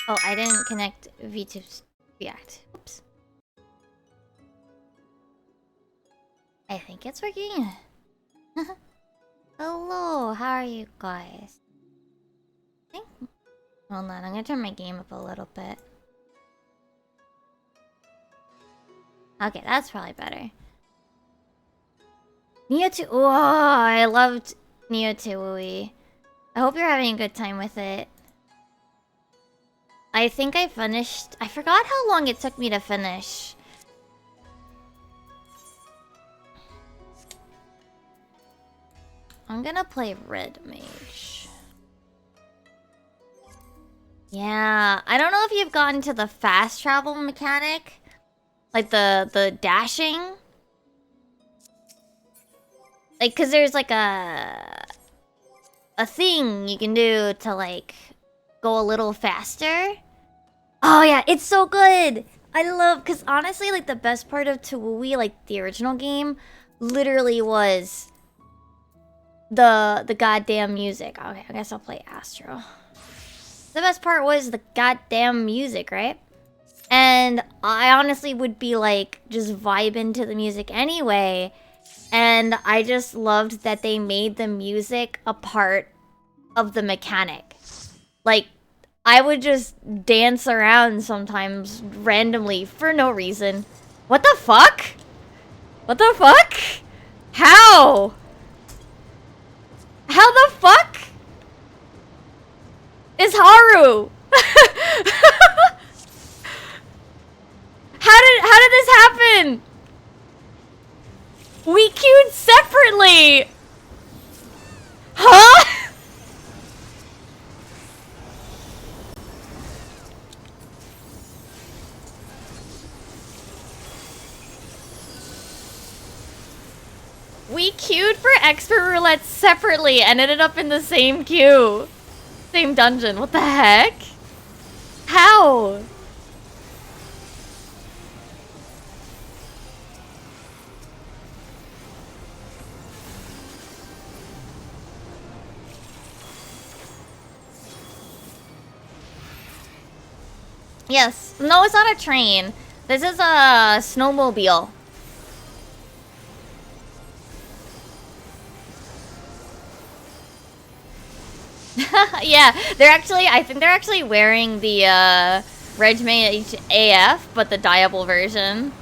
Oh, I didn't connect V to React. Oops. I think it's working. Hello, how are you guys? Hold on, I'm gonna turn my game up a little bit. Okay, that's probably better. Neo 2. Oh, I loved Neo 2 Wooey. I hope you're having a good time with it. I think I finished... I forgot how long it took me to finish. I'm gonna play Red Mage. Yeah, I don't know if you've gotten to the fast travel mechanic. Like the dashing. Like, cause there's like a thing you can do to like go a little faster. Oh yeah, it's so good. I love, cause honestly, like the best part of Tawui, like the original game, literally was the goddamn music. Okay, I guess I'll play Astro. The best part was the goddamn music, right? And I honestly would be like just vibing to the music anyway. And I just loved that they made the music a part of the mechanic. Like, I would just dance around sometimes randomly for no reason. What the fuck? What the fuck? How? How the fuck is Haru? How did this happen? We queued separately. Huh? We queued for expert roulette separately and ended up in the same queue. Same dungeon. What the heck? How? Yes. No, it's not a train. This is a snowmobile. Yeah, I think they're actually wearing the Regiment AF, but the dyeable version.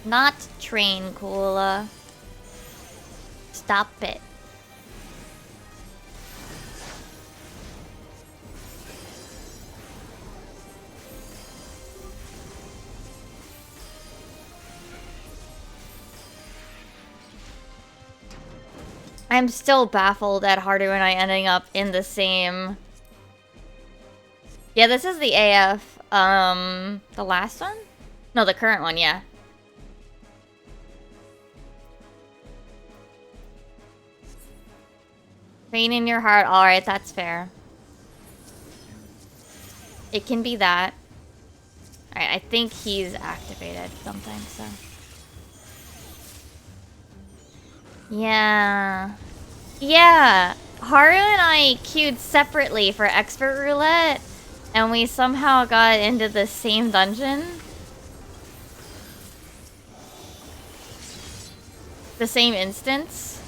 Not train, Kula. Stop it. I'm still baffled at Haru and I ending up in the same... Yeah, this is the AF. The last one? No, the current one, yeah. Pain in your heart. Alright, that's fair. It can be that. Alright, I think he's activated something, so... Yeah. Yeah. Haru and I queued separately for expert roulette, and we somehow got into the same dungeon. The same instance.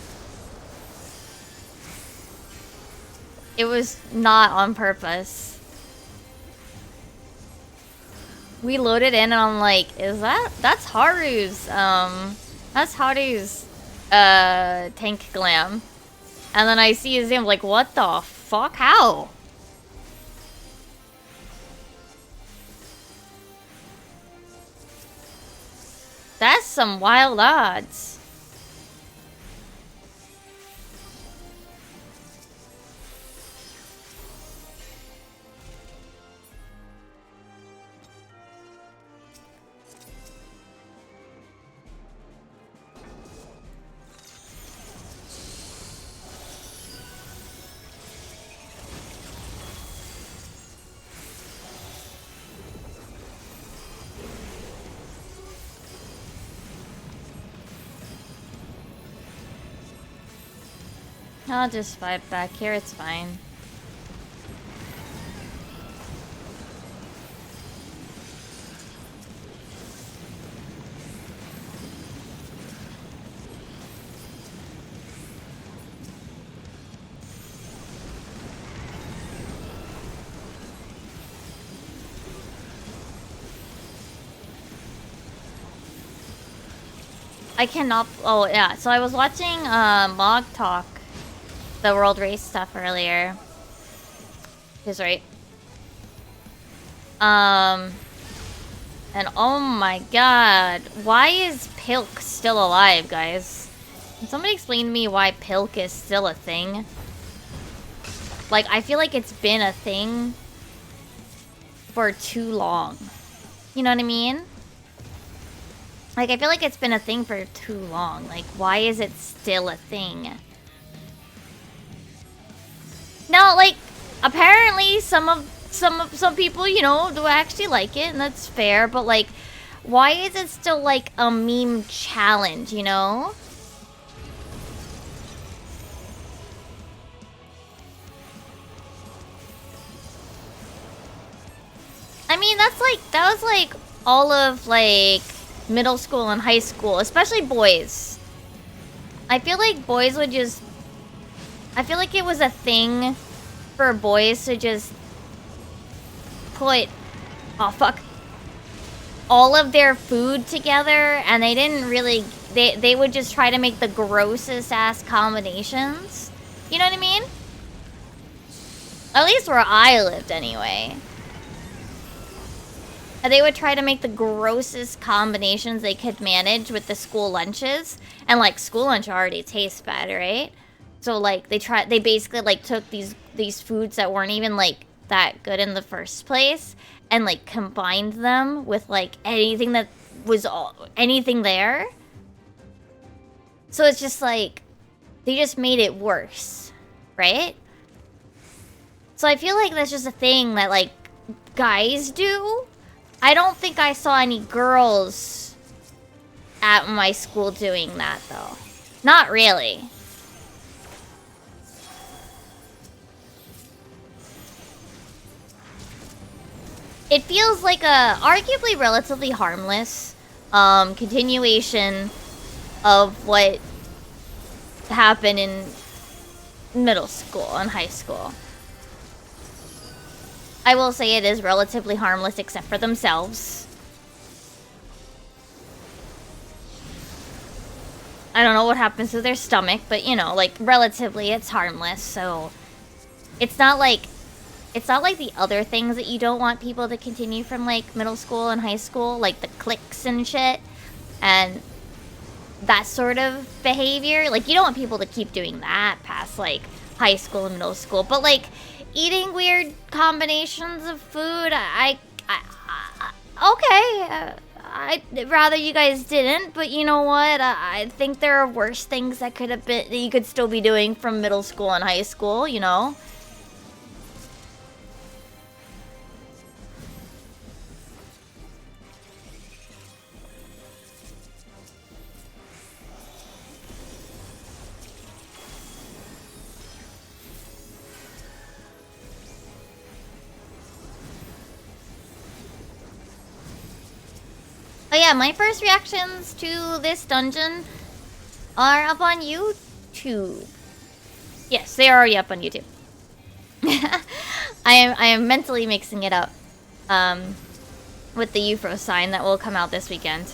It was not on purpose. We loaded in and I'm like, that's Haru's, tank glam. And then I see his name, like, what the fuck? How? That's some wild odds. I'll just fight back here, it's fine. I cannot. Oh yeah, so I was watching Mog Talk, the World Race stuff earlier. He's right. And oh my god, why is Pilk still alive, guys? Can somebody explain to me why Pilk is still a thing? Like, I feel like it's been a thing for too long. You know what I mean? Like, I feel like it's been a thing for too long. Like, why is it still a thing? Now, like, apparently some people, you know, do actually like it, and that's fair, but like, why is it still like a meme challenge, you know? I mean, that was like all of like middle school and high school, especially boys. I feel like boys would just... I feel like it was a thing for boys to just put... Oh, fuck. All of their food together, and they didn't really... They would just try to make the grossest ass combinations. You know what I mean? At least where I lived, anyway. They would try to make the grossest combinations they could manage with the school lunches. And, like, school lunch already tastes bad, right? So, like, they basically, like, took these foods that weren't even, like, that good in the first place and, like, combined them with, like, anything that was anything there. So it's just, like, they just made it worse, right? So I feel like that's just a thing that, like, guys do. I don't think I saw any girls at my school doing that, though. Not really. It feels like a arguably relatively harmless continuation of what happened in middle school and high school. I will say it is relatively harmless except for themselves. I don't know what happens to their stomach, but you know, like, relatively it's harmless, so... It's not like the other things that you don't want people to continue from, like, middle school and high school, like the cliques and shit, and that sort of behavior. Like, you don't want people to keep doing that past, like, high school and middle school, but, like, eating weird combinations of food, okay, I'd rather you guys didn't, but you know what? I think there are worse things that you could still be doing from middle school and high school, you know? Oh yeah, my first reactions to this dungeon are up on YouTube. Yes, they are already up on YouTube. I am mentally mixing it up with the UFO sign that will come out this weekend.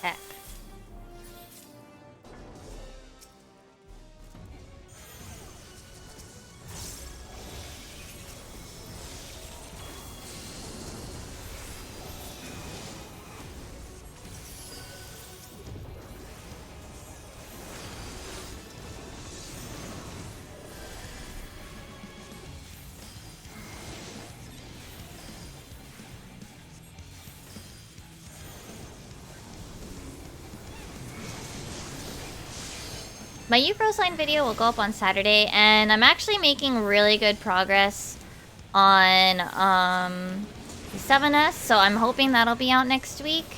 Heck. My UFO sign video will go up on Saturday, and I'm actually making really good progress on the 7S, so I'm hoping that'll be out next week.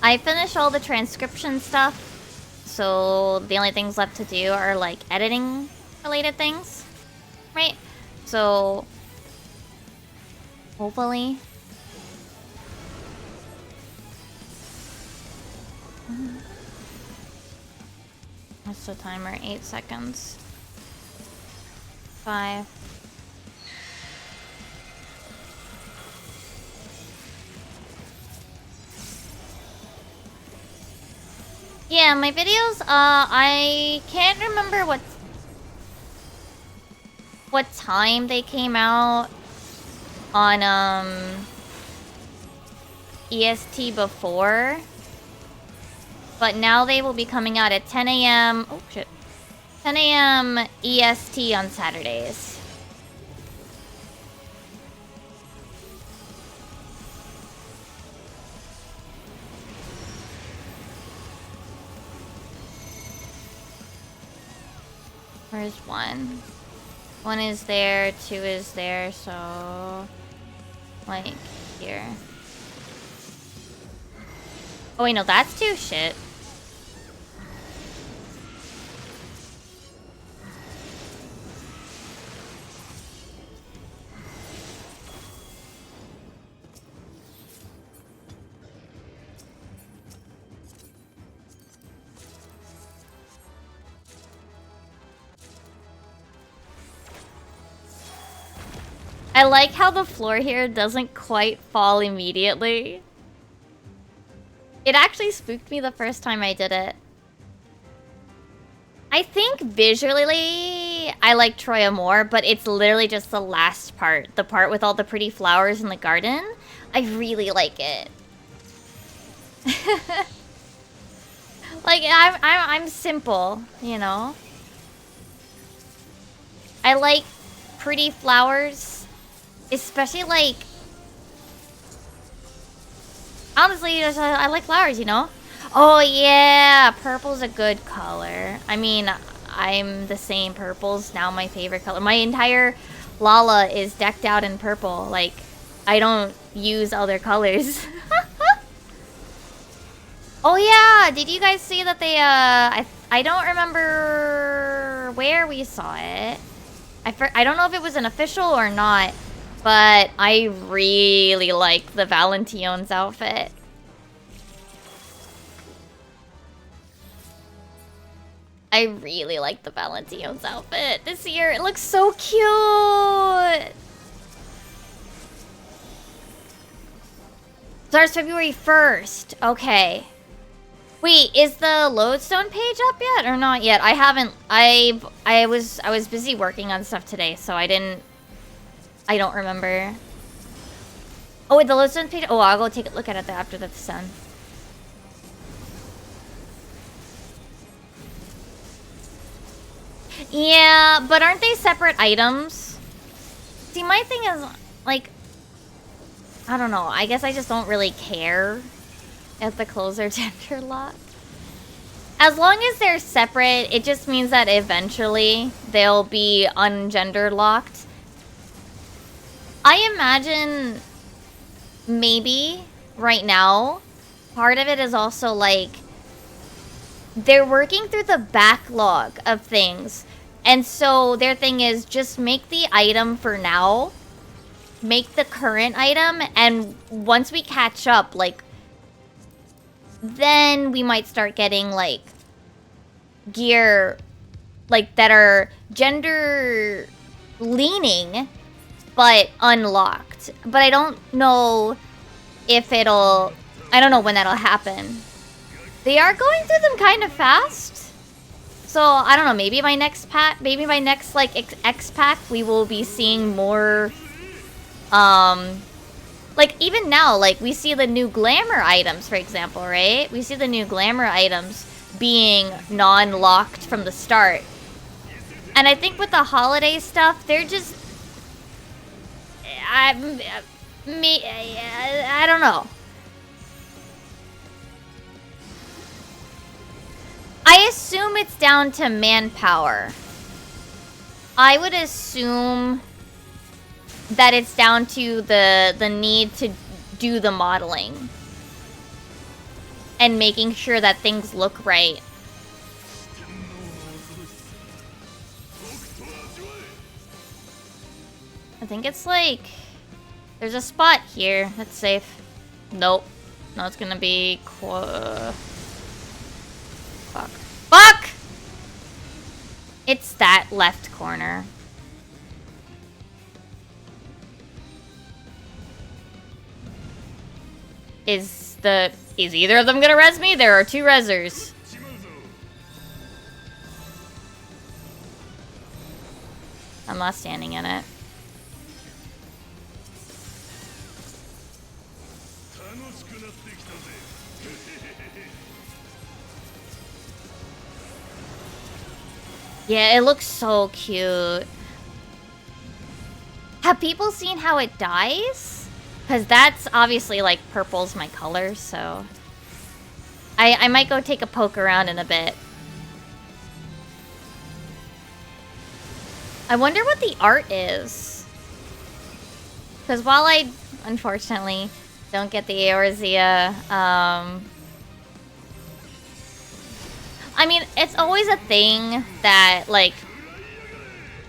I finished all the transcription stuff, so the only things left to do are like editing related things, right? So hopefully what's the timer? 8 seconds. 5. Yeah, my videos, I can't remember what time they came out on EST before, but now they will be coming out at 10 a.m. Oh shit, 10 a.m. EST on Saturdays. Where's 1? 1 is there, 2 is there, so... like, here. Oh wait, no, that's 2? Shit. I like how the floor here doesn't quite fall immediately. It actually spooked me the first time I did it. I think visually, I like Troya more, but it's literally just the last part. The part with all the pretty flowers in the garden. I really like it. Like, I'm simple, you know? I like pretty flowers. Especially, like... honestly, I like flowers, you know? Oh, yeah! Purple's a good color. I mean, I'm the same. Purple's now my favorite color. My entire Lala is decked out in purple. Like, I don't use other colors. Oh, yeah! Did you guys see that they, I don't remember where we saw it. I don't know if it was an official or not. But I really like the Valention's outfit. I really like the Valention's outfit this year. It looks so cute. Starts February 1st. Okay. Wait, is the Lodestone page up yet or not yet? I haven't. I was busy working on stuff today, so I don't remember. Oh, wait, the Lodestone page? Oh, I'll go take a look at it after that's done. Yeah, but aren't they separate items? See, my thing is, like... I don't know. I guess I just don't really care if the clothes are gender locked. As long as they're separate, it just means that eventually they'll be ungender locked. I imagine maybe right now, part of it is also like they're working through the backlog of things. And so their thing is just make the item for now, make the current item, and once we catch up, like, then we might start getting like gear like that are gender leaning but unlocked. But I don't know if it'll... I don't know when that'll happen. They are going through them kind of fast. So, I don't know, maybe my next pack... maybe my next, like, X pack, we will be seeing more... like, even now, like, we see the new glamour items, for example, right? We see the new glamour items being non-locked from the start. And I think with the holiday stuff, they're just... I don't know. I assume it's down to manpower. I would assume that it's down to the need to do the modeling and making sure that things look right. I think it's like... there's a spot here that's safe. Nope. No, it's gonna be... fuck. Fuck! It's that left corner. Is either of them gonna res me? There are 2 resers. I'm not standing in it. Yeah, it looks so cute. Have people seen how it dies? Because that's obviously, like, purple's my color, so... I might go take a poke around in a bit. I wonder what the art is. Because while I, unfortunately, don't get the Eorzea, I mean, it's always a thing that, like,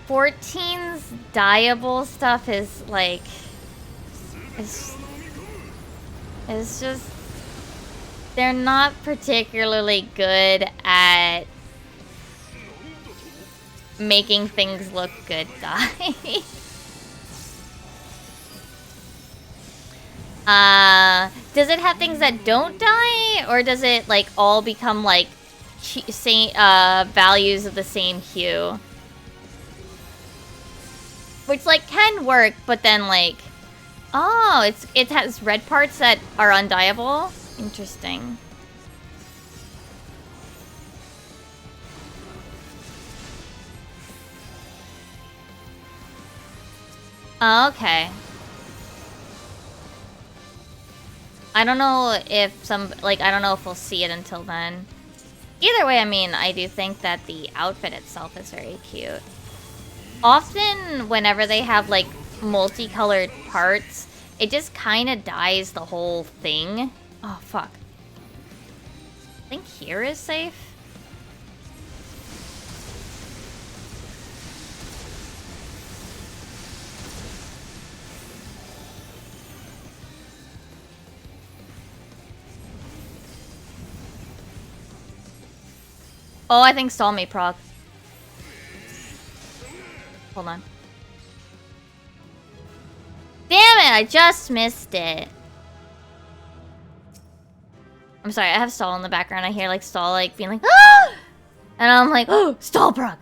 14's dyeable stuff is, like... It's just... They're not particularly good at making things look good, guys. Does it have things that don't die? Or does it, like, all become, like, values of the same hue? Which, like, can work, but then, like... Oh, it has red parts that are undyeable? Interesting. Oh, okay. I don't know if I don't know if we'll see it until then. Either way, I mean, I do think that the outfit itself is very cute. Often, whenever they have, like, multicolored parts, it just kind of dyes the whole thing. Oh, fuck. I think here is safe. Oh, I think stall me, proc. Hold on. Damn it, I just missed it. I'm sorry, I have stall in the background. I hear, like, stall, like, being like, ah! And I'm like, oh, stall, proc.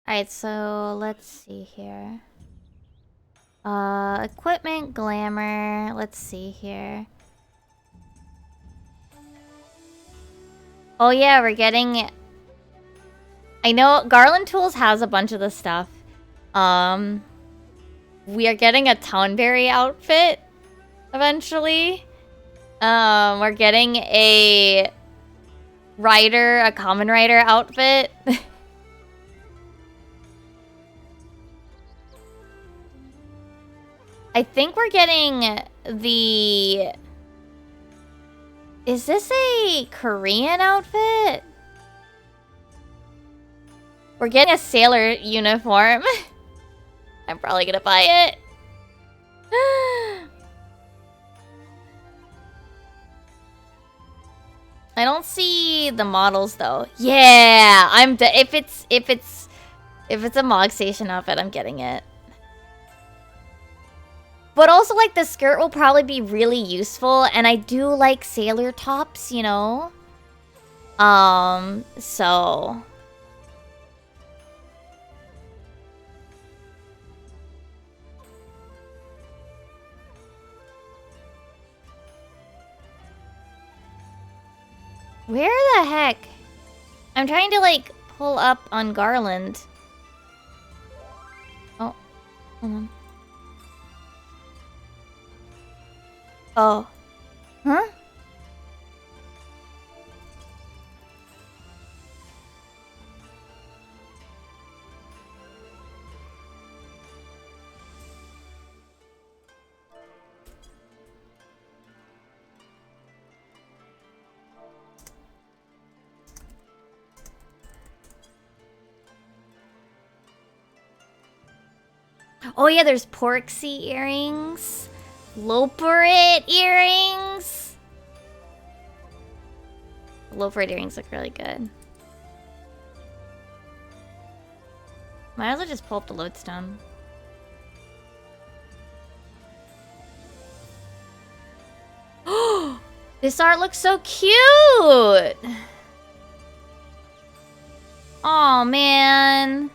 Alright, so let's see here. Equipment, glamour. Let's see here. Oh yeah, we're getting... I know Garland Tools has a bunch of the stuff. We are getting a Townberry outfit eventually. We're getting a Common Rider outfit. I think we're getting the... Is this a Korean outfit? We're getting a sailor uniform. I'm probably gonna buy it. I don't see the models though. Yeah, if it's a Mog Station outfit, I'm getting it. But also, like, the skirt will probably be really useful, and I do like sailor tops, you know? So... Where the heck? I'm trying to, like, pull up on Garland. Oh, hold on. Oh. Huh? Oh yeah, there's Porksy earrings. Loperit earrings. Loperit earrings look really good. Might as well just pull up the lodestone. This art looks so cute! Oh man.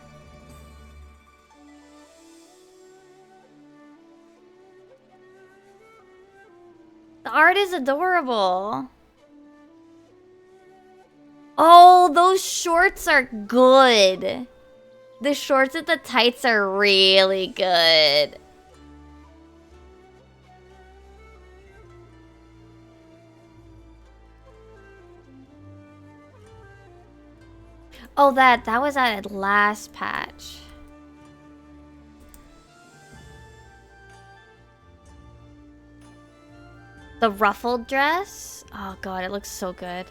The art is adorable. Oh, those shorts are good. The shorts with the tights are really good. Oh, that was at last patch. The ruffled dress? Oh god, it looks so good.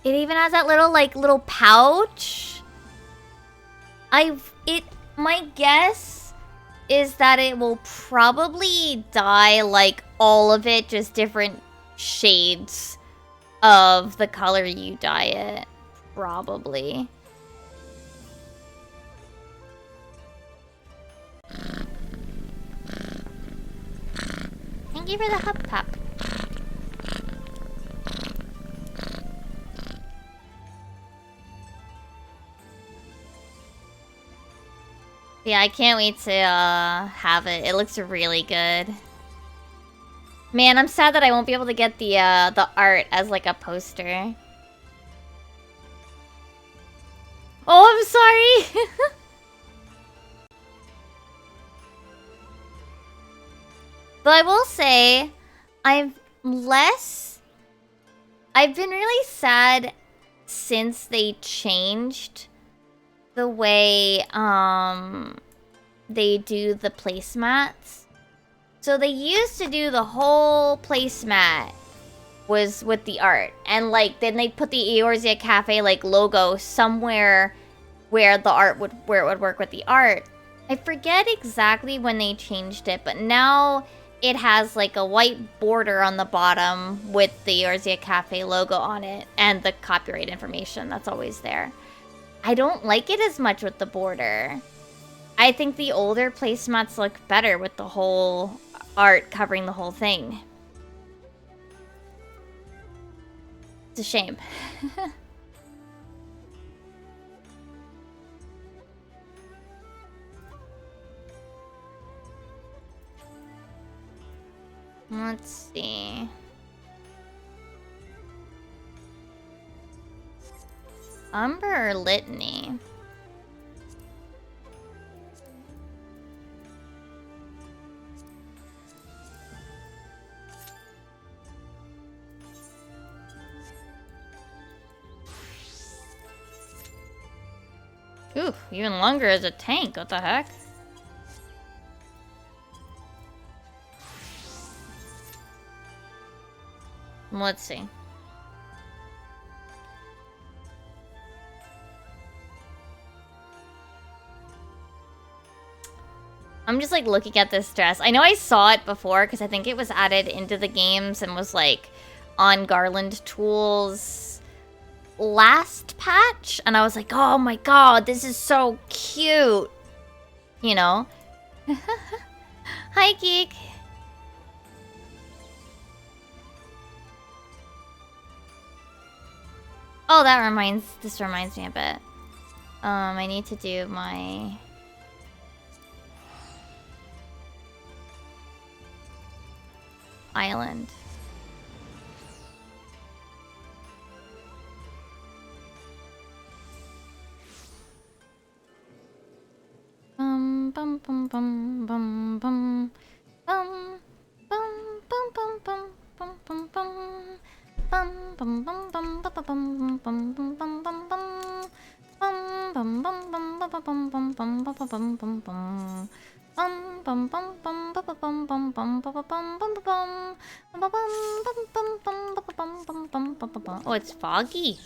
It even has that little pouch. My guess is that it will probably dye like all of it, just different shades of the color you dye it. Probably. Thank you for the hub pop. Yeah, I can't wait to have it. It looks really good. Man, I'm sad that I won't be able to get the art as like a poster. Oh, I'm sorry. But I will say, I've been really sad since they changed the way they do the placemats. So they used to do the whole placemat was with the art, and like then they put the Eorzea Cafe like logo somewhere where the art would work with the art. I forget exactly when they changed it, but now it has like a white border on the bottom with the Eorzea Cafe logo on it and the copyright information that's always there. I don't like it as much with the border. I think the older placemats look better with the whole art covering the whole thing. It's a shame. Let's see. Umber or Litany? Ooh, even longer as a tank. What the heck? Let's see. I'm just like looking at this dress. I know I saw it before because I think it was added into the games and was like on Garland Tools last patch, and I was like, oh my god, this is so cute, you know. Hi, Geek. Oh, this reminds me a bit. I need to do my island. Bum bum bum bum bum bum bum bum bum bum bum bum bum bum. Bum bum bum bum bum bum bum bum bum bum bum. Bum bum bum bum bum bum bum bum bum bum bum. Bum bum bum bum bum bum bum bum bum bum bum. Bum bum bum bum bum bum bum bum. Oh, it's foggy.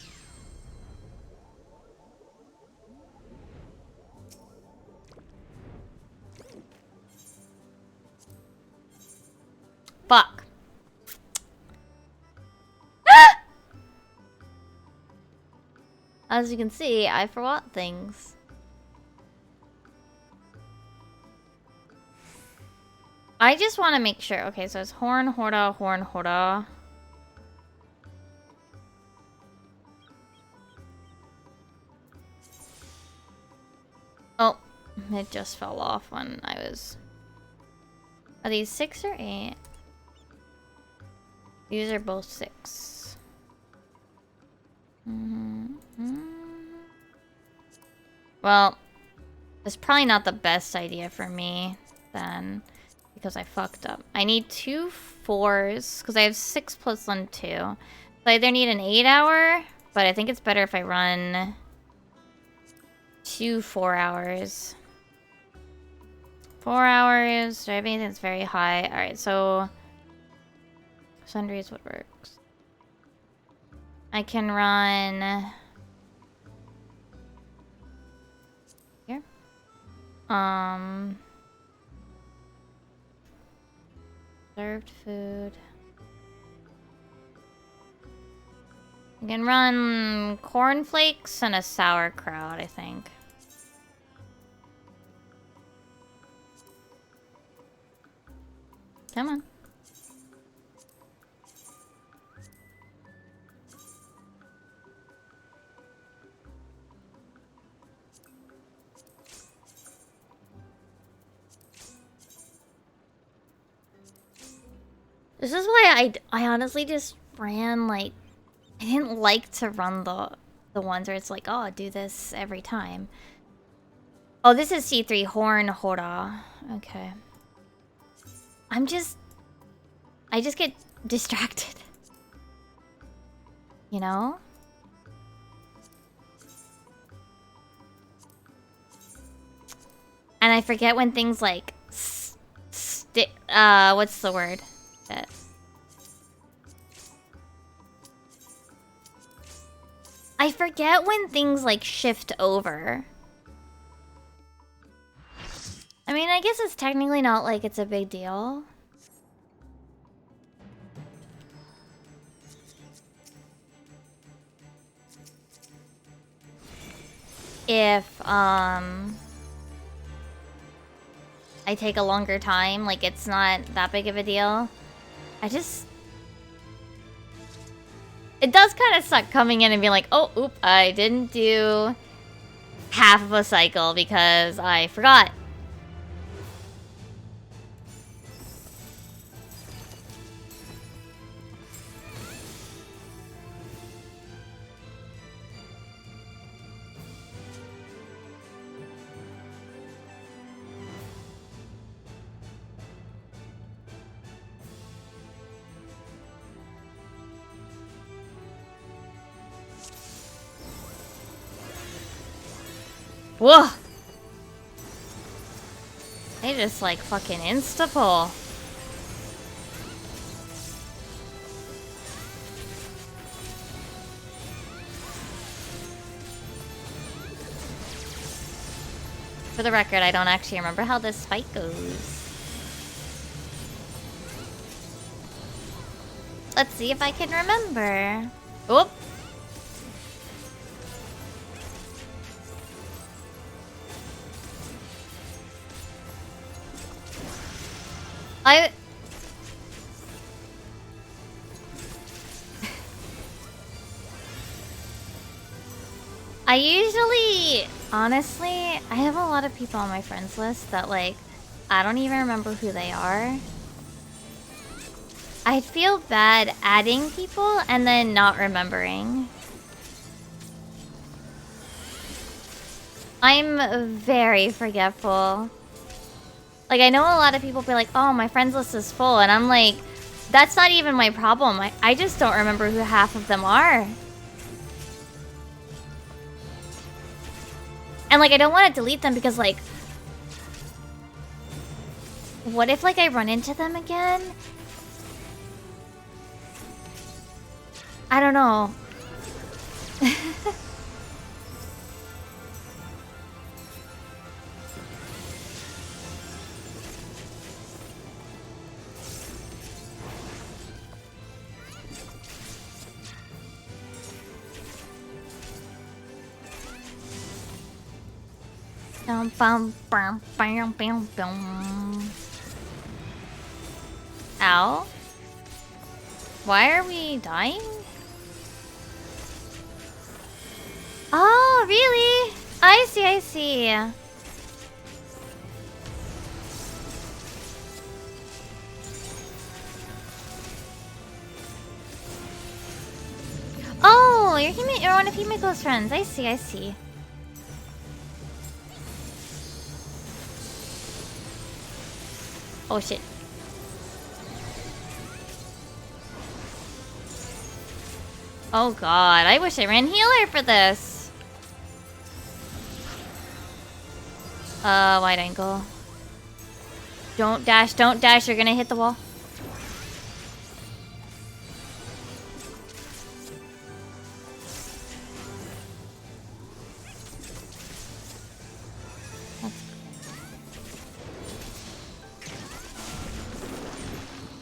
Fuck. As you can see, I forgot things. I just want to make sure. Okay, so it's Horn, Horda, Horn, Horda. Oh, it just fell off when I was... Are these 6 or 8? These are both 6. Well, it's probably not the best idea for me then, because I fucked up. I need 2 4s, because I have 6 plus 1 2. So I either need an 8-hour, but I think it's better if I run 2 4 hours. 4 hours. Do I have anything that's very high? Alright, so sundries what works. I can run here. Served food. I can run cornflakes and a sauerkraut, I think. Come on. This is why I honestly just ran, like, I didn't like to run the ones where it's like, oh, do this every time. Oh, this is C3 Horn Hora. Okay. I just get distracted. You know? And I forget when things like what's the word? I forget when things like shift over. I mean, I guess it's technically not like it's a big deal. If I take a longer time, like it's not that big of a deal. It does kind of suck coming in and being like, oh, oop, I didn't do half of a cycle because I forgot. Whoa! They just like fucking insta-pull. For the record, I don't actually remember how this fight goes. Let's see if I can remember. Oop! I usually, honestly, I have a lot of people on my friends list that like, I don't even remember who they are. I feel bad adding people and then not remembering. I'm very forgetful. Like, I know a lot of people be like, oh, my friends list is full. And I'm like, that's not even my problem. I just don't remember who half of them are. And, like, I don't want to delete them because, like... What if, like, I run into them again? I don't know. Ow. Why are we dying? Oh, really? I see, I see. you're one of Himiko's friends. I see, I see. Oh shit. Oh god, I wish I ran healer for this. Wide angle. Don't dash, you're gonna hit the wall.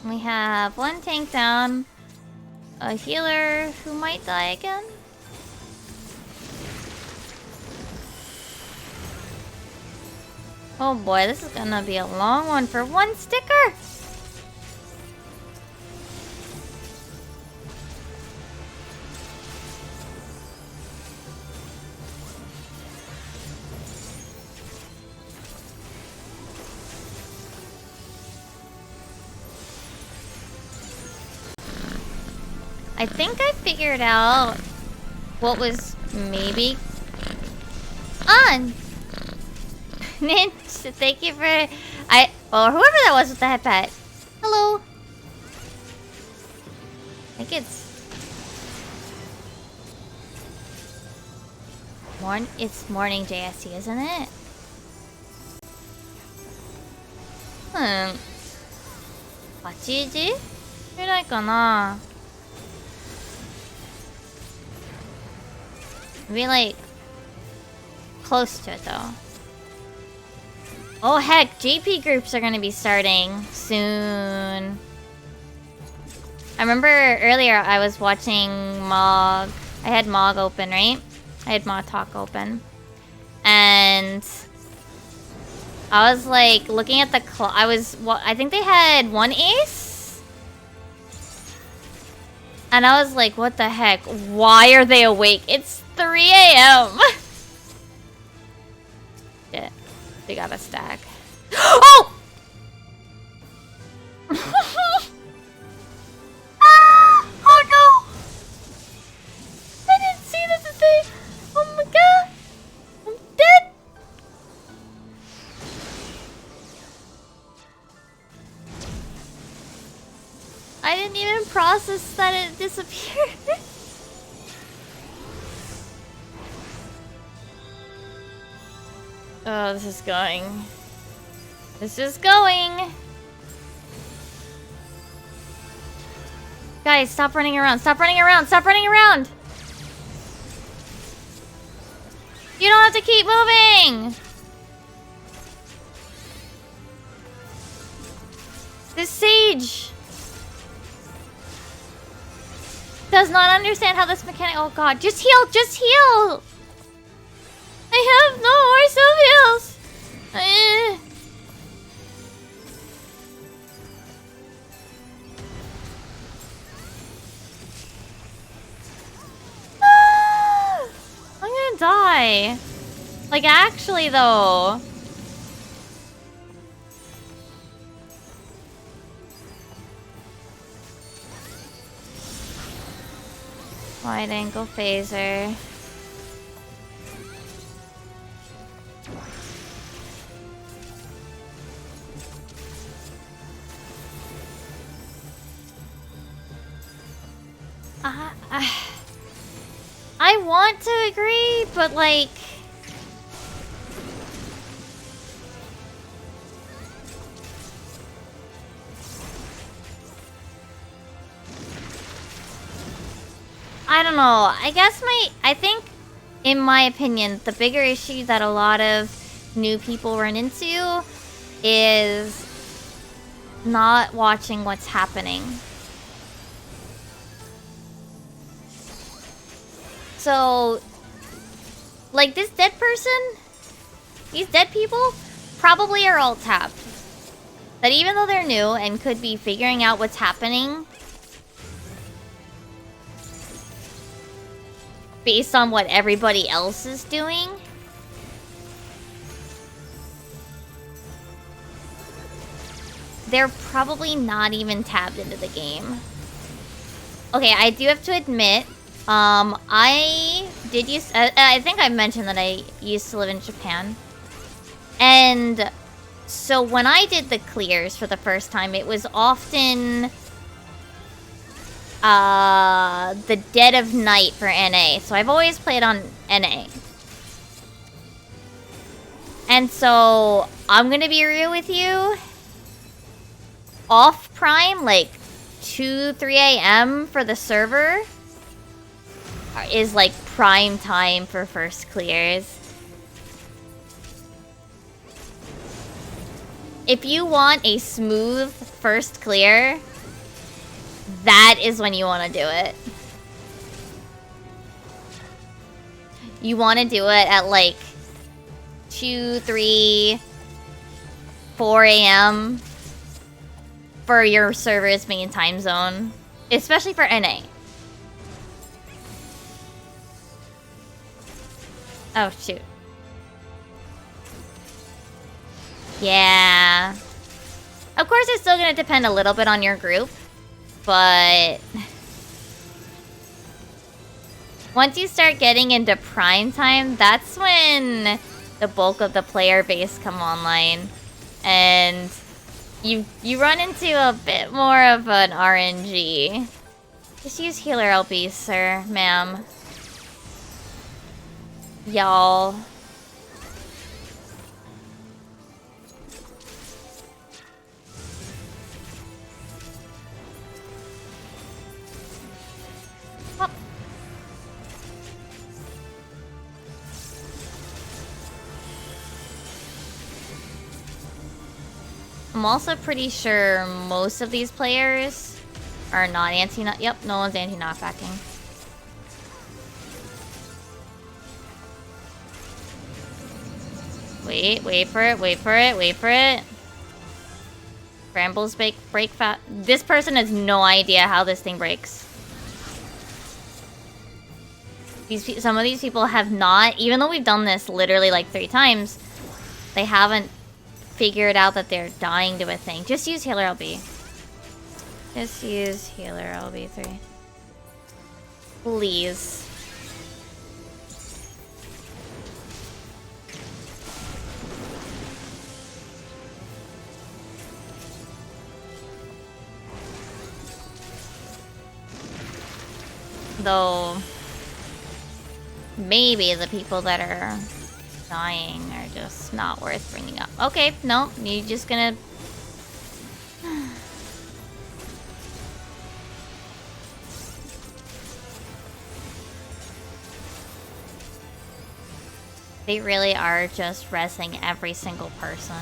We have one tank down, a healer who might die again. Oh boy, this is gonna be a long one for one sticker! I think I figured out what was maybe on. Ninja, thank you for or whoever that was with the headpad. Hello. I think it's morning JSC, isn't it? Hmm. 8時ぐらいかな? Maybe like close to it though. Oh heck, JP groups are gonna be starting soon. I remember earlier I was watching Mog. I had Mog open, right? I had Mog Talk open. And I was like looking at the I think they had one ace? And I was like, what the heck? Why are they awake? It's 3 AM. Shit. They got a stack. Oh! Ah! Oh no! I didn't see this thing. Oh my god! I'm dead. I didn't even process that it disappeared. Oh, this is going. This is going. Guys, stop running around. Stop running around. Stop running around. You don't have to keep moving. This sage does not understand how this mechanic. Oh god, just heal. Just heal. I have no more self heals. I'm gonna die. Like actually though. Wide angle phaser. I want to agree, but like... I don't know. I think, in my opinion, the bigger issue that a lot of new people run into is not watching what's happening. So, like this dead person, these dead people probably are all tapped. That even though they're new and could be figuring out what's happening based on what everybody else is doing, they're probably not even tapped into the game. Okay, I do have to admit, I did use... I think I mentioned that I used to live in Japan. And so when I did the clears for the first time, it was often... the dead of night for NA. So I've always played on NA. And so, I'm gonna be real with you. Off Prime, like 2, 3 a.m. for the server is like prime time for first clears. If you want a smooth first clear, that is when you want to do it. You want to do it at like 2, 3, 4 a.m. for your server's main time zone. Especially for NA. Oh, shoot. Yeah. Of course, it's still going to depend a little bit on your group. But... once you start getting into prime time, that's when the bulk of the player base come online. And you run into a bit more of an RNG. Just use healer LB, sir, ma'am. Y'all. I'm also pretty sure most of these players are not anti-knock. Yep, no one's anti-knockbacking. Wait for it, wait for it, wait for it. Brambles break fast. This person has no idea how this thing breaks. Some of these people have not, even though we've done this literally like 3 times, they haven't figured out that they're dying to a thing. Just use healer LB. Just use healer LB3. Please. Though, maybe the people that are dying are just not worth bringing up. Okay, no, you're just gonna... They really are just resing every single person.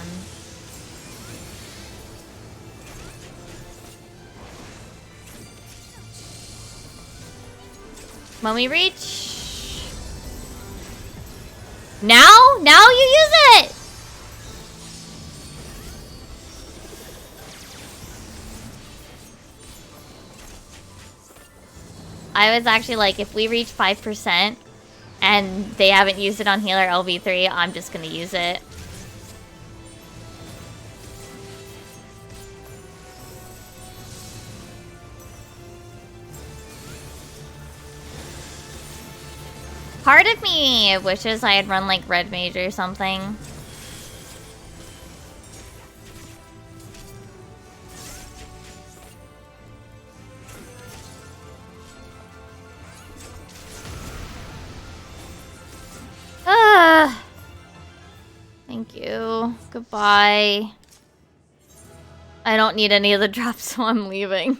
When we reach... Now? Now you use it! I was actually like, if we reach 5% and they haven't used it on healer LV3, I'm just gonna use it. Part of me wishes I had run like Red Mage or something. Thank you. Goodbye. I don't need any of the drops, so I'm leaving.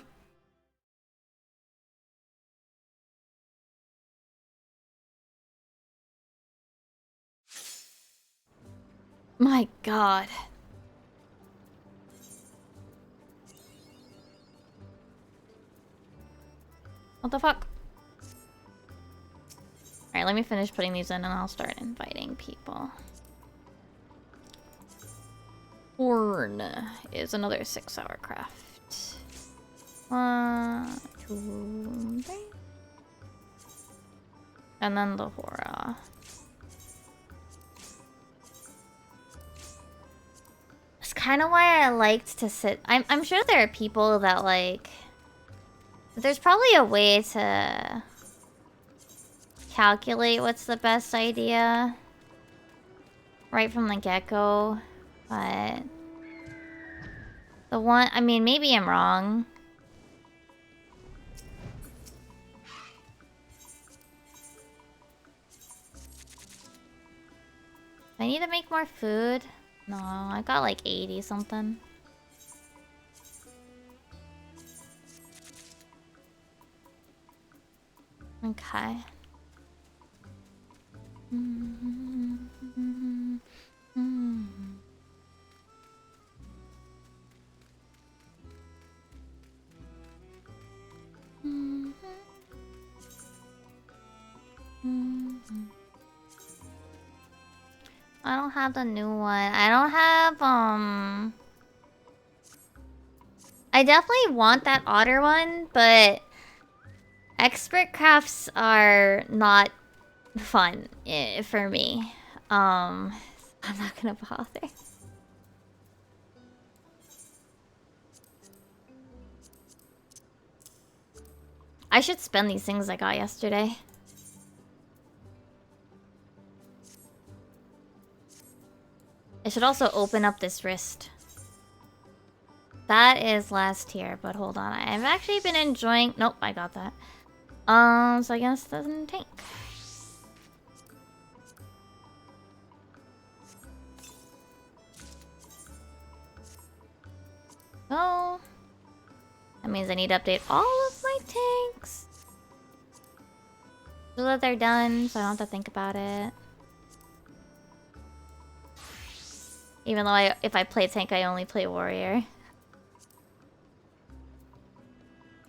My god. What the fuck? Alright, let me finish putting these in and I'll start inviting people. Horn is another 6-hour craft. 1, 2, 3. And then the Hora. It's kind of why I liked to sit. I'm sure there are people that like... There's probably a way to calculate what's the best idea right from the get-go, but the one, I mean, maybe I'm wrong. I need to make more food. No, I got like 80 something. Okay. I don't have the new one. I don't have, I definitely want that otter one, but expert crafts are not fun for me. I'm not gonna bother. I should spend these things I got yesterday. I should also open up this wrist. That is last tier, but hold on. I've actually been enjoying... Nope, I got that. So I guess it doesn't tank. Oh. That means I need to update all of my tanks. So that they're done, so I don't have to think about it. Even though if I play tank, I only play warrior.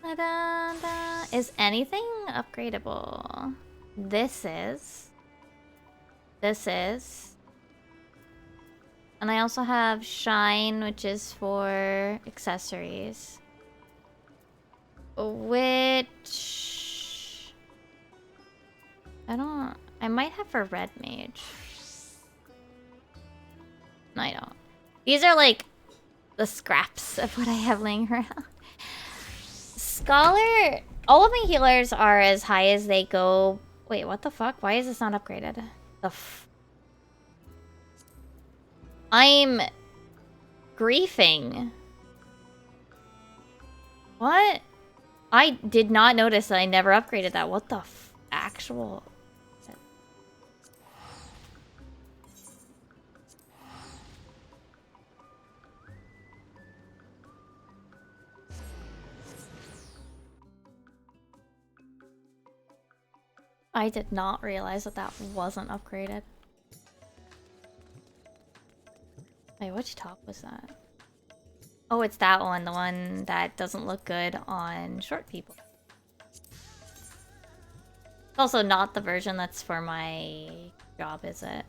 Da-da-da. Is anything upgradable? This is. This is. And I also have shine, which is for accessories. Which... I might have for red mage. No, I don't. These are like the scraps of what I have laying around. Scholar... All of my healers are as high as they go. Wait, what the fuck? Why is this not upgraded? The f... I'm... griefing. What? I did not notice that I never upgraded that. What the actual... I did not realize that that wasn't upgraded. Wait, which top was that? Oh, it's that one. The one that doesn't look good on short people. It's also not the version that's for my job, is it?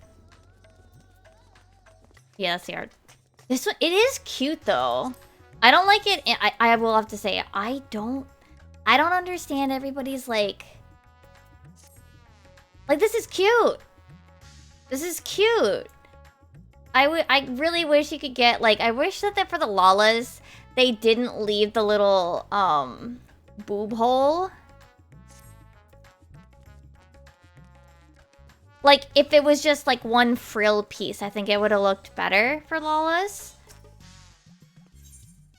Yeah, that's the art. This one, it is cute though. I don't like it. I will have to say, I don't understand everybody's like, this is cute. This is cute. I really wish you could get, like, I wish that for the Lalas, they didn't leave the little, boob hole. Like, if it was just, like, one frill piece, I think it would have looked better for Lalas.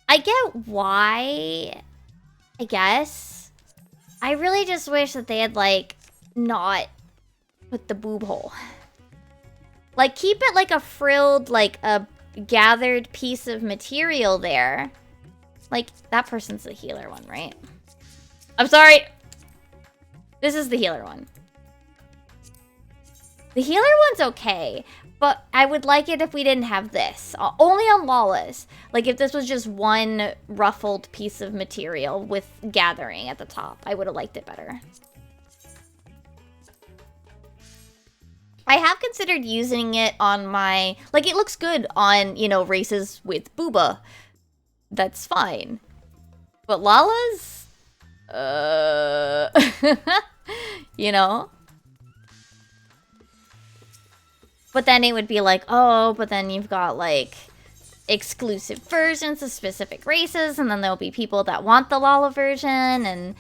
I get why, I guess. I really just wish that they had, like, not put the boob hole. Like, keep it like a frilled, like a gathered piece of material there. Like, that person's the healer one, right? I'm sorry. This is the healer one. The healer one's okay, but I would like it if we didn't have this. Only on Lawless. Like, if this was just one ruffled piece of material with gathering at the top, I would have liked it better. I have considered using it on my... Like, it looks good on, you know, races with Booba. That's fine. But Lala's... you know? But then it would be like, oh, but then you've got, like, exclusive versions of specific races, and then there'll be people that want the Lala version, and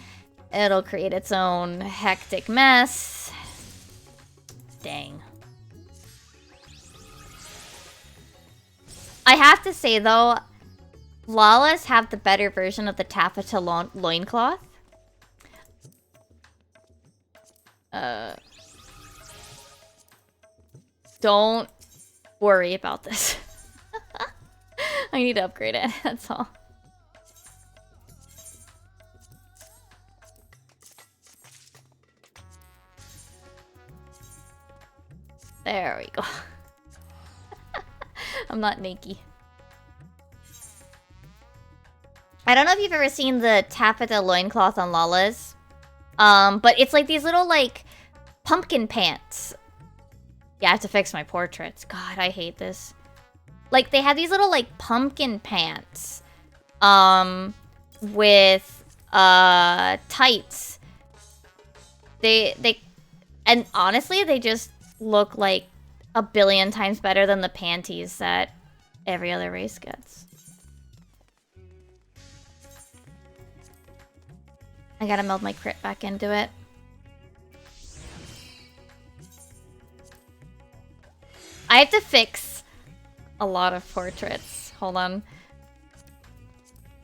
it'll create its own hectic mess. Dang. I have to say, though, Lawless have the better version of the taffeta loincloth. Don't worry about this. I need to upgrade it, that's all. There we go. I'm not naked. I don't know if you've ever seen the taffeta loincloth on Lala's. But it's like these little, like, pumpkin pants. Yeah, I have to fix my portraits. God, I hate this. Like, they have these little, like, pumpkin pants. With, tights. And honestly, they just look like a billion times better than the panties that every other race gets. I gotta meld my crit back into it. I have to fix a lot of portraits. Hold on.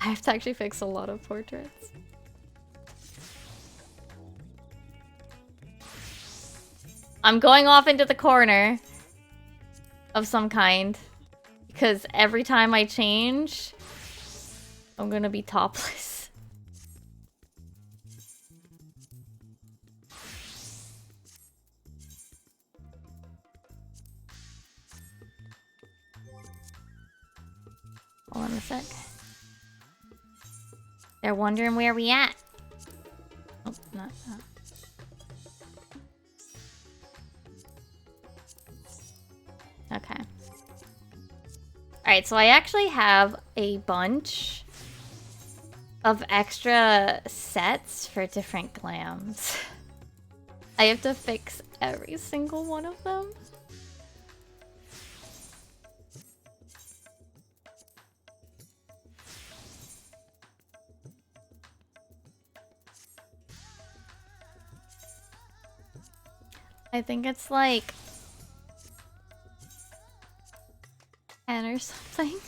I have to actually fix a lot of portraits. I'm going off into the corner of some kind. Because every time I change, I'm gonna be topless. Hold on a sec. They're wondering where we at. Oh, not that. Okay. Alright, so I actually have a bunch of extra sets for different glams. I have to fix every single one of them. I think it's like 10 or something.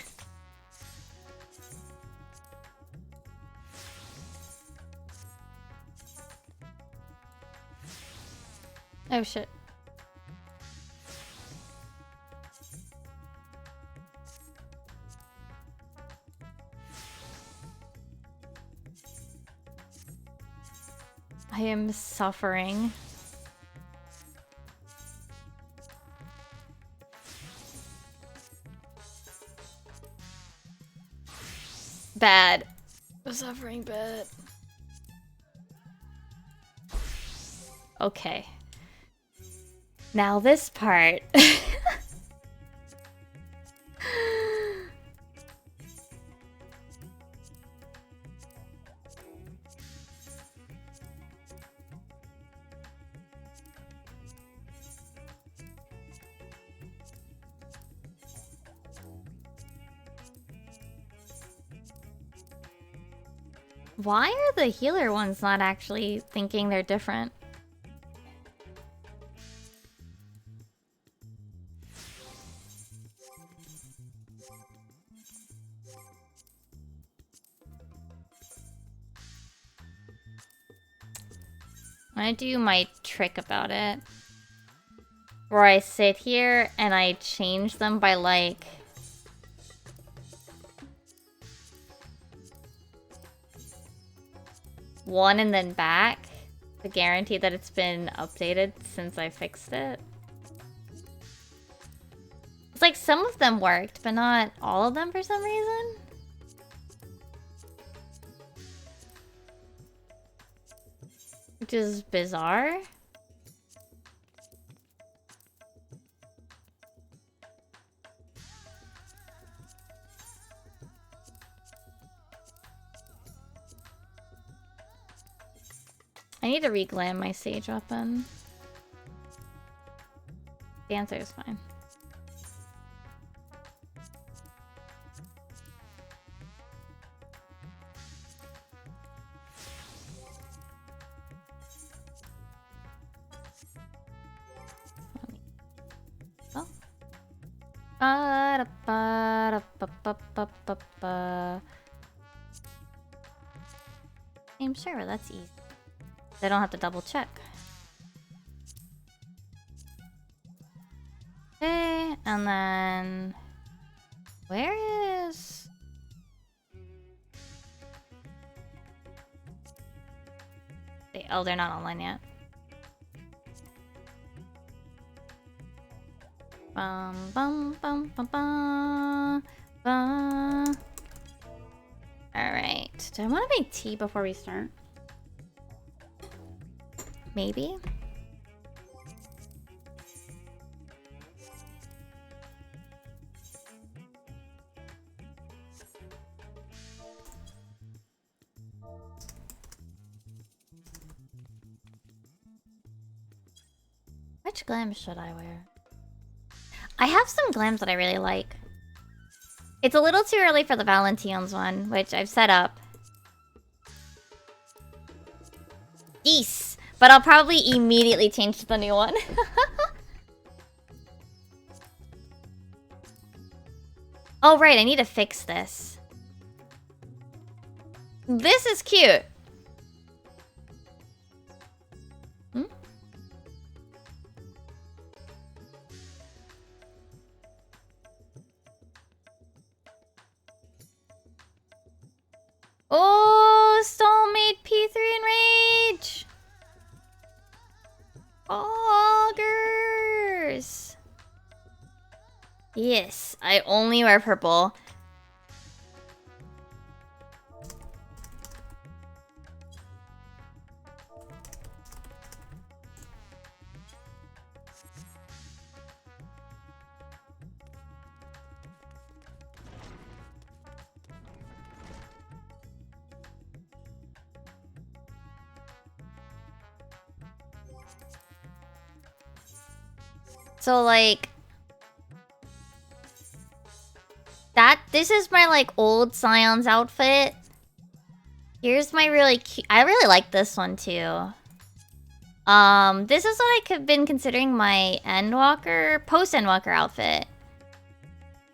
Oh shit. I am suffering. Bad. I'm suffering bad. Okay. Now this part. Why are the healer ones not actually thinking they're different? I'm gonna do my trick about it. Where I sit here and I change them by like... one and then back to guarantee that it's been updated since I fixed it. It's like some of them worked, but not all of them for some reason. Which is bizarre. I need to reglam my sage weapon. Dancer is fine. Same server, that's easy. They don't have to double check. Okay, and then where is oh, they're not online yet. Bum bum bum bum bum bum. Alright. Do I want to make tea before we start? Maybe? Which glams should I wear? I have some glams that I really like. It's a little too early for the Valentine's one, which I've set up. Yes! But I'll probably immediately change to the new one. Oh, right, I need to fix this. This is cute. Hmm? Oh, Soulmate P3 Enrage! Augers! Yes, I only wear purple. So, like... This is my, like, old Scion's outfit. Here's my really cute... I really like this one, too. This is what I've been considering my Endwalker... Post-Endwalker outfit.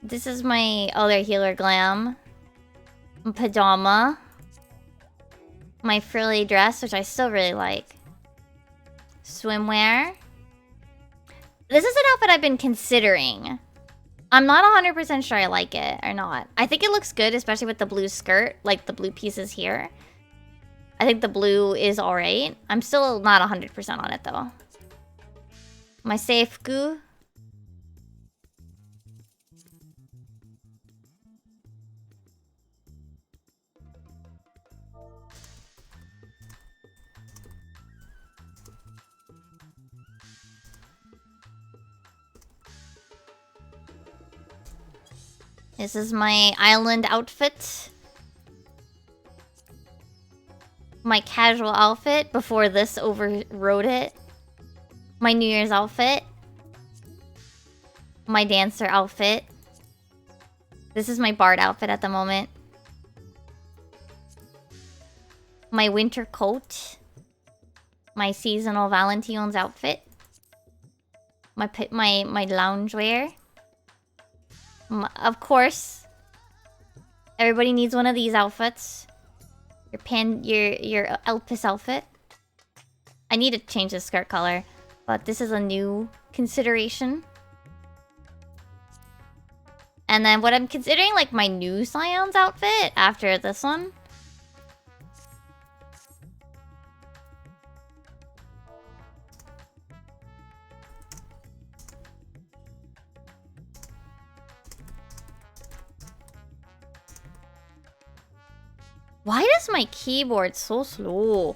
This is my other healer glam. Pajama. My frilly dress, which I still really like. Swimwear. This is an outfit I've been considering. I'm not 100% sure I like it or not. I think it looks good, especially with the blue skirt, like the blue pieces here. I think the blue is alright. I'm still not 100% on it, though. My safe goo. This is my island outfit. My casual outfit before this overrode it. My New Year's outfit. My dancer outfit. This is my bard outfit at the moment. My winter coat. My seasonal Valentine's outfit. My loungewear. Of course, everybody needs one of these outfits. Your Elpis outfit. I need to change the skirt color, but this is a new consideration. And then what I'm considering, like, my new Scion's outfit after this one. Why is my keyboard so slow?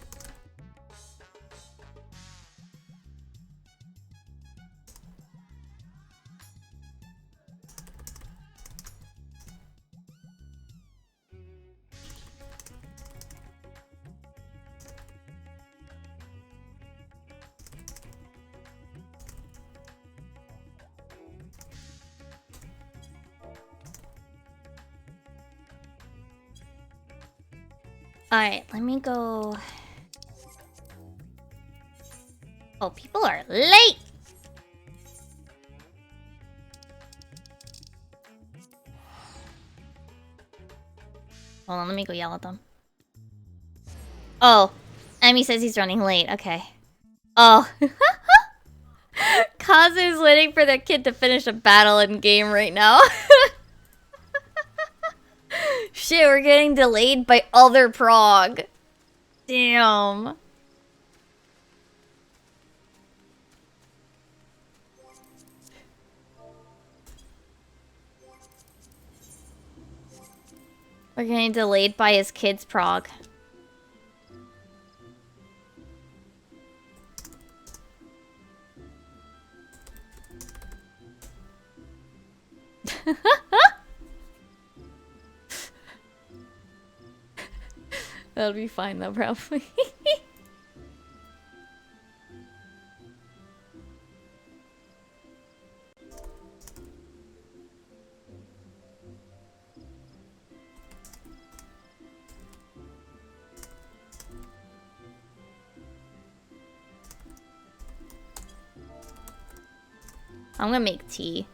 Alright, let me go... Oh, people are late! Hold on, let me go yell at them. Oh, Emmy says he's running late. Okay. Oh. Kazu's waiting for their kid to finish a battle in game right now. Shit, we're getting delayed by other prog. Damn. We're getting delayed by his kid's prog. That'll be fine though, probably. I'm gonna make tea.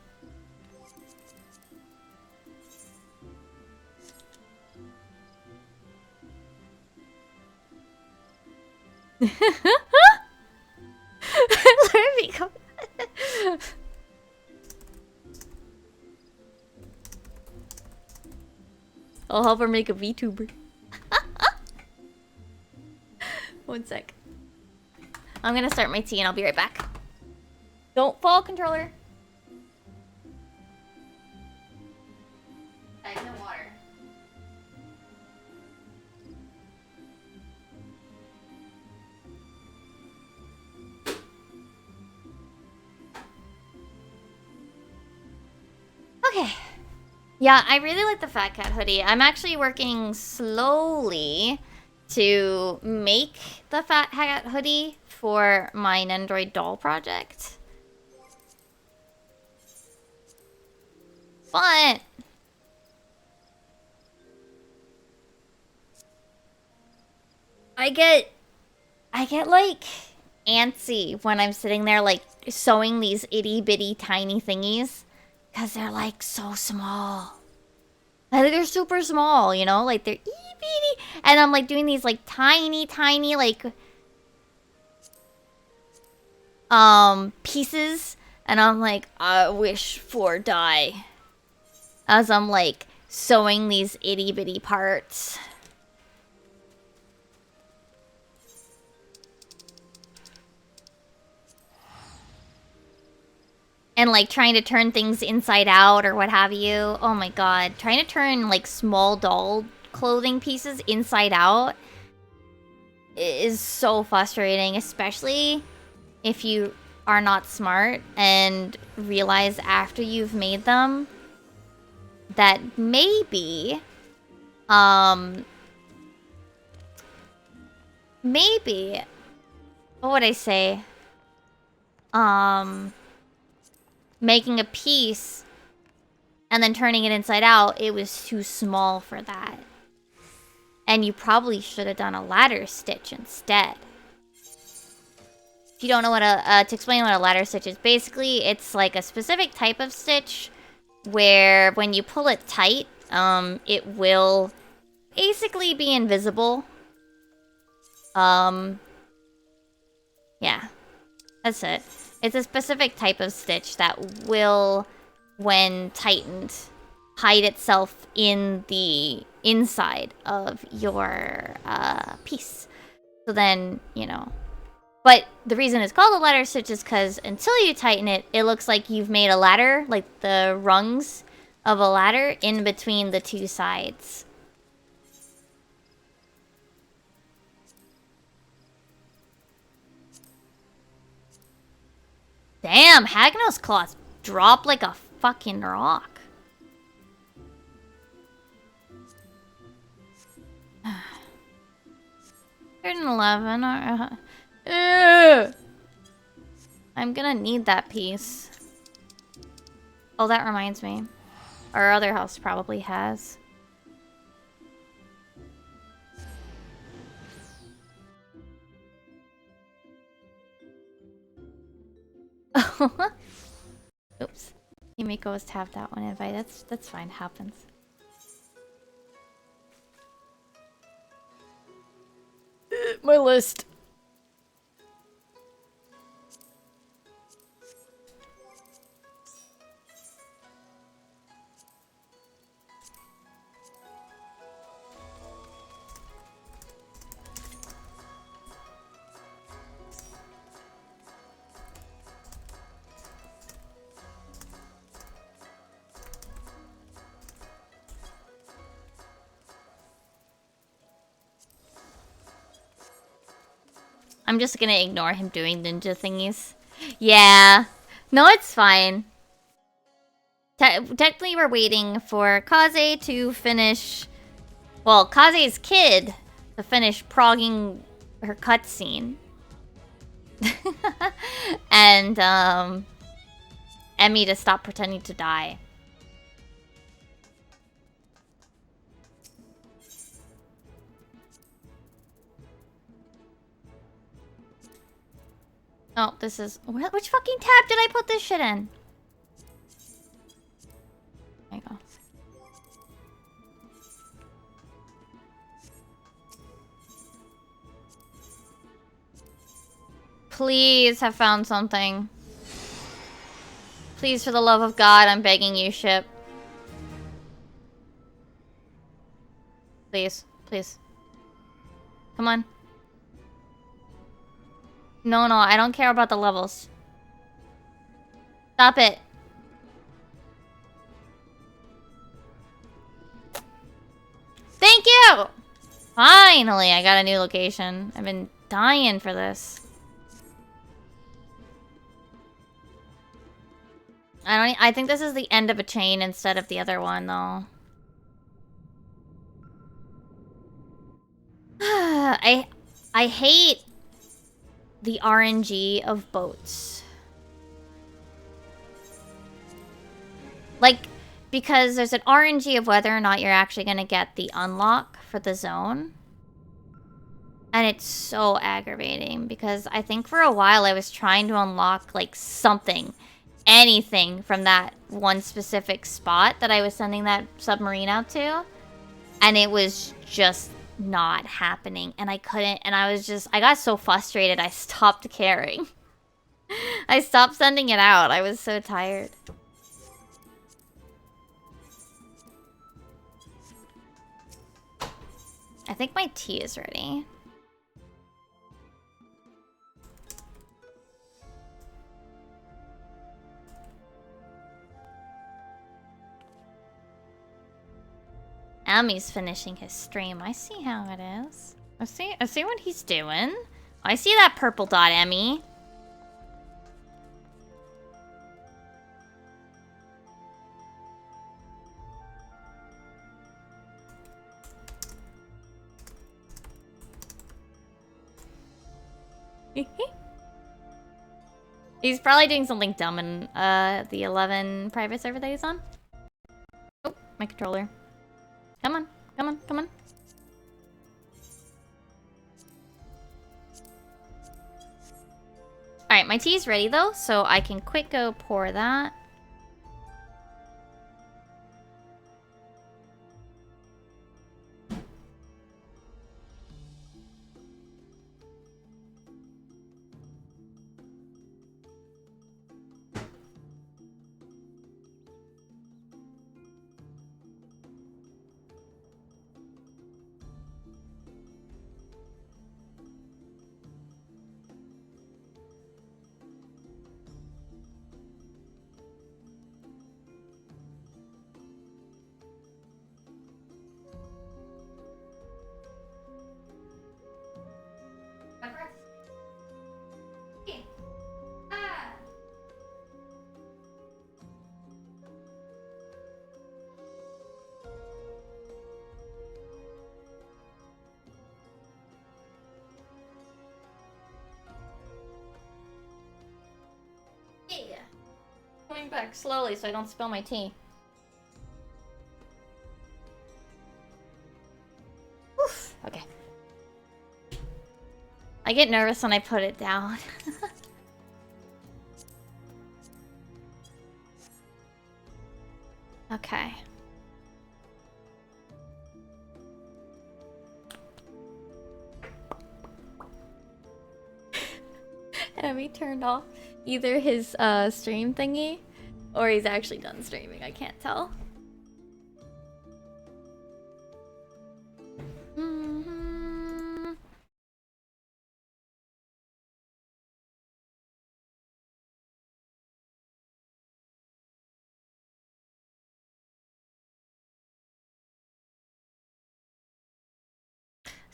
I'll help her make a VTuber. One sec. I'm gonna start my tea and I'll be right back. Don't fall, controller. I have no water. Okay. Yeah, I really like the Fat Cat hoodie. I'm actually working slowly to make the Fat Cat hoodie for my Nendoroid doll project. But I get like antsy when I'm sitting there like sewing these itty bitty tiny thingies. Because they're, like, so small. Like, they're super small, you know? Like, they're itty-bitty. And I'm, like, doing these, like, tiny, like... pieces. And I'm like, I wish for die. As I'm, like, sewing these itty-bitty parts. And, like, trying to turn things inside out or what have you. Oh my god. Trying to turn, like, small doll clothing pieces inside out is so frustrating. Especially if you are not smart and realize after you've made them that maybe... maybe... What would I say? Making a piece and then turning it inside out, it was too small for that. And you probably should have done a ladder stitch instead. If you don't know what to explain what a ladder stitch is, basically it's like a specific type of stitch where when you pull it tight, it will basically be invisible. Yeah, that's it. It's a specific type of stitch that will, when tightened, hide itself in the inside of your piece. So then, you know. But the reason it's called a ladder stitch is because until you tighten it, it looks like you've made a ladder, like the rungs of a ladder in between the two sides. Damn, Hagnos claws drop like a fucking rock. 111. I'm gonna need that piece. Oh, that reminds me. Our other house probably has. Oops. Himiko was tapped out one invite. That's fine. Happens. my list. I'm just gonna ignore him doing ninja thingies. Yeah. No, it's fine. Technically, we're waiting for Kaze to finish... Well, Kaze's kid to finish progging her cutscene. And, Emmy to stop pretending to die. Oh, this is... Which fucking tab did I put this shit in? There you go. Please have found something. Please, for the love of God, I'm begging you, ship. Please. Please. Come on. No, no, I don't care about the levels. Stop it. Thank you! Finally, I got a new location. I've been dying for this. I think this is the end of a chain instead of the other one, though. I hate the RNG of boats. Like, because there's an RNG of whether or not you're actually gonna get the unlock for the zone. And it's so aggravating because I think for a while I was trying to unlock like something, anything from that one specific spot that I was sending that submarine out to. And it was just not happening. And I couldn't, and I got so frustrated I stopped caring. I stopped sending it out. I was so tired. I think my tea is ready. Ami's finishing his stream. I see how it is. I see what he's doing. I see that purple dot, Emmy. He's probably doing something dumb in the 11 private server that he's on. Oh, my controller. Come on, come on, come on. Alright, my tea's ready though, so I can quick go pour that. Coming back slowly so I don't spill my tea. Oof, okay. I get nervous when I put it down. Okay. Enemy turned off either his stream thingy or he's actually done streaming. I can't tell.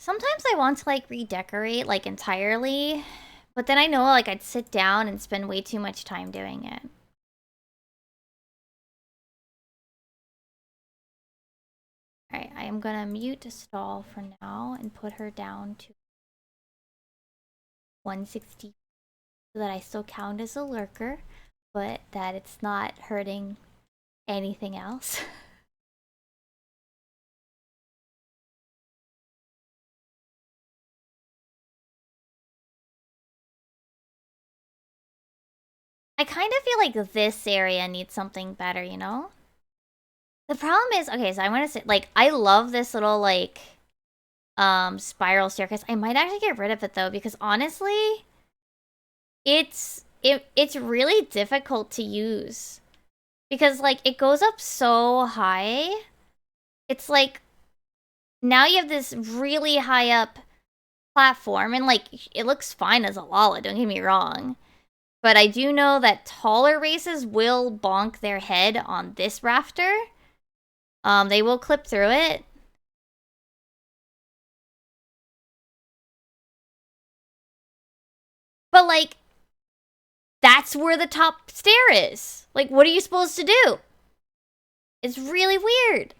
Sometimes I want to like redecorate like entirely, but then I know like I'd sit down and spend way too much time doing it. Alright, I am gonna mute stall for now and put her down to 160 so that I still count as a lurker, but that it's not hurting anything else. I kind of feel like this area needs something better, you know? The problem is, okay, so I want to say, like, I love this little, like, spiral staircase. I might actually get rid of it, though, because honestly, it's really difficult to use. Because, like, it goes up so high. It's like, now you have this really high up platform, and, like, it looks fine as a Lala, don't get me wrong. But I do know that taller races will bonk their head on this rafter. They will clip through it. But, like, that's where the top stair is. Like, what are you supposed to do? It's really weird.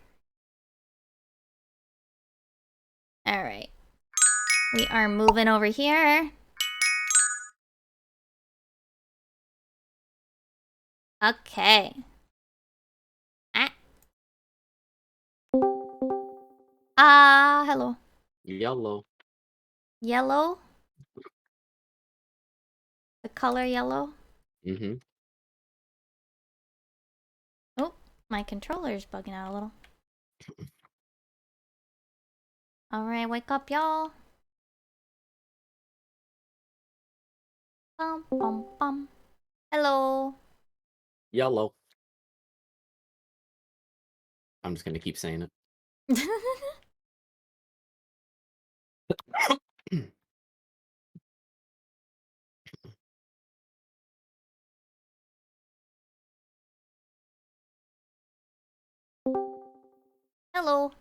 Alright. We are moving over here. Okay. Hello. Yellow. Yellow? The color yellow? Mm-hmm. Oh, my controller's bugging out a little. Alright, wake up, y'all. Bum, bum, bum. Hello. Yellow. I'm just gonna keep saying it. Hello.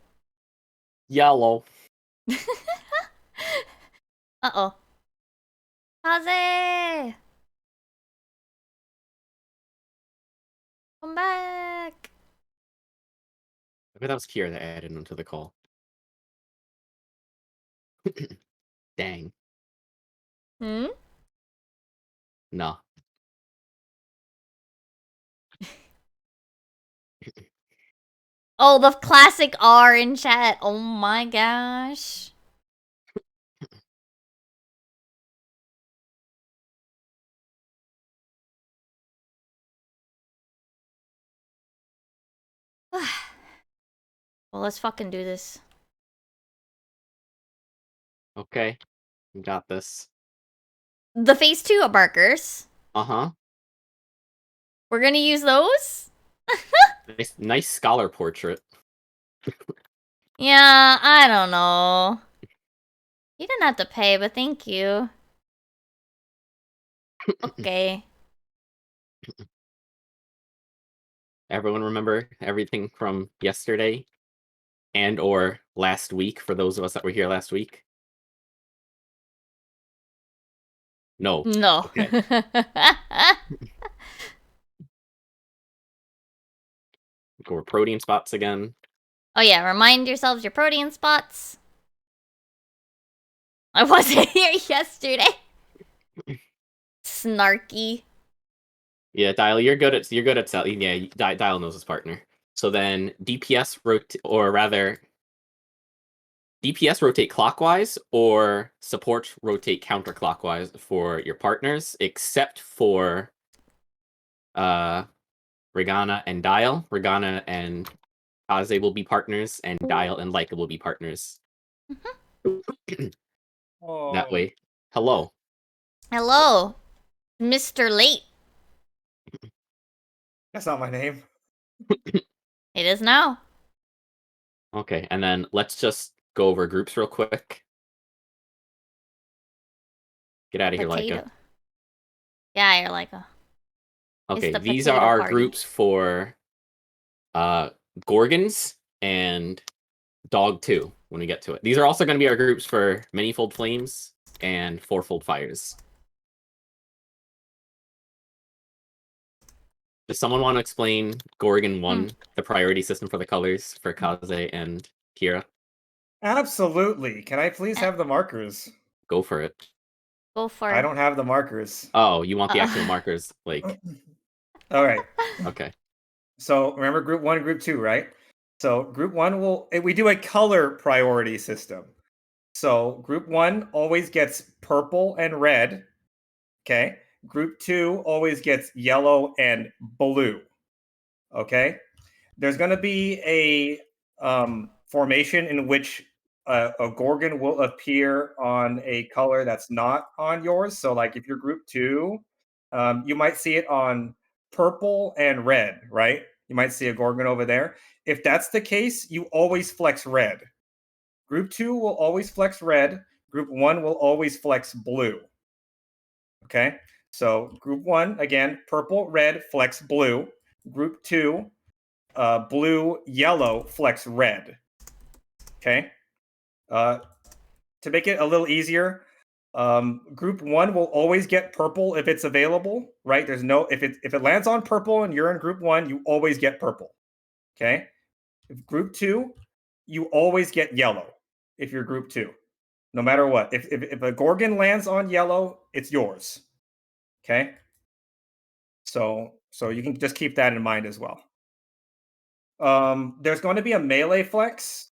Yellow. Uh-oh. Kaze! Come back! I bet that was Kier that added onto the call. Dang. Hmm? No. Oh, the classic R in chat. Oh my gosh. Well, let's fucking do this. Okay. We got this. The phase 2 markers. Uh-huh. We're gonna use those? Nice scholar portrait. Yeah, I don't know. You didn't have to pay, but thank you. Okay. Everyone remember everything from yesterday and or last week for those of us that were here last week? No. No. Okay. Go over protein spots again. Oh yeah, remind yourselves your protein spots. I wasn't here yesterday. Snarky. Yeah, Dial, you're good at yeah, Dial knows his partner. So then DPS DPS rotate clockwise or support rotate counterclockwise for your partners, except for Regana and Dial. Regana and Kaze will be partners, and Dial and Leica will be partners. Mm-hmm. That way. Hello. Hello. Mr. Late. That's not my name. It is now. Okay, and then let's just go over groups real quick. Get out of here, Potato. Leica. Yeah, you're like a. Okay, the these are potato our party. groups for Gorgons and Dog 2 when we get to it. These are also going to be our groups for Manifold Flames and Fourfold Fires. Does someone want to explain Gorgon 1, the priority system for the colors for Kaze and Kira? Absolutely. Can I please have the markers? Go for it. Go for. I don't have the markers. Oh, you want the actual markers, like... All right. Okay. So remember group 1, group 2, right? So group 1 we do a color priority system. So group 1 always gets purple and red. Okay. Group 2 always gets yellow and blue. Okay. There's going to be a formation in which a Gorgon will appear on a color that's not on yours. So, like if you're group 2, you might see it on purple and red, right? You might see a Gorgon over there. If that's the case, you always flex red. Group 2 will always flex red. Group 1 will always flex blue. Okay? So, group 1, again, purple, red, flex blue. Group 2, blue, yellow, flex red. Okay? To make it a little easier, group 1 will always get purple if it's available, right? There's no if it lands on purple and you're in group 1, you always get purple. Okay? If group 2, you always get yellow if you're group 2. No matter what. If a Gorgon lands on yellow, it's yours. Okay? So you can just keep that in mind as well. There's going to be a melee flex.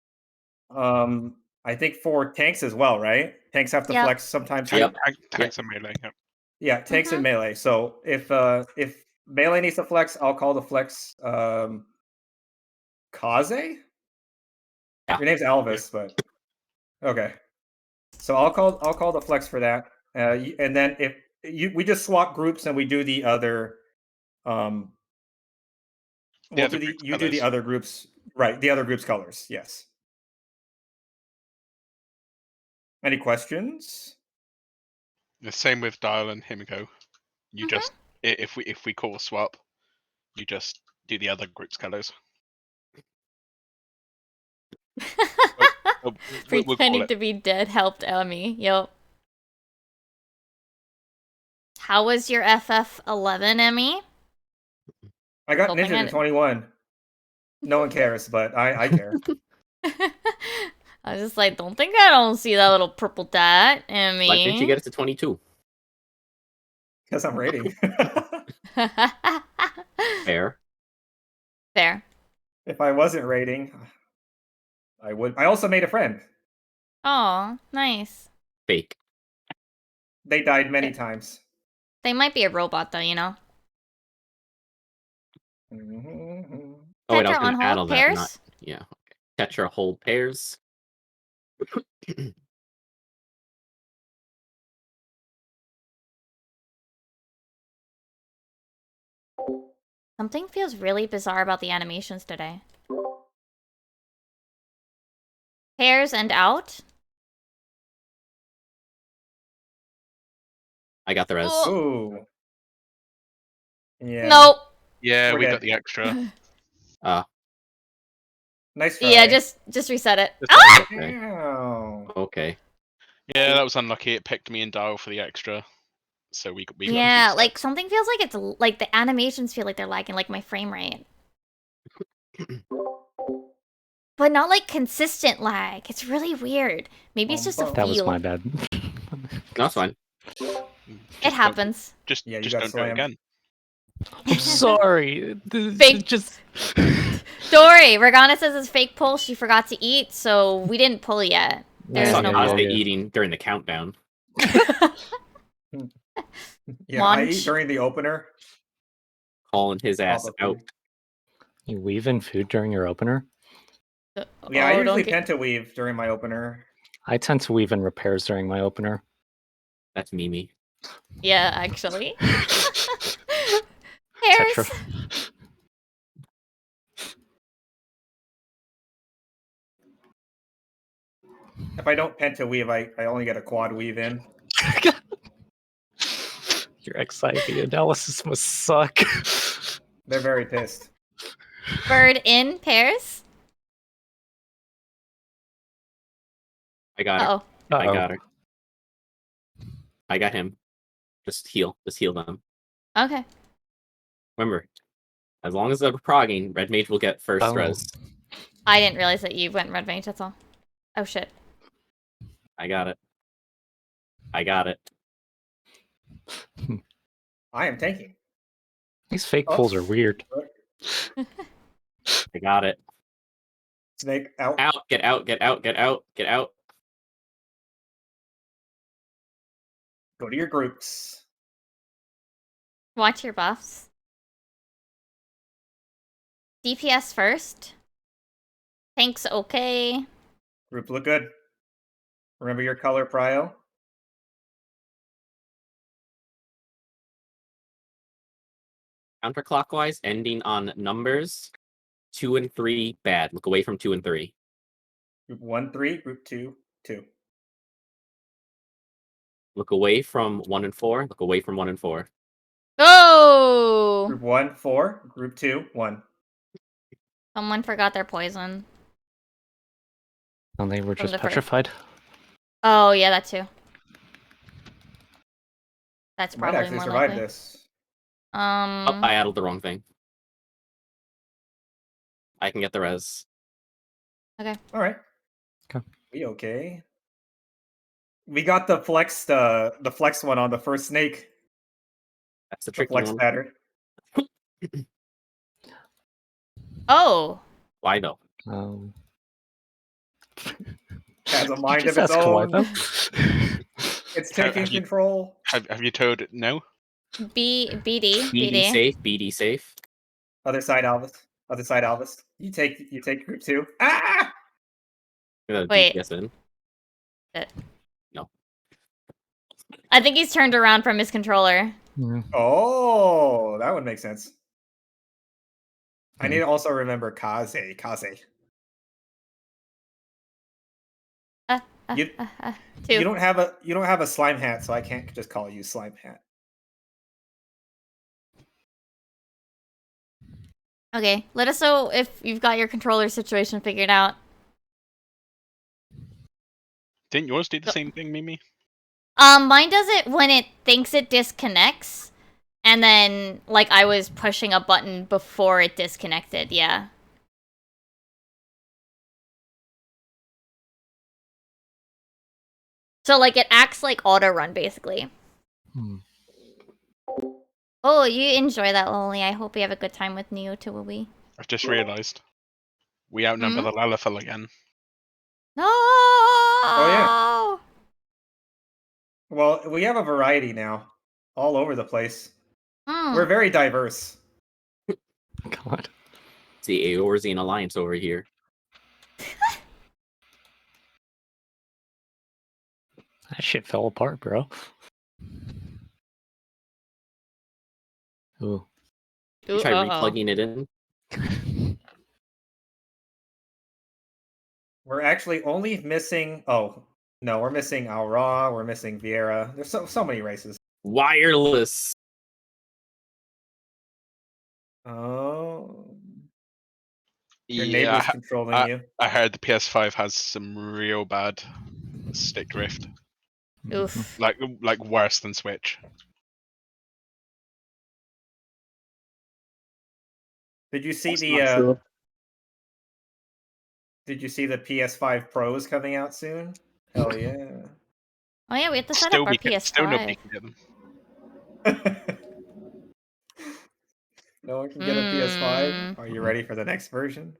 I think for tanks as well, right? Tanks have to flex sometimes. Yep. Tanks and melee. Yep. Yeah, tanks and melee. So if melee needs to flex, I'll call the flex Kaze? Yeah. Your name's Elvis, but okay. So I'll call the flex for that. And then if we just swap groups and we do the other you do the other groups, right? The other group's colors. Yes. Any questions? The same with Dial and Himiko. You just if we call a swap, you just do the other group's colors. Pretending to be dead helped Emmy. Yep. How was your FF11, Emmy? I got Ninja to 21. No one cares, but I care. I was just like, don't see that little purple dot, Emmy. Why didn't you get it to 22? Because I'm rating. Fair. Fair. If I wasn't rating, I would. I also made a friend. Oh, nice. Fake. They died many times. They might be a robot, though, you know? Oh, wait, I was Tetra going on to add all hold that. pairs? Not, yeah. Okay. Tetra hold pairs. Something feels really bizarre about the animations today. Pairs and out? I got the res. Ooh. Yeah. Nope. Yeah, we got the extra. Nice try. Yeah, just reset it. Okay. Ow. Okay. Yeah, that was unlucky. It picked me and Dial for the extra. So we got yeah, like something feels like it's like the animations feel like they're lagging, like my frame rate. But not like consistent lag. It's really weird. Maybe it's just a feel. That was my bad. No, it's fine. It happens. Just Yeah, you just got don't do it slammed. again. I'm sorry. Fake. Just Don't worry, Regana says it's fake pull. She forgot to eat, so we didn't pull yet. I saw no Kaze pull. eating during the countdown. Yeah, I eat during the opener. Calling his ass out. You weave in food during your opener? Yeah, I usually pentaweave during my opener. I tend to weave in repairs during my opener. That's Mimi. Yeah, actually. Tetra. Hairs. If I don't penta weave, I only get a quad weave in. Your XIV analysis must suck. They're very pissed. Bird in pairs. I got her. Uh-oh. I Uh-oh. got her. I got him. Just heal them. Okay. Remember, as long as they're progging, red mage will get first Oh. res. I didn't realize that you went red mage, that's all. Oh shit. I got it. I got it. I am tanking. These fake Oh. pulls are weird. I got it. Snake out. Out, get out, get out, get out, get out. Go to your groups. Watch your buffs. DPS first. Tanks okay. Group look good. Remember your color prio. Counterclockwise, ending on numbers 2 and 3, bad. Look away from 2 and 3. Group 1, 3. Group 2, 2. Look away from 1 and 4. Look away from 1 and 4. Go! Group 1, 4. Group 2, 1. Someone forgot their poison. And they were From just the first. petrified. Oh, yeah, that too. That's You might probably actually more survive likely. this. Oh, Um, I added the wrong thing. I can get the res. okay. All right. Okay. We okay. We got the flex one on the first snake. That's the The tricky flex one. pattern. Oh! Why though? Has a Did you mind just of its ask why own. though? It's Have taking you- control. Have you told it no? BD. BD BD. safe, BD safe. Other side, Alvis. Other side, Alvis. You take group 2. Ah! I'm gonna Wait. DPS in. I think he's turned around from his controller. Mm. Oh, that would make sense. I need Mhm. to also remember Kaze. Kaze. You- Two. You don't have a slime hat, so I can't just call you slime hat. Okay, let us know if you've got your controller situation figured out. Didn't yours do the same thing, Mimi? Mine does it when it thinks it disconnects, and then, like, I was pushing a button before it disconnected, yeah. So, like, it acts like auto-run, basically. Hmm. Oh, you enjoy that, Loli. I hope you have a good time with Neo Tooie. I've just realised. We outnumber the Lalafell again. No! Oh, Well, we have a variety now. All over the place. Hmm. We're very diverse. God. It's the Eorzea alliance over here. That shit fell apart, bro. Ooh. You try replugging it in. We're actually only missing. Oh no, we're missing Aura. We're missing Vieira. There's so many races. Wireless. Oh, your Yeah, neighbor's controlling you. I heard the PS5 has some real bad stick drift, Oof. like worse than Switch. Did you see That's the? not true. Did you see the PS5 Pros coming out soon? Hell yeah! Oh yeah, we have to set up our Still nobody PS5. can get them. No one can get a PS5. Hmm. Are you ready for the next version?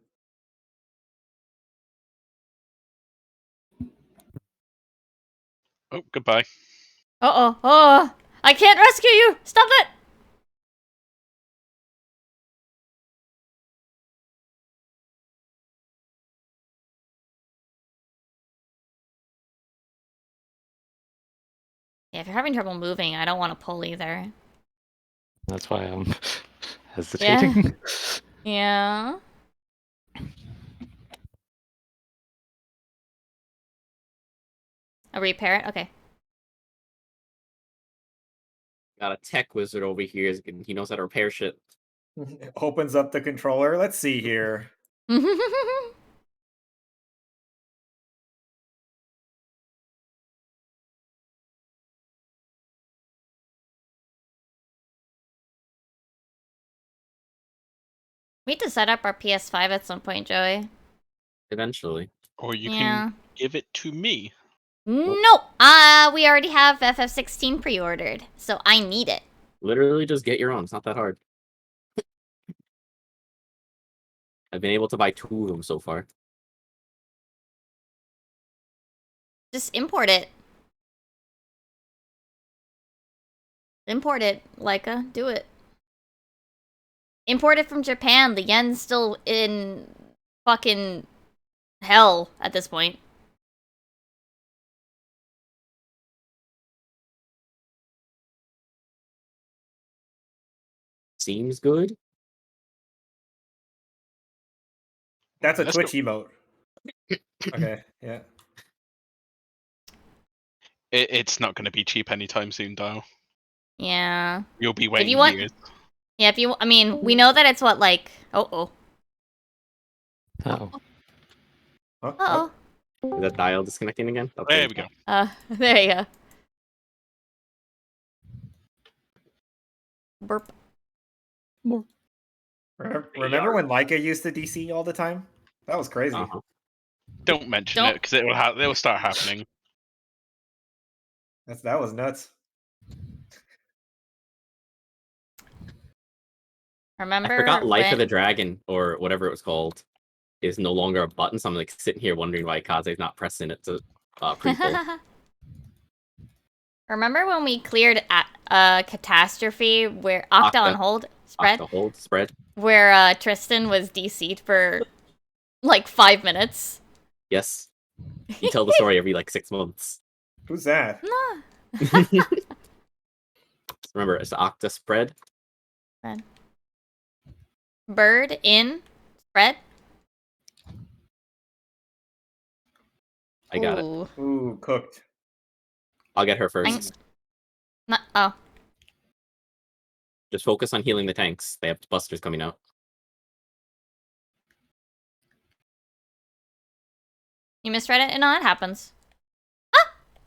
Oh, goodbye. Uh-oh. Oh! I can't rescue you! Stop it! Yeah, if you're having trouble moving, I don't want to pull either. That's why I'm hesitating. Yeah. A repair it? Okay. Got a tech wizard over here. He knows how to repair shit. Opens up the controller. Let's see here. We need to set up our PS5 at some point, Joey. Eventually. Or you Yeah. can give it to me. No! We already have FF16 pre-ordered, so I need it. Literally just get your own. It's not that hard. I've been able to buy 2 of them so far. Just import it. Import it, Leica. Do it. Import it from Japan. The yen's still in fucking hell at this point. Seems good. That's a Let's Twitch emote. Okay, yeah. It's not going to be cheap anytime soon, Dial. Yeah. You'll be waiting you want- years. Yeah, if you... I mean, we know that it's what, like... Oh. Oh, Huh? Uh-oh. Is that dial disconnecting again? Okay. There we go. There you go. Burp. Remember when Leica used to DC all the time? That was crazy. Uh-huh. Don't mention Don't- it because it will start happening. That was nuts. Remember I forgot Life when... of the Dragon, or whatever it was called, is no longer a button, so I'm like sitting here wondering why Kaze's not pressing it to pre-pull. Remember when we cleared a catastrophe where Octa on Octa. hold spread, The hold spread. where Tristan was DC'd for like 5 minutes? Yes. You tell the story every like 6 months. Who's that? Remember, it's the Octa spread. Bird in spread. I got it. Ooh. Ooh, cooked. I'll get her first. Oh. Just focus on healing the tanks. They have busters coming out. You misread it? No, it happens.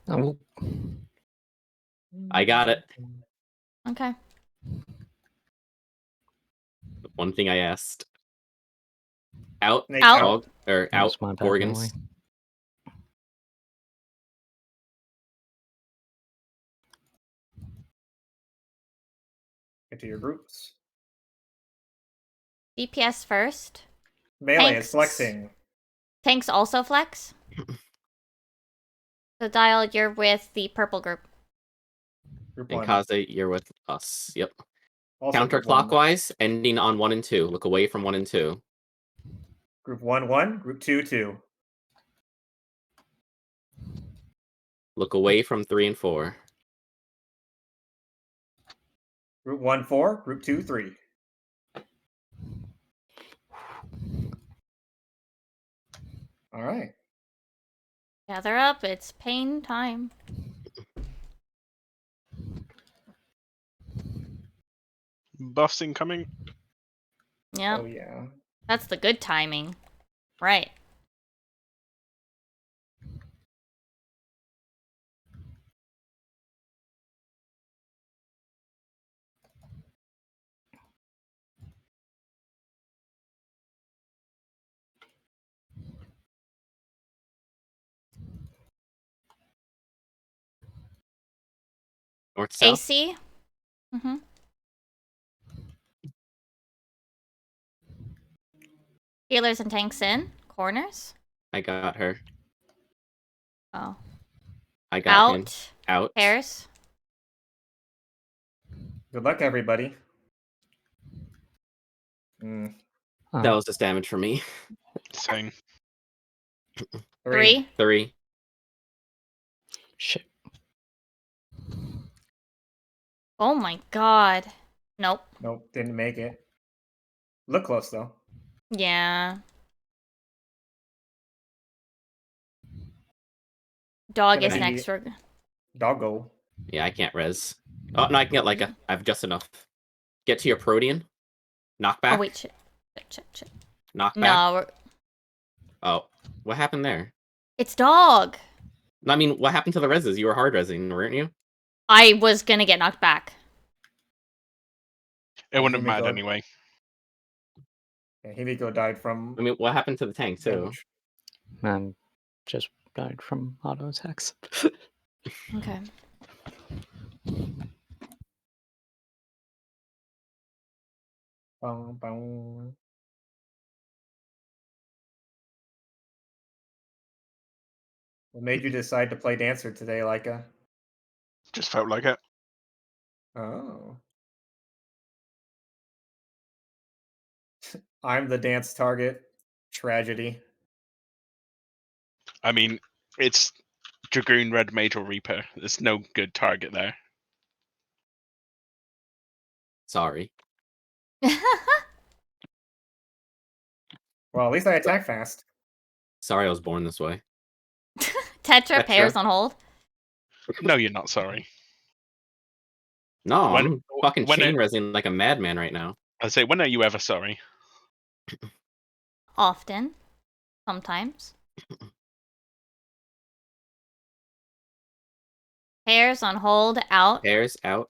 oh, I got it. Okay. The one thing I asked. Out, Snake Out. dog, or out, that's my bad, organs. Molly. Get to your groups. DPS first. Melee Tanks. is flexing. Tanks also flex. So Dial, you're with the purple group. Group And 1. Kaze, you're with us. Yep. Also group one. Counterclockwise, ending on 1 and 2. Look away from 1 and 2. Group 1, 1. Group 2, 2. Look away from 3 and 4. Group 1, 4. Group 2, 3. All right. Gather up, it's pain time. Buffs incoming. Yep, Oh, yeah. that's the good timing. Right. North, south. AC? Mm-hmm. Healers and tanks in. Corners? I got her. Oh. I got him. Out. Out. Pairs. Good luck, everybody. Mm. Oh, That was just damage for me. Same. 3. 3. shit. Oh my god. Nope. Nope, didn't make it. Look close though. Yeah. Dog Gonna is be next for. doggo. Yeah, I can't res. Oh no, I can get like a. I have just enough. Get to your Protean. Knockback. Oh wait, shit. Shit. Knockback. No, Oh, what happened there? it's dog. I mean, what happened to the reses? You were hard resing, weren't you? I was gonna get knocked back. It wouldn't have mattered Himiko. anyway. Yeah, Himiko died from I mean, what happened to the tank too? damage. And just died from auto attacks. Okay. Boom, boom. What made you decide to play Dancer today, Leica? Just felt like it. Oh. I'm the dance target. Tragedy. I mean, it's Dragoon, Red Mage, or Reaper. There's no good target there. Sorry. Well, at least I attack fast. Sorry, I was born this way. Tetra pairs on hold. No, you're not sorry. No, When- I'm fucking when chain it- resing like a madman right now. I say, when are you ever sorry? Often. Sometimes. Pairs on hold out. Pairs out.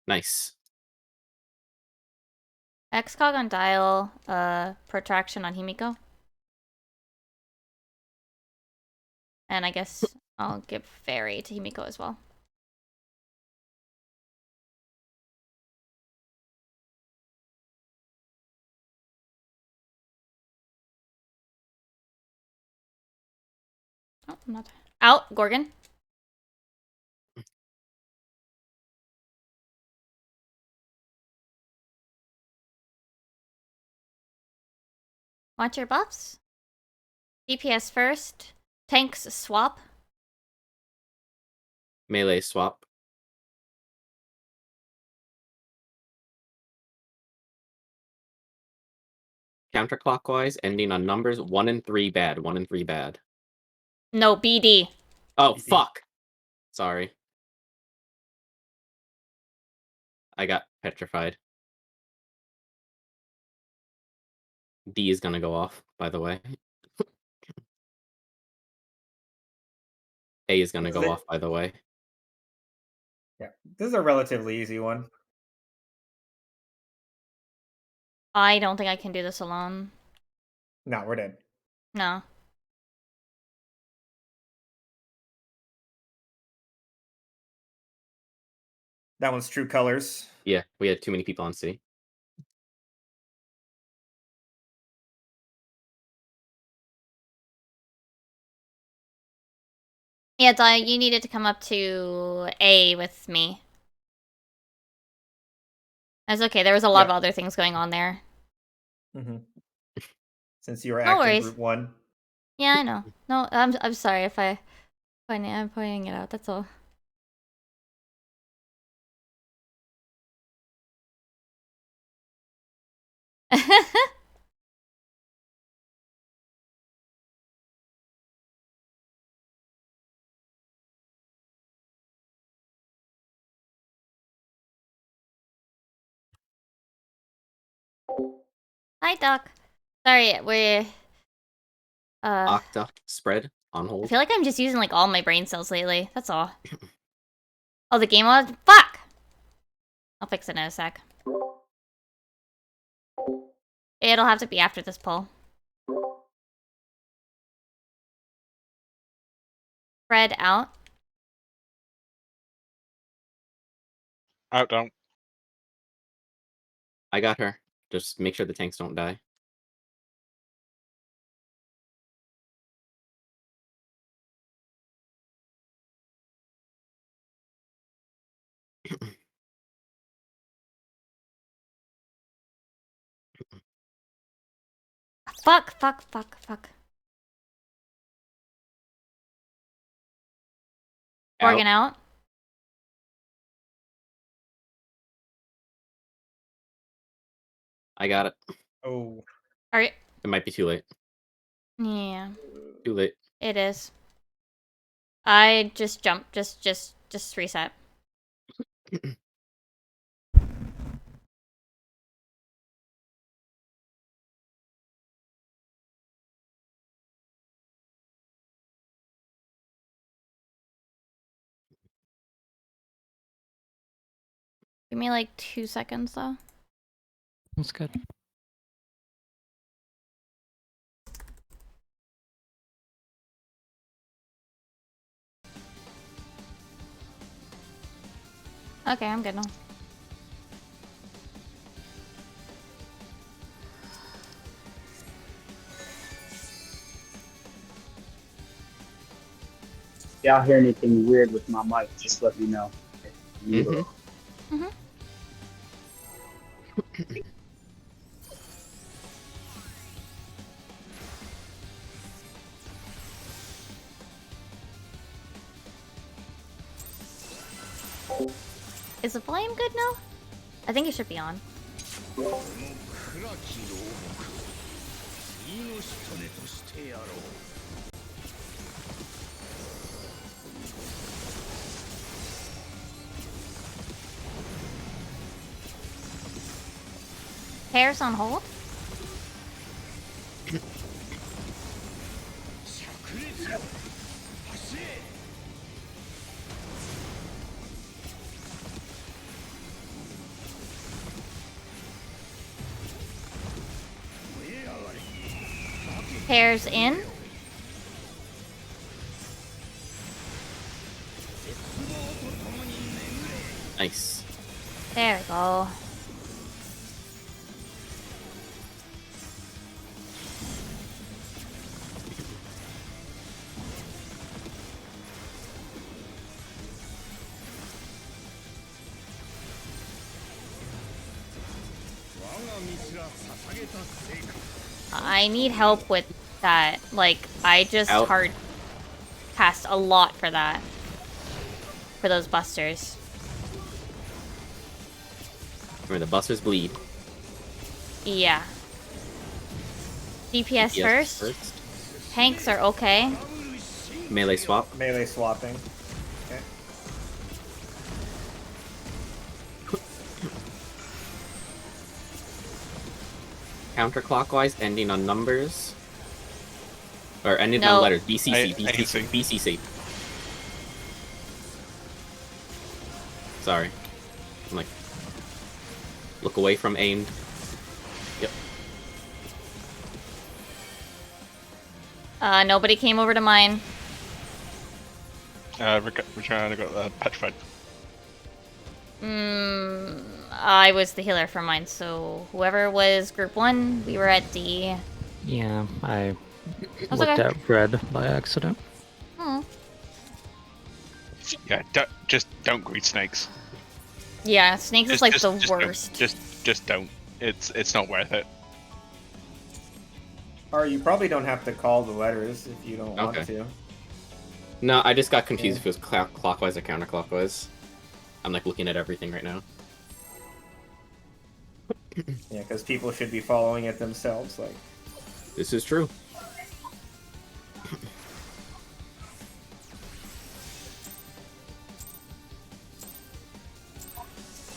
Nice. Xcog on dial. Protraction on Himiko. And I guess I'll give Fairy to Himiko as well. Oh, I'm not. Out, Gorgon. Watch your buffs. DPS first. Tanks swap. Melee swap. Counterclockwise, ending on numbers 1 and 3 bad. 1 and 3 bad. No, BD. Oh, fuck! Sorry. I got petrified. D is gonna go off, by the way. A is gonna Is go it- off, by the way. Yeah, this is a relatively easy one. I don't think I can do this alone. No, we're dead. No. That one's true colors. Yeah, we had too many people on C. Yeah, Di, you needed to come up to A with me. That's okay. There was a lot of other things going on there. Mm-hmm. Since you were No acting worries. group 1. Yeah, I know. No, I'm sorry if I'm pointing it out. That's all. Hi, Doc. Sorry, we're Octa spread on I hold. feel like I'm just using like all my brain cells lately. That's all. Oh, the game mod? Fuck! I'll fix it in a sec. It'll have to be after this poll. Spread out. Out, down. I got her. Just make sure the tanks don't die. Fuck. Working out. I got it. Oh. Are you? It might be too late. Yeah, Too late. it is. I just jumped. Just reset. Give me like 2 seconds though. That's good. Okay, I'm good now. Y'all hear anything weird with my mic, just let me know. Mhm. Is the volume good now? I think it should be on. Hair's on hold? Hair's in? Nice. There we go. I need help with that. Like, I just Out. hard cast a lot for that. For those busters. Remember, the busters bleed. Yeah. DPS Yes, first. Tanks are okay. Melee swap. Melee swapping. Okay. Counterclockwise, ending on numbers. Or ending No. on letters. BCC. AC. BCC. Sorry. I'm like... Look away from aimed. Yep. Nobody came over to mine. We're trying to got petrified. I was the healer for mine, so whoever was group 1, we were at D. Yeah, I That's looked okay. at red by accident. Hmm. Yeah, just don't greed snakes. Yeah, snakes is like the just worst. Just don't. It's not worth it. Or you probably don't have to call the letters if you don't want Okay. to. No, I just got confused Yeah. if it was clockwise or counterclockwise. I'm like looking at everything right now. Yeah, because people should be following it themselves. Like, This is true.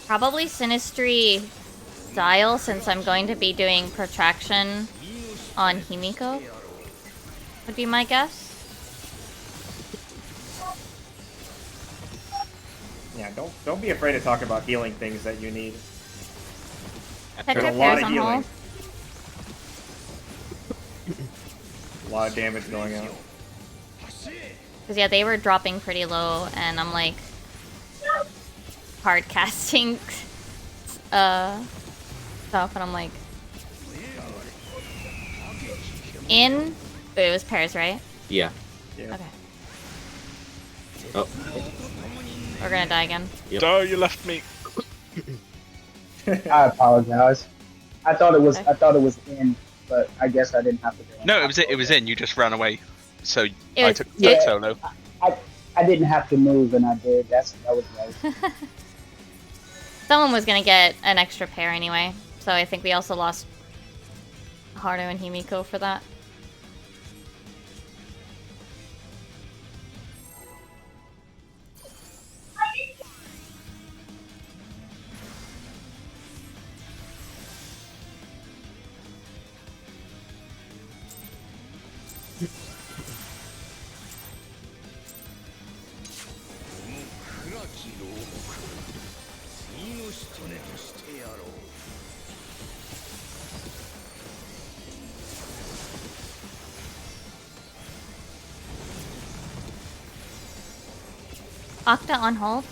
Probably Sinistry Dial, since I'm going to be doing protraction on Himiko. Would be my guess. yeah, don't be afraid to talk about healing things that you need. Petra There's a lot Pear's of on healing. hold. A lot of damage going out. Because, yeah, they were dropping pretty low, and I'm like... hard casting stuff, and I'm like... In? But it was pairs, right? Yeah. Yeah. Okay. Oh, We're gonna die again. Yep. Oh, you left me. I apologize. I thought it was Okay. in, but I guess I didn't have to do it. No, it was in. You just ran away. So It I was- took yeah. solo. I didn't have to move, and I did. That was right. Someone was gonna get an extra pair anyway, so I think we also lost Haru and Himiko for that. Octa on hold.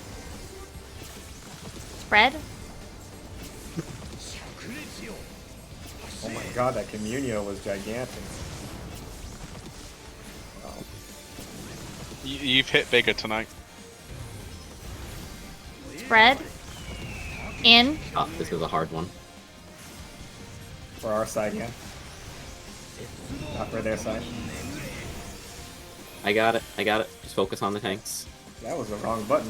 Spread. Oh my god, that Communio was gigantic. Wow. You've hit bigger tonight. Spread. In. Oh, this is a hard one. For our side, yeah. Not for their side. I got it. I got it. Just focus on the tanks. That was the wrong button.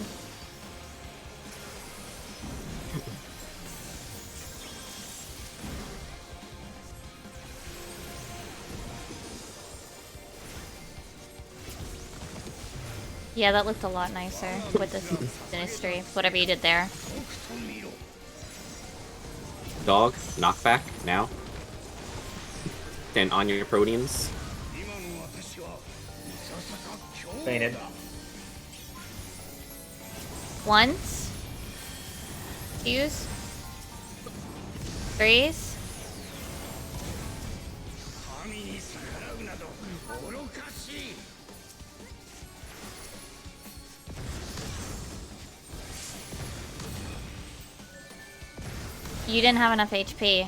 Yeah, that looked a lot nicer with this Sinistry. Whatever you did there. Dog, knockback, now. And on your Proteans. Fainted. Once. Twos. Threes. You didn't have enough HP.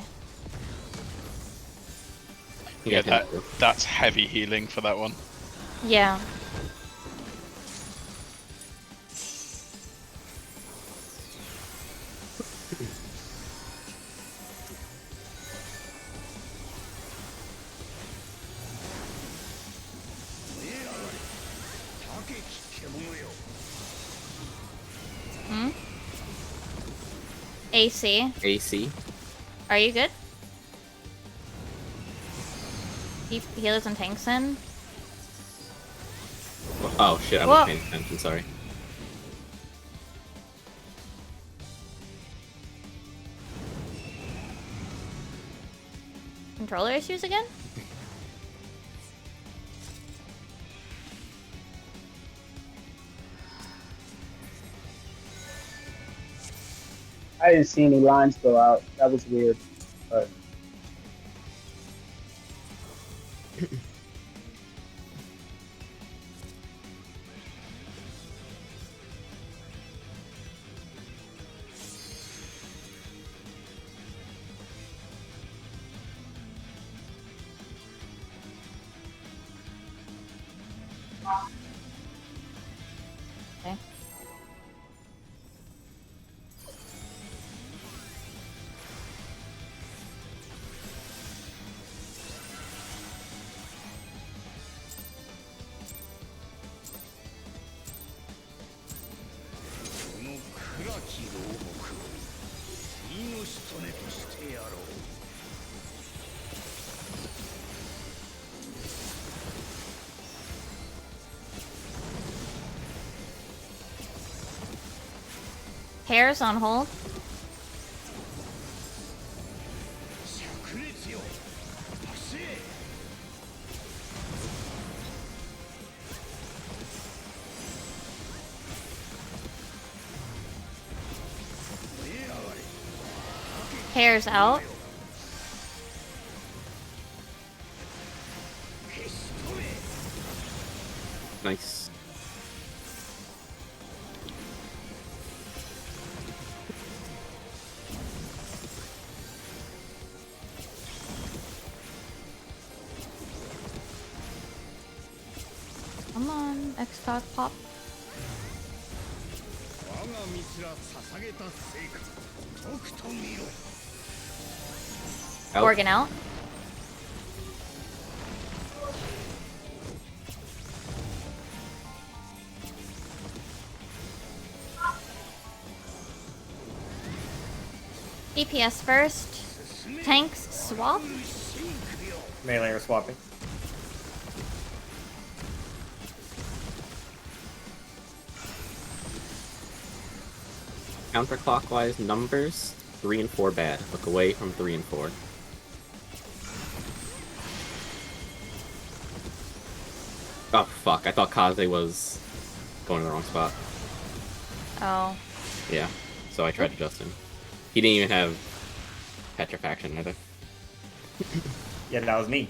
Yeah, that's heavy healing for that one. Yeah. Hmm? AC. AC. Are you good? Healers and tanks in? Oh shit, I Whoa. wasn't paying attention, sorry. Controller issues again? I didn't see any lines go out. That was weird. But Okay. Hairs on hold. Hairs out. Nice. Come on, X-Talk pop. Out. Organ out. DPS first. Tanks swap. Melee are swapping. Counterclockwise numbers 3 and 4 bad. Look away from 3 and 4. Oh fuck! I thought Kaze was going to the wrong spot. Oh. Yeah, so I tried to adjust him. He didn't even have petrifaction either. Yeah, that was me.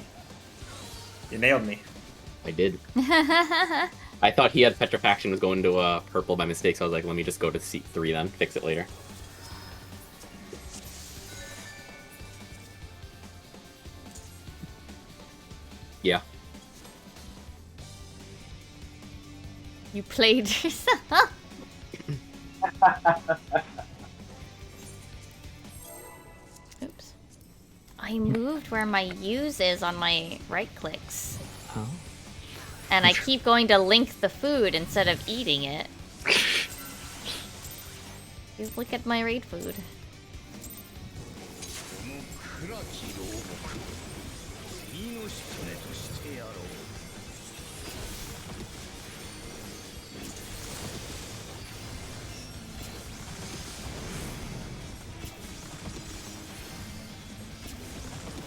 You nailed me. I did. I thought he had petrifaction was going to purple by mistake, so I was like, let me just go to seat 3 then, fix it later. Yeah. You played yourself. Oops. I moved where my use is on my right clicks. Oh. And I keep going to link the food instead of eating it. Just look at my raid food.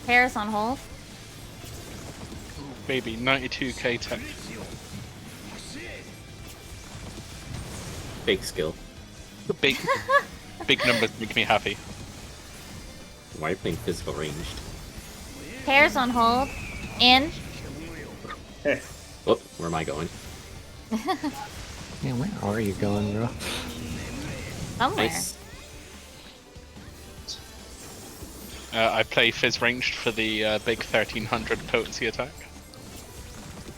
Paris on hold. Maybe 92k tech. Fake skill. Big, big numbers make me happy. Why are you playing physical ranged? Paris on hold. In. Whoop, where am I going? Yeah, where are you going, bro? Somewhere. Nice. I play Fizz ranged for the big 1300 potency attack.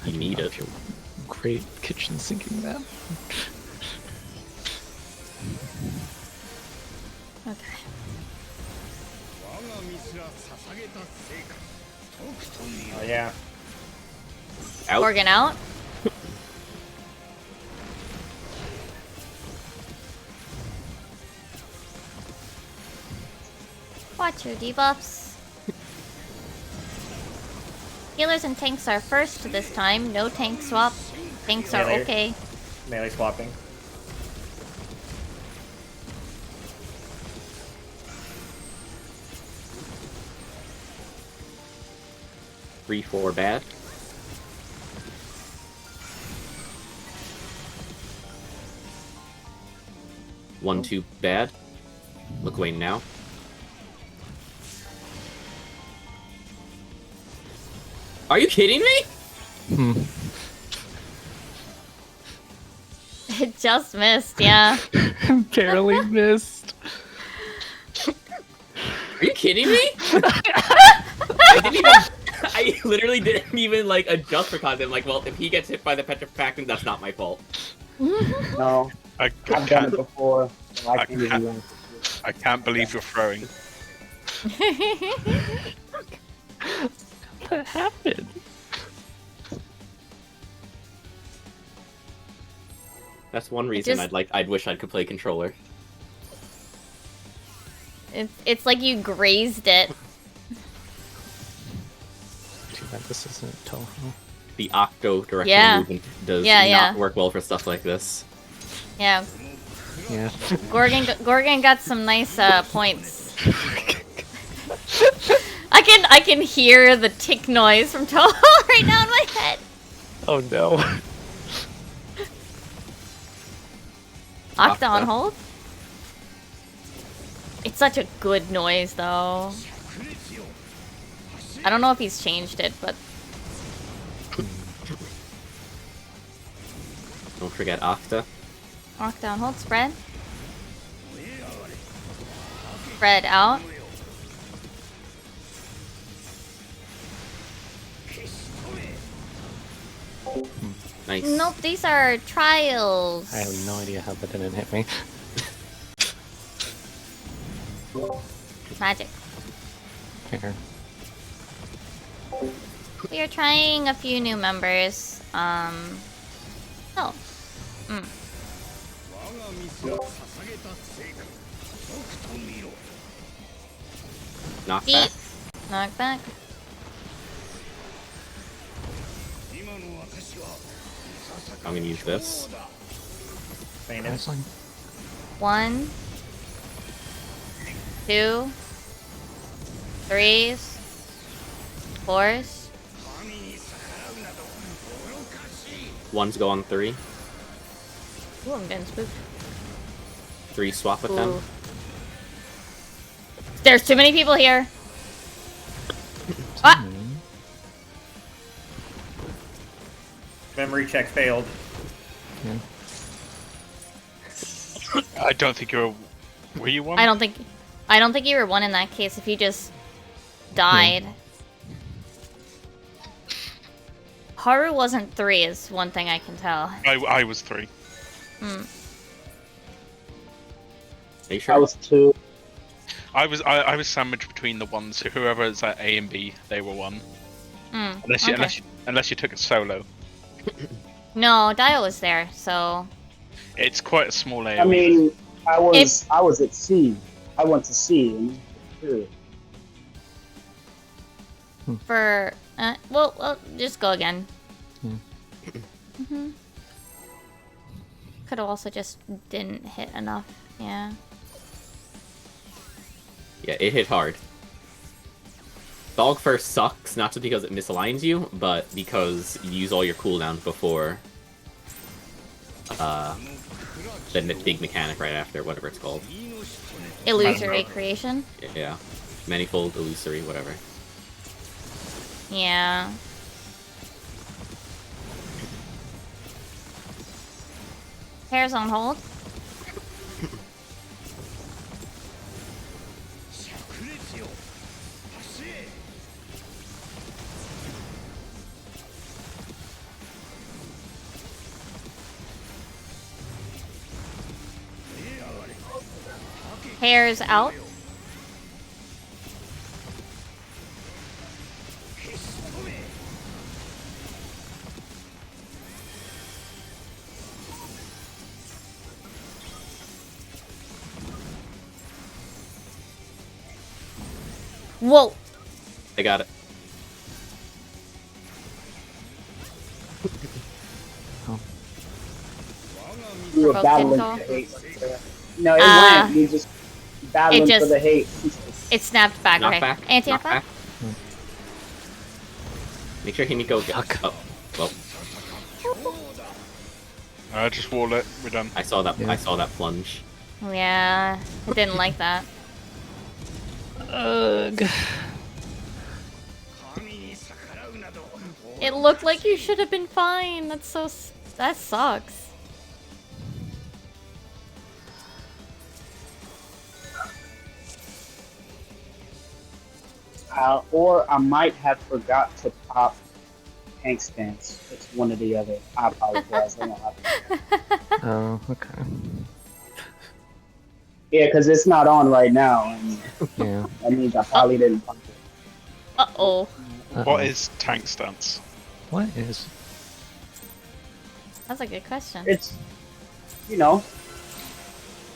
You need it. Great kitchen sinking that. Okay. Oh yeah. Out. Organ out. Watch your debuffs. Healers and tanks are first this time. No tank swap. Tanks are Melee. okay. Melee swapping. Three, 4 bad. 1, 2 bad. Look away now. Are you kidding me? It just missed, yeah. Barely missed. Are you kidding me? I didn't even. I literally didn't even like adjust for content. I'm like, well, if he gets hit by the petrifaction, that's not my fault. No, I I've done can't, it before. So I I can't even can't. win. I can't believe you're throwing. What happened? That's one reason just- I'd wish I could play controller. It's like you grazed it. Too bad this isn't Toho. The octo direction Yeah. movement does Yeah, not yeah. work well for stuff like this. Yeah. Yeah. Gorgon got some nice points. I can hear the tick noise from Toho right now in my head. Oh no. Octa on Octa. hold? It's such a good noise though. I don't know if he's changed it, but Don't forget Octa. Octa on hold, spread. Spread out. Nice. Nope, these are trials. I have no idea how that didn't hit me. Magic. Fair. We are trying a few new members. Oh. Knock Deep. back. Knock back. I'm gonna use this. Fainted. Nice line. 1, 2, 3s, 4s. Ones go on 3. Ooh, I'm getting spooked. 3 swap with Ooh. them. There's too many people here. Ah! Memory check failed. Yeah. I don't think you're. Were you one? I don't think you were one in that case if you just died. Haru wasn't 3 is one thing I can tell. I was 3. Hmm. Are you sure? I was 2. I was sandwiched between the ones. So whoever's at A and B, they were 1. Mm, Unless you took it solo. No, Dio was there, so It's quite a small AoE. I mean, I was at C. I went to C and two. for well, just go again. Hmm. Could have also just didn't hit enough. Yeah. Yeah, it hit hard. Dog first sucks, not just because it misaligns you, but because you use all your cooldowns before the big mechanic right after, whatever it's called. Illusory creation. Yeah. Manifold, illusory, whatever. Yeah. Hair's on hold. Hair's out. Whoa. I got it. You were Provoked battling info? for the hate. No, it went. You just battling just- for the hate. It snapped back. Knock Okay. back. Anti Knock back. back. Make sure Himiko gets. Fuck. Oh, well, Just wall it. We're done. I saw that. Yeah. I saw that plunge. Yeah. I didn't like that. Ugh. It looked like you should have been fine. That sucks. Or I might have forgot to pop tank stance. It's one or the other. I apologize. I don't have to. Oh, okay. Yeah, because it's not on right now. And Yeah. I mean, I probably didn't pump it. Uh-oh. What is tank stance? What is? That's a good question. It's,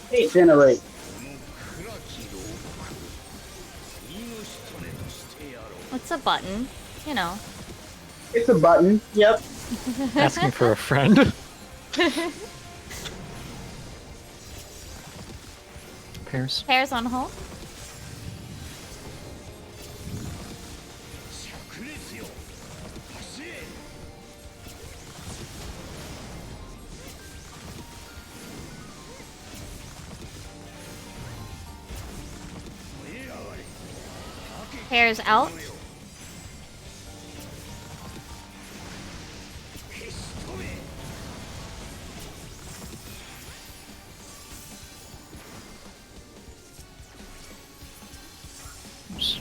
hate generate. It's a button. You know. It's a button. Yep. Asking for a friend? Pairs. Hair's on hold. Hair's out. Oops.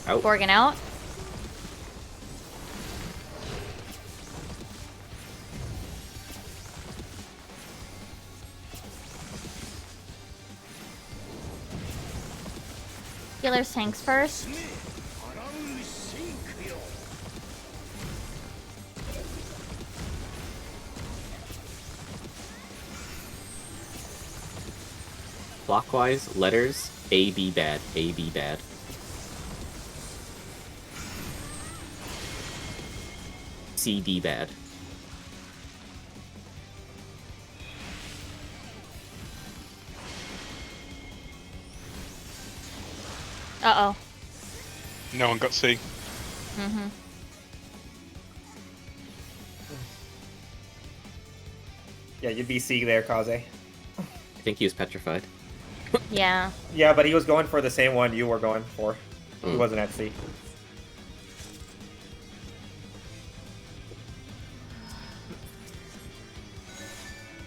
Out. Borgin out. Healers tanks first. Clockwise, letters, A, B bad, A, B bad. C, D bad. Uh-oh. No one got C. Mm-hmm. Yeah, you'd be C there, Kaze. I think he was petrified. Yeah. Yeah, but he was going for the same one you were going for. He Mm. wasn't at C.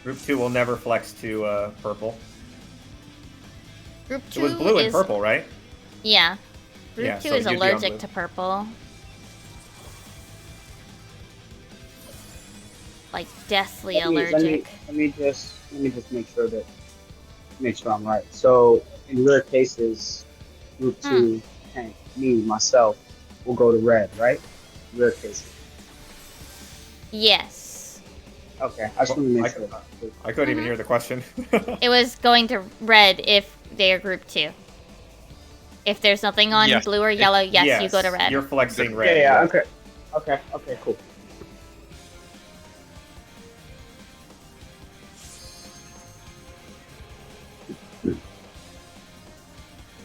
Group 2 will never flex to purple. Group It 2 was blue is... and purple, right? Yeah. Group Yeah, 2 so is you'd be on allergic blue. to purple. Like, deathly allergic. Let me just make sure I'm right. So in rare cases, group 2 tank, me, myself, will go to red, right? Rare cases. Yes. Okay, I just want to make sure. I couldn't even hear the question. It was going to red if they are group 2. If there's nothing on Yes. blue or yellow, yes, you go to red. You're flexing Yeah, red. yeah, okay, cool.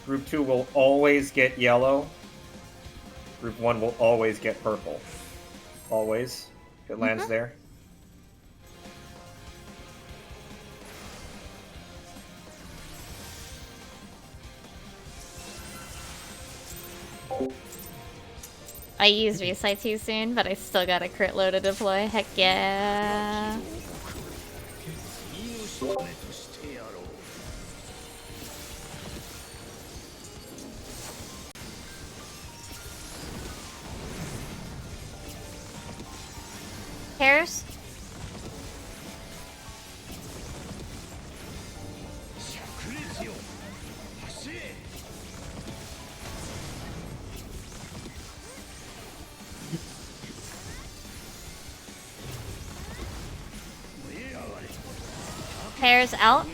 Group 2 will always get yellow. Group 1 will always get purple. Always. If it lands there. I use Recite too soon, but I still got a crit load to deploy. Heck yeah. Hairs? Hairs out.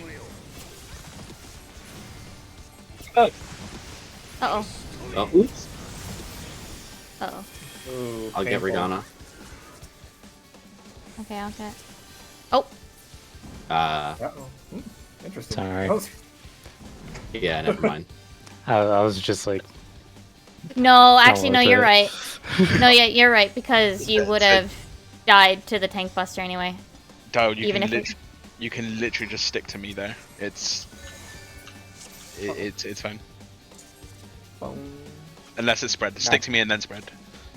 Uh-oh. Oh, oops. Uh-oh. Ooh, I'll get painful. Regana. Okay, okay. Oh! Uh-oh. Interesting. Sorry. Oh, Yeah, never mind. I was just like, No, actually, no, worth you're it. right. No, yeah, you're right, because you would have died to the tank buster anyway. Dial, Even if you can literally just stick to me there. It's fine. Unless it's spread. Stick to me and then spread.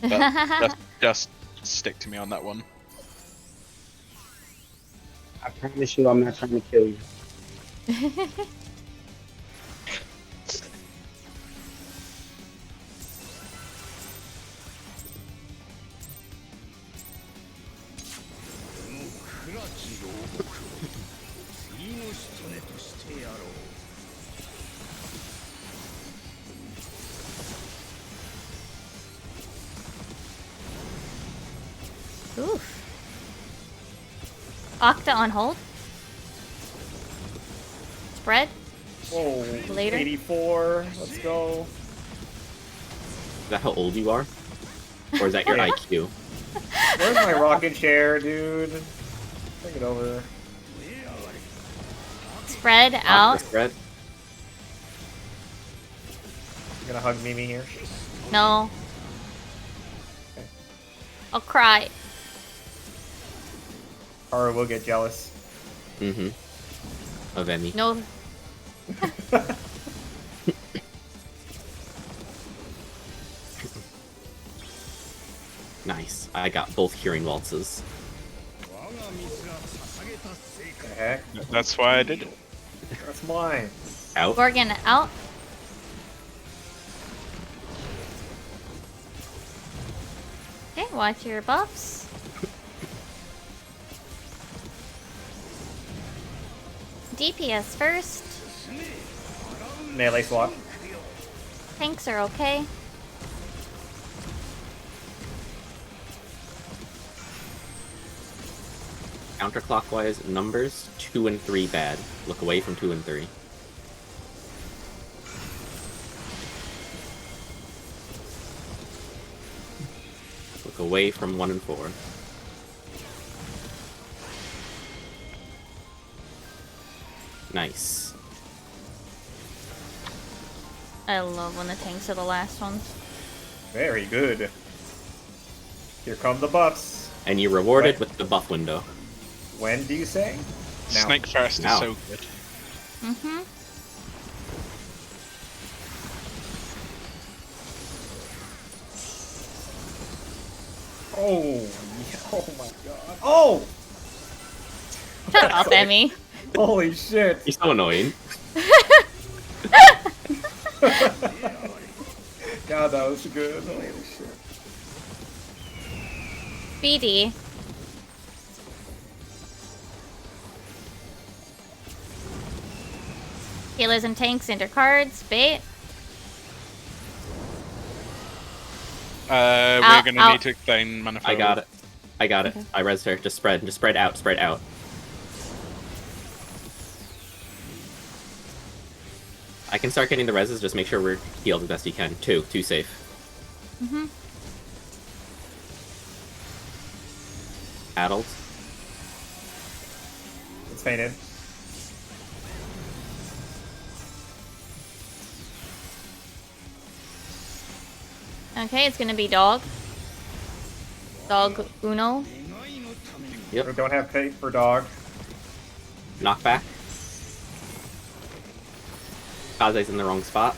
But just stick to me on that one. I promise you, I'm not trying to kill you. Oof. Octa on hold. Spread. Whoa. Later. 84. Let's go. Is that how old you are? Or is that your Yeah. IQ? Where's my rocking chair, dude? Bring it over. Spread Off out. the spread. You gonna hug Mimi here? No. I'll cry. Or we'll get jealous. Mm-hmm. Of Emmy. No. Nice. I got both curing waltzes. The heck? That's why I did it. That's mine. Out. Gorgon out. Okay, watch your buffs. DPS first. Melee swap. Tanks are okay. Counterclockwise numbers 2 and 3 bad. Look away from 2 and 3. Look away from 1 and 4. Nice. I love when the tanks are the last ones. Very good. Here come the buffs. And you're rewarded Right. with the buff window. When do you say? Now. Snake first is Now. so good. Mm-hmm. Oh, yeah, oh my god. Oh! Shut up, Emmy. Holy shit. You're so annoying. God, that was good. Holy shit. BD. Healers and tanks into cards. Bait. We're gonna ow. need to explain Manifold. I got it. I got it. Okay. I rezzed her. Just spread out, spread out. I can start getting the reses, just make sure we're healed as best you can. Two safe. Mm-hmm. Addled. It's fainted. Okay, it's gonna be dog. Dog Uno. Yep. We don't have fate for dog. Knockback. Kaze's in the wrong spot.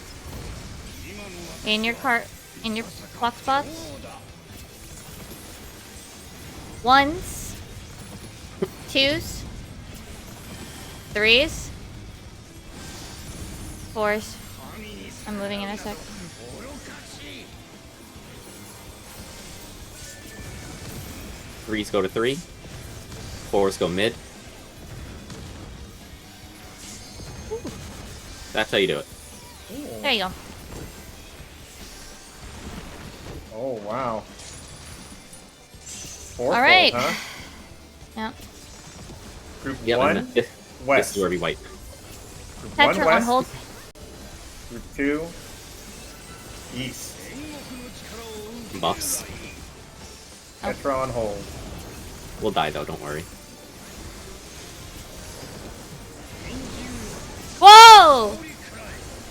In your clock spots. Ones. Twos. Threes. Fours. I'm moving in a sec. Threes go to 3. 4s go mid. That's how you do it. There you go. Oh, wow. Fourfold, All right. huh? Yeah. Group Yep, 1, and this west. is where we wipe. Group 1, Tetra on west. hold. Group 2, east. Buffs. Tetra on hold. We'll die though, don't worry. Whoa!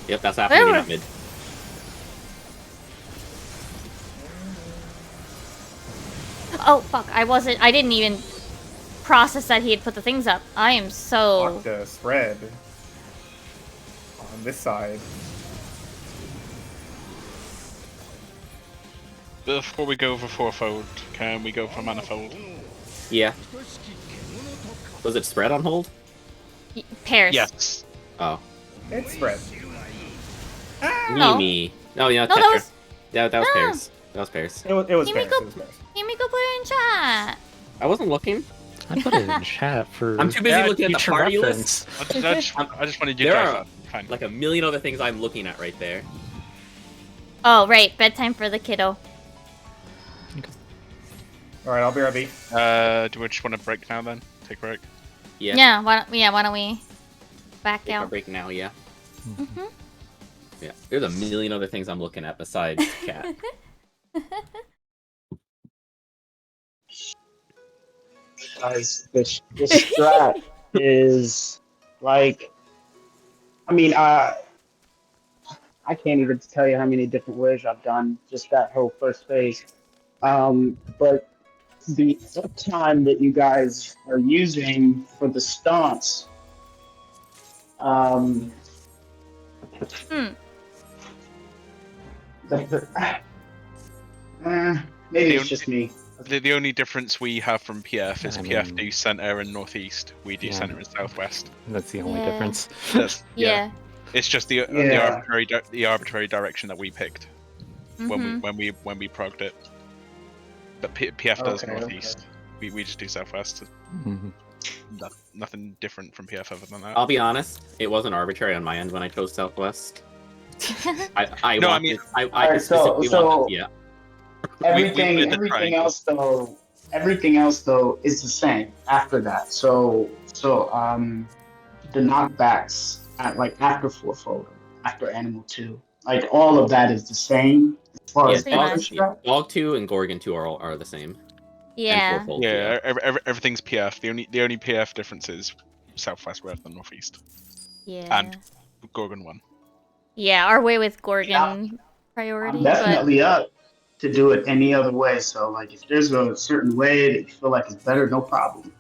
Yep, that's happening Where at mid. Oh fuck! I didn't even process that he had put the things up. I am so. Octa spread. On this side. Before we go for fourfold, can we go for manifold? Yeah. Was it spread on hold? Pairs. Yes. Oh. It's spread. No. Me. No, yeah, No, Tetra. that was. That was No. pairs. That was pairs. It was Himiko- pairs. It was pairs. Himiko put it in chat. I wasn't looking. I put it in chat for. I'm too busy looking at the future party reference. list. I just wanted you There to are have that. Fine. like a million other things I'm looking at right there. Oh right, bedtime for the kiddo. Alright, I'll be RB. Do we just want to break now then? Take a break? Yeah. Yeah. Why don't we back Take a out? break now, yeah. Mhm. Yeah. There's a million other things I'm looking at besides cat. Guys, this strat is like, I mean, I can't even tell you how many different ways I've done just that whole first phase. But the time that you guys are using for the stance, maybe it's just me. The only difference we have from PF is I PF mean- do center and northeast. We do Yeah. center and southwest. That's the only Yeah. difference. That's, Yeah. It's just the Yeah. arbitrary direction that we picked Mhm. when we progged it. But PF does Okay, northeast. We just do southwest. Mhm. Nothing different from PF other than that. I'll be honest, it wasn't arbitrary on my end when I chose Southwest. I No, I want mean- this. I Alright, specifically want this. Yeah. Everything, wanted the everything triangle. else though is the same after that. So the knockbacks at like after 4 photo, after Animal 2, like all of that is the same as far Yeah, as Pretty extra much. stuff. Dog 2 and Gorgon 2 are the same. Yeah. And Fourfold, Yeah, everything's PF. The only PF difference is Southwest rather than Northeast. Yeah. And Gorgon 1. Yeah, our way with Gorgon priority, I'm but definitely up to do it any other way. So like if there's a certain way that you feel like it's better, no problem.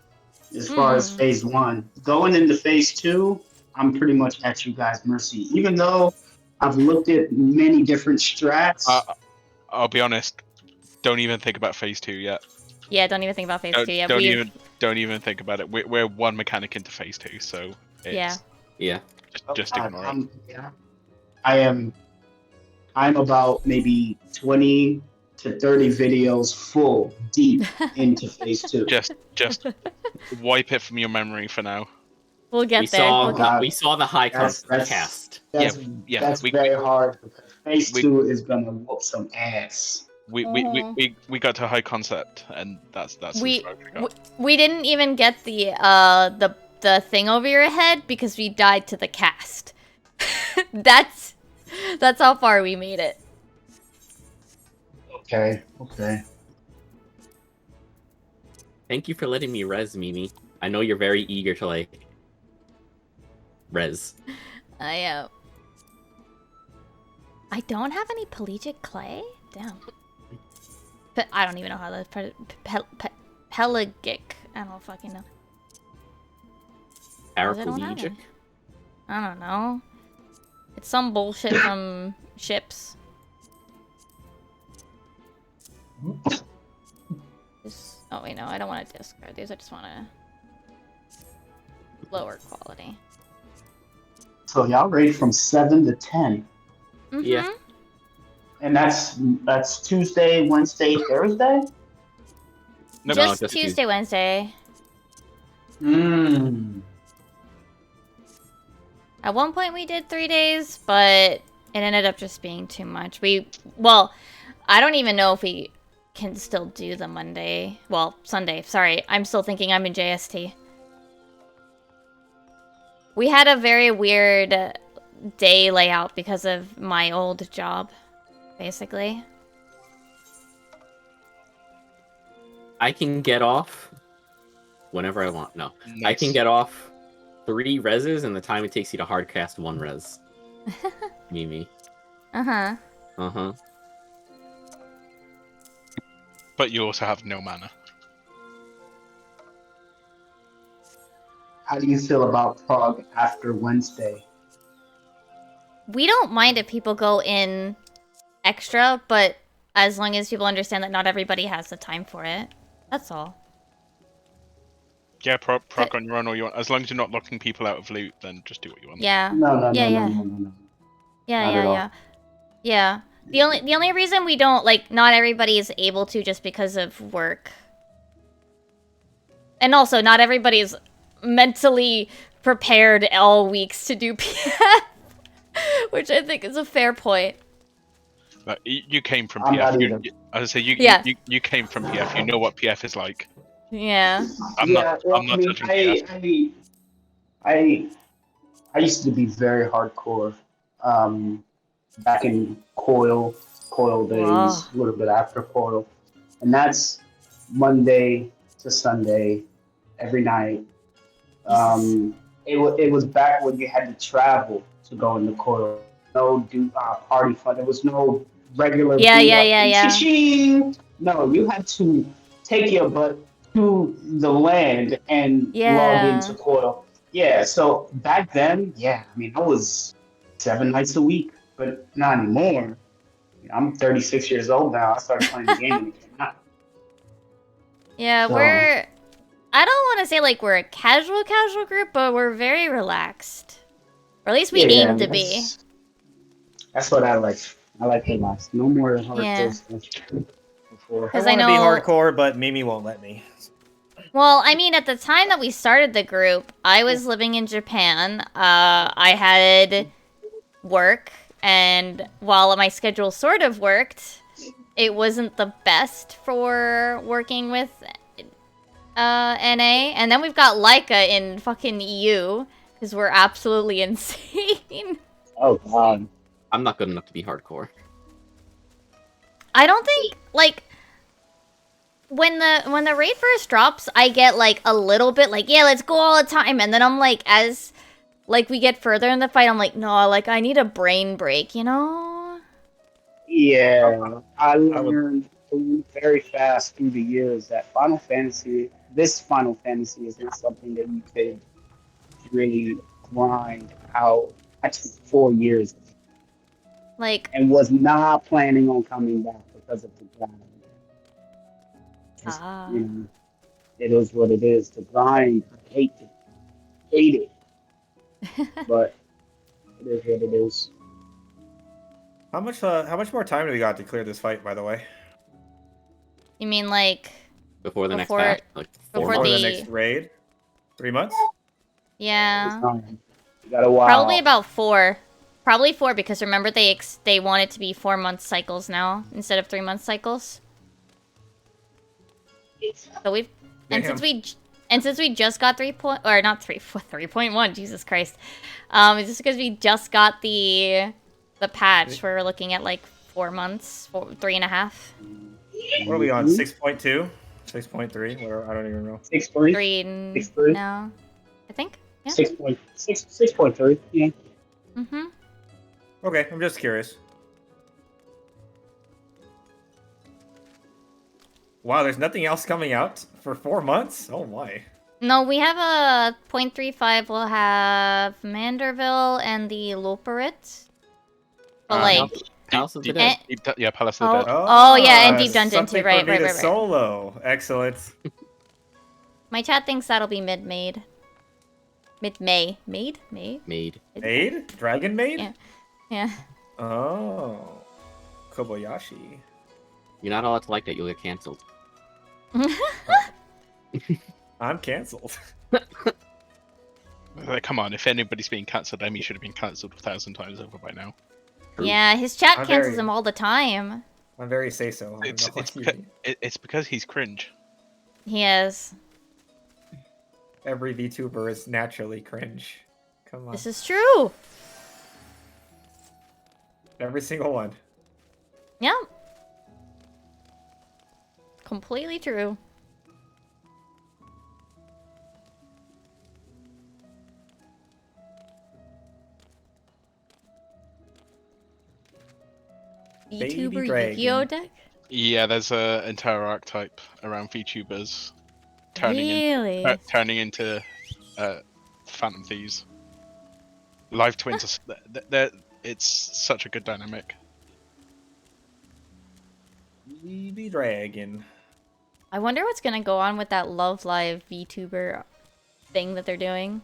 As far as phase 1, going into phase 2, I'm pretty much at you guys' mercy. Even though I've looked at many different strats. I'll be honest. Don't even think about phase 2 yet. yeah, don't even think about phase 2. Yeah, Don't even think about it. We're one mechanic into phase 2, so Yeah. Yeah. just ignore it. Yeah, I'm about maybe 20 to 30 videos full deep into phase 2. Just wipe it from your memory for now. We'll get there. We saw the high cast. That's very hard because phase 2 is gonna whoop some ass. We got to high concept, and that's we didn't even get the thing over your head because we died to the cast. that's how far we made it. Okay. Thank you for letting me res, Mimi. I know you're very eager to like res. I don't have any pelagic clay? Damn. But I don't even know how to pelagic. I don't fucking know. Paraplegic? I don't know. It's some bullshit from ships. Oh wait, no, I don't want to discard these. I just want to lower quality. So y'all rate from 7 to 10. Yeah. And that's Tuesday, Wednesday, Thursday? No, Just Tuesday, Wednesday. At one point we did 3 days, but it ended up just being too much. Well, I don't even know if we can still do the Monday. Well, Sunday. Sorry, I'm still thinking I'm in JST. We had a very weird day layout because of my old job, basically. I can get off whenever I want. No. Nice. I can get off 3 reses in the time it takes you to hardcast 1 res. Mimi. Uh-huh. Uh-huh. But you also have no mana. How do you feel about Prague after Wednesday? We don't mind if people go in extra, but as long as people understand that not everybody has the time for it. That's all. Yeah, proc on your own all you want. As long as you're not locking people out of loot, then just do what you want. Yeah. No. Yeah. The only reason we don't, like, not everybody is able to just because of work. And also, not everybody is mentally prepared all weeks to do PF. Which I think is a fair point. Like, you came from I'm not either. PF. I was say you came from PF. You know what PF is like. Yeah. I'm not touching PF. I used to be very hardcore. Back in Coil days, a little bit after Coil, and that's Monday to Sunday, every night. It was back when you had to travel to go into Coil. No party fun. There was no regular. Yeah. Ching. No, you had to take your butt to the land and log into Coil. Yeah, so back then, I mean, I was 7 nights a week. But not anymore. I'm 36 years old now. I started playing the game when it came out. Yeah, So- I don't want to say like we're a casual group, but we're very relaxed. Or at least we aim to be. That's what I like. I like relaxed. No more hardcore stuff. Before. Because I I want to know. be hardcore, but Mimi won't let me. Well, I mean, at the time that we started the group, I was living in Japan. I had work. And while my schedule sort of worked, it wasn't the best for working with NA. And then we've got Laika in fucking EU, because we're absolutely insane. Oh god. I'm not good enough to be hardcore. I don't think, like, when the raid first drops, I get, like, a little bit, like, yeah, let's go all the time. And then I'm like, as, like, we get further in the fight, I'm like, no, like, I need a brain break, you know? Yeah, I learned very fast through the years that this Final Fantasy is not something that you could really grind out. I took 4 years Like, and was not planning on coming back because of the grind. You know, it is what it is. The grind, I hate it, but it is what it is. How much more time do we got to clear this fight, by the way? you mean, like, Before the next Before- patch? Like, 4 before Or months? the the- next raid? 3 months? yeah. You got a while. Probably about 4. Probably 4, because remember they want it to be 4-month cycles now, instead of 3-month cycles. So we've... And since we just got 3.1, Jesus Christ. It's just because we just got the patch, where we're looking at, like, 4 months, 3.5. What are we on? 6.2? 6.3? Whatever, I don't even know. 6.3. 3 now, I think. Yeah. 6.3. Yeah. Mm-hmm. Okay, I'm just curious. Wow, there's nothing else coming out for 4 months? Oh my. No, we have a 0.35. We'll have Manderville and the Loperit. But like, House of the Eh. Dead. Yeah, Palace of the Dead. Oh, yeah, and Deep Dungeon something too, right, for me right, to right, right. Solo. Excellent. My chat thinks that'll be mid-May. Mid-May. Made? May? Made. Maid? Dragon Maid? Yeah. Yeah. Oh. Kobayashi. You're not allowed to like that, you'll get cancelled. I'm cancelled. Come on, if anybody's being cancelled, Emmy should have been cancelled 1,000 times over by now. Yeah, his chat I'm cancels very- him all the time. I'm very say-so. I'm It's, not it's, like beca- you. it's because he's cringe. He is. Every VTuber is naturally cringe. Come on. This is true. Every single one. Yeah. Completely true. Baby VTuber dragon. Yu-Gi-Oh deck? Yeah, there's an entire archetype around VTubers Really? turning into Phantom Thieves. Live twins are it's such a good dynamic. Baby dragon. I wonder what's gonna go on with that Love Live VTuber thing that they're doing.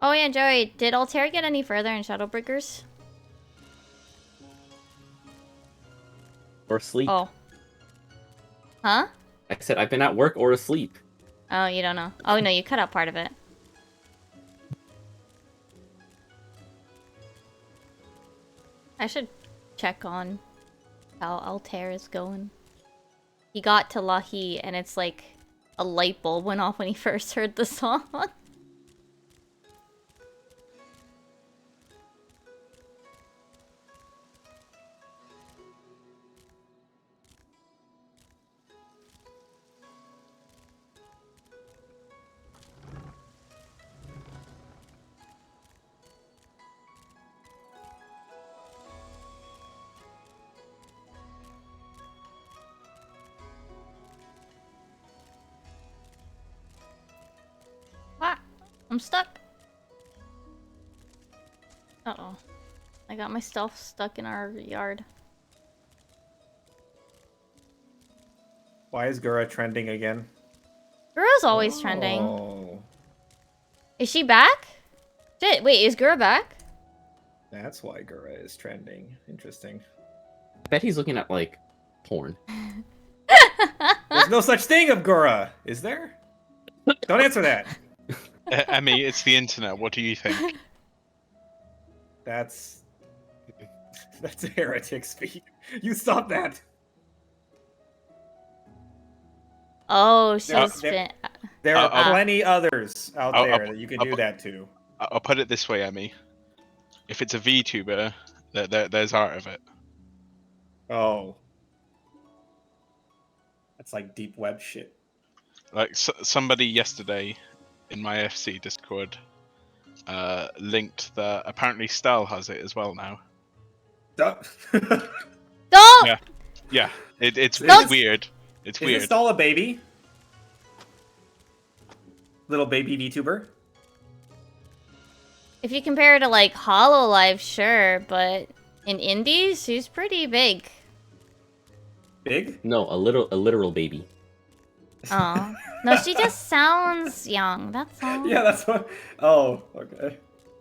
Oh yeah, Joey, did Altair get any further in Shadowbreakers? Or asleep. Oh. Huh? I said I've been at work or asleep. Oh, you don't know. Oh no, you cut out part of it. I should check on how Altair is going. He got to Lahi and it's like a light bulb went off when he first heard the song. Ah, I'm stuck. Uh-oh. I got my stuff stuck in our yard. Why is Gura trending again? Gura's always trending. Oh, Is she back? Shit, wait, is Gura back? that's why Gura is trending. Interesting. bet he's looking at like porn. There's no such thing of Gura, is there? Don't answer that. Emmy, it's the internet. What do you think? That's heretic speak. You stop that. Oh, There- she's there- been. There are I'll- plenty others out I'll- there that you can I'll- do that to. I'll put it this way, Emmy. If it's a VTuber, there's art of it. Oh. That's like deep web shit. Like somebody yesterday in my FC Discord linked that apparently Stal has it as well now. Don't. Yeah. Yeah, it's Don't- weird. It's Is weird. Install a baby? Little baby VTuber? If you compare her to like Hololive, sure, but in indies, she's pretty big. Big? No, a literal baby. Oh no, she just sounds young. That's all. Yeah, that's what. Oh, okay.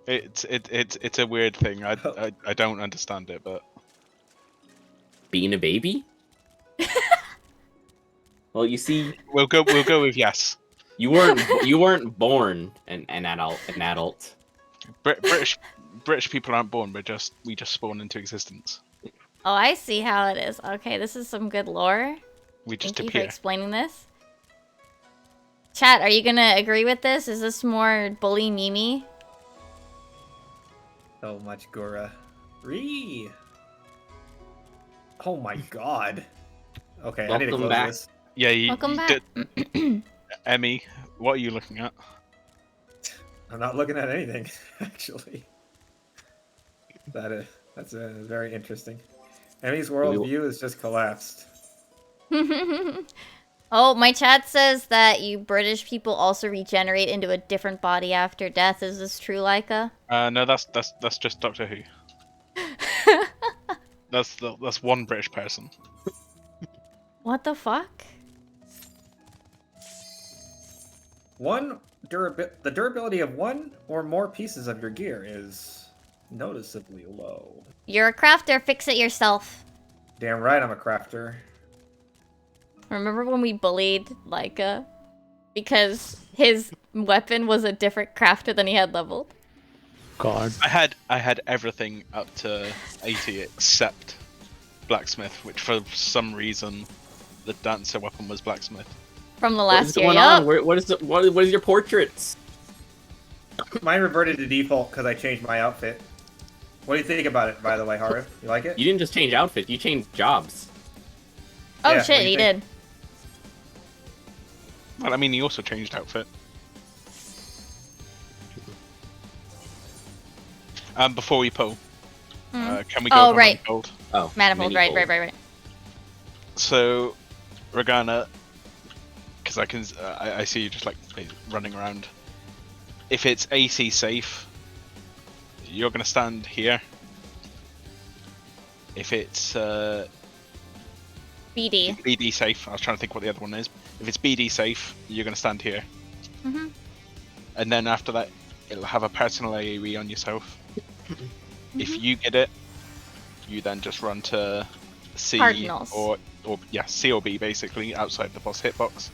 It's a weird thing. I don't understand it, but Being a baby? Well, you see, we'll go with yes. you weren't born an adult. British people aren't born. We just spawn into existence. Oh, I see how it is. Okay, this is some good lore. We just Thank you for appear. explaining this. Chat, are you gonna agree with this? Is this more bully Mimi? So much Gura. Ree. Oh my god. Okay, I need to Welcome close back. this. Yeah, you Welcome did- back. Emmy, what are you looking at? I'm not looking at anything, actually. That's very interesting. Emmy's worldview is just collapsed. Oh, my chat says that you British people also regenerate into a different body after death. Is this true, Laika? No, that's just Doctor Who. That's one British person. What the fuck? The durability of one or more pieces of your gear is noticeably low. You're a crafter, fix it yourself. Damn right I'm a crafter. Remember when we bullied Laika? Because his weapon was a different crafter than he had leveled? God. I had everything up to 80 except blacksmith, which for some reason the dancer weapon was blacksmith. From the What is last year, going yup. on? What is your portraits? Mine reverted to default because I changed my outfit. What do you think about it, by the way, Haru? You like it? You didn't just change outfit, you changed jobs. Oh Yeah, what shit, do you he think? did. Well, I mean, he also changed outfit. Before we pull, can we go Oh, over right. Manifold? Oh, Manifold, right. manifold. So, Regana, because I see you just like running around. If it's AC safe, you're gonna stand here. If it's BD. BD safe, I was trying to think what the other one is. If it's BD safe, you're gonna stand here. Mm-hmm. And then after that, it'll have a personal AoE on yourself. If you get it, you then just run to C Cardinals. or C or B basically outside the boss hitbox.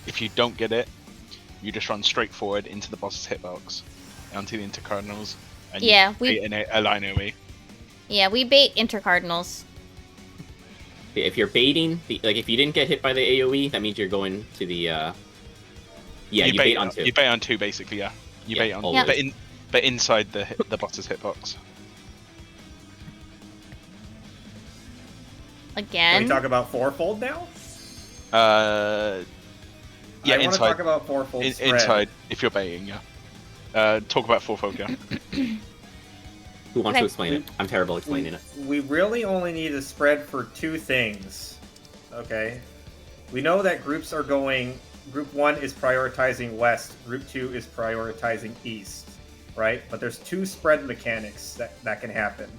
If you don't get it, you just run straight forward into the boss's hitbox, onto the intercardinals, and Yeah, you we- create a line AoE. Yeah, we bait intercardinals. If you're baiting, if you didn't get hit by the AoE, that means you're going to the, yeah, you bait on two. You bait on two basically, yeah. You Yeah, bait on, always. but inside the boss's hitbox. Can Again? we talk about fourfold now? Yeah, I want to inside. talk about fourfold spread. Inside, if you're baiting, yeah. Talk about fourfold, yeah. Who wants Okay. to explain it? I'm terrible at explaining it. We really only need a spread for two things. Okay? We know that groups are going... Group 1 is prioritizing west, Group 2 is prioritizing east, right? But there's two spread mechanics that can happen.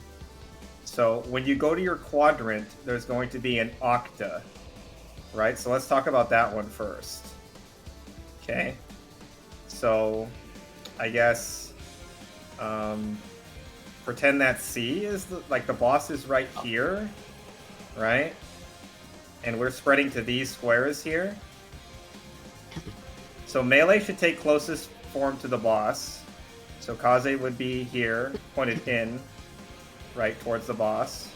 So when you go to your quadrant, there's going to be an octa, right? So let's talk about that one first. Okay? So, I guess... pretend that C is the boss is right here. right? And we're spreading to these squares here. So melee should take closest form to the boss. So Kaze would be here, pointed in, right towards the boss.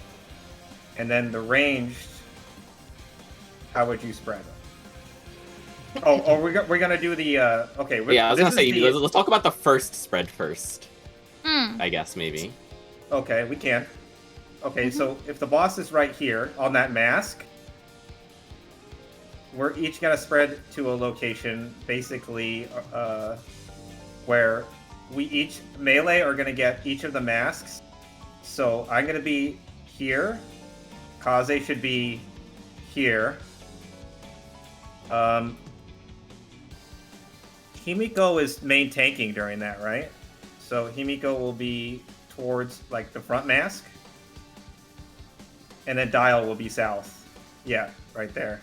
And then the ranged, how would you spread? Oh, we're gonna do the okay. Yeah, I was gonna this say, is the- let's talk about the first spread first. Hmm. I guess maybe. Okay, we can. Okay, so if the boss is right here on that mask, we're each gonna spread to a location, basically, where we each melee are gonna get each of the masks. So I'm gonna be here. Kaze should be here. Himiko is main tanking during that, right? So Himiko will be towards like the front mask. And then Dial will be south. Yeah, right there.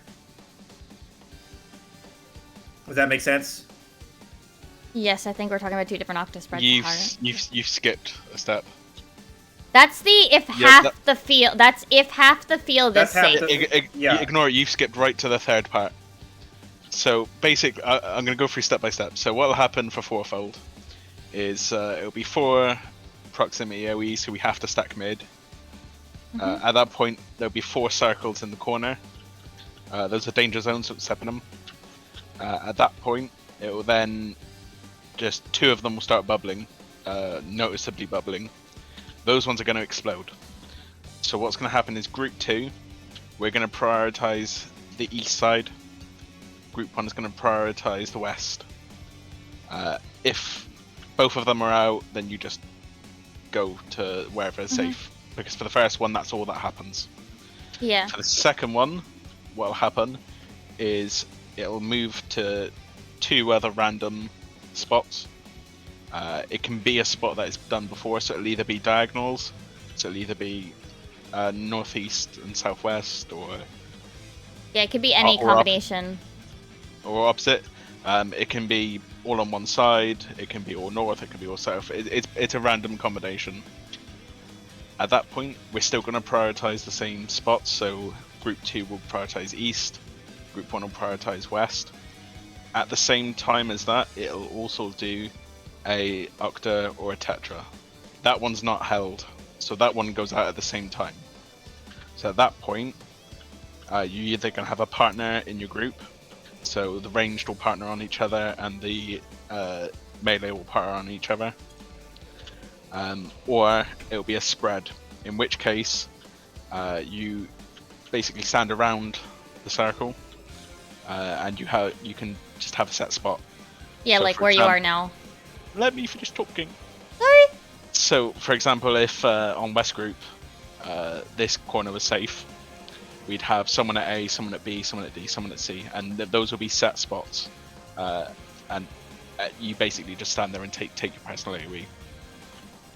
Does that make sense? Yes, I think we're talking about two different octa spreads. You've skipped a step. That's the if Yeah, half the field. That's if half the field is That's half safe. the- Yeah. Ignore it. You've skipped right to the third part. So basically, I'm going to go through step by step. So what will happen for fourfold is it'll be 4 proximity AoE, so we have to stack mid. At that point, there'll be 4 circles in the corner. Those are danger zones, so stepping them. At that point, it will then just 2 of them will start bubbling, noticeably bubbling. Those ones are going to explode. So what's going to happen is group 2, we're going to prioritize the east side. Group 1 is going to prioritize the west. If both of them are out, then you just go to wherever is safe. Because for the first one, that's all that happens. Yeah. For the second one, what will happen is it'll move to 2 other random spots. It can be a spot that is done before, so it'll either be diagonals, so it'll either be northeast and southwest, or Yeah, it could be any Or up. combination. or opposite. It can be all on one side, it can be all north, it can be all south. It's a random combination. At that point, we're still going to prioritize the same spots, so Group 2 will prioritize east, Group 1 will prioritize west. At the same time as that, it'll also do a octa or a tetra. That one's not held, so that one goes out at the same time. So at that point, you're either going to have a partner in your group, so the ranged will partner on each other and the melee will partner on each other, or it'll be a spread, in which case you basically stand around the circle and you can just have a set spot. Yeah, So like for where you are example- now. Let me finish talking. Sorry. So, for example, if on West Group this corner was safe, we'd have someone at A, someone at B, someone at D, someone at C, and those will be set spots. And you basically just stand there and take your personal AoE.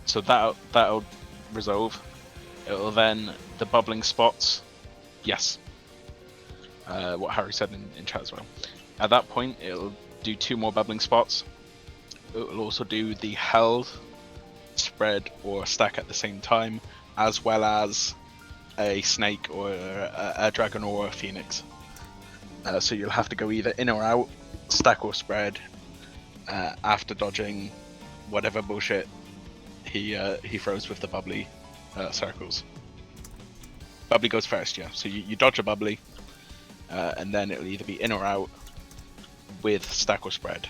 So that'll resolve. It'll then the bubbling spots. Yes. What Harry said in chat as well. At that point, it'll do 2 more bubbling spots. It will also do the held, spread, or stack at the same time, as well as a snake or a dragon or a phoenix. So you'll have to go either in or out, stack or spread, after dodging whatever bullshit he throws with the bubbly circles. Bubbly goes first, yeah. So you dodge a bubbly, and then it'll either be in or out with stack or spread.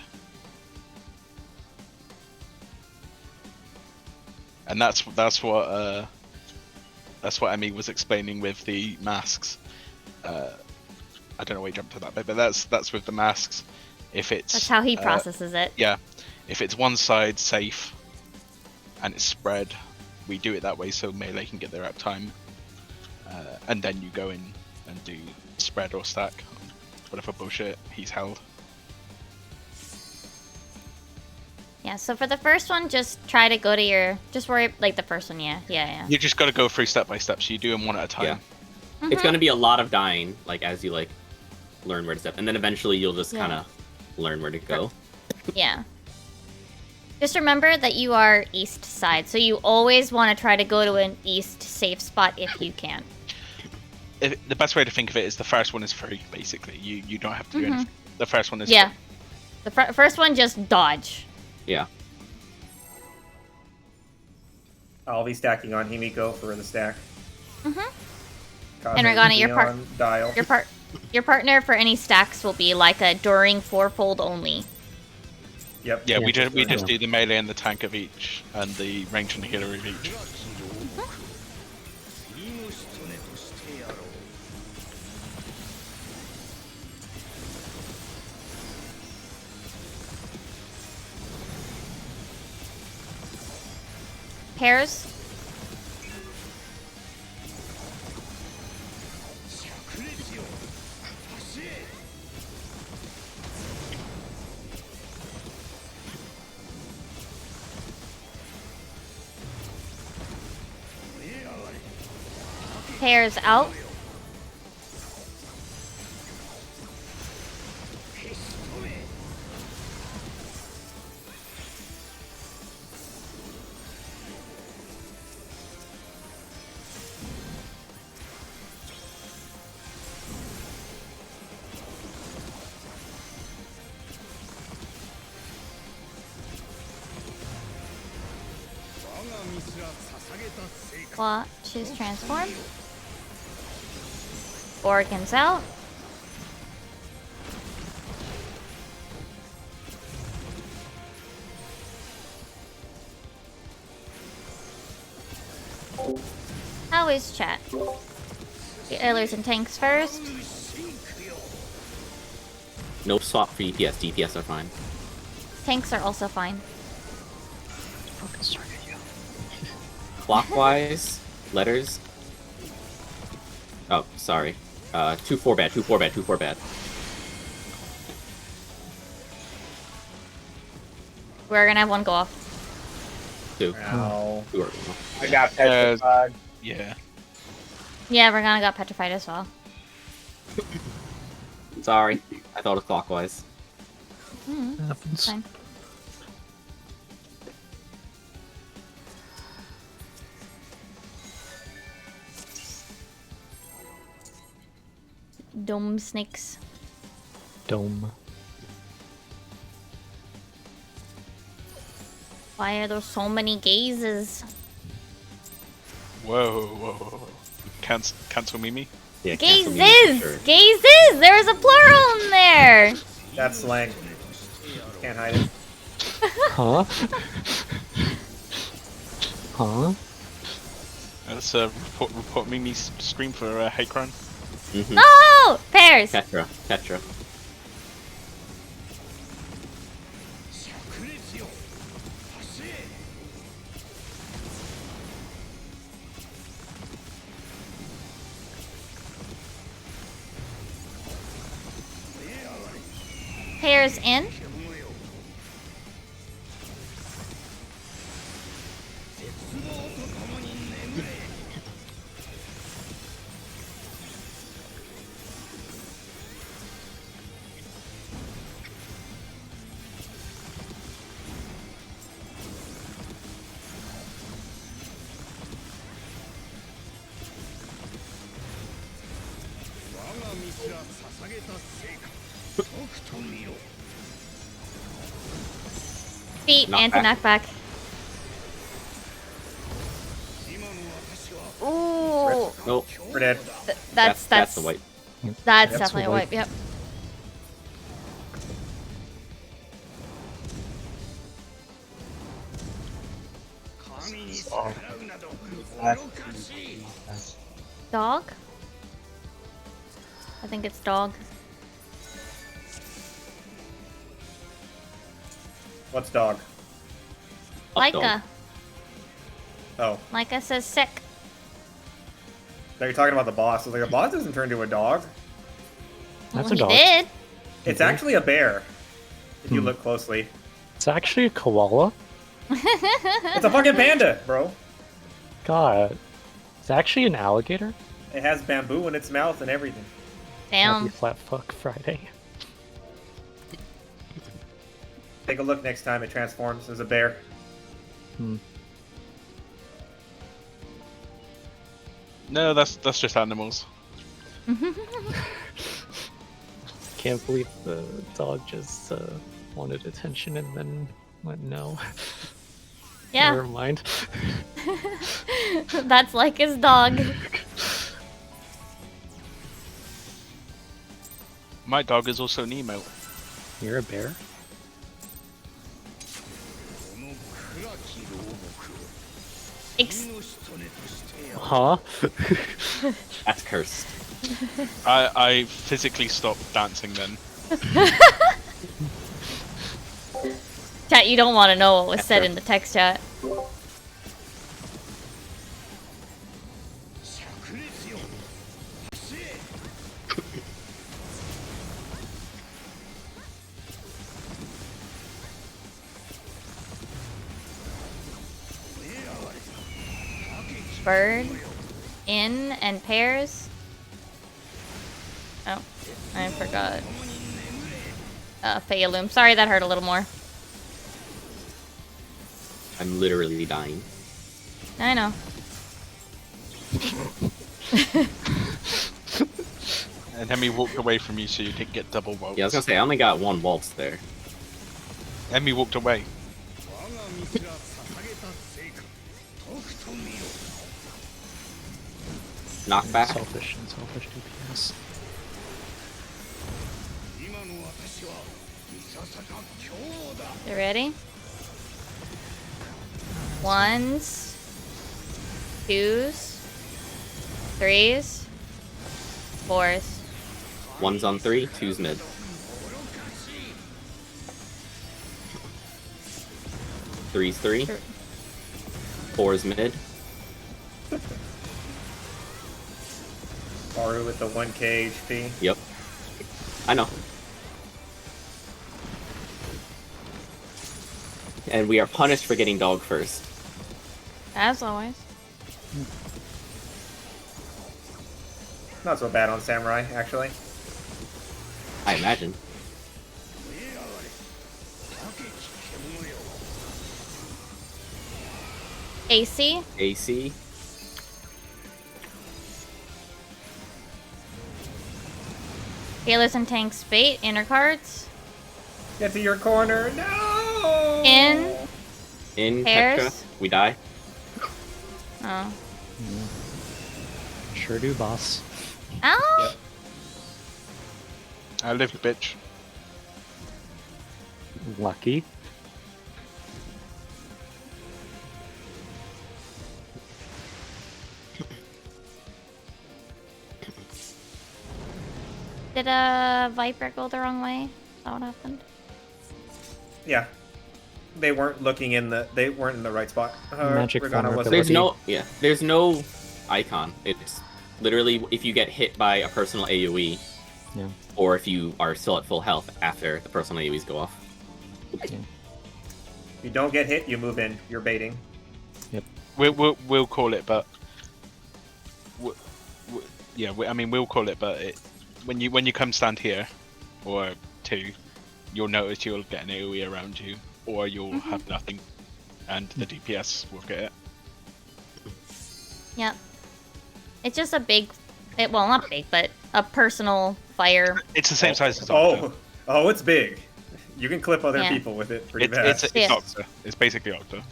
And that's what Emmy was explaining with the masks. I don't know why you jumped to that bit, but that's with the masks. If it's That's how he processes it. yeah, if it's one side safe and it's spread, we do it that way so melee can get their uptime, and then you go in and do spread or stack, whatever bullshit he's held. Yeah, so for the first one, just try to go to your... Just worry, like, the first one, yeah. You just got to go through step by step, so you do them one at a time. Yeah. Mm-hmm. It's gonna be a lot of dying, like as you like learn where to step, and then eventually you'll just Yeah. kind of learn where to go. Yeah. Just remember that you are east side, so you always want to try to go to an east safe spot if you can. the best way to think of it is the first one is free. Basically, you don't have to do anything. The first one is Yeah. free. The first one, just dodge. Yeah. I'll be stacking on Himiko for the stack. And Regana, your dial. Your partner for any stacks will be like a during fourfold only. Yep. Yeah, we Yeah. just do the melee and the tank of each, and the range and the healer of each. Pairs. Pairs out. Watch his transform. Organs out. How is chat? The healers and tanks first. No swap for EPS. DPS are fine. Tanks are also fine. Fucking sorry, you. Clockwise, letters. Oh, sorry. 2-4 bad, 2-4 bad, 2-4 bad. We're gonna have one go off. 2. Ow. 2 or I got petrified. Yeah. Yeah, we're gonna got petrified as well. Sorry. I thought it was clockwise. Happens. Fine. Dome snakes. Dome. Why are there so many gazes? Whoa. Cancel Mimi. Yeah, cancel me for Gazes! sure. Gazes! There's a plural in there! That's slang. Can't hide it. Huh? Huh? Let's report Mimi's scream for hate crime. Mm-hmm. No! Pairs! Tetra. Pairs in. Feet, Knockback. anti-knockback. Ooh, Nope. We're dead. that's the white. That's That's definitely a the wipe. Yep. Dog. I think it's dog. What's dog? Laika. Oh, Laika says sick. now you're talking about the boss. I was like, the boss doesn't turn into a dog. That's Well, a dog. He did. It's actually a bear. If you look closely. It's actually a koala. It's a fucking panda, bro. God. It's actually an alligator. It has bamboo in its mouth and everything. Happy Damn. Flat Fuck Friday. Take a look next time it transforms as a bear. No, that's just animals. Can't believe the dog just wanted attention and then went no. Yeah, Never mind. that's like his dog. My dog is also an emo. You're a bear? Huh? That's cursed. I physically stopped dancing then. Chat, you don't want to know what was said in the text chat. Bird, in, and pairs. Oh, I forgot. Phealum. Sorry, that hurt a little more. I'm literally dying. I know. And Emmy walked away from you so you didn't get double waltz. Yeah, I was gonna say, I only got one waltz there. Emmy walked away. Knockback. Selfish and selfish DPS. You ready? Ones, twos, threes, fours. One's on 3, 2's mid. 3's 3. 4's mid. Baru with the 1k HP. Yep. I know. And we are punished for getting dog first. As always. Not so bad on Samurai, actually. I imagine. AC. AC. Healers and tanks bait. Inner cards. Get to your corner. No! In Pairs. Petra, we die. Oh. Sure do, boss. Ow! Yep. I lived, bitch. Lucky. Did a Viper go the wrong way? Is that what happened? Yeah. They weren't looking in the. They weren't in the right spot. Magic Regana wasn't. There's Ability. there's no icon. It's literally if you get hit by a personal AoE, Yeah. or if you are still at full health after the personal AoEs go off. If you don't get hit, you move in. You're baiting. We'll call it, but yeah, I mean we'll call it, but when you come stand here, or 2, you'll notice you'll get an AoE around you, or you'll have nothing, and the DPS will get it. Yep. It's just a big, well, not big, but a personal fire. It's the same size as Octa. Oh, it's big. You can clip other Yeah. people with it pretty It's fast. Yeah. Octa. It's basically Octa.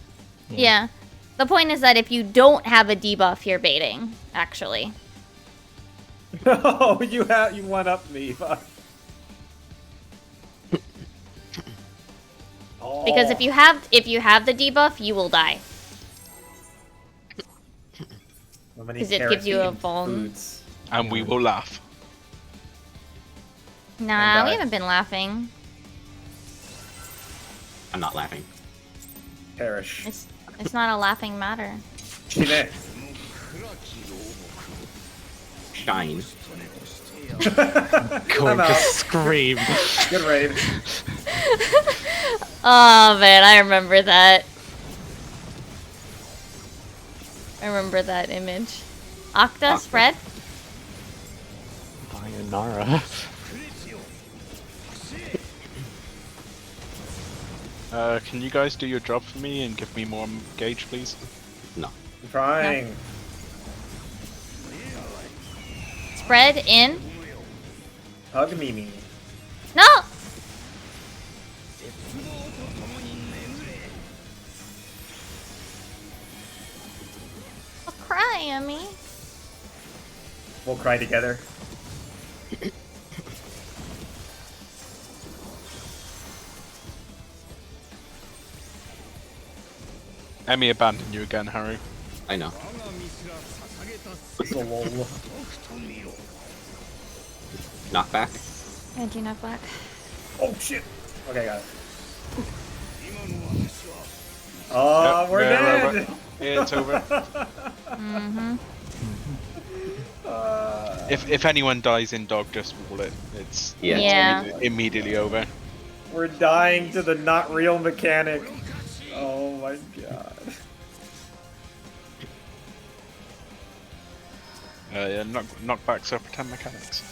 Yeah. The point is that if you don't have a debuff, you're baiting, actually. No, you one up me. Fuck. Oh. Because if you have the debuff, you will die. Because it gives you a vuln. foods. And we will laugh. Nah, And we die. haven't been laughing. I'm not laughing. Perish. It's not a laughing matter. Shine. Shine. Going I'm to out. scream. Good raid. Oh man, I remember that. I remember that image. Octa, Octa. spread. Bayonara. Can you guys do your job for me and give me more gauge, please? No. I'm trying. Spread in. Hug me. No! Don't cry, Emmy. We'll cry together. Emmy abandoned you again, Harry. I know. So lol. Knockback. Angie knock back. Oh shit. Okay, got it. Oh, we're Yeah, dead. Yeah, it's over. Mm-hmm. If anyone dies in dog, just wall it. It's Yeah. Yeah. immediately over. We're dying to the not real mechanic. Oh my god. Yeah, knockbacks are pretend mechanics.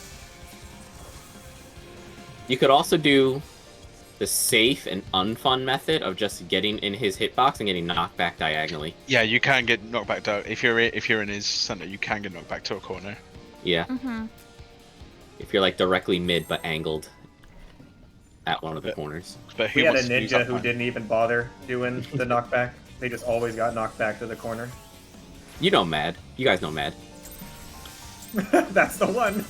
You could also do the safe and unfun method of just getting in his hitbox and getting knocked back diagonally. Yeah, you can get knocked back down. If you're in his center, you can get knocked back to a corner. Yeah. Mm-hmm. If you're like directly mid but angled at one of the corners. But We he had a wants to use ninja that who plan. didn't even bother doing the knockback. They just always got knocked back to the corner. You know Mad. You guys know Mad. That's the one.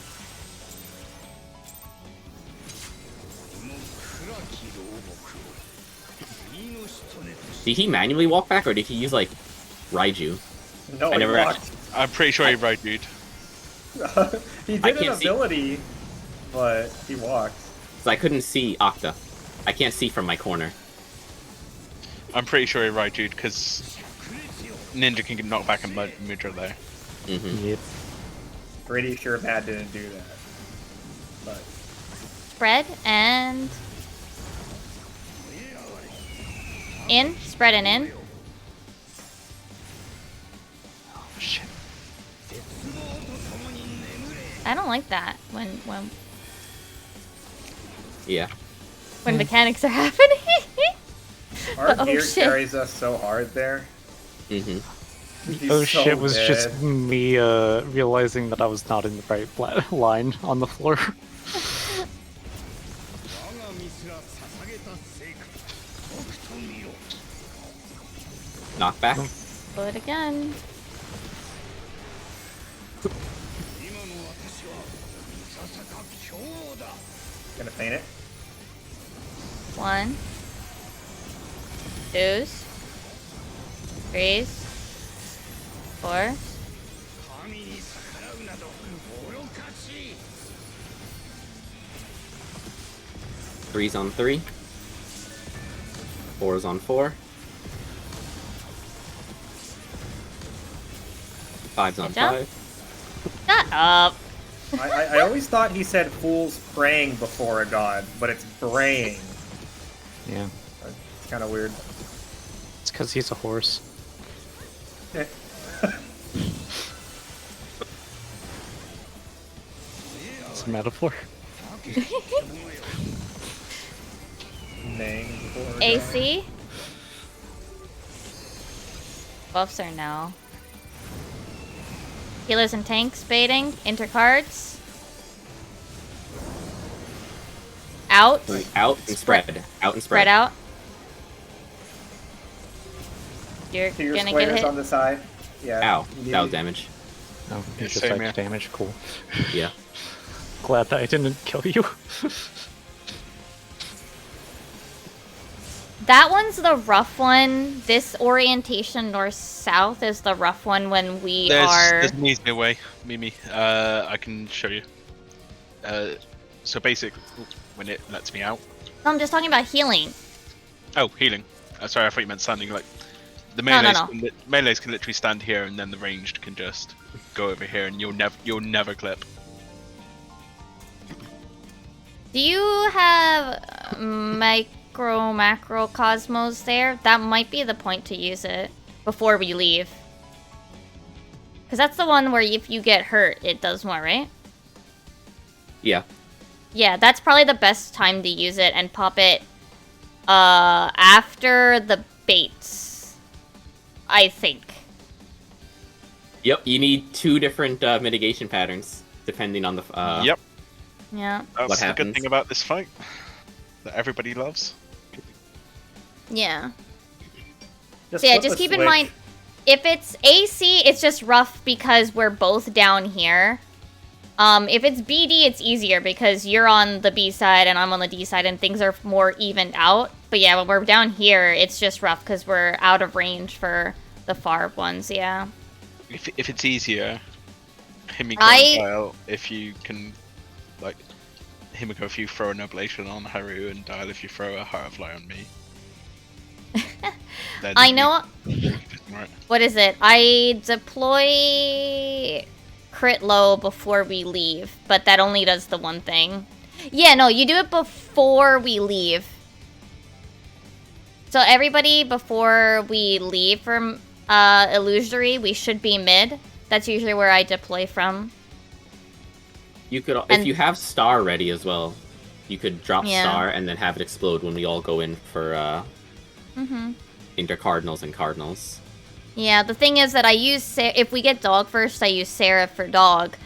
Did he manually walk back or did he use like Raiju? No, I he never walked. I'm pretty sure he right, dude. He I did an can't see. ability, but he walked. So I couldn't see Octa. I can't see from my corner. I'm pretty sure he right, dude, because Ninja can get knocked back and Mudra there. Mm-hmm. Yep. Pretty sure Matt didn't do that. But Spread and in. Spread and in. Oh, shit. I don't like that Yeah. when mechanics are happening. our Oh, gear shit. carries us so hard there. Mm-hmm. He's Oh so shit, was dead. just me realizing that I was not in the right line on the floor. Knockback. Do it again. Gonna paint it. 1, 2, 3, 4. Three's on 3. 4's on 4. 5's on Good job. 5. Shut up. I always thought he said fools praying before a god, but it's braying. Yeah, It's kind of weird. it's because he's a horse. It's a metaphor. Nang before a god. AC. Buffs are no. Healers and tanks baiting. Enter cards. Out. Out and spread. Out and Spread spread. out. You're To your gonna get squares hit. on the side. Yeah. Ow. you That was need- damage. Oh, Yeah, you just same like here. damage. Cool. Yeah. Glad that I didn't kill you. That one's the rough one. This orientation north-south is the rough one when we are... There's an easier way, Mimi. I can show you. So basically, when it lets me out. No, I'm just talking about healing. Oh, healing. Sorry, I thought you meant standing. Like the No, no, melees, no. Melees can literally stand here, and then the ranged can just go over here, and you'll never clip. Do you have macro cosmos there? That might be the point to use it before we leave. Because that's the one where if you get hurt, it does more, right? Yeah. Yeah, that's probably the best time to use it and pop it after the baits, I think. Yep. You need 2 different mitigation patterns. depending on the Yep, Yeah. that's What the good happens? thing about this fight that everybody loves. Yeah. Just So yeah, flip just a keep in switch. mind, if it's AC, it's just rough because we're both down here. If it's BD, it's easier because you're on the B side and I'm on the D side and things are more evened out. But yeah, when we're down here, it's just rough because we're out of range for the far ones, yeah. If it's easier, Himiko I- and Dial, if you can, like, Himiko if you throw an oblation on Haru, and Dial if you throw a Heart of Light on me. Then I you- know. Right. What is it? I deploy crit low before we leave, but that only does the one thing. Yeah, no, you do it before we leave. So everybody, before we leave from Illusory, we should be mid. That's usually where I deploy from. You could, And- if you have Star ready as well, you could drop Yeah. Star and then have it explode when we all go in for Inter Cardinals and Cardinals. Yeah, the thing is that I use if we get dog first, I use Seraph for dog.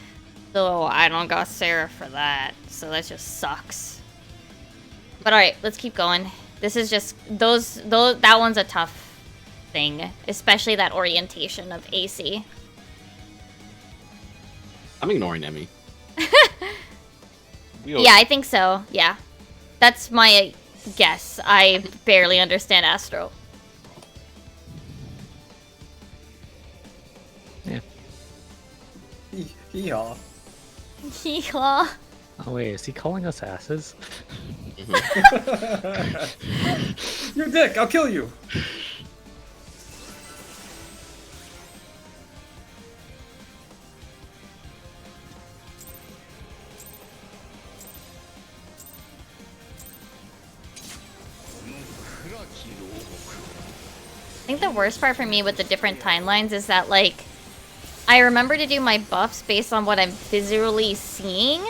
So I don't got Seraph for that. So that just sucks. But alright, let's keep going. This is just that one's a tough thing, especially that orientation of AC. I'm ignoring Emmy. We all- Yeah, I think so. Yeah. That's my guess. I barely understand Astro. Yeehaw. Yeehaw. Oh wait, is he calling us asses? You're a dick. I'll kill you. I think the worst part for me with the different timelines is that, like, I remember to do my buffs based on what I'm visually seeing.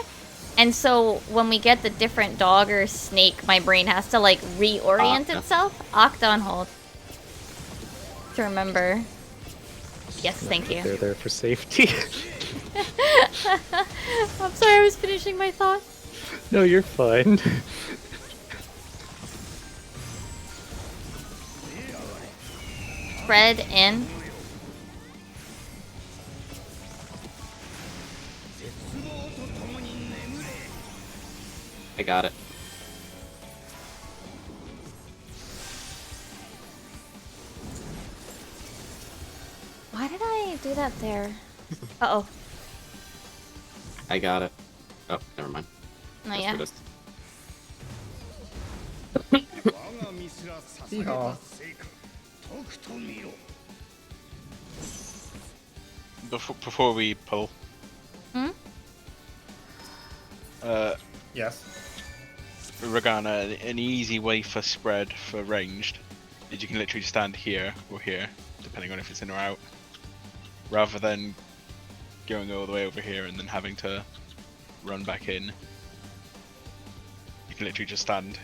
And so when we get the different dog or snake, my brain has to, like, reorient Octa. itself. Octa on hold. To remember. Yes, thank you. They're there for safety. I'm sorry, I was finishing my thought. No, you're fine. Spread in. I got it. Why did I do that there? Uh-oh. I got it. Oh, never mind. No, Just yeah. for this. Yeehaw. Before we pull, Hmm? Yes. Regana, an easy way for spread for ranged is you can literally stand here or here, depending on if it's in or out, rather than going all the way over here and then having to run back in. You can literally just stand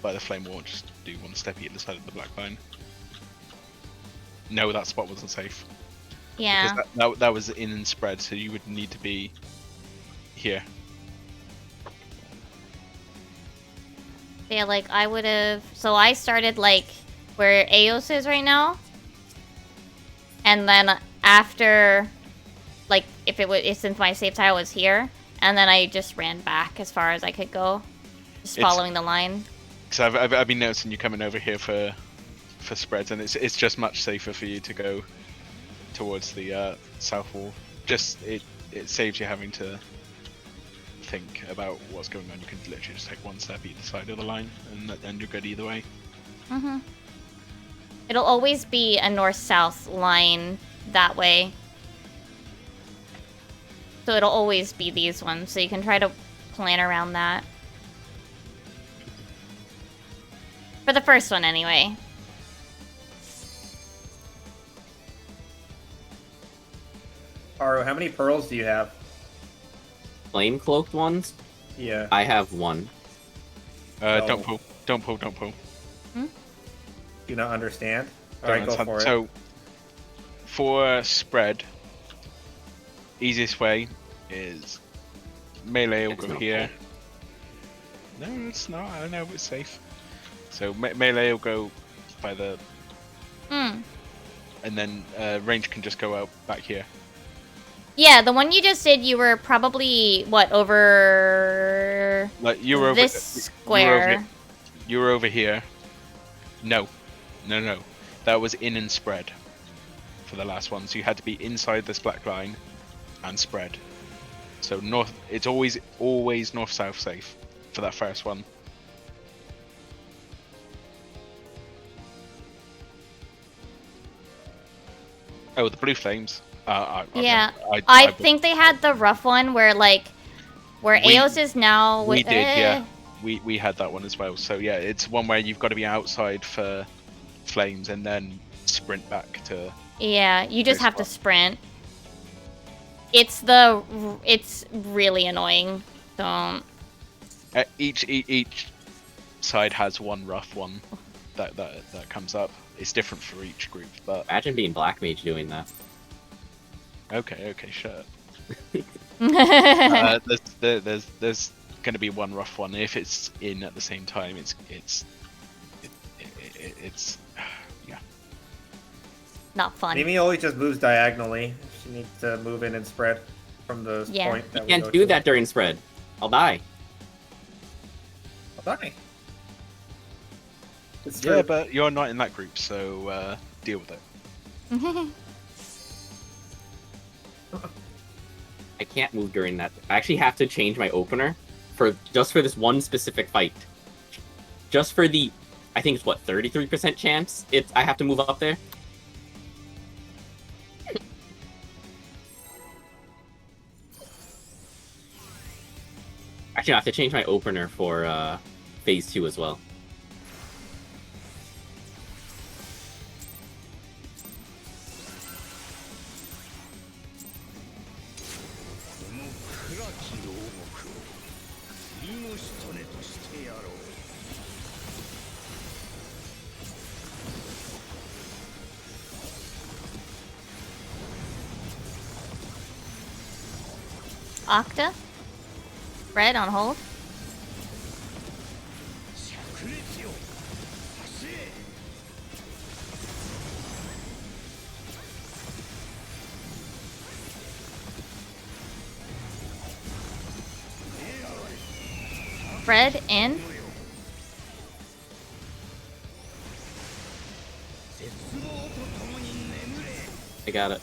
by the flame wall and just do one step either side of the black line. No, that spot wasn't safe. Yeah. Because that was in and spread, so you would need to be here. Yeah, like, I would have... So I started, like, where Eos is right now. And then after... Like, if it was... Since my safe tile was here. And then I just ran back as far as I could go. Just It's- following the line. Because I've been noticing you coming over here for spreads, and it's just much safer for you to go towards the south wall. Just it saves you having to think about what's going on. You can literally just take one step either side of the line, and then you're good either way. Mm-hmm. It'll always be a north-south line that way. So it'll always be these ones, so you can try to plan around that. For the first one, anyway. Aro, how many pearls do you have? Flame cloaked ones? Yeah. I have one. Oh. Don't pull, don't pull, don't pull. Do not understand. Don't Alright, go understand. for it. So for spread, easiest way is melee will It's go not here. No, it's not. I know it's safe. So melee will go by the, Hmm. and then range can just go out back here. Yeah, the one you just did, you were probably what over Like you were over this square. You were over here. No, no. That was in and spread for the last one. So you had to be inside this black line and spread. So north. It's always north-south safe for that first one. Oh, the blue flames. Yeah, I I think they had the rough one where where We- Eos is now. we did, yeah. We had that one as well. So yeah, it's one where you've got to be outside for flames and then sprint back to. Yeah, you just Very have to smart. sprint. It's really annoying. Don't. Each side has one rough one that comes up. It's different for each group, but Imagine being Black Mage doing that. okay, sure. Yeah, There's going to be one rough one. If it's in at the same time, it's yeah. not fun. Mimi always just moves diagonally. She needs to move in and spread from the Yeah. point You that we can't go do to. that during spread. I'll die. Okay. It's Yeah, true. but you're not in that group, so deal with it. I can't move during that. I actually have to change my opener just for this one specific fight. Just for the, I think it's what, 33% chance I have to move up there. Actually, I have to change my opener for phase 2 as well. Octa? Red on hold? Fred in? I got it.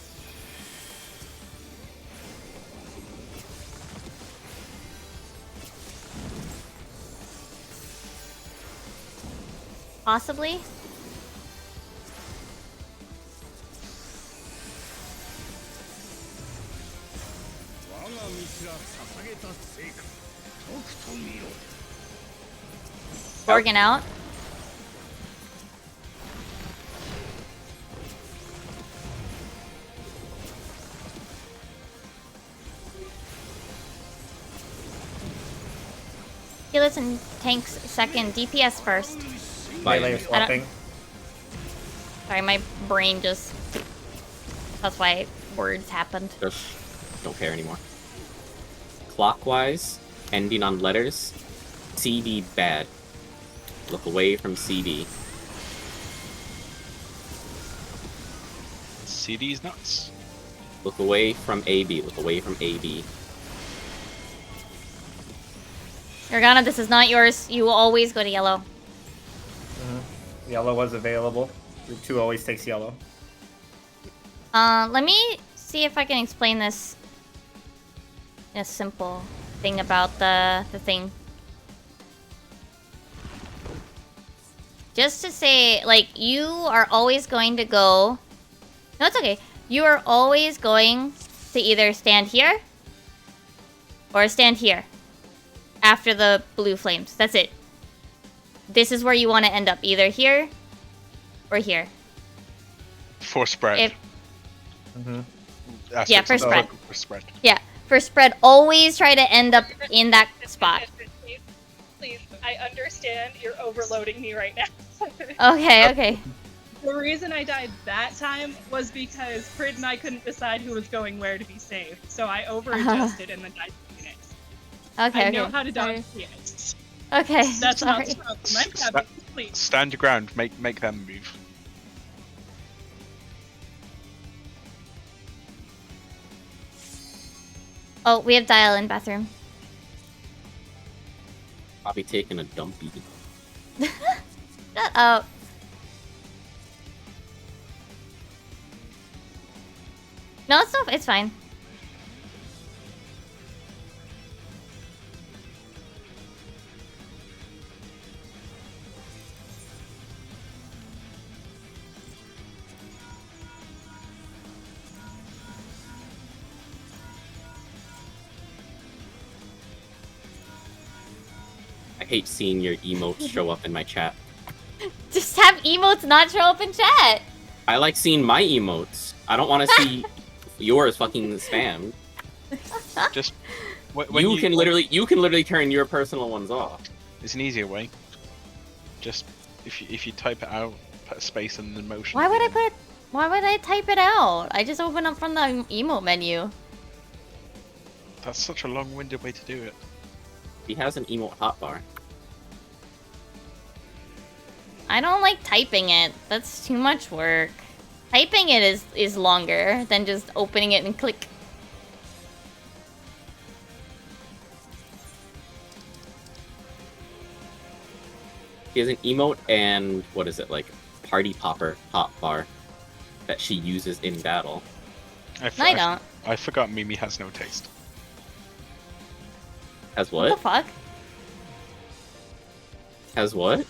Possibly? Gorgon out. Healers and tanks second, DPS first. Melee swapping. Sorry, my brain just... That's why words happened. Just don't care anymore. Clockwise, ending on letters. CD bad. Look away from CD. CD's nuts. Look away from AB. Look away from AB. Organa, this is not yours. You will always go to yellow. Yellow was available. Group 2 always takes yellow. Let me see if I can explain this in a simple thing about the thing. Just to say, like, you are always going to go... No, it's okay. You are always going to either stand here or stand here after the blue flames. That's it. This is where you want to end up, either here or here. For spread. If Asterisks Yeah, for on the spread. bottom for spread. Yeah, for spread, always try to end up in that spot. Please, I understand you're overloading me right now. Okay, okay. The reason I died that time was because Prid and I couldn't decide who was going where to be safe, so I over-adjusted and then died to Phoenix. Okay, I know okay. how to Sorry. dodge Phoenix. Okay, That's not sorry. the problem. I'm having complete. Stand your ground. Make them move. Oh, we have dial in bathroom. I'll be taking a dumpy. Shut up. No, it's fine. I hate seeing your emotes show up in my chat. Just have emotes not show up in chat. I like seeing my emotes. I don't want to see yours fucking spam. Just You can literally turn your personal ones off. It's an easier way. Just if you type it out, put a space and then motion. Why would I type it out? I just open up from the emote menu. That's such a long-winded way to do it. He has an emote hotbar. I don't like typing it. That's too much work. Typing it is longer than just opening it and click. He has an emote and what is it, like party popper hotbar that she uses in battle. I don't. I forgot Mimi has no taste. Has What what? the fuck? Has what?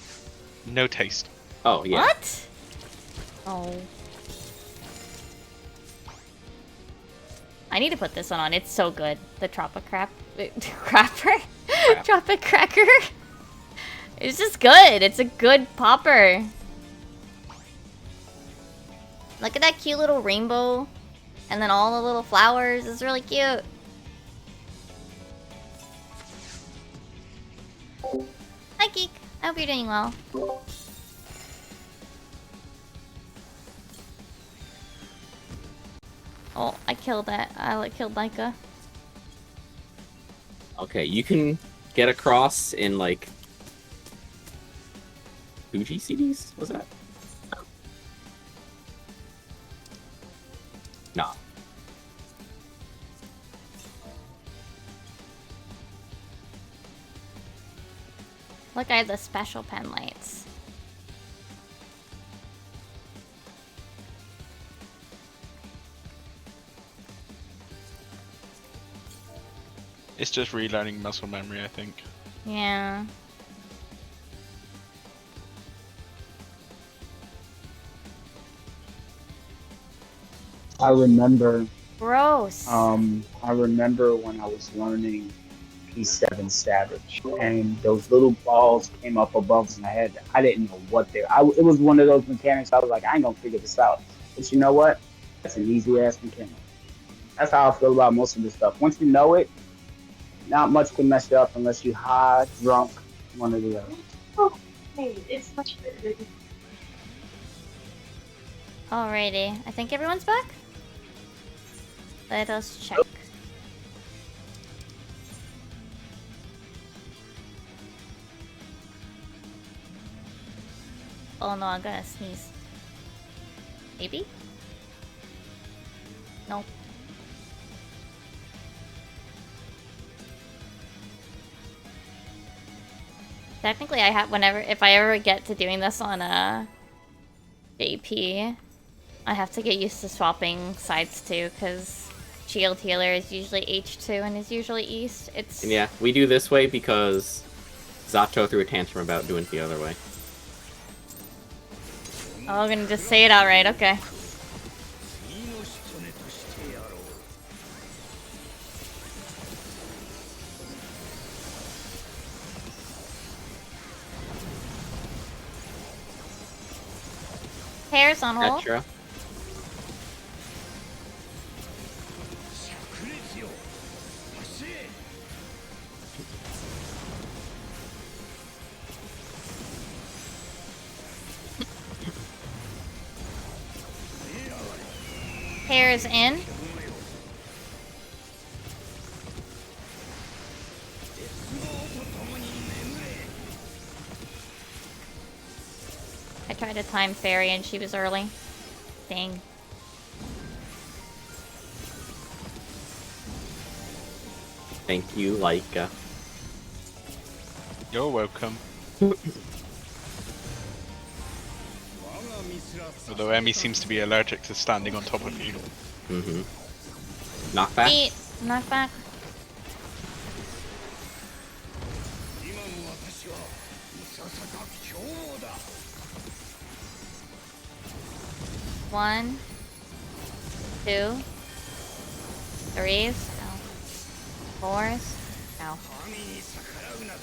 No taste. Oh yeah. What? Oh. I need to put this one on. It's so good. The Tropicrapper? Tropic Cracker? It's just good. It's a good popper. Look at that cute little rainbow. And then all the little flowers. It's really cute. Hi, Geek. I hope you're doing well. Oh, I killed that. I killed Micah. Okay, you can get across in like Fuji CDs? Was that? Nah. Look, I have the special pen lights. It's just relearning muscle memory, I think. Yeah. I remember. Gross. I remember when I was learning P7 Savage, and those little balls came up above my head. I didn't know what they. It was one of those mechanics. I was like, I ain't gonna figure this out. But you know what? That's an easy ass mechanic. That's how I feel about most of this stuff. Once you know it, not much can mess you up unless you high, drunk, one or the other. Oh, hey, it's much better. Alrighty. I think everyone's back? Let us check. Oh no, I'm gonna sneeze. Maybe? Nope. Technically, I have if I ever get to doing this on a JP, I have to get used to swapping sides too, because shield healer is usually H2 and is usually East. It's Yeah, we do this way because Zato threw a tantrum about doing it the other way. Oh, I'm gonna just say it outright. Okay. Hair's on hold. Petra. Pairs in. I tried to time fairy and she was early. Dang. Thank you, Laika. You're welcome. Although Emmy seems to be allergic to standing on top of you. Mm-hmm. Knockback? Eat. Knockback. One, two, threes, no. Fours, no.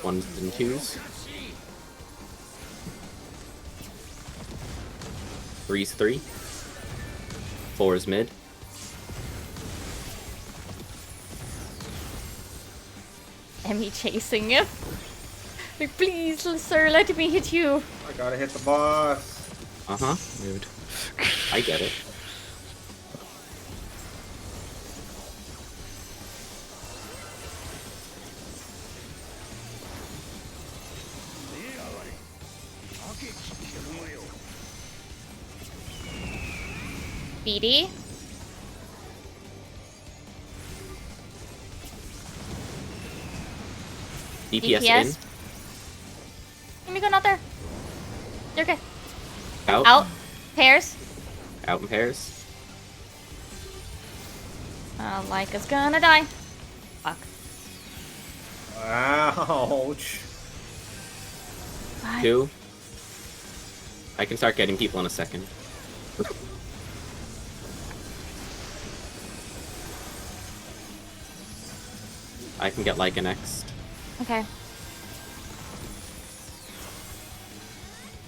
Ones and twos. Threes, three. Fours, mid. Emmy chasing him. Like, please, sir, let me hit you. I gotta hit the boss. Uh-huh. Mood. I get it. BD. DPS, DPS. in. Let me go not there. You're okay. Out. Out. Pairs. Out in pairs. Laika's gonna die. Fuck. Ouch. Bye. Two. I can start getting people in a second. I can get Laika next. Okay.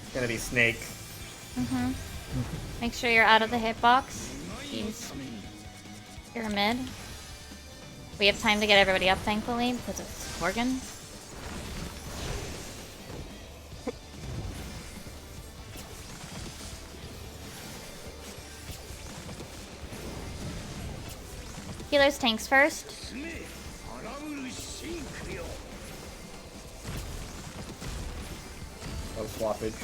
It's gonna be Snake. Mm-hmm. Make sure you're out of the hitbox. He's pyramid. We have time to get everybody up, thankfully, because it's Morgan. Healers, tanks first. No swappage.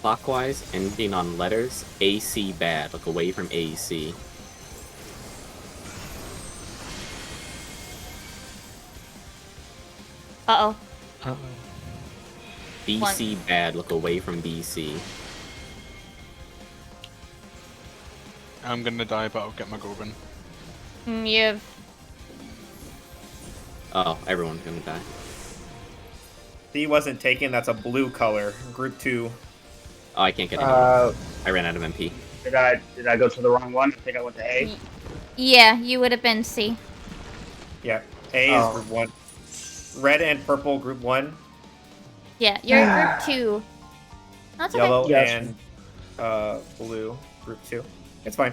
Clockwise, ending on letters. AC bad. Look away from AC. Uh-oh. Uh-oh. BC bad. Look away from BC. I'm gonna die, but I'll get my Gorgon. You've... Oh, everyone's gonna die. D wasn't taken, that's a blue color. Group 2. Oh, I can't get anyone. Uh, I ran out of MP. did I go to the wrong one? I think I went to A. Yeah, you would have been C. Yeah, A Oh. is group 1. Red and purple, group 1. Yeah, you're group 2. That's okay. Yellow Yes. and blue, group 2. It's fine.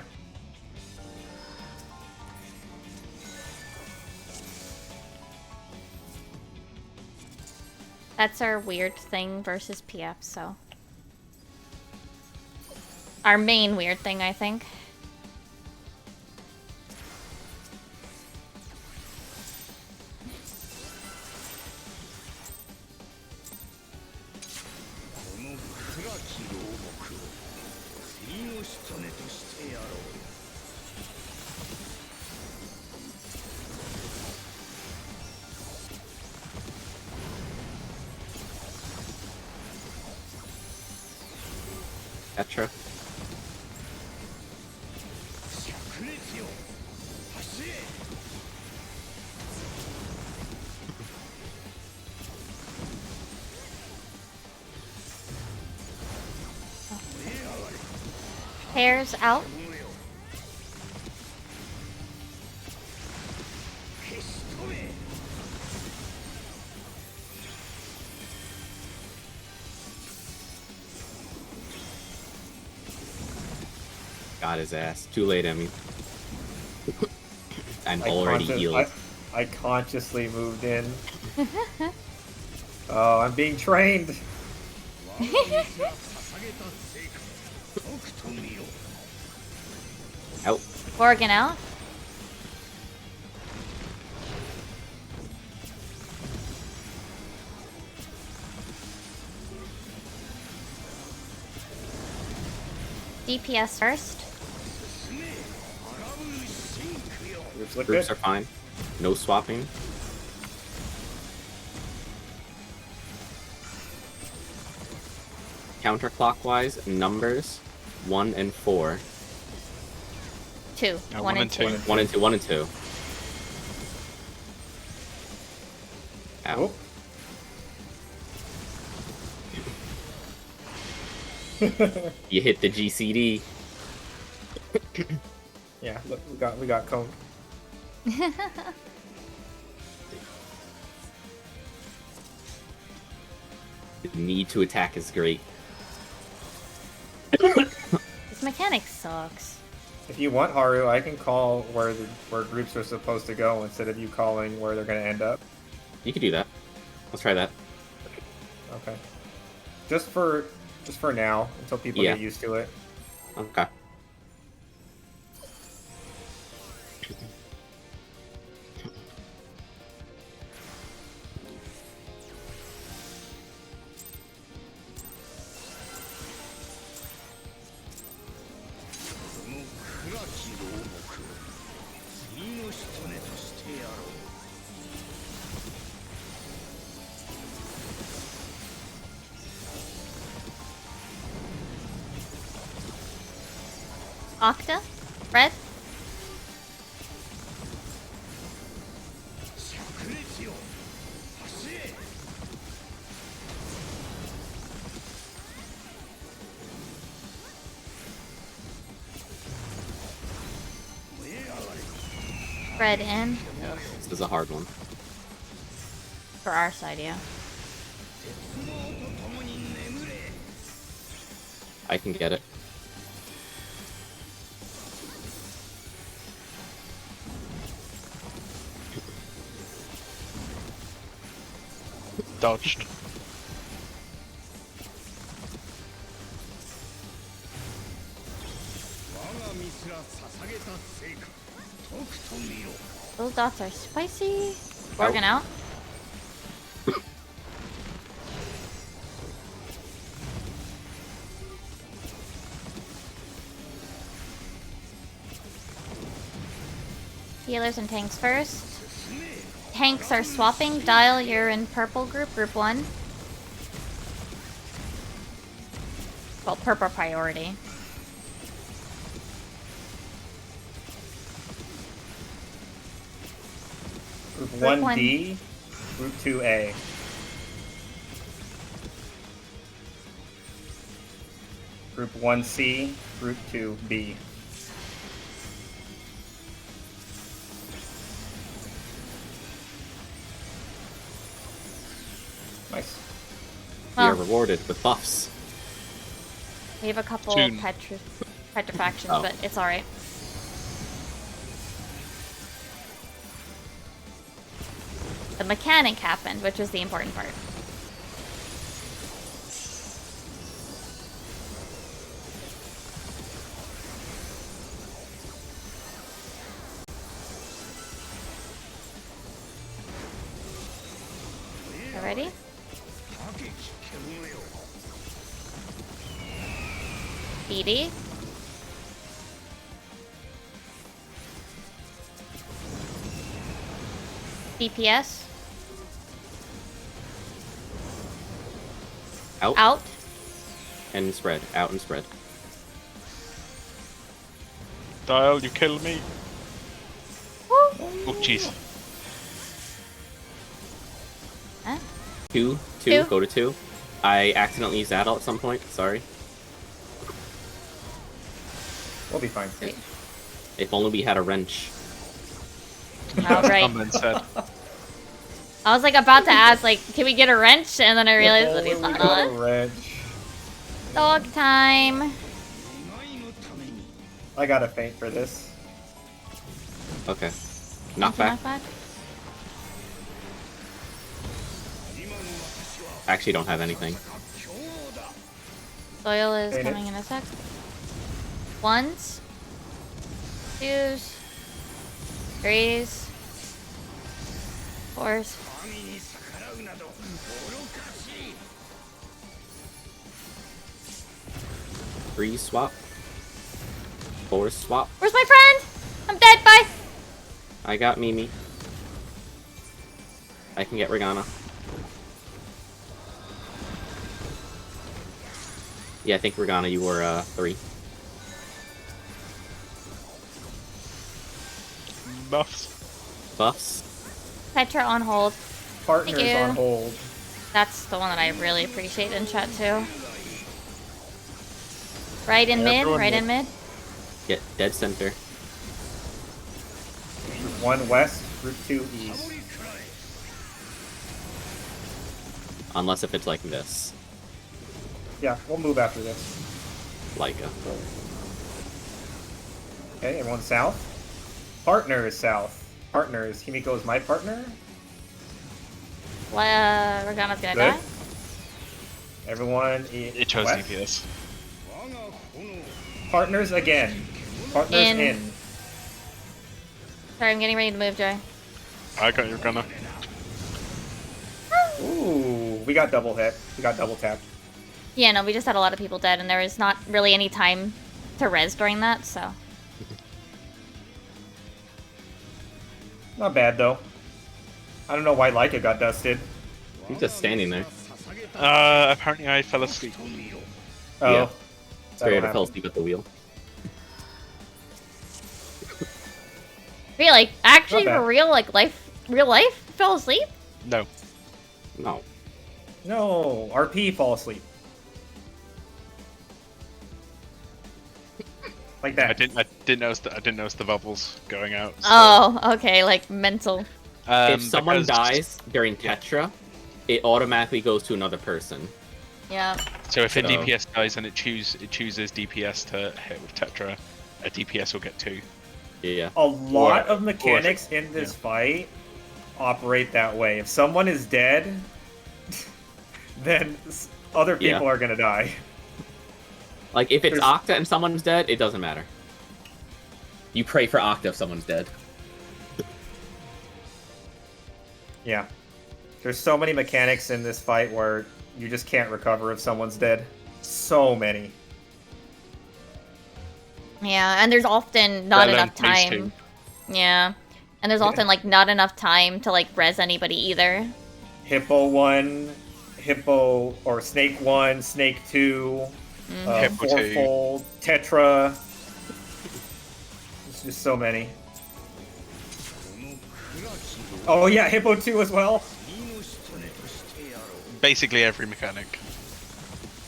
That's our weird thing versus PF, so. Our main weird thing, I think. Petra. Hairs out. Got his ass. Too late, Emmy. I'm I already conscious- healed. I consciously moved in. Oh, I'm being trained. Out. Gorgon out. DPS first. Groups look Groups good. are fine. No swapping. Counterclockwise, numbers 1 and 4. 2. No, 1 and 2. 1 and 2, 1 and 2. Ow. Oh. You hit the GCD. Yeah, look, we got cone. The need to attack is great. This mechanic sucks. If you want, Haru, I can call where groups are supposed to go instead of you calling where they're going to end up. You could do that. Let's try that. Okay. Just for now, until people Yeah. get used to it. Okay. Octa? Red? Red in. This is a hard one. For our side, yeah. I can get it. Dodged. Those dots are spicy. Gorgon out. Healers and tanks first. Tanks are swapping. Dial, you're in purple group 1. Well, purple priority. Group Group 1D, Group 2A. Group 1C, Group 2B. Nice. We are Well, rewarded with buffs. we have a couple Soon. petrifactions, Oh. but it's alright. The mechanic happened, which was the important part. You ready? BD. DPS. Out, Out. and spread. Out and spread. Dial, you killed me. Oh, jeez. Huh? 2, Two. go to 2. I accidentally used Adult at some point. Sorry. We'll be fine. If only we had a wrench. Alright. Someone said. I was like about to ask, like, can we get a wrench? And then I realized that Oh, he's we not got a on. wrench. Dog time. I got a feint for this. Okay. Knockback. Knockback. Actually, don't have anything. Soil is Hate it. coming in a sec. Ones. Twos. Threes. Fours. Three swap. Four swap. Where's my friend? I'm dead, bye! I got Mimi. I can get Regana. Yeah, I think Regana, you were 3. Buffs. Buffs. Petra on hold. Partners you. on hold. That's the one that I really appreciate in chat too. Right in Yeah, mid, everyone right mid. in mid. Get dead center. Group 1 west, group 2 east. Unless if it's like this. Yeah, we'll move after this. Leica. Okay, everyone south. Partner is south. Partners. Himiko is my partner. Regana's gonna Good. die. Everyone It chose west. DPS. Partners again. Partners In. in. Sorry, I'm getting ready to move, Joy. I got your gunner. Ooh, we got double hit. We got double tap. Yeah, no, we just had a lot of people dead, and there was not really any time to res during that, so. Not bad though. I don't know why Leica got dusted. He's just standing there. Apparently I fell asleep. Oh, Yeah. that'll Straight up fell happen. asleep at the wheel. Really? Actually, Not bad. for real, like real life? Fell asleep? No. No. No, RP fall asleep. Like that. I didn't notice the bubbles going out. So, Oh, okay, like mental. If someone because- dies during Tetra, it automatically goes to another person. Yeah. So if a So- DPS dies and it chooses DPS to hit with Tetra, a DPS will get 2. Yeah. A lot Or- of mechanics in this fight operate that way. If someone is dead, then other Yeah. people are gonna die. Like, if it's There's- Octa and someone's dead, it doesn't matter. You pray for Octa if someone's dead. Yeah. There's so many mechanics in this fight where you just can't recover if someone's dead. So many. Yeah, and there's often not Let alone enough phase time. Yeah. And there's often like not enough time to like res anybody either. Hippo 1, Hippo or Snake 1, Snake 2, Hippo 2. Fourfold, Tetra. There's just so many. Oh yeah, Hippo 2 as well. Basically every mechanic.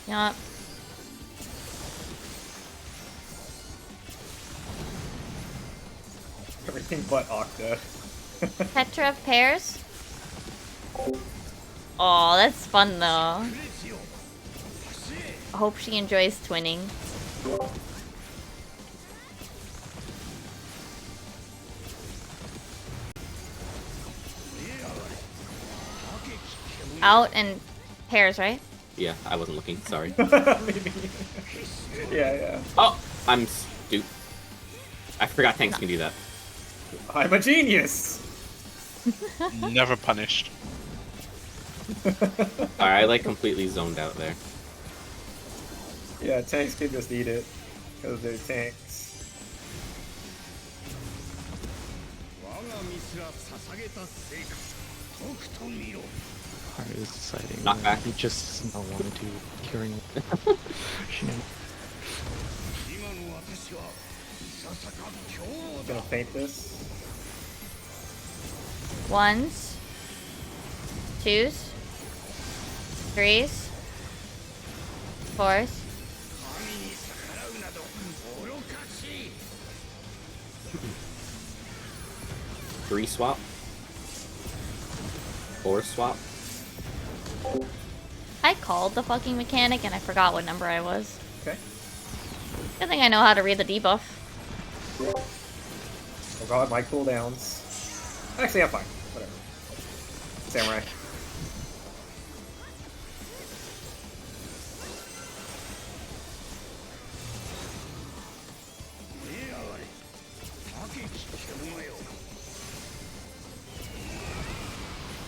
Yeah. Everything but Octa. Petra pairs. Oh, that's fun though. I hope she enjoys twinning. Out and pairs, right? Yeah, I wasn't looking. Sorry. Maybe. Yeah. Oh, I'm stupid. I forgot tanks can do that. I'm a genius. Never punished. Alright, I like completely zoned out there. Yeah, tanks can just eat it because they're tanks. I was deciding Knock back. he just not want to do curing. Gonna paint this. Ones. Twos. Threes. Fours. Three swap. Four swap. I called the fucking mechanic and I forgot what number I was. Okay. Good thing I know how to read the debuff. Oh god, my cooldowns. Actually, I'm fine. Whatever. Samurai.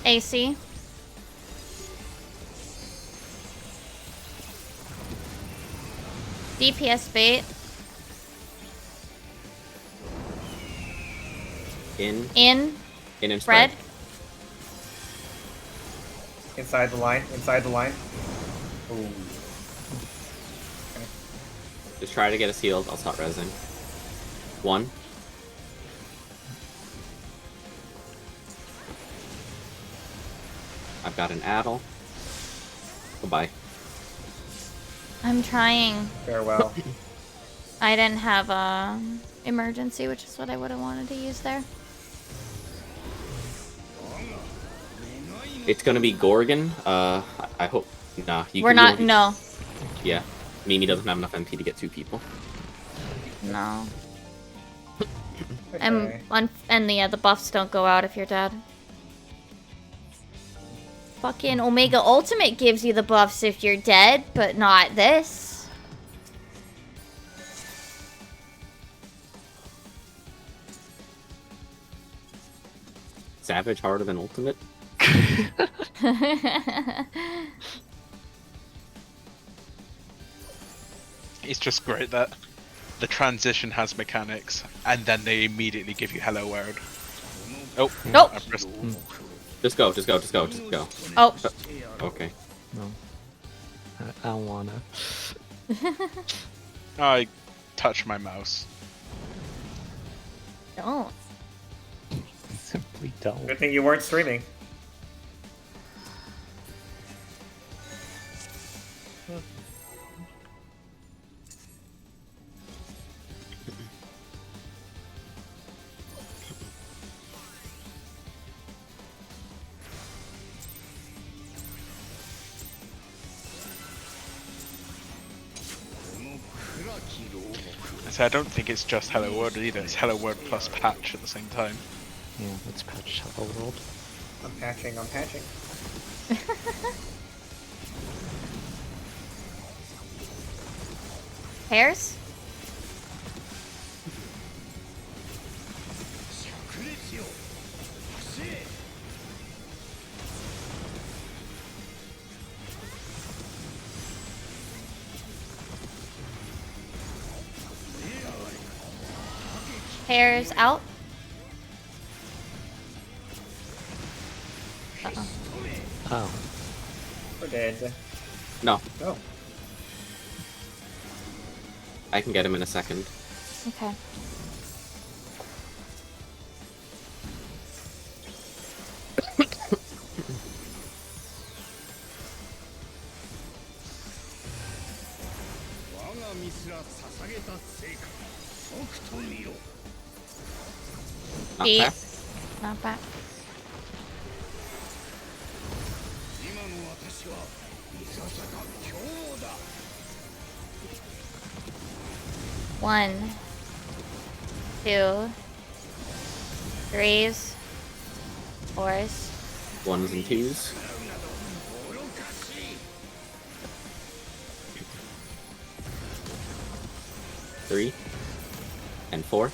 AC. DPS bait. In In. and Spread. spread. Inside the line. Inside the line. Ooh. Just try to get us healed. I'll stop rezzing. 1. I've got an addle. Goodbye. I'm trying. Farewell. I didn't have emergency, which is what I would have wanted to use there. It's gonna be Gorgon. I hope. Nah, We're not. No. Yeah, Mimi doesn't have enough MP to get 2 people. No. Okay. And the buffs don't go out if you're dead. Fucking Omega Ultimate gives you the buffs if you're dead, but not this. Savage harder than Ultimate. It's just great that the transition has mechanics, and then they immediately give you Hello World. Oh, Nope. I pressed. Just go. Just go. Just go. Just go. Oh. Okay. No. I don't wanna. I touch my mouse. Don't. Simply don't. Good thing you weren't streaming. So I don't think it's just Hello World either. It's Hello World plus patch at the same time. Yeah, let's patch Hello World. I'm patching. I'm patching. Hairs? Hairs out. Uh-oh. Oh. We're dead. No, Oh. I can get him in a second. Okay. Not Beat. bad. Not bad. One, 2, 3s, 4s. 1s and 2s. Three and 4.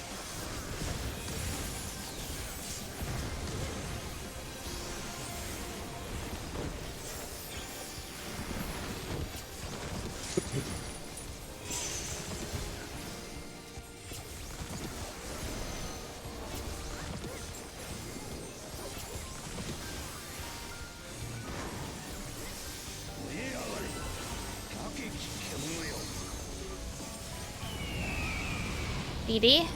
BD.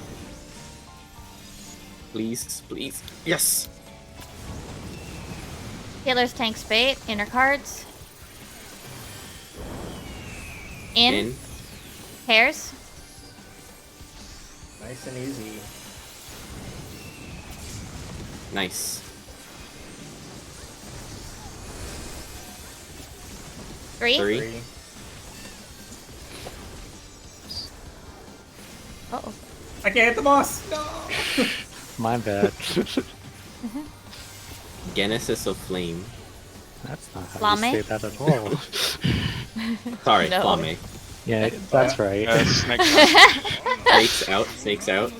Please, please. Yes. Healer's tank spade. Inner cards. In. Hairs. Nice and easy. Nice. 3. 3. 3. Uh-oh. I can't hit the boss. No. My bad. Genesis of Flame. That's not how Flame? you say that at all. Sorry, No. Flame. Yeah, that's right. Snake. Snakes out. Snakes out.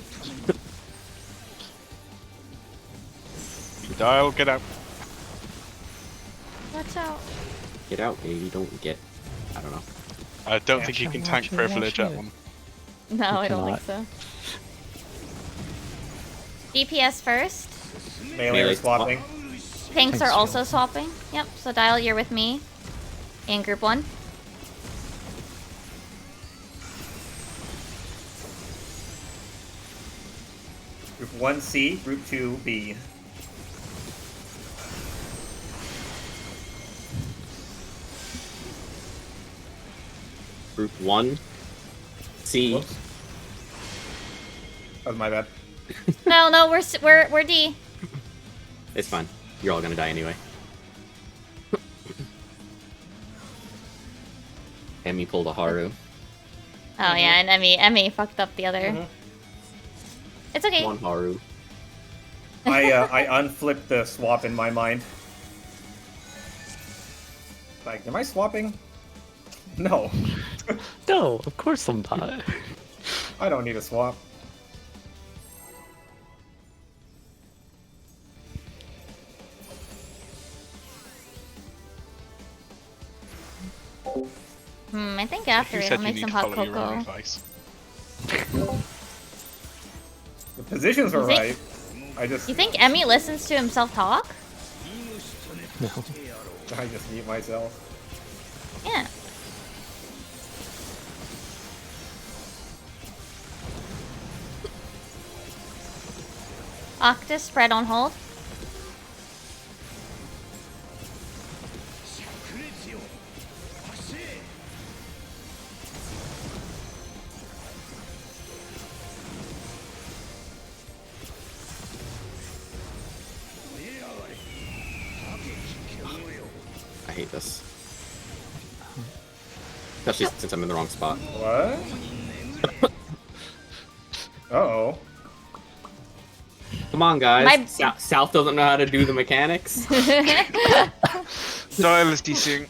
Dial, get out. Watch out. Get out, baby. Don't get. I don't know. I don't think you can tank Watch it, privilege watch at it. one. No, I don't think cannot. so. DPS first. Melee Melee are swapping. Pinks Thanks, are Jill. also swapping. Yep, so Dial, you're with me. In group 1. Group 1C, Group 2B. Group 1. C. Whoops. That was my bad. No, we're D. It's fine. You're all gonna die anyway. Emmy pulled a Haru. Oh yeah, and Emmy fucked up the other. Mhm. It's okay. One Haru. I unflipped the swap in my mind. Like, am I swapping? No. No, of course I'm not. I don't need a swap. I think after Who it, said I'll you make need some to hot follow your own cocoa. advice? The positions were You think- right. I just You think Emmy listens to himself talk? No. I just mute myself. Yeah. Octus spread on hold. I hate this. Especially since I'm in the wrong spot. What? Uh-oh. Come on, guys. My- South doesn't know how to do the mechanics. Dial is DCing.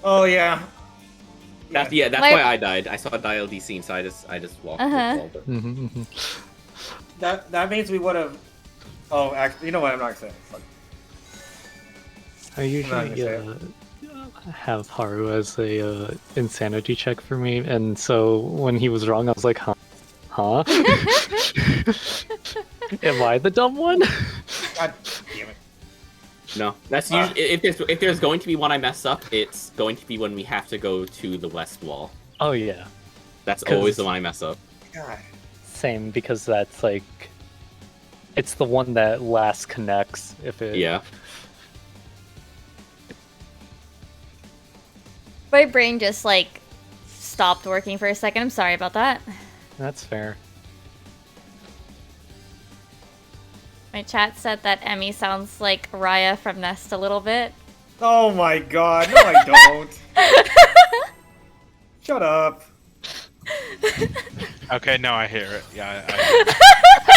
Oh, yeah. That's My- why I died. I saw Dial DC, so I just walked. Walked it. Mhm, mhm. That means we would have... Oh, actually, you know what? I'm not saying. Fuck. I usually gonna have Haru as a insanity check for me, and so when he was wrong, I was like, huh? Huh? Am I the dumb one? God damn it. No, that's usually if there's going to be one I mess up, it's going to be when we have to go to the west wall. Oh yeah, That's 'Cause- always the one I mess up. God. same, because that's like, it's the one that last connects. If it Yeah. My brain just like stopped working for a second. I'm sorry about that. That's fair. My chat said that Emmy sounds like Raya from Nest a little bit. Oh my god. No, I don't. Shut up. Okay, now I hear it. Yeah, I hear it.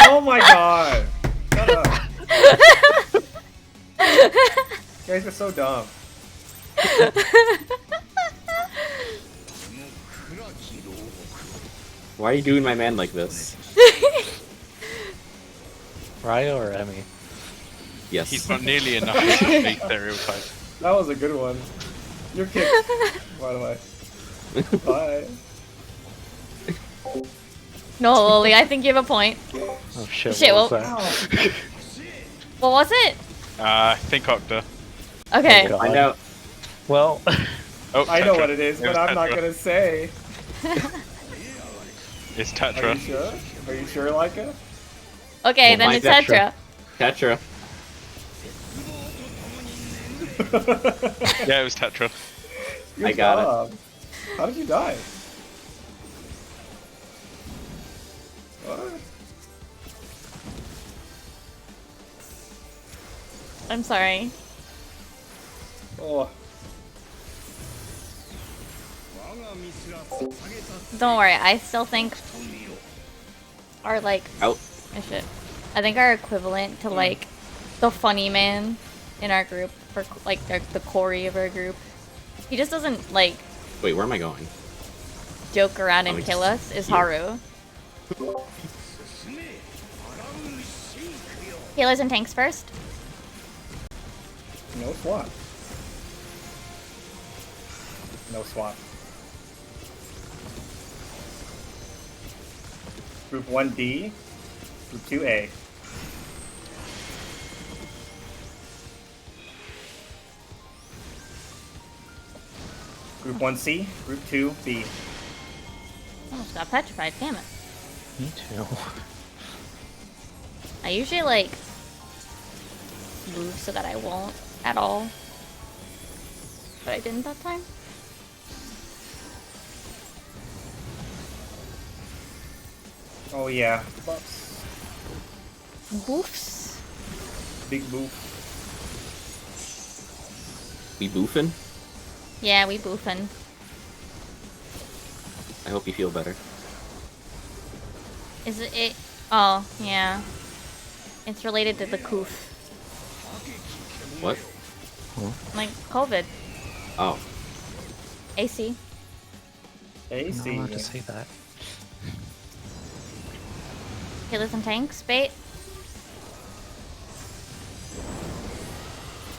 Oh my god. Shut up. You guys are so dumb. Why are you doing my man like this? Raya or Emmy? Yes. He's not nearly enough of a stereotype. That was a good one. You're kicked, by the way. Bye. No, Lily, I think you have a point. Oh shit! Shit, what was well- that? What was it? I think Octa. Okay. Oh, God. Find out. Well, Oh, I know Tetra. what it is, but was I'm not Tetra. gonna say. It's Are you Tetra. sure? Are you sure, Leica? Okay, Well, then my it's Tetra. Tetra. Yeah, it was Tetra. Good I got it. job. How did you die? What? I'm sorry. Oh. Don't worry, I still think our like Out. oh shit. I think our equivalent to like the funny man in our group, for like the Corey of our group. He just doesn't like Wait, where am I going? joke around and Oh, kill us. Is here. Haru. Healers and tanks first. No swap. No swap. Group 1D, Group 2A. Group 1C, Group 2B. Almost got petrified, damn it. Me too. I usually like move so that I won't at all. But I didn't that time. Oh yeah, buffs. Boofs. Big boof. We boofing? Yeah, we boofing. I hope you feel better. Is it? Oh, yeah. It's related to the coof. What? Like COVID. Oh. AC. I'm not AC. allowed to say that. Healers and tanks. Bait.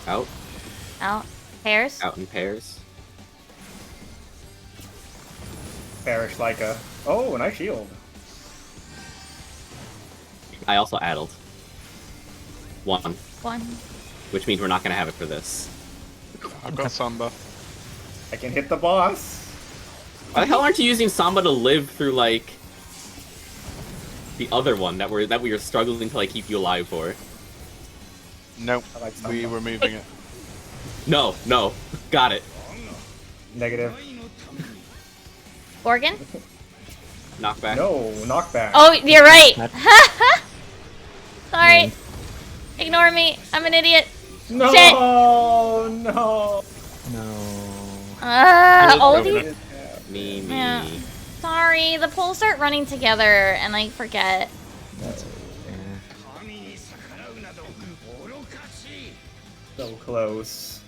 Out. Out. Pairs. Out in pairs. Perish like a. Oh, nice shield. I also addled. 1. 1. Which means we're not gonna have it for this. I've got Samba. I can hit the boss. Why the hell aren't you using Samba to live through, like, the other one that we were struggling to, like, keep you alive for? Nope. I like Samba. We were moving it. No, no. Got it. Negative. Gorgon. Knockback. No, knockback. Oh, you're right. Sorry. Ignore me. I'm an idiot. No, Shit. no. No. Oldie. Me. Yeah. Sorry, the polls start running together and I forget. That's fair. So close.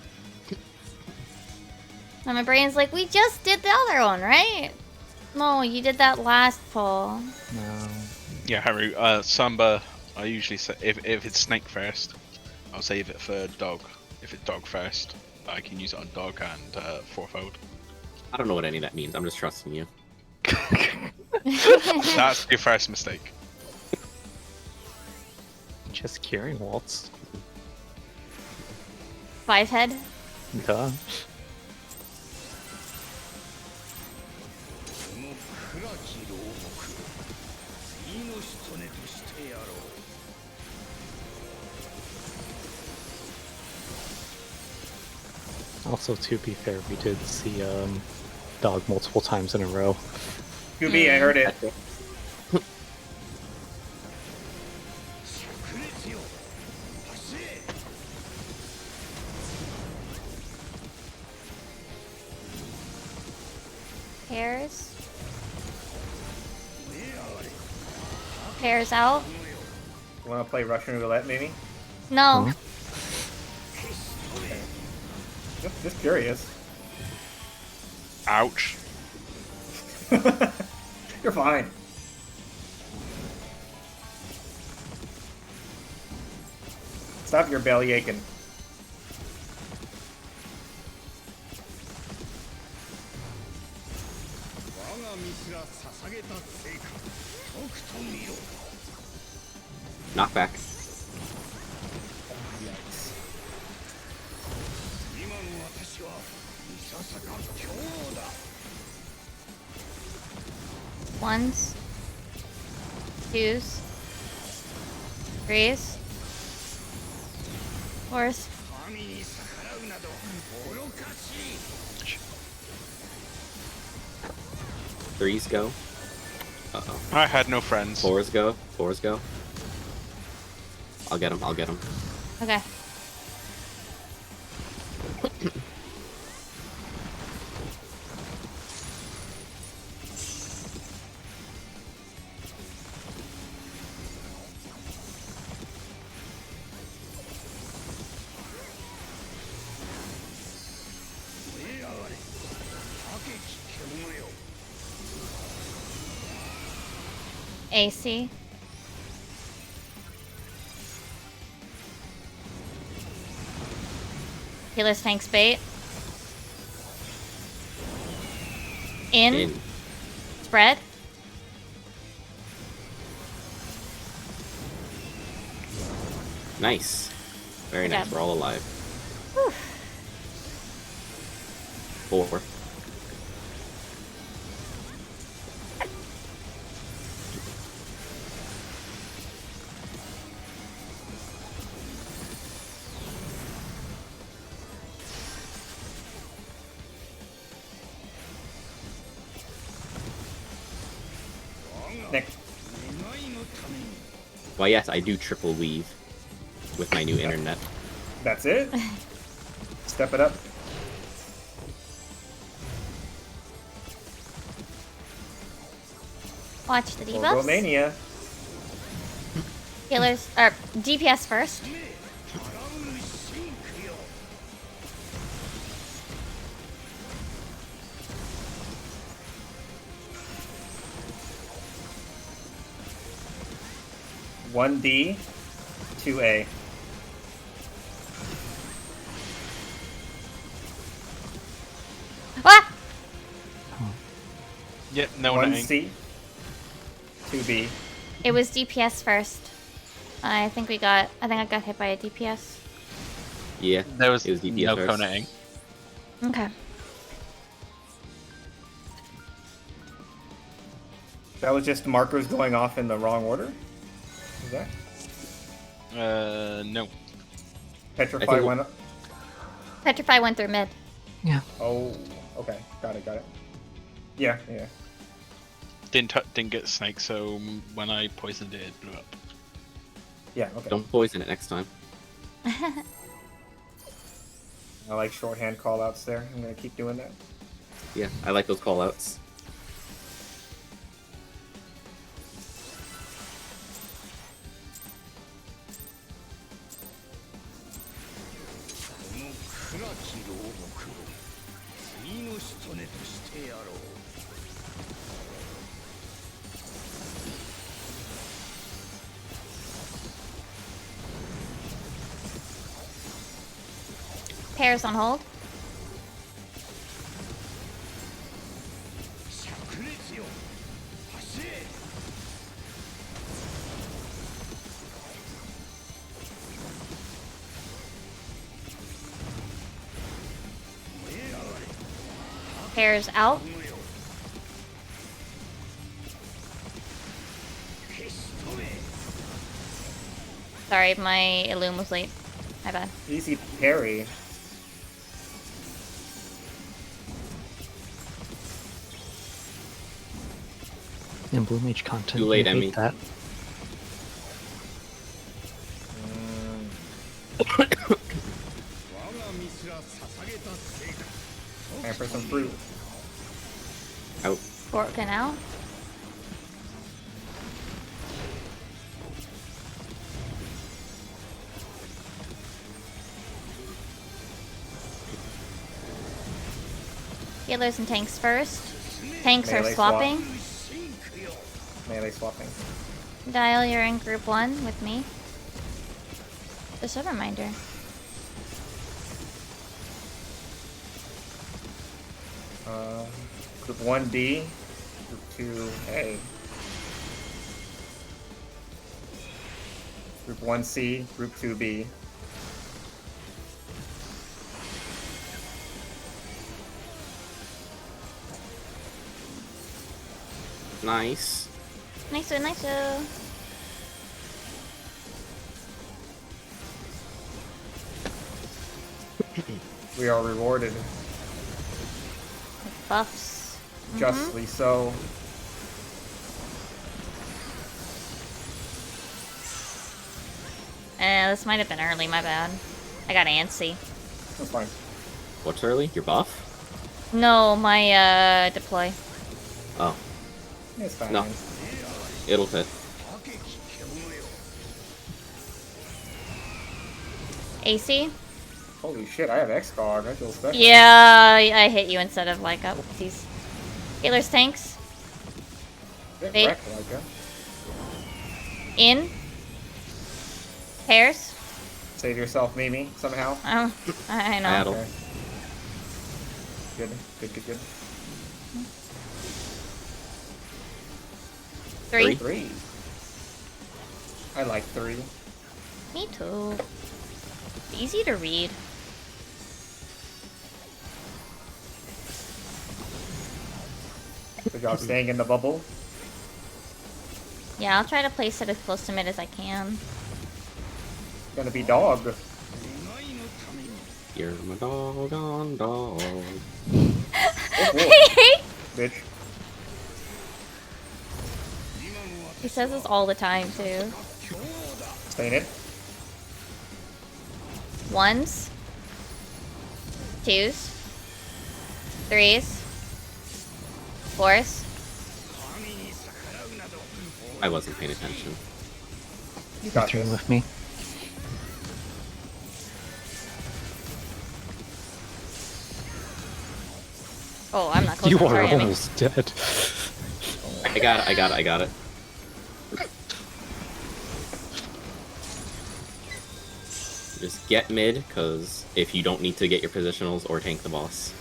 And my brain's like, we just did the other one, right? No, you did that last poll. No. Yeah, Haru. Samba. I usually say if it's snake first, I'll save it for dog. If it's dog first, I can use it on dog and fourfold. I don't know what any of that means. I'm just trusting you. That's your first mistake. Just curing waltz. 5 head. Duh. Also, to be fair, we did see dog multiple times in a row. QB, I heard it. Pairs. Pairs out. You want to play Russian roulette, maybe? No. Huh? Just curious. Ouch. You're fine. Stop your belly aching. Knockback. Ones. Twos. Threes. Fours. Threes go. Uh-oh. I had no friends. 4s go. 4s go. I'll get him. I'll get him. Okay. AC. Healer's tanks bait. In. Spread. Nice. Very Good nice. job. We're all alive. Whew. 4. Next. Why, yes, I do triple weave with my new internet. That's it. Step it up. Watch the debuffs. Romania. Healers or DPS first. One D, 2A. Ah! Yep, no One one. C, 2B. It was DPS first. I think I got hit by a DPS. Yeah, There was it was DPS no first. conating. Okay. That was just markers going off in the wrong order? Is that? No. Petrify think- went up. Petrify went through mid. Oh, okay. Got it. Yeah. Didn't get snake, so when I poisoned it, it blew up. Yeah, okay. Don't poison it next time. I like shorthand callouts there. I'm gonna keep doing that. Yeah, I like those callouts. Pairs on hold. Pairs out. Sorry, my Illume was late. My bad. Easy parry. In Blue Mage content, Too late, I hate Emmy. that. Time for some fruit. Out. Working out. Healers and tanks first. Tanks are Melee swap. swapping. Melee swapping. Dial, you're in group 1 with me. Just a reminder. Group 1D, Group 2A. Group 1C, Group 2B. Nice. Nice. We are rewarded. Buffs. Justly so. This might have been early, my bad. I got antsy. That's fine. What's early? Your buff? No, my deploy. Oh, It's fine. No. it'll fit. AC? Holy shit, I have X-Cog. I feel special. Yeah, I hit you instead of like, oopsies. Healers, tanks. Get Wait. wrecked, like that. In. Pairs. Save yourself, Mimi, somehow. Oh, I know. Battle. Okay. Good. 3. 3. I like 3. Me too. Easy to read. Good job staying in the bubble. Yeah, I'll try to place it as close to mid as I can. Gonna be dog. You're my dog on dog. Bitch. He says this all the time too. Staying in. 1s, 2s, 3s, 4s. I wasn't paying attention. You got Through this. with me. Oh, I'm not close. You enough. are Sorry, Emmy. almost dead. I got it. Just get mid, because if you don't need to get your positionals or tank the boss.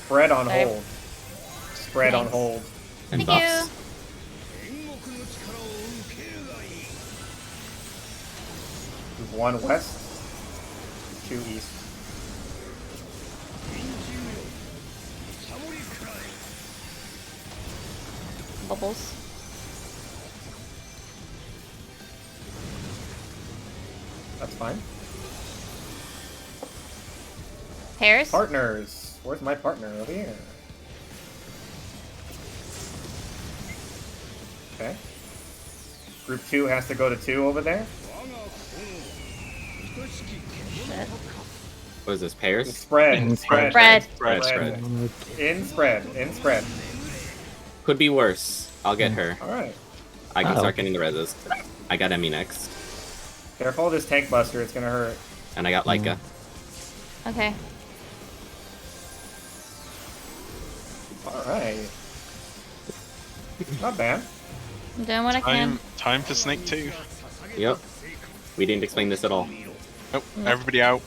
Spread on Okay. hold. Spread on Thanks. hold. And Thank buffs. Move 1 west, 2 east. Bubbles. That's fine. Pairs. Partners. Where's my partner? Over here. Okay. Group 2 has to go to 2 over there. Shit. What is this, pairs? Spread. In Spread. Spread. Spread. In spread. In spread. Could be worse. I'll get her. Alright. I can Oh. start getting the reses. I got Emmy next. Careful of this tank buster, it's gonna hurt. And I got Leica. Okay. Alright. Not bad. I'm doing what I can. Time for Snake 2. Yep. We didn't explain this at all. Nope, everybody out.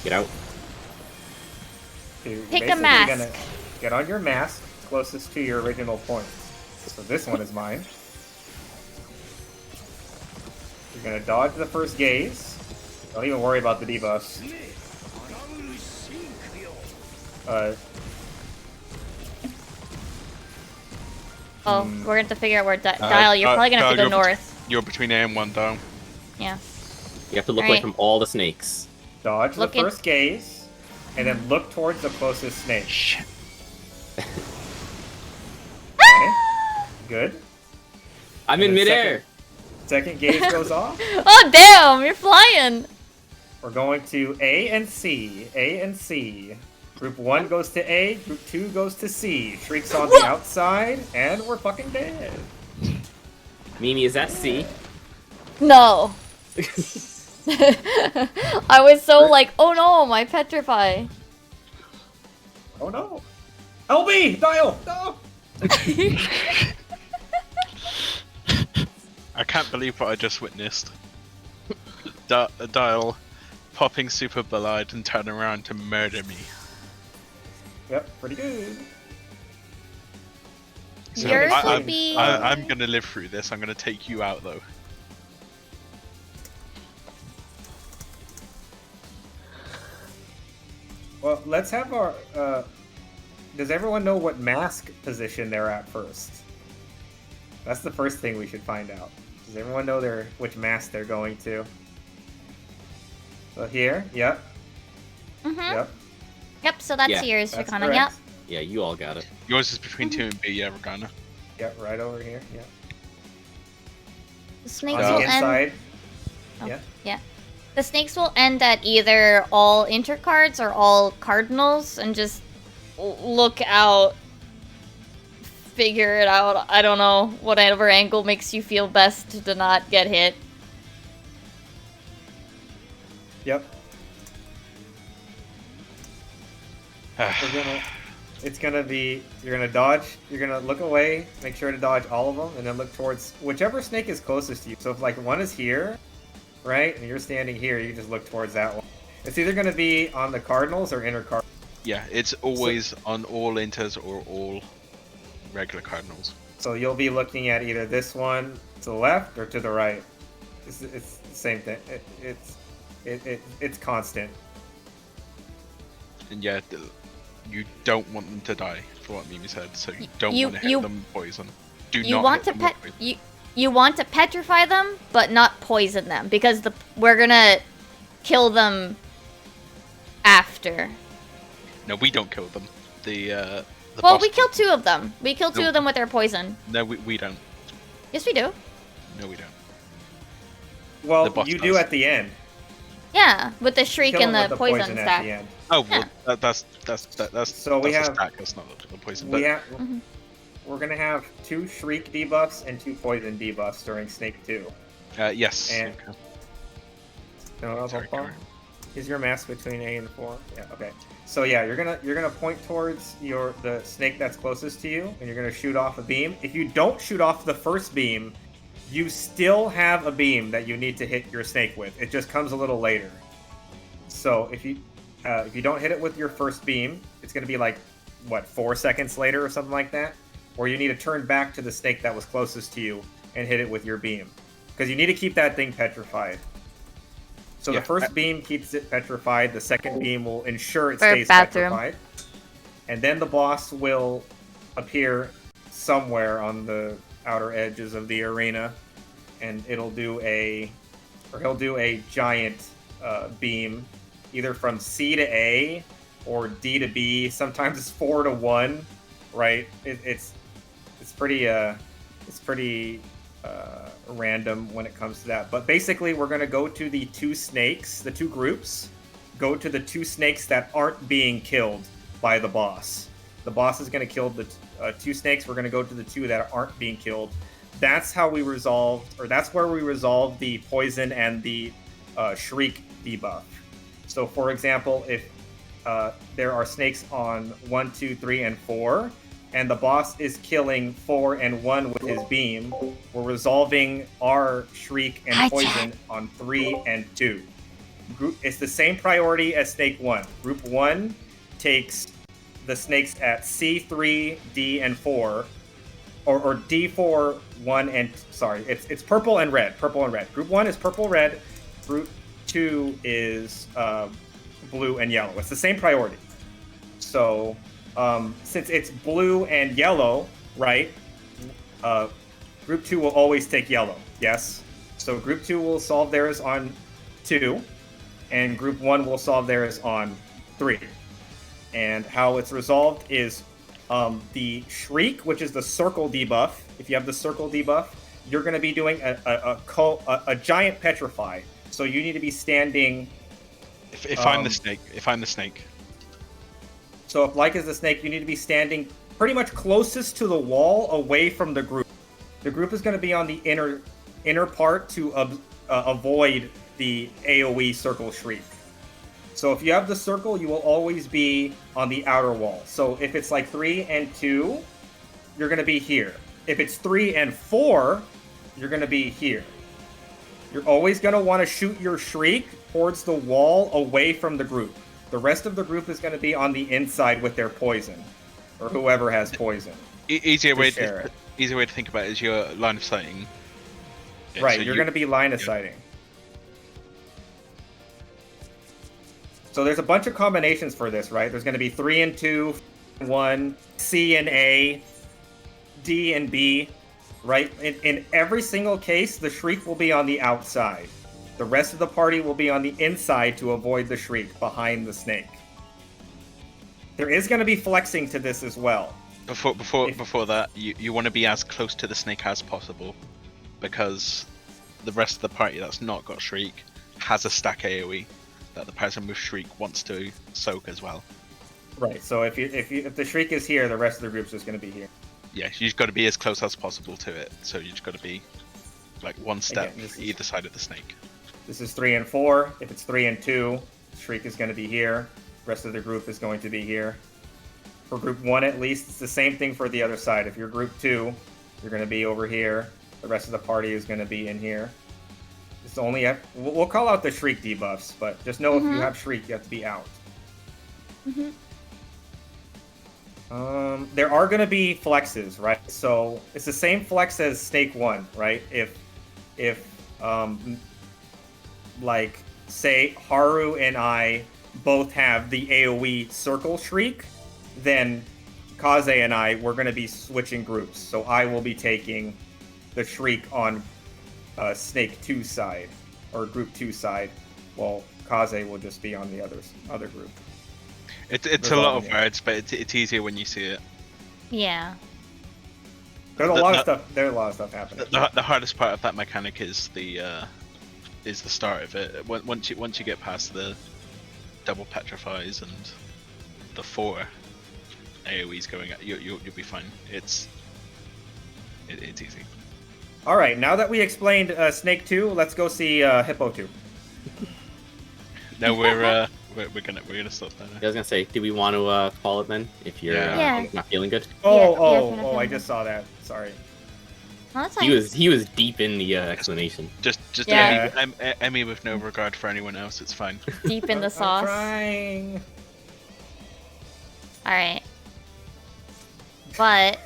Get out. You're Pick a basically mask. Gonna get on your mask closest to your original point. So this one is mine. You're gonna dodge the first gaze. Don't even worry about the debuffs. Oh, we're gonna have to figure out where dial. You're probably gonna have to go you're north. You're between A and 1 down. Yeah. You have to look away Alright. from all the snakes. Dodge Look the in- first gaze, and then look towards the closest snake. Shit. Okay. Good. I'm And in then midair! Second gaze goes off. Oh damn! You're flying. We're going to A and C. A and C. Group 1 goes to A, Group 2 goes to C. Shriek's on the outside, and we're fucking dead. Mimi, is that C? No. I was so like, oh no, my petrify. Oh no. LB! Dial! No! I can't believe what I just witnessed. Dial popping super ballade and turning around to murder me. Yep, pretty good. So Yours I, would be- I'm gonna live through this. I'm gonna take you out though. Well, let's have our. Does everyone know what mask position they're at first? That's the first thing we should find out. Does everyone know which mask they're going to? So here, yep, Mhm. yep, So that's Yeah, yours, that's Dracona. Yep. correct. Yeah, you all got it. Yours is between 2 and B, yeah, Regana. Yep, right over here, yep. The snakes On will the end. inside, Oh, yeah. yeah. The snakes will end at either all intercards or all cardinals, and just look out. Figure it out. I don't know. Whatever angle makes you feel best to not get hit. Yep. It's gonna be, you're gonna dodge, you're gonna look away, make sure to dodge all of them, and then look towards whichever snake is closest to you. So if like one is here, right, and you're standing here, you just look towards that one. It's either gonna be on the cardinals or inner card. Yeah, it's always on all inters or all regular cardinals. So you'll be looking at either this one to the left or to the right. It's the same thing. It's constant. And yeah, you don't want them to die, for what Mimi said. So you don't You- want to hit you- them with poison. Do You not want hit to them with poison. you want to petrify them, but not poison them because we're gonna kill them after. No, we don't kill them. The Well, boss we killed kills 2 of them. We killed 2 No. of them with their poison. them. No, we don't. Yes, we do. No, we don't. The Well, boss you does. do at the end. Yeah, with the shriek Kill and him the with poison at stack. the end. Oh well, that's So we that's have- a stack. That's not the poison. We But have, Mhm. We're gonna have 2 shriek debuffs and 2 poison debuffs during Snake 2. yes. And- okay. No, Sorry, Karen. Is your mask between A and 4? Yeah. Okay. So yeah, you're gonna point towards the snake that's closest to you, and you're gonna shoot off a beam. If you don't shoot off the first beam, you still have a beam that you need to hit your snake with. It just comes a little later. So if you don't hit it with your first beam, it's gonna be like 4 seconds later or something like that, or you need to turn back to the snake that was closest to you and hit it with your beam, because you need to keep that thing petrified. So Yeah, the first beam keeps it petrified. The second beam will ensure it For stays bathroom. petrified. And then the boss will appear somewhere on the outer edges of the arena, and he'll do a giant beam, either from C to A or D to B. Sometimes it's 4 to 1, right? It's pretty random when it comes to that. But basically, we're going to go to the 2 snakes, the 2 groups, go to the 2 snakes that aren't being killed by the boss. The boss is going to kill the 2 snakes. We're going to go to the 2 that aren't being killed. That's how we resolved, or that's where we resolved the poison and the shriek debuff. So, for example, if there are snakes on 1, 2, 3, and 4, and the boss is killing 4 and 1 with his beam, we're resolving our shriek and Hi, poison Chad. on 3 and 2. It's the same priority as Snake 1. Group 1 takes the snakes at C3, D, and 4, or D4, 1, and sorry, it's purple and red. Purple and red. Group 1 is purple, red. Group 2 is blue and yellow. It's the same priority. So since it's blue and yellow, right? Group 2 will always take yellow. Yes. So Group 2 will solve theirs on 2, and Group 1 will solve theirs on 3. And how it's resolved is the shriek, which is the circle debuff. If you have the circle debuff, you're going to be doing a giant petrify. So you need to be standing. If I'm the snake, So if Like is the snake, you need to be standing pretty much closest to the wall, away from the group. The group is going to be on the inner part to avoid the AoE circle shriek. So if you have the circle, you will always be on the outer wall. So if it's like 3 and 2, you're going to be here. If it's 3 and 4, you're going to be here. You're always going to want to shoot your shriek towards the wall, away from the group. The rest of the group is going to be on the inside with their poison, or whoever has poison. easier way share to it. easier way to think about it is your line of sighting. Yeah, Right, so you're going to be line of yeah. sighting. So there's a bunch of combinations for this, right? There's going to be 3 and 2, 1, C and A, D and B, right? In every single case, the shriek will be on the outside. The rest of the party will be on the inside to avoid the shriek behind the snake. There is going to be flexing to this as well. Before that, you want to be as close to the snake as possible, because the rest of the party that's not got shriek has a stack AoE that the person with shriek wants to soak as well. Right. So if the shriek is here, the rest of the group's just going to be here. Yeah, you've got to be as close as possible to it. So you've got to be like one step Again, this is- either side of the snake. This is 3 and 4. If it's 3 and 2, shriek is going to be here. Rest of the group is going to be here. For group 1 at least, it's the same thing for the other side. If you're group 2, you're going to be over here. The rest of the party is going to be in here. It's only we'll call out the shriek debuffs, but just know if you have shriek, you have to be out. There are going to be flexes, right? So it's the same flex as Snake 1, right? If like, say Haru and I both have the AoE Circle Shriek, then Kaze and I, we're going to be switching groups. So I will be taking the Shriek on Snake 2 side, or Group 2 side, while Kaze will just be on the other group. It's a lot of words, but it's easier when you see it. Yeah. There's a lot of stuff. There's a lot of stuff happening. The hardest part of that mechanic is the start of it. Once you get past the double petrifies and the 4 AoEs going at you'll be fine. It's easy. All right, now that we explained Snake 2, let's go see Hippo 2. No, we're gonna stop there. I was gonna say, do we want to call it then? If you're Yeah. not feeling good. I just saw that. Sorry. Well, that's He was deep in the explanation. Just Yeah. Emmy with no regard for anyone else. It's fine. deep in the I'm sauce. trying. All right. But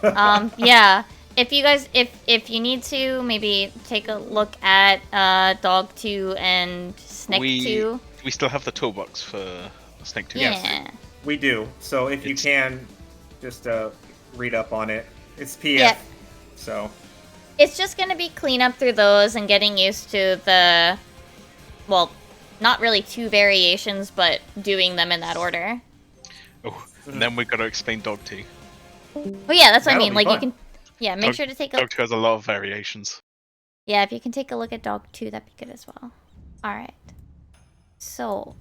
yeah, if you guys if you need to, maybe take a look at Dog 2 and Snake 2. We still have the toolbox for Snake 2. Yeah. We do. So if you can, just read up on it. It's PF. Yeah. So. It's just gonna be cleanup through those and getting used to the, well, not really 2 variations, but doing them in that order. Oh, and then we've got to explain Dog 2. Oh yeah, that's what I That'll mean. be Like fun. you can, yeah, make sure to take a, Dog 2 has a lot of variations. yeah, if you can take a look at Dog 2, that'd be good as well. All right. So.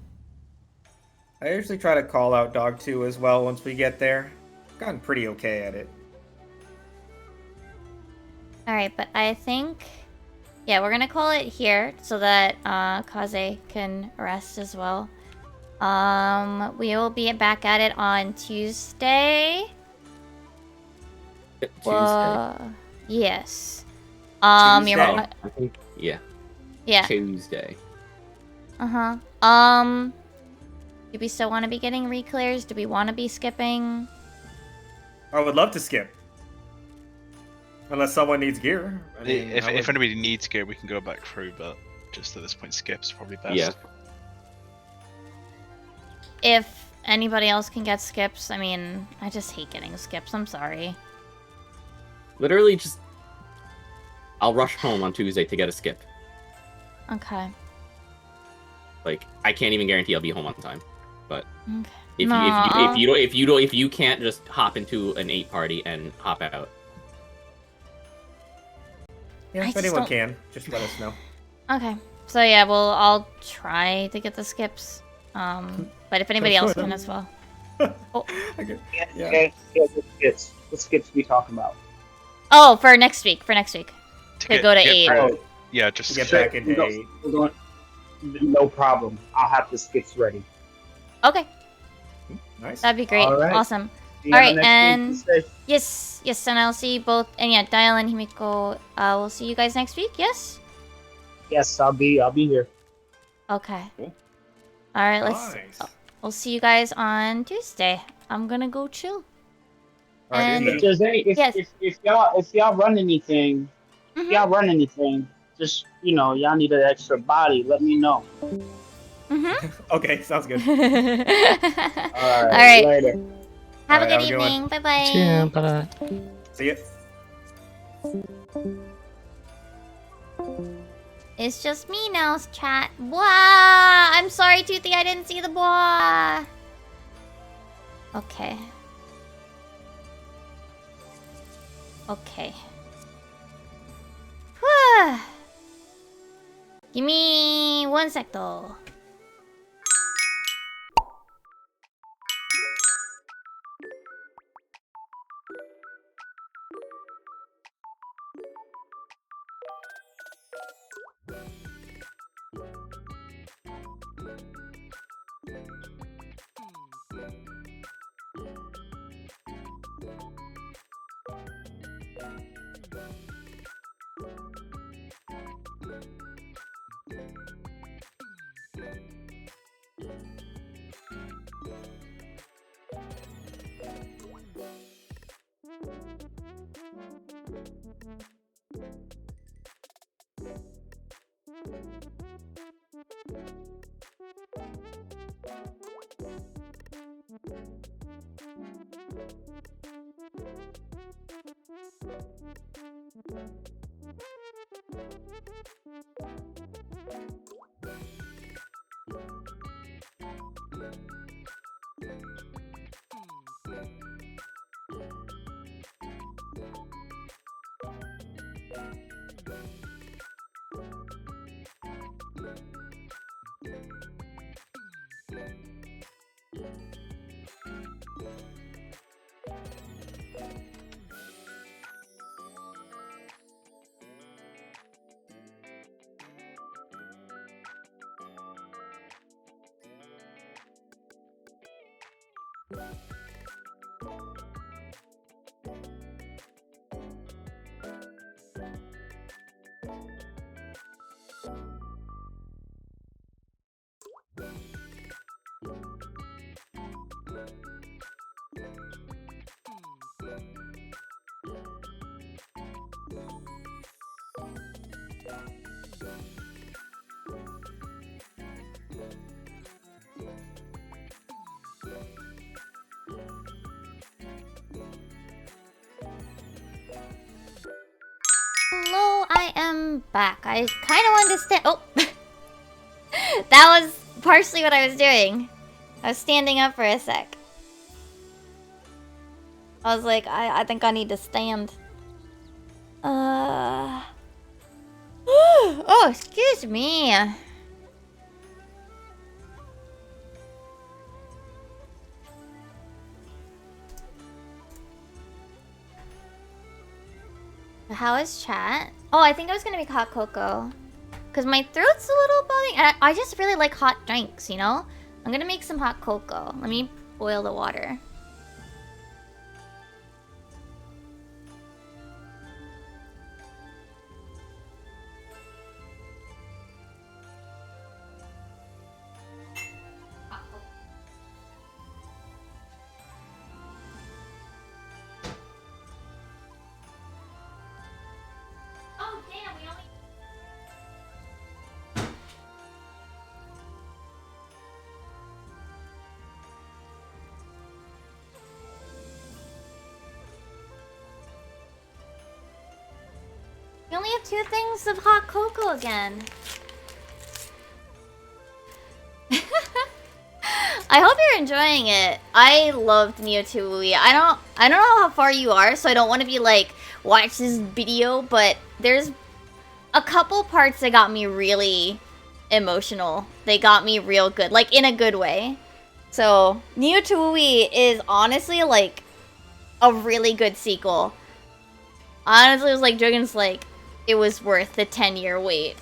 I usually try to call out Dog 2 as well once we get there. I've gotten pretty okay at it. Alright, but I think... Yeah, we're gonna call it here so that Kaze can rest as well. We will be back at it on Tuesday. Tuesday. Yes. Tuesday? I think, yeah. Yeah. Tuesday. Uh-huh. Do we still want to be getting reclears? Do we want to be skipping? I would love to skip. Unless someone needs gear. I mean, If anybody needs gear, we can go back through, but just at this point, skip's probably best. Yeah. If anybody else can get skips, I mean, I just hate getting skips. I'm sorry. Literally just... I'll rush home on Tuesday to get a skip. Okay. Like, I can't even guarantee I'll be home on time. But Okay. if you can't just hop into an 8 party and hop out. Yeah, I if just anyone don't- can, just let us know. Okay. So yeah, well, I'll try to get the skips. But if anybody else can as well. Okay. Yeah. Okay, what skips we talking about? Oh, for next week. For next week. To go to 8. Oh, Yeah, just Get back into no, 8. we're going- no problem. I'll have the skips ready. Okay, Nice. that'd be great. All right. Awesome. See you All right, next week. and- Be safe. Yes, and I'll see you both. And yeah, Dial and Himiko. We'll see you guys next week. Yes. Yes, I'll be here. Okay. Cool. All right. Nice. We'll see you guys on Tuesday. I'm gonna go chill. All right, and- If there's any, Yes. if y'all run anything, Mhm. just y'all need an extra body. Let me know. Mhm. Okay, sounds good. All All right. right. Later. Have a Alright, good have a good one. evening. Bye bye. Yeah, but See ya. It's just me now, chat. Blah! I'm sorry, Toothy, I didn't see the blah. Okay. Okay. Whew. Give me 1 sec though. Hello, I am back. I kind of wanted to stand. Oh, that was partially what I was doing. I was standing up for a sec. I was like, I think I need to stand. Oh, excuse me. How is chat? Oh, I think I was gonna make hot cocoa. Because my throat's a little bothering. And I just really like hot drinks, you know? I'm gonna make some hot cocoa. Let me boil the water. Oh, damn, we only... We only have 2 things of hot cocoa again. I hope you're enjoying it. I loved Neo 2 Wooey. I don't know how far you are, so I don't want to be like, watch this video, but there's a couple parts that got me really emotional. They got me real good, like in a good way. So, Neo 2 Wooey is honestly like a really good sequel. Honestly, it was like Dragon's like, it was worth the 10-year wait.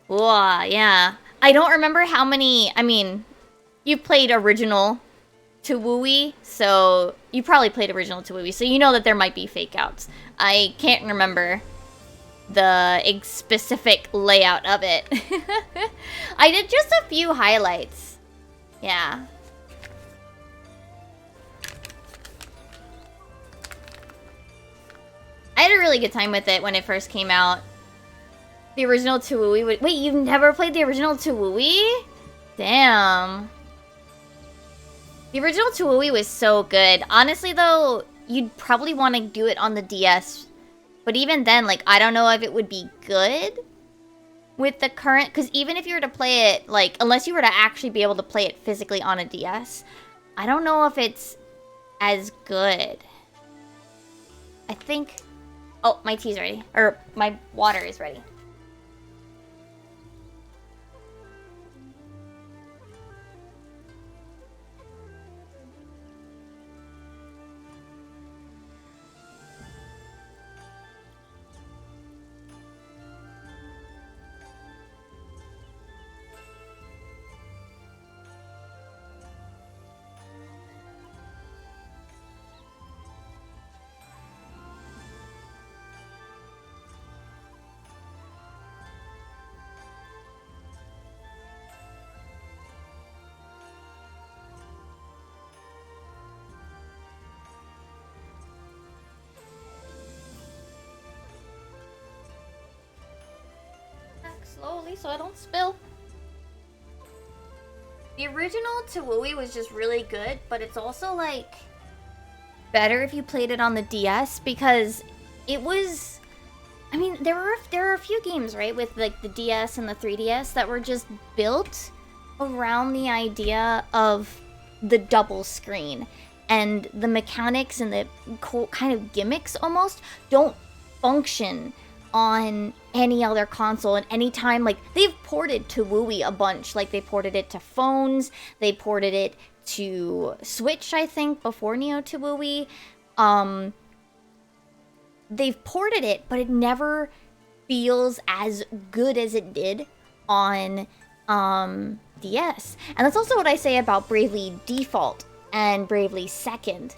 Wow, yeah. I don't remember how many, I mean, you played original to Wooey, so you probably played original to Wooey, so you know that there might be fake outs. I can't remember the specific layout of it. I did just a few highlights. Yeah. I had a really good time with it when it first came out. The original 2 Wooey. Wait, you've never played the original 2 Wooey? Damn. The original 2 Wooey was so good. Honestly, though, you'd probably want to do it on the DS. But even then, like, I don't know if it would be good with the current... Because even if you were to play it, like, unless you were to actually be able to play it physically on a DS, I don't know if it's as good. I think... Oh, my tea's ready. Or, my water is ready. Slowly so I don't spill. The original to Wooey was just really good, but it's also like better if you played it on the DS because it was. I mean, there are a few games, right, with like the DS and the 3DS that were just built around the idea of the double screen, and the mechanics and the kind of gimmicks almost don't function on any other console. And anytime, like, they've ported to Wii a bunch, like they ported it to phones, they ported it to Switch, I think, before Neo to Wii. They've ported it, but it never feels as good as it did on DS. And that's also what I say about Bravely Default and Bravely Second.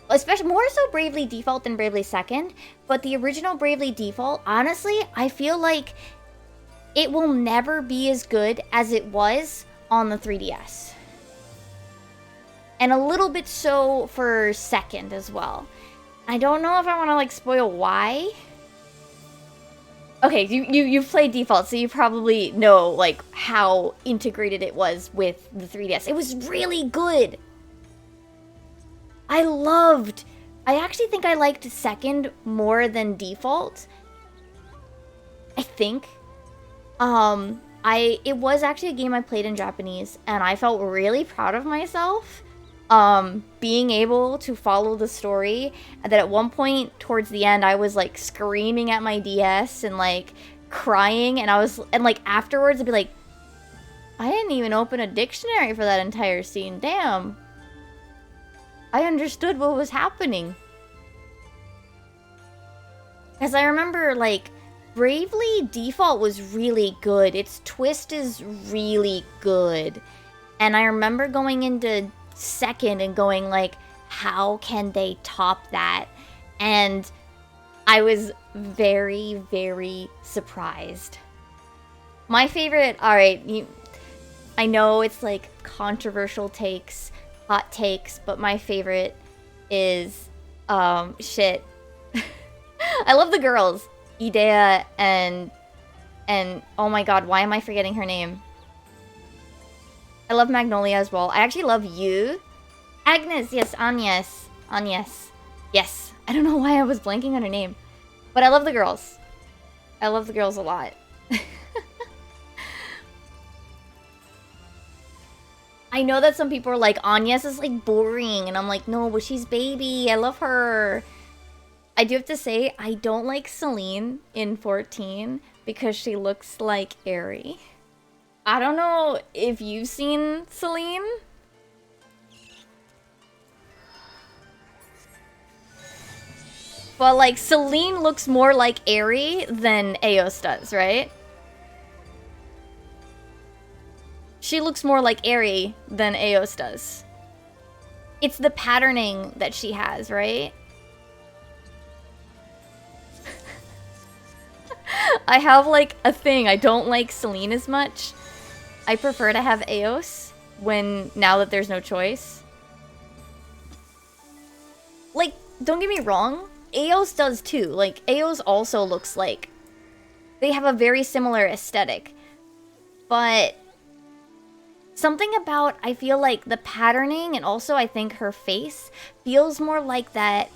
Especially more so Bravely Default than Bravely Second, but the original Bravely Default, honestly, I feel like it will never be as good as it was on the 3DS. And a little bit so for Second as well. I don't know if I want to, like, spoil why. Okay, you've played Default, so you probably know, like, how integrated it was with the 3DS. It was really good. I actually think I liked Second more than Default. I think. It was actually a game I played in Japanese, and I felt really proud of myself. Being able to follow the story, that at one point towards the end I was like screaming at my DS and like crying, and like afterwards I'd be like, I didn't even open a dictionary for that entire scene. Damn. I understood what was happening. Because I remember, like, Bravely Default was really good. Its twist is really good. And I remember going into Second and going, like, how can they top that? And I was very, very surprised. My favorite, alright, I know it's, like, controversial takes, hot takes, but my favorite is, shit. I love the girls. Idea and oh my god, why am I forgetting her name? I love Magnolia as well. I actually love you. Agnes, yes, Agnes. Agnes. Yes. I don't know why I was blanking on her name. But I love the girls. I love the girls a lot. I know that some people are like, Agnes is like boring, and I'm like, no, but she's baby. I love her. I do have to say, I don't like Celine in 14 because she looks like Aerie. I don't know if you've seen Celine. But like, Celine looks more like Aerie than Eos does, right? She looks more like Aerie than Eos does. It's the patterning that she has, right? I have like a thing. I don't like Celine as much. I prefer to have Eos now that there's no choice. Like, don't get me wrong. Eos does too. Like, Eos also looks like they have a very similar aesthetic. But something about, I feel like the patterning, and also I think her face feels more like that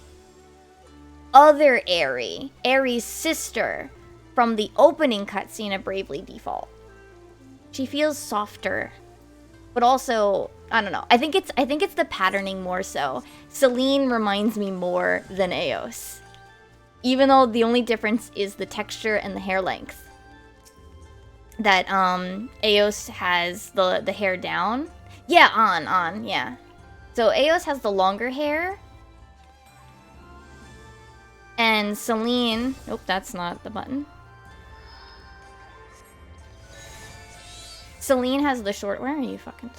other Aerie, Aerie's sister from the opening cutscene of Bravely Default. She feels softer, but also, I don't know. I think it's the patterning more so. Celine reminds me more than Eos, even though the only difference is the texture and the hair length. That Eos has the hair down. Yeah, on, yeah. So Eos has the longer hair. And Celine, nope, that's not the button. Celine has the short, where are you fucking?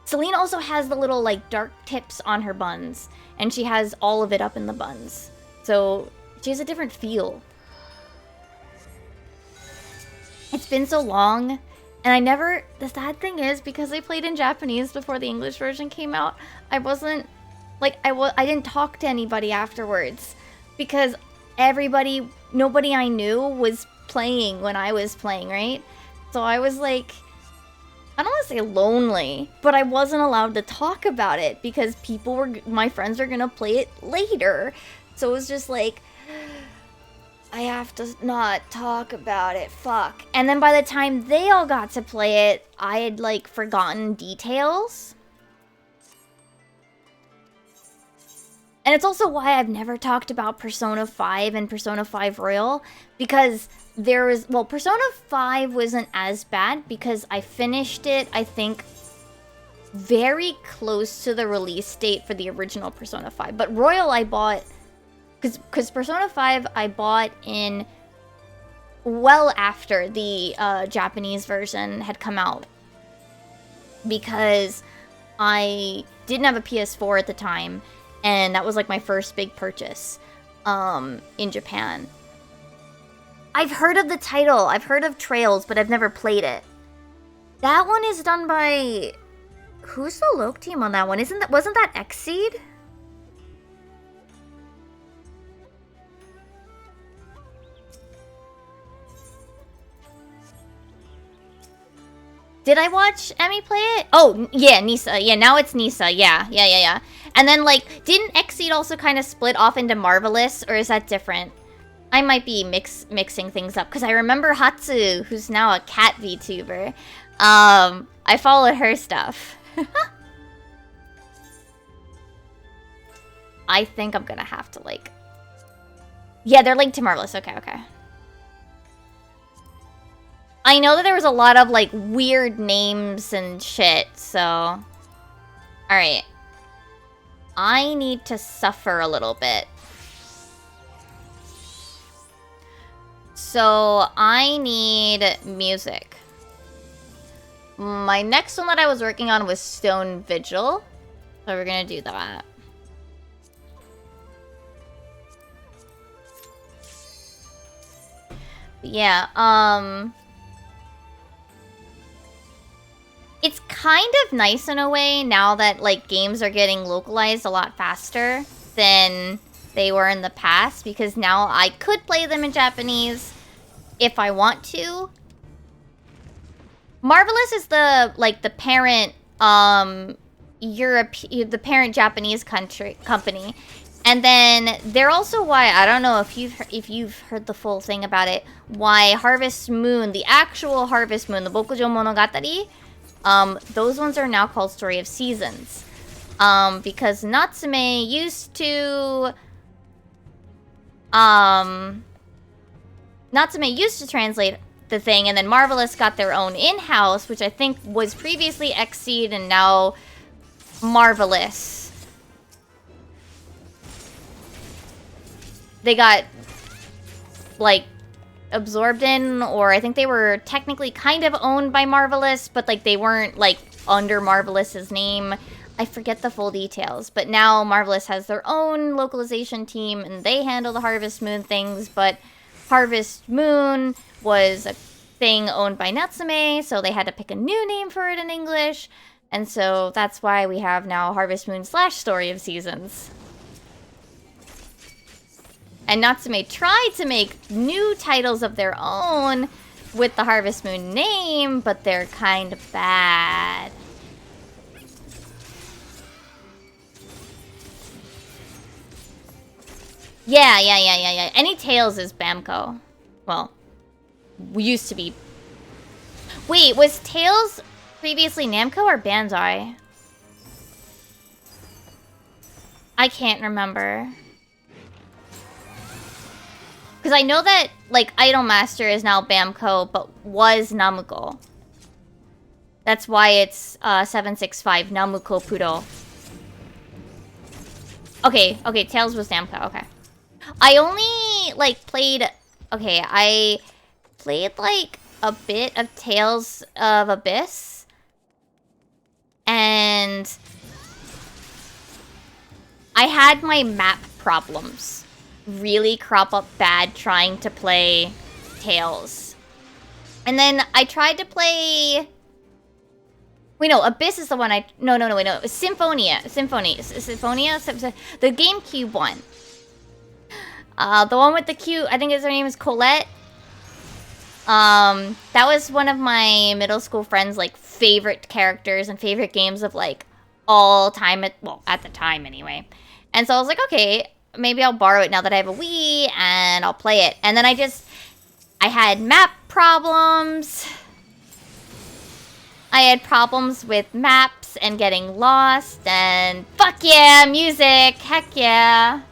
Celine also has the little like dark tips on her buns, and she has all of it up in the buns. So she has a different feel. It's been so long, and the sad thing is, because I played in Japanese before the English version came out, I wasn't, like, I didn't talk to anybody afterwards, because nobody I knew was playing when I was playing, right? So I was like, I don't want to say lonely, but I wasn't allowed to talk about it because my friends are gonna play it later. So it was just like, I have to not talk about it, fuck. And then by the time they all got to play it, I had like forgotten details. And it's also why I've never talked about Persona 5 and Persona 5 Royal, because Persona 5 wasn't as bad because I finished it, I think, very close to the release date for the original Persona 5. But Royal I bought, because Persona 5 I bought in well after the Japanese version had come out. Because I didn't have a PS4 at the time, and that was like my first big purchase in Japan. I've heard of the title, I've heard of Trails, but I've never played it. That one is done by... Who's the Loke team on that one? Wasn't that Xseed? Did I watch Emmy play it? Oh, yeah, Nisa. Yeah, now it's Nisa. Yeah. And then, like, didn't Xseed also kind of split off into Marvelous, or is that different? I might be mixing things up, because I remember Hatsu, who's now a cat VTuber. I followed her stuff. I think I'm gonna have to, like... Yeah, they're linked to Marvelous. Okay. I know that there was a lot of, like, weird names and shit, so... Alright. I need to suffer a little bit. So, I need music. My next one that I was working on was Stone Vigil. So we're gonna do that. Yeah, it's kind of nice in a way now that, like, games are getting localized a lot faster than they were in the past, because now I could play them in Japanese if I want to. Marvelous is the parent, the parent Japanese company. And then they're also why, I don't know if you've heard the full thing about it, why Harvest Moon, the actual Harvest Moon, the Bokujo Monogatari, those ones are now called Story of Seasons. Because Natsume used to translate the thing, and then Marvelous got their own in-house, which I think was previously Xseed and now Marvelous. They got, like, absorbed in, or I think they were technically kind of owned by Marvelous, but, like, they weren't, like, under Marvelous's name. I forget the full details, but now Marvelous has their own localization team, and they handle the Harvest Moon things, but Harvest Moon was a thing owned by Natsume, so they had to pick a new name for it in English, and so that's why we have now Harvest Moon / Story of Seasons. And Natsume tried to make new titles of their own with the Harvest Moon name, but they're kind of bad. Yeah. Any Tails is Bamco. Well, we used to be. Wait, was Tails previously Namco or Bandai? I can't remember. Because I know that, like, Idolmaster is now Bamco, but was Namco. That's why it's 765 Namuko Pudo. Okay, Tails was Namco, okay. I only, like, played... Okay, I played, like, a bit of Tales of Abyss. And... I had my map problems really crop up bad trying to play Tales. And then I tried to play... Wait, no, Abyss is the one I... No, it was Symphonia. Symphonia. The GameCube one. The one with the cute... I think her name is Colette. That was one of my middle school friends' like favorite characters and favorite games of like all time at the time anyway. And so I was like, okay, maybe I'll borrow it now that I have a Wii and I'll play it. And then I had map problems. I had problems with maps and getting lost and fuck yeah, music, heck yeah.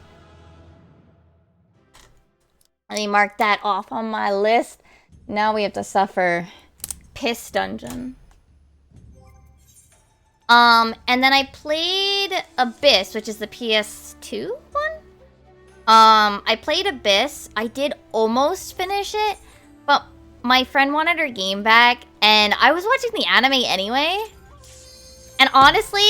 Let me mark that off on my list. Now we have to suffer Piss Dungeon. And then I played Abyss, which is the PS2 one. I played Abyss. I did almost finish it, but my friend wanted her game back, and I was watching the anime anyway. And honestly,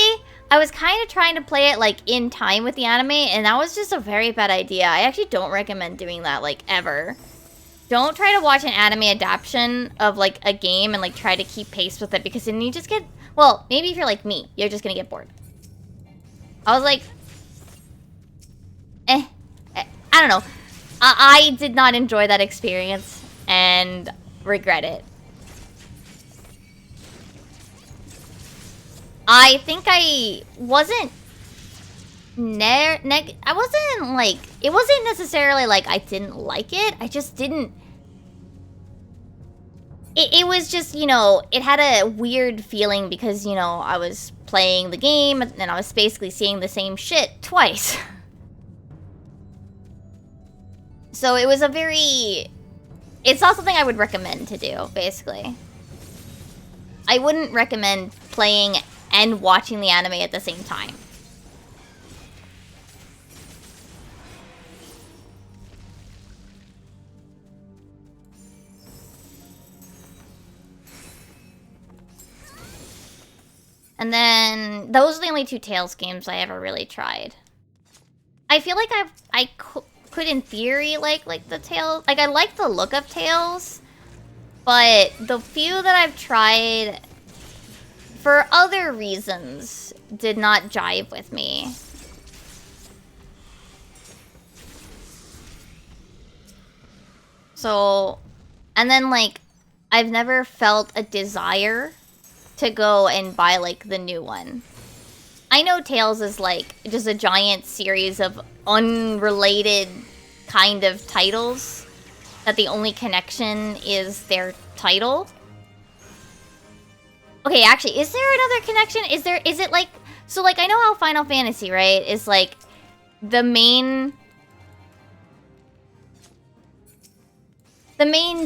I was kind of trying to play it like in time with the anime, and that was just a very bad idea. I actually don't recommend doing that like ever. Don't try to watch an anime adaptation of like a game and like try to keep pace with it, because then you just get, well, maybe if you're like me, you're just gonna get bored. I was like, I don't know. I did not enjoy that experience and regret it. I think I wasn't I wasn't like, it wasn't necessarily like I didn't like it. I just didn't. It was just, you know, it had a weird feeling because, you know, I was playing the game and I was basically seeing the same shit twice. So it was a very, it's not something I would recommend to do, basically. I wouldn't recommend playing and watching the anime at the same time. And then those are the only two Tales games I ever really tried. I feel like I could in theory like the Tales, like I like the look of Tales, but the few that I've tried for other reasons did not jive with me. So, and then like I've never felt a desire to go and buy like the new one. I know Tales is like just a giant series of unrelated kind of titles that the only connection is their title. Okay, actually, is there another connection? Is it like, so like I know how Final Fantasy, right, is like the main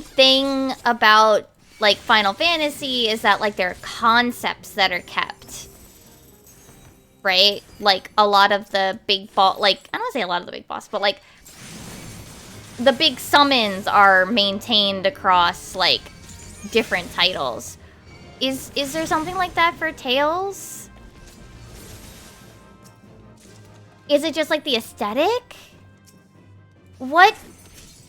thing about like Final Fantasy is that like there are concepts that are kept, right? Like a lot of the big boss, like I don't want to say a lot of the big boss, but like the big summons are maintained across like different titles. Is there something like that for Tales? Is it just like the aesthetic? What?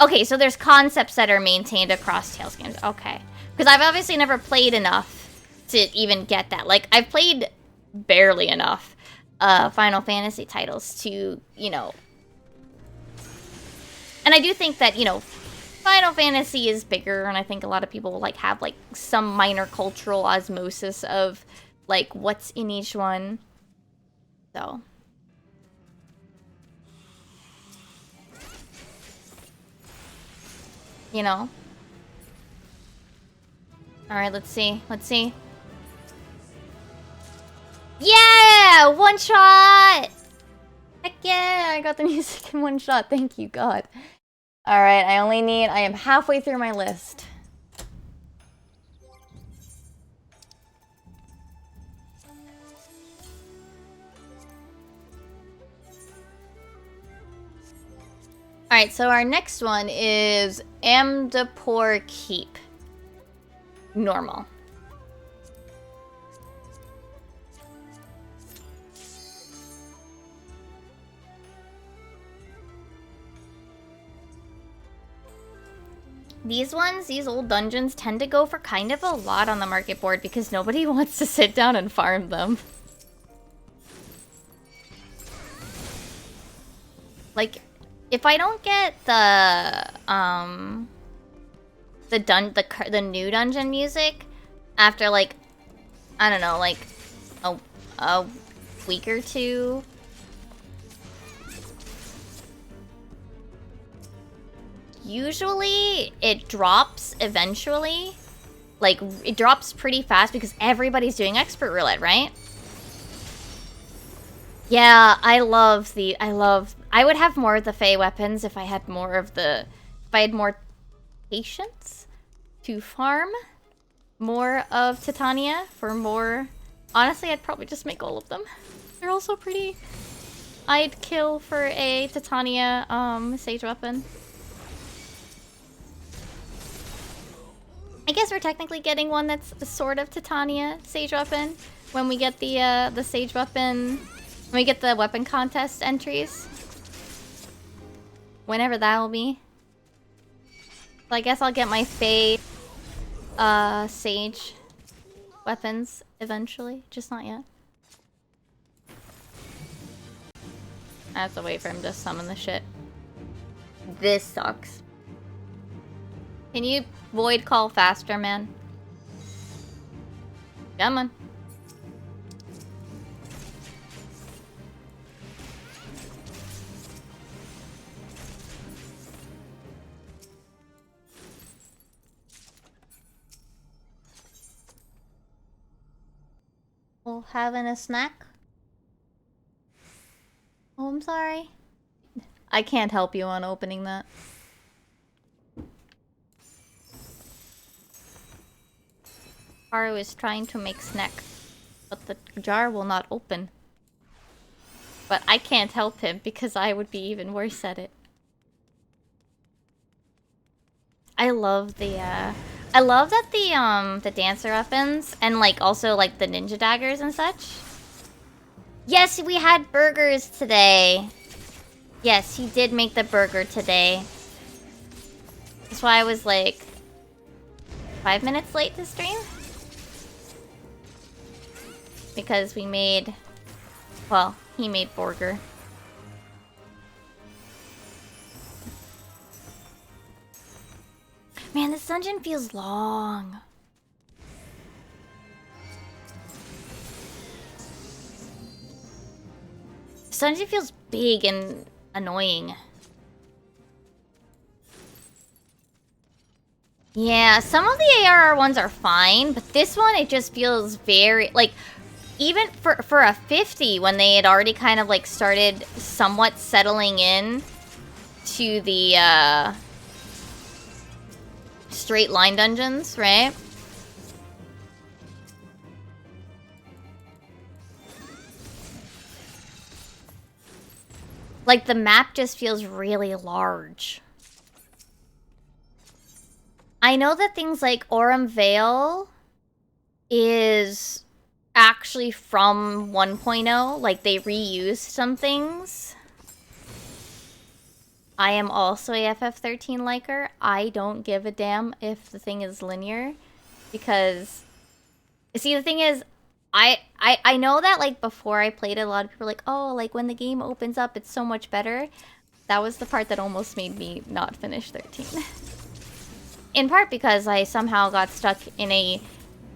Okay, so there's concepts that are maintained across Tales games. Okay. Because I've obviously never played enough to even get that. Like, I've played barely enough Final Fantasy titles to, you know. And I do think that, you know, Final Fantasy is bigger, and I think a lot of people will, like, have, like, some minor cultural osmosis of, like, what's in each one. So. You know? Alright, let's see. Let's see. Yeah! One shot! Heck yeah! I got the music in one shot. Thank you, God. Alright, I am halfway through my list. Alright, so our next one is Amdapor Keep. Normal. These ones, these old dungeons, tend to go for kind of a lot on the market board because nobody wants to sit down and farm them. Like, if I don't get the, the new dungeon music after like, I don't know, like a week or two. Usually it drops eventually. Like, it drops pretty fast because everybody's doing expert roulette, right? Yeah, I would have more of the Fey weapons if I had more of the... If I had more patience to farm more of Titania for more... Honestly, I'd probably just make all of them. They're all so pretty. I'd kill for a Titania, Sage weapon. I guess we're technically getting one that's sort of Titania Sage weapon when we get the Sage weapon, when we get the weapon contest entries. Whenever that will be. So I guess I'll get my Fey Sage weapons eventually, just not yet. I have to wait for him to summon the shit. This sucks. Can you void call faster, man? Come on. Well, having a snack? Oh, I'm sorry. I can't help you on opening that. Haru is trying to make snack, but the jar will not open. But I can't help him because I would be even worse at it. I love the I love that the dancer weapons and like also like the ninja daggers and such. Yes, we had burgers today. Yes, he did make the burger today. That's why I was like 5 minutes late to stream. Because we made, well, he made burger. Man, this dungeon feels long. This dungeon feels big and annoying. Yeah, some of the ARR ones are fine, but this one, it just feels very, like, even for a 50, when they had already kind of, like, started somewhat settling in to the, straight line dungeons, right? Like, the map just feels really large. I know that things like Aurum Vale is actually from 1.0, like they reused some things. I am also a FF13 liker. I don't give a damn if the thing is linear, because see, the thing is, I know that like before I played it, a lot of people were like, oh, like when the game opens up it's so much better. That was the part that almost made me not finish 13. In part because I somehow got stuck in a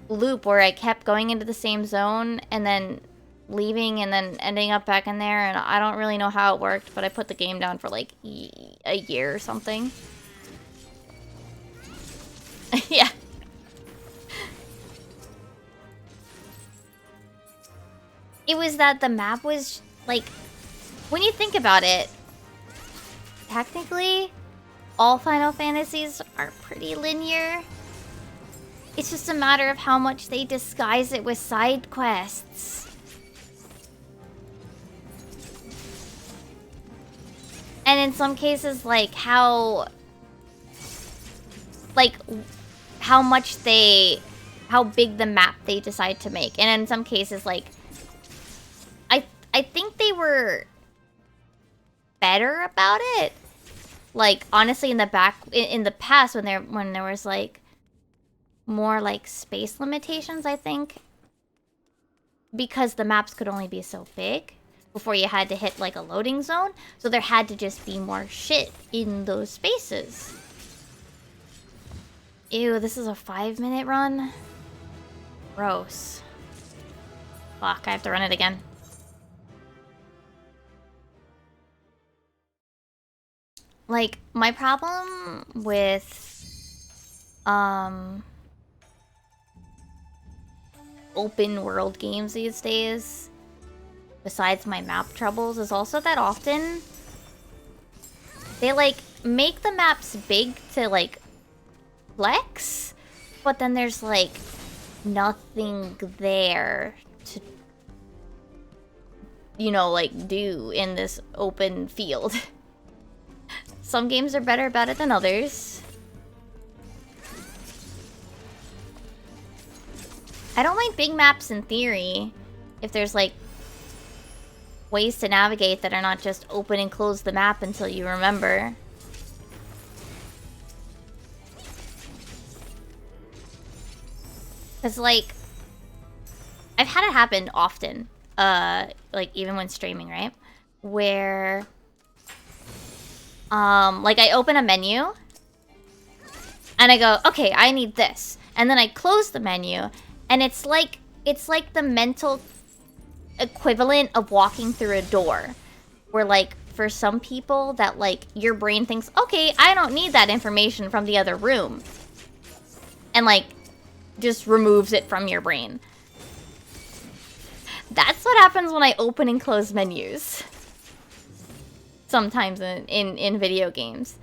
loop where I kept going into the same zone and then leaving and then ending up back in there, and I don't really know how it worked, but I put the game down for like a year or something. Yeah. It was that the map was like, when you think about it, technically all Final Fantasies are pretty linear. It's just a matter of how much they disguise it with side quests. And in some cases, like how big the map they decide to make. And in some cases, like, I think they were better about it. Like, honestly, in the past, when there was like more like space limitations, I think, because the maps could only be so big before you had to hit like a loading zone, so there had to just be more shit in those spaces. Ew, this is a 5-minute run? Gross. Fuck, I have to run it again. Like, my problem with, open world games these days, besides my map troubles, is also that often they, like, make the maps big to, like, flex, but then there's, like, nothing there to, you know, like, do in this open field. Some games are better about it than others. I don't mind big maps in theory, if there's, like, ways to navigate that are not just open and close the map until you remember. Cause, like, I've had it happen often, like, even when streaming, right? Where, like, I open a menu, and I go, okay, I need this. And then I close the menu, and it's like the mental equivalent of walking through a door. Where, like, for some people, that, like, your brain thinks, okay, I don't need that information from the other room. And, like, just removes it from your brain. That's what happens when I open and close menus. Sometimes in video games.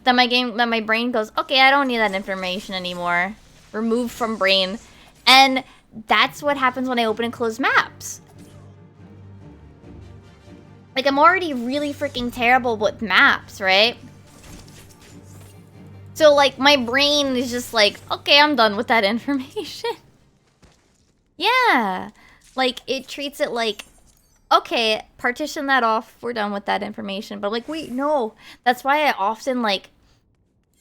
Then my brain goes, okay, I don't need that information anymore. Removed from brain. And that's what happens when I open and close maps. Like, I'm already really freaking terrible with maps, right? So, like, my brain is just like, okay, I'm done with that information. Yeah. Like, it treats it like, okay, partition that off, we're done with that information. But I'm like, wait, no. That's why I often, like...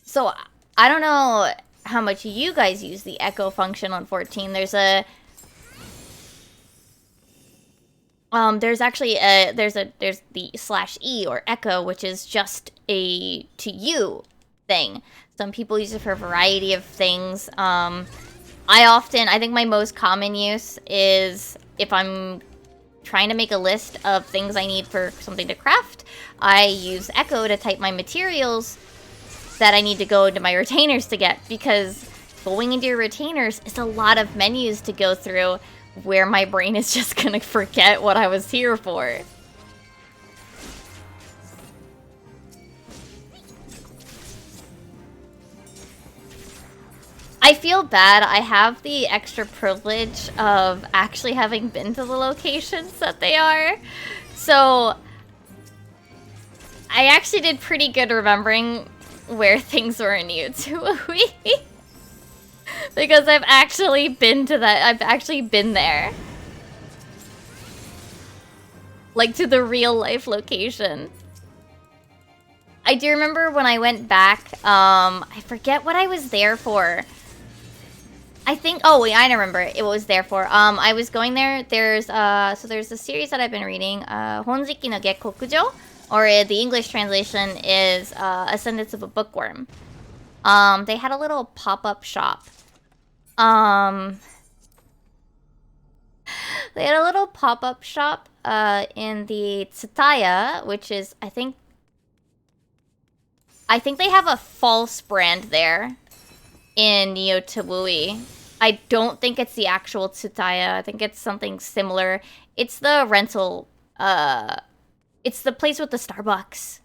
So, I don't know how much you guys use the echo function on 14. There's a... there's actually there's the /E or echo, which is just a to you thing. Some people use it for a variety of things. I think my most common use is if I'm trying to make a list of things I need for something to craft, I use echo to type my materials that I need to go into my retainers to get, because going into your retainers is a lot of menus to go through where my brain is just gonna forget what I was here for. I feel bad. I have the extra privilege of actually having been to the locations that they are. So I actually did pretty good remembering where things were in Youtube. Because I've actually been to that. I've actually been there. Like, to the real life location. I do remember when I went back, I forget what I was there for. I think, oh wait, I remember it was there for. I was going there, there's a series that I've been reading, Honjiki no Gekkokujo, or the English translation is, Ascendance of a Bookworm. They had a little pop-up shop. They had a little pop-up shop, in the Tsutaya, which is, I think they have a false brand there in Neo Tabui. I don't think it's the actual Tsutaya. I think it's something similar. It's the rental, it's the place with the Starbucks.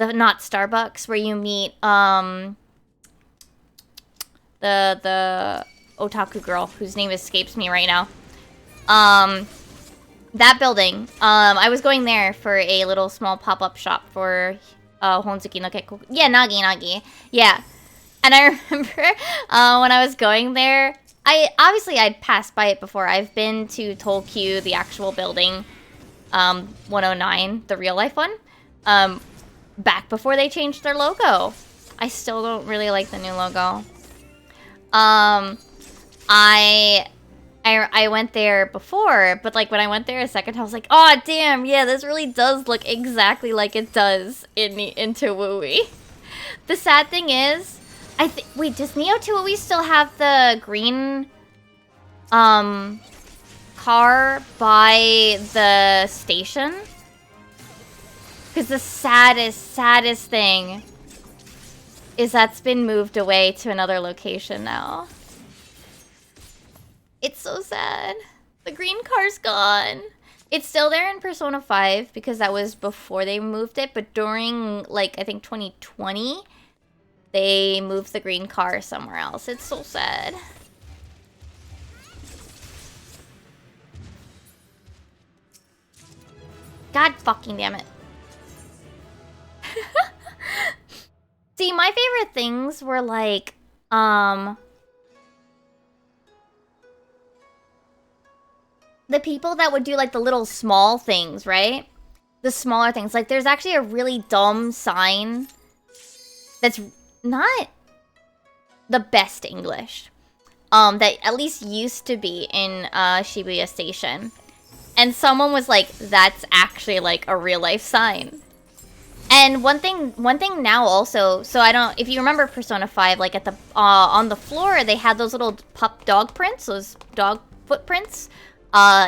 Not Starbucks, where you meet, the otaku girl, whose name escapes me right now. That building. I was going there for a little small pop-up shop for Honzuki no Kekkoku. Yeah, Nagi. Yeah. And I remember when I was going there, I'd passed by it before. I've been to Tokyu, the actual building, 109, the real life one, back before they changed their logo. I still don't really like the new logo. I went there before, but like when I went there a second time, I was like, oh damn, yeah, this really does look exactly like it does in Tawui. The sad thing is, Wait, does Neo 2 we still have the green car by the station? Because the saddest thing is that's been moved away to another location now. It's so sad. The green car's gone. It's still there in Persona 5 because that was before they moved it, but during, like, I think 2020, they moved the green car somewhere else. It's so sad. God fucking damn it. See, my favorite things were like, the people that would do like the little small things, right? The smaller things. Like there's actually a really dumb sign that's not the best English. That at least used to be in Shibuya Station. And someone was like, that's actually like a real life sign. And one thing now also, so I don't, if you remember Persona 5, like at the, on the floor, they had those little pup dog prints, those dog footprints,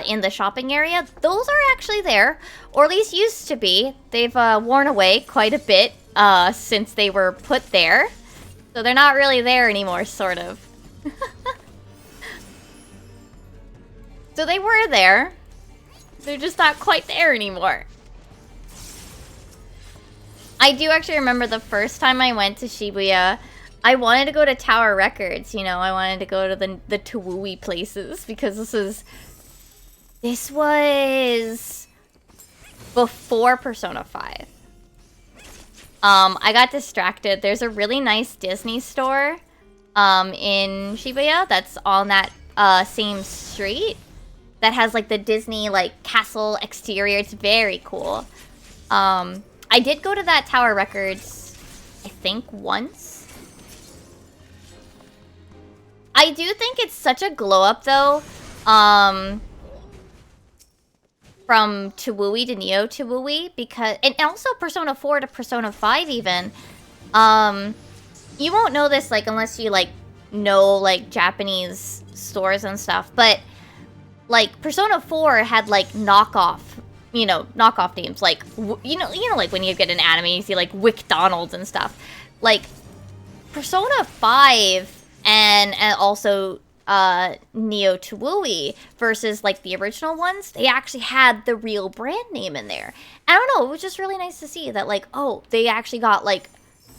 in the shopping area. Those are actually there, or at least used to be. They've, worn away quite a bit, since they were put there. So they're not really there anymore, sort of. So they were there. They're just not quite there anymore. I do actually remember the first time I went to Shibuya, I wanted to go to Tower Records, you know, I wanted to go to the Tawui places because this was before Persona 5. I got distracted. There's a really nice Disney store in Shibuya that's on that same street that has like the Disney like castle exterior. It's very cool. I did go to that Tower Records, I think, once. I do think it's such a glow-up, though, from Tawui to Neo Tawui, because... And also Persona 4 to Persona 5, even. You won't know this, like, unless you, like, know, like, Japanese stores and stuff, but, like, Persona 4 had, like, knockoff names, like, you know, like when you get an anime, you see like WickDonald's and stuff. Like Persona 5 and also Neo Tawui versus like the original ones, they actually had the real brand name in there. I don't know, it was just really nice to see that, like, oh, they actually got like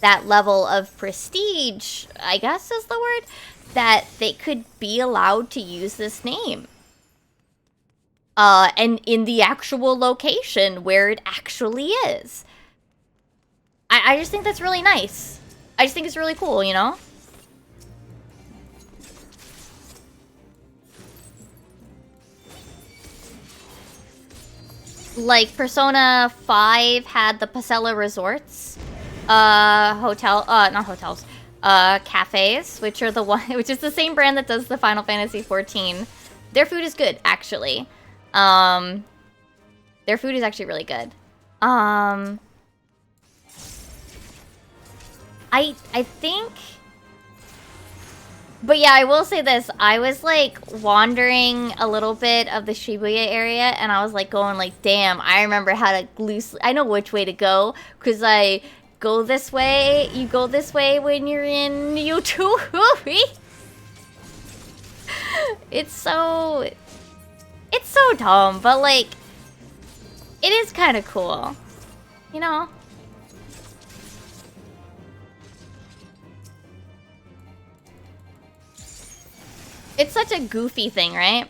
that level of prestige, I guess is the word, that they could be allowed to use this name. And in the actual location where it actually is. I just think that's really nice. I just think it's really cool, you know? Like, Persona 5 had the Pasella Resorts, not hotels, cafes, which are the one, which is the same brand that does the Final Fantasy XIV. Their food is good, actually. Their food is actually really good. I think... But yeah, I will say this. I was, like, wandering a little bit of the Shibuya area, and I was, like, going, like, damn, I remember how to loosely... I know which way to go, because I go this way, you go this way when you're in YouTube. It's so dumb, but, like, it is kind of cool, you know? It's such a goofy thing, right?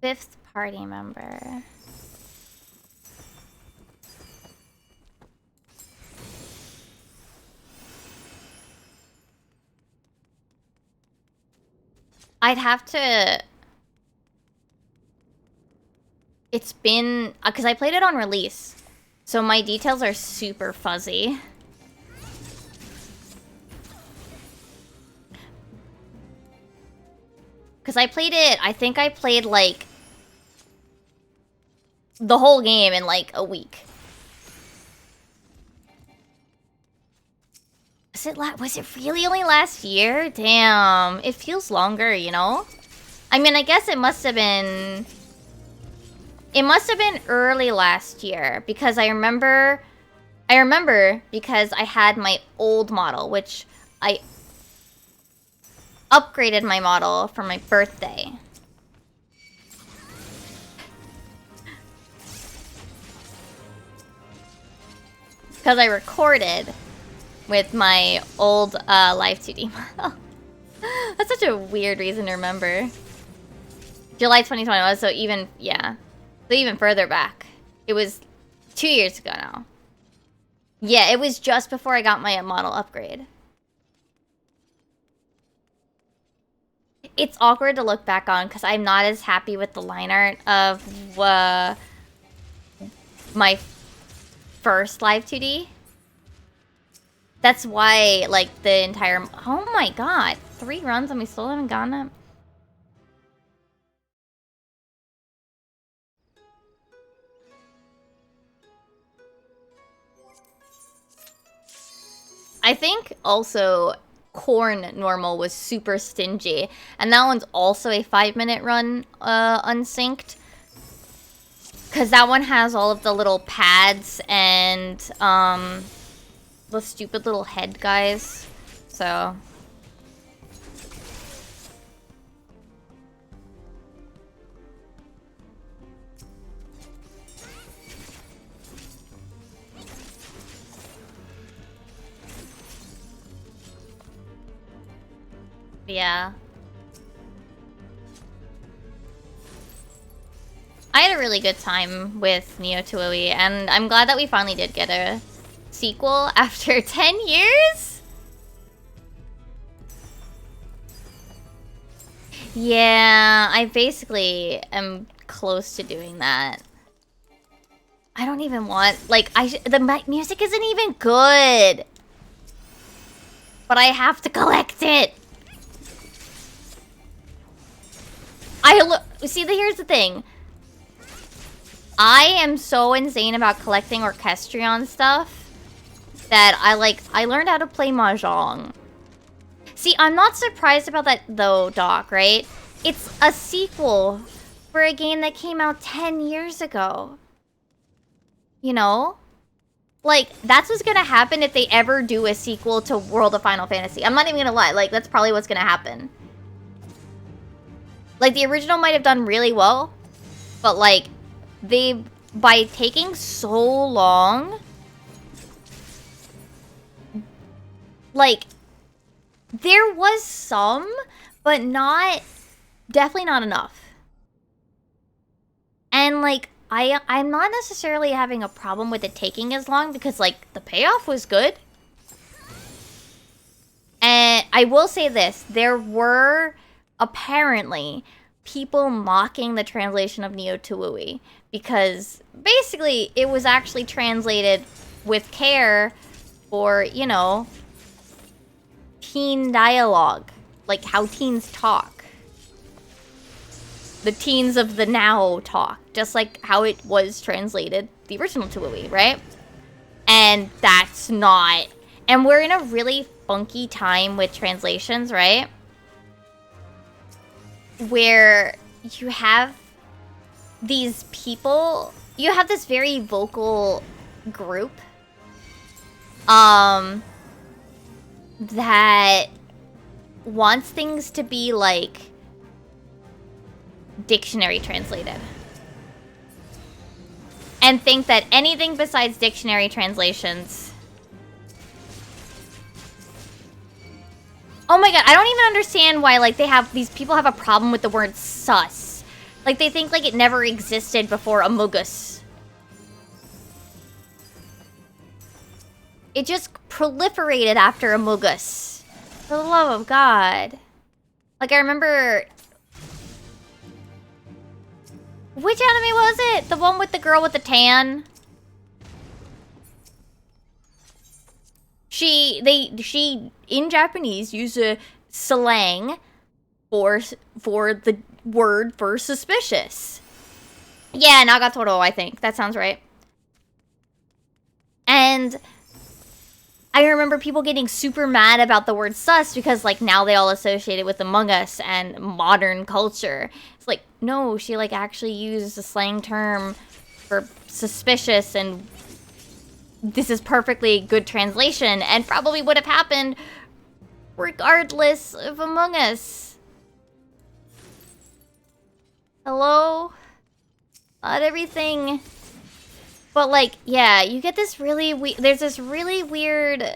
Fifth party member. I'd have to... It's been... Because I played it on release. So my details are super fuzzy. Because I played it... I think I played, like, the whole game in like a week. Was it really only last year? Damn, it feels longer, you know? I mean, I guess it must have been early last year because I remember because I had my old model, which I upgraded my model for my birthday. Because I recorded with my old Live 2D model. That's such a weird reason to remember. July 2021, so even, yeah. So even further back. It was 2 years ago now. Yeah, it was just before I got my model upgrade. It's awkward to look back on because I'm not as happy with the line art of my first Live 2D. That's why, like, the entire... Oh my god. 3 runs and we still haven't gotten it? I think also Corn normal was super stingy. And that one's also a 5-minute run unsynced. Because that one has all of the little pads and the stupid little head guys. So... yeah. I had a really good time with Neo 2OE, and I'm glad that we finally did get a sequel after 10 years? Yeah, I basically am close to doing that. I don't even want, like, the music isn't even good. But I have to collect it. Here's the thing. I am so insane about collecting Orchestrion stuff that I learned how to play Mahjong. See, I'm not surprised about that though, Doc, right? It's a sequel for a game that came out 10 years ago. You know? Like, that's what's gonna happen if they ever do a sequel to World of Final Fantasy. I'm not even gonna lie, like, that's probably what's gonna happen. Like, the original might have done really well, but, like, by taking so long, like, there was some, but definitely not enough. And, like, I'm not necessarily having a problem with it taking as long because, like, the payoff was good. And I will say this, there were apparently people mocking the translation of Neo 2OE because basically it was actually translated with care for, you know, teen dialogue, like how teens talk. The teens of the now talk, just like how it was translated, the original 2OE, right? And that's not... And we're in a really funky time with translations, right? Where you have these people, you have this very vocal group that wants things to be like dictionary translated and think that anything besides dictionary translations... Oh my god, I don't even understand why, like, these people have a problem with the word sus. Like, they think, like, it never existed before Amogus. It just proliferated after Amogus. For the love of God. Like, I remember... Which anime was it? The one with the girl with the tan? She in Japanese use a slang for the word for suspicious. Yeah, Nagatoro, I think. That sounds right. And I remember people getting super mad about the word sus because, like, now they all associate it with Among Us and modern culture. It's like, no, she, like, actually used a slang term for suspicious, and this is perfectly good translation and probably would have happened regardless of Among Us. Hello? Not everything. But, like, yeah, you get this really there's this really weird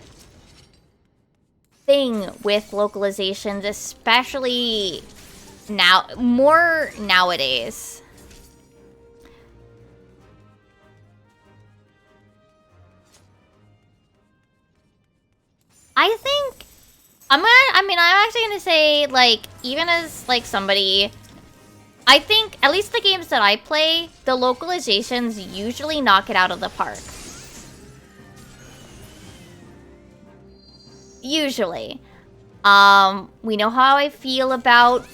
thing with localizations, especially now, more nowadays. I think, I'm actually gonna say, like, even as, like, somebody, I think, at least the games that I play, the localizations usually knock it out of the park. Usually. We know how I feel about,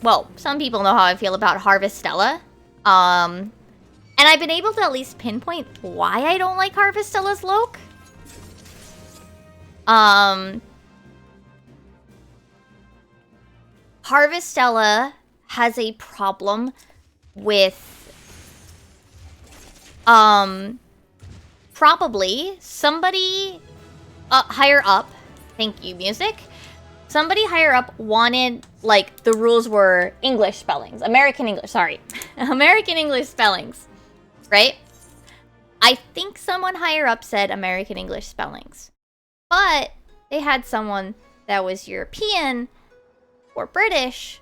well, some people know how I feel about Harvestella. And I've been able to at least pinpoint why I don't like Harvestella's loc. Harvestella has a problem with, probably somebody higher up, thank you, music, somebody higher up wanted, like, the rules were English spellings, American English spellings, right? I think someone higher up said American English spellings, but they had someone that was European or British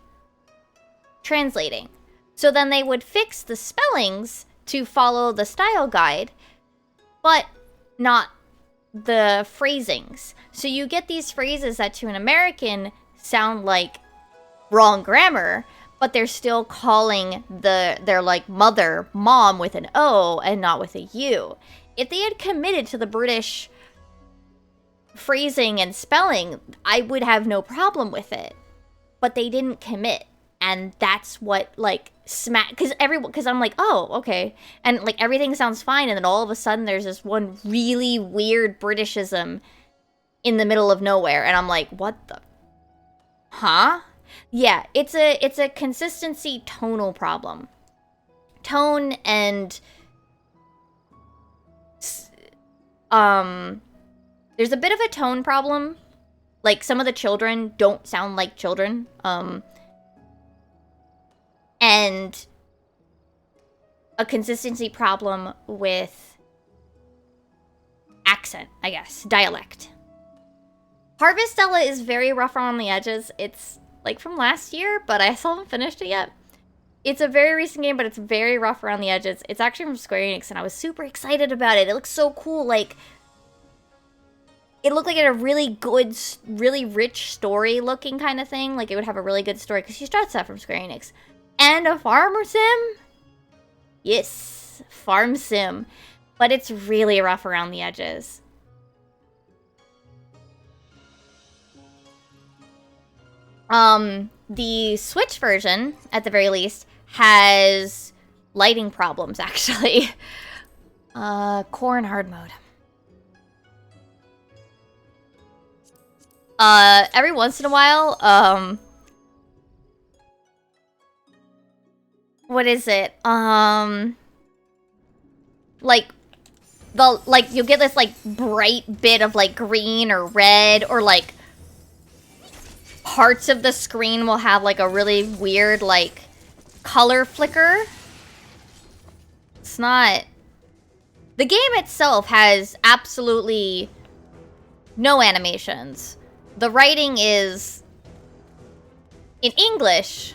translating. So then they would fix the spellings to follow the style guide, but not the phrasings. So you get these phrases that to an American sound like wrong grammar, but they're still calling their like mother mom with an O and not with a U. If they had committed to the British phrasing and spelling, I would have no problem with it. But they didn't commit. And that's what, like, because I'm like, oh, okay. And, like, everything sounds fine. And then all of a sudden there's this one really weird Britishism in the middle of nowhere. And I'm like, what the? Huh? Yeah, it's a consistency tonal problem. Tone and, there's a bit of a tone problem. Like, some of the children don't sound like children. And a consistency problem with accent, I guess. Dialect. Harvestella is very rough around the edges. It's, like, from last year, but I still haven't finished it yet. It's a very recent game, but it's very rough around the edges. It's actually from Square Enix, and I was super excited about it. It looks so cool, like, it looked like it had a really good, really rich story-looking kind of thing. Like, it would have a really good story, because you start stuff from Square Enix. And a farmer sim? Yes, farm sim. But it's really rough around the edges. The Switch version, at the very least, has lighting problems, actually. Core and hard mode. Every once in a while, what is it? Like, you'll get this, like, bright bit of, like, green or red, or, like, parts of the screen will have, like, a really weird, like, color flicker. It's not... The game itself has absolutely no animations. The writing is in English,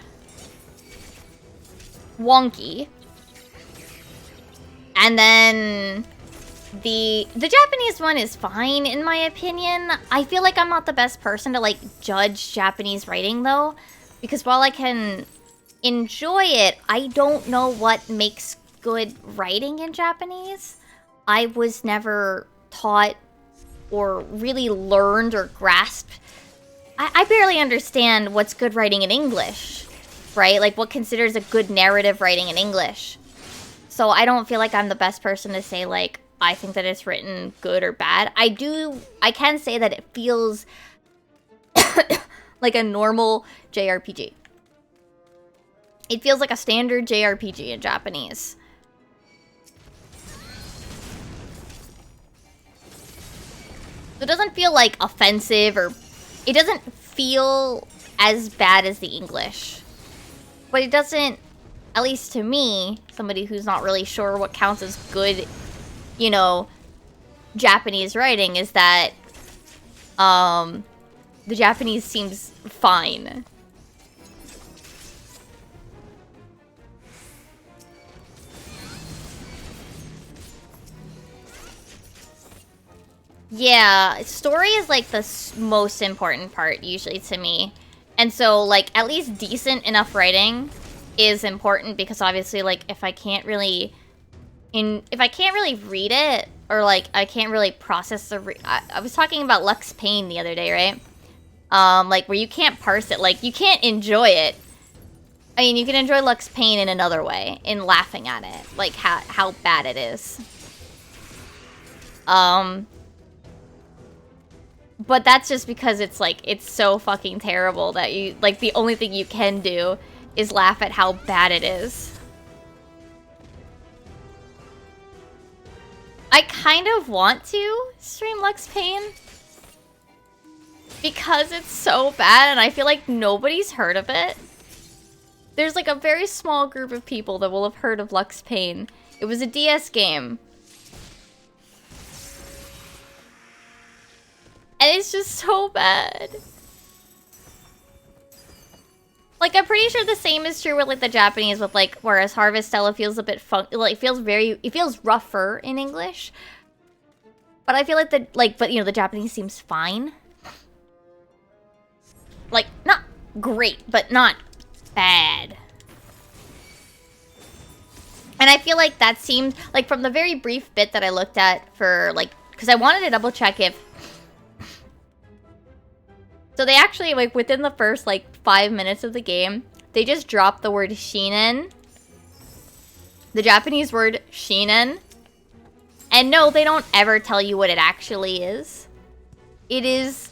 wonky, and then the Japanese one is fine in my opinion. I feel like I'm not the best person to, like, judge Japanese writing though, because while I can enjoy it, I don't know what makes good writing in Japanese. I was never taught or really learned or grasped. I barely understand what's good writing in English, right? Like, what considers a good narrative writing in English. So I don't feel like I'm the best person to say, like, I think that it's written good or bad. I can say that it feels like a normal JRPG. It feels like a standard JRPG in Japanese. So it doesn't feel like offensive, or it doesn't feel as bad as the English. But it doesn't, at least to me, somebody who's not really sure what counts as good, you know, Japanese writing, is that the Japanese seems fine. Yeah, story is like the most important part usually to me. And so, like, at least decent enough writing is important, because obviously, like, if I can't really read it, or like I can't really process the I was talking about Lux Pain the other day, right? Like, where you can't parse it, like, you can't enjoy it. I mean, you can enjoy Lux Pain in another way, in laughing at it, like how bad it is. But that's just because it's like, it's so fucking terrible that you, like, the only thing you can do is laugh at how bad it is. I kind of want to stream Lux Pain because it's so bad and I feel like nobody's heard of it. There's like a very small group of people that will have heard of Lux Pain. It was a DS game. And it's just so bad. Like, I'm pretty sure the same is true with, like, the Japanese, with, like, whereas Harvestella feels a bit like, it feels rougher in English. But I feel like but, you know, the Japanese seems fine. Like, not great, but not bad. And I feel like that seemed, like, from the very brief bit that I looked at for, like, because I wanted to double check if... So they actually, like, within the first, like, 5 minutes of the game, they just dropped the word shinen. The Japanese word shinen. And no, they don't ever tell you what it actually is. It is...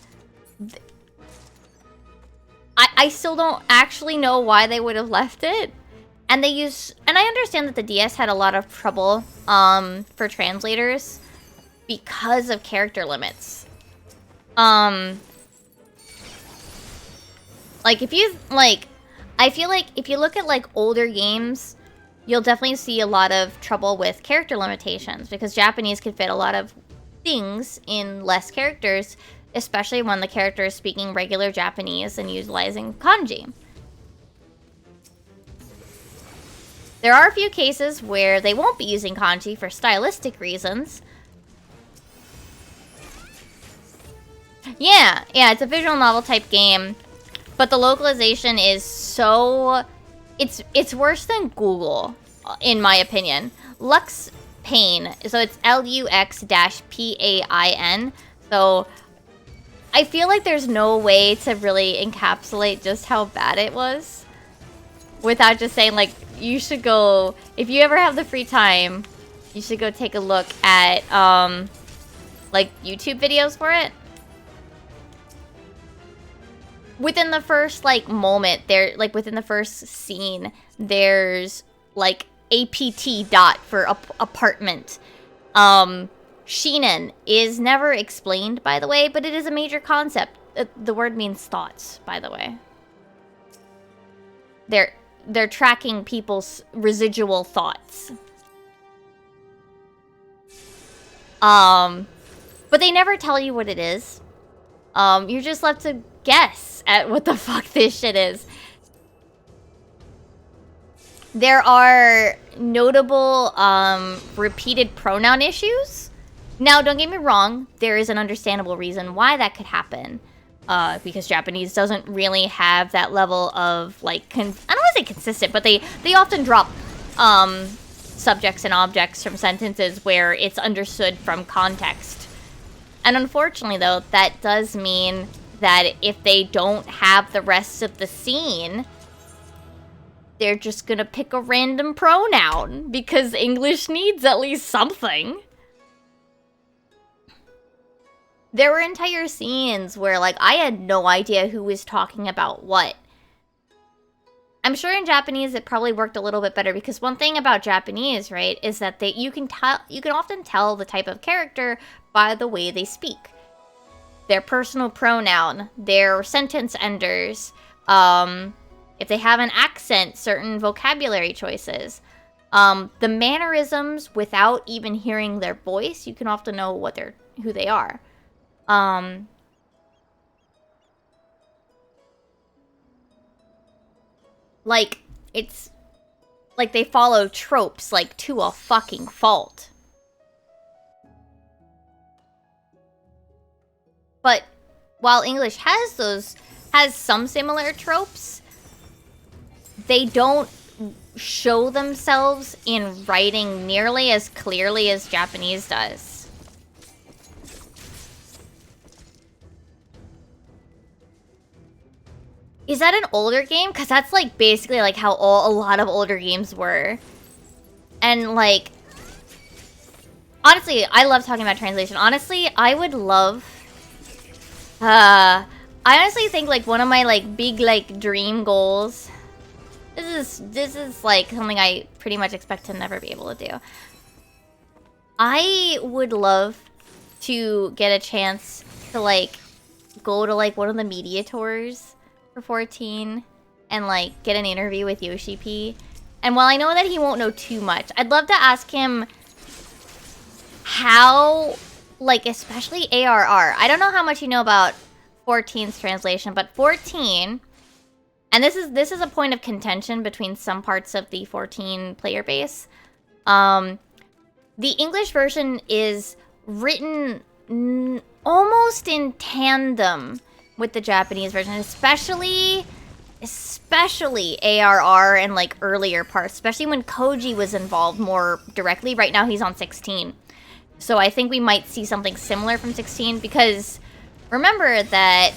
I still don't actually know why they would have left it. And they use... And I understand that the DS had a lot of trouble for translators because of character limits. Like, if you, like, I feel like if you look at, like, older games, you'll definitely see a lot of trouble with character limitations, because Japanese can fit a lot of things in less characters, especially when the character is speaking regular Japanese and utilizing kanji. There are a few cases where they won't be using kanji for stylistic reasons. Yeah, it's a visual novel type game. But the localization is so... It's worse than Google, in my opinion. Lux Pain, so it's Lux-Pain. So I feel like there's no way to really encapsulate just how bad it was without just saying, like, you should go... If you ever have the free time, you should go take a look at, like, YouTube videos for it. Within the first, like, moment, like, within the first scene, there's, like, APT dot for apartment. Shinen is never explained, by the way, but it is a major concept. The word means thoughts, by the way. They're tracking people's residual thoughts. But they never tell you what it is. You're just left to guess at what the fuck this shit is. There are notable repeated pronoun issues. Now, don't get me wrong, there is an understandable reason why that could happen. Because Japanese doesn't really have that level of, like, I don't want to say consistent, but they often drop subjects and objects from sentences where it's understood from context. And unfortunately, though, that does mean that if they don't have the rest of the scene, they're just gonna pick a random pronoun because English needs at least something. There were entire scenes where, like, I had no idea who was talking about what. I'm sure in Japanese it probably worked a little bit better because one thing about Japanese, right, is that you can often tell the type of character by the way they speak. Their personal pronoun, their sentence enders, if they have an accent, certain vocabulary choices. The mannerisms without even hearing their voice, you can often know who they are. Like, it's like they follow tropes, like, to a fucking fault. But while English has some similar tropes, they don't show themselves in writing nearly as clearly as Japanese does. Is that an older game? Because that's, like, basically, like, how a lot of older games were. And, like... Honestly, I love talking about translation. Honestly, I would love... I honestly think, like, one of my, like, big, like, dream goals... This is, like, something I pretty much expect to never be able to do. I would love to get a chance to, like, go to, like, one of the media tours for 14 and, like, get an interview with Yoshi P. And while I know that he won't know too much, I'd love to ask him how, like, especially ARR. I don't know how much you know about 14's translation, but 14, and this is a point of contention between some parts of the 14 player base. The English version is written almost in tandem with the Japanese version, especially ARR and, like, earlier parts, especially when Koji was involved more directly. Right now he's on 16. So I think we might see something similar from 16 because remember that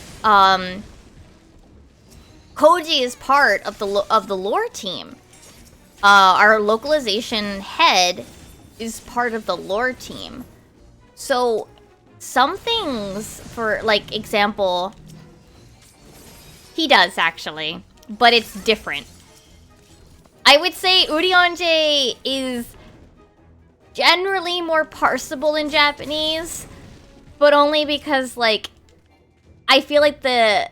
Koji is part of the lore team. Our localization head is part of the lore team. So some things, for, like, example, he does, actually, but it's different. I would say Urionje is generally more parsable in Japanese, but only because, like, I feel like the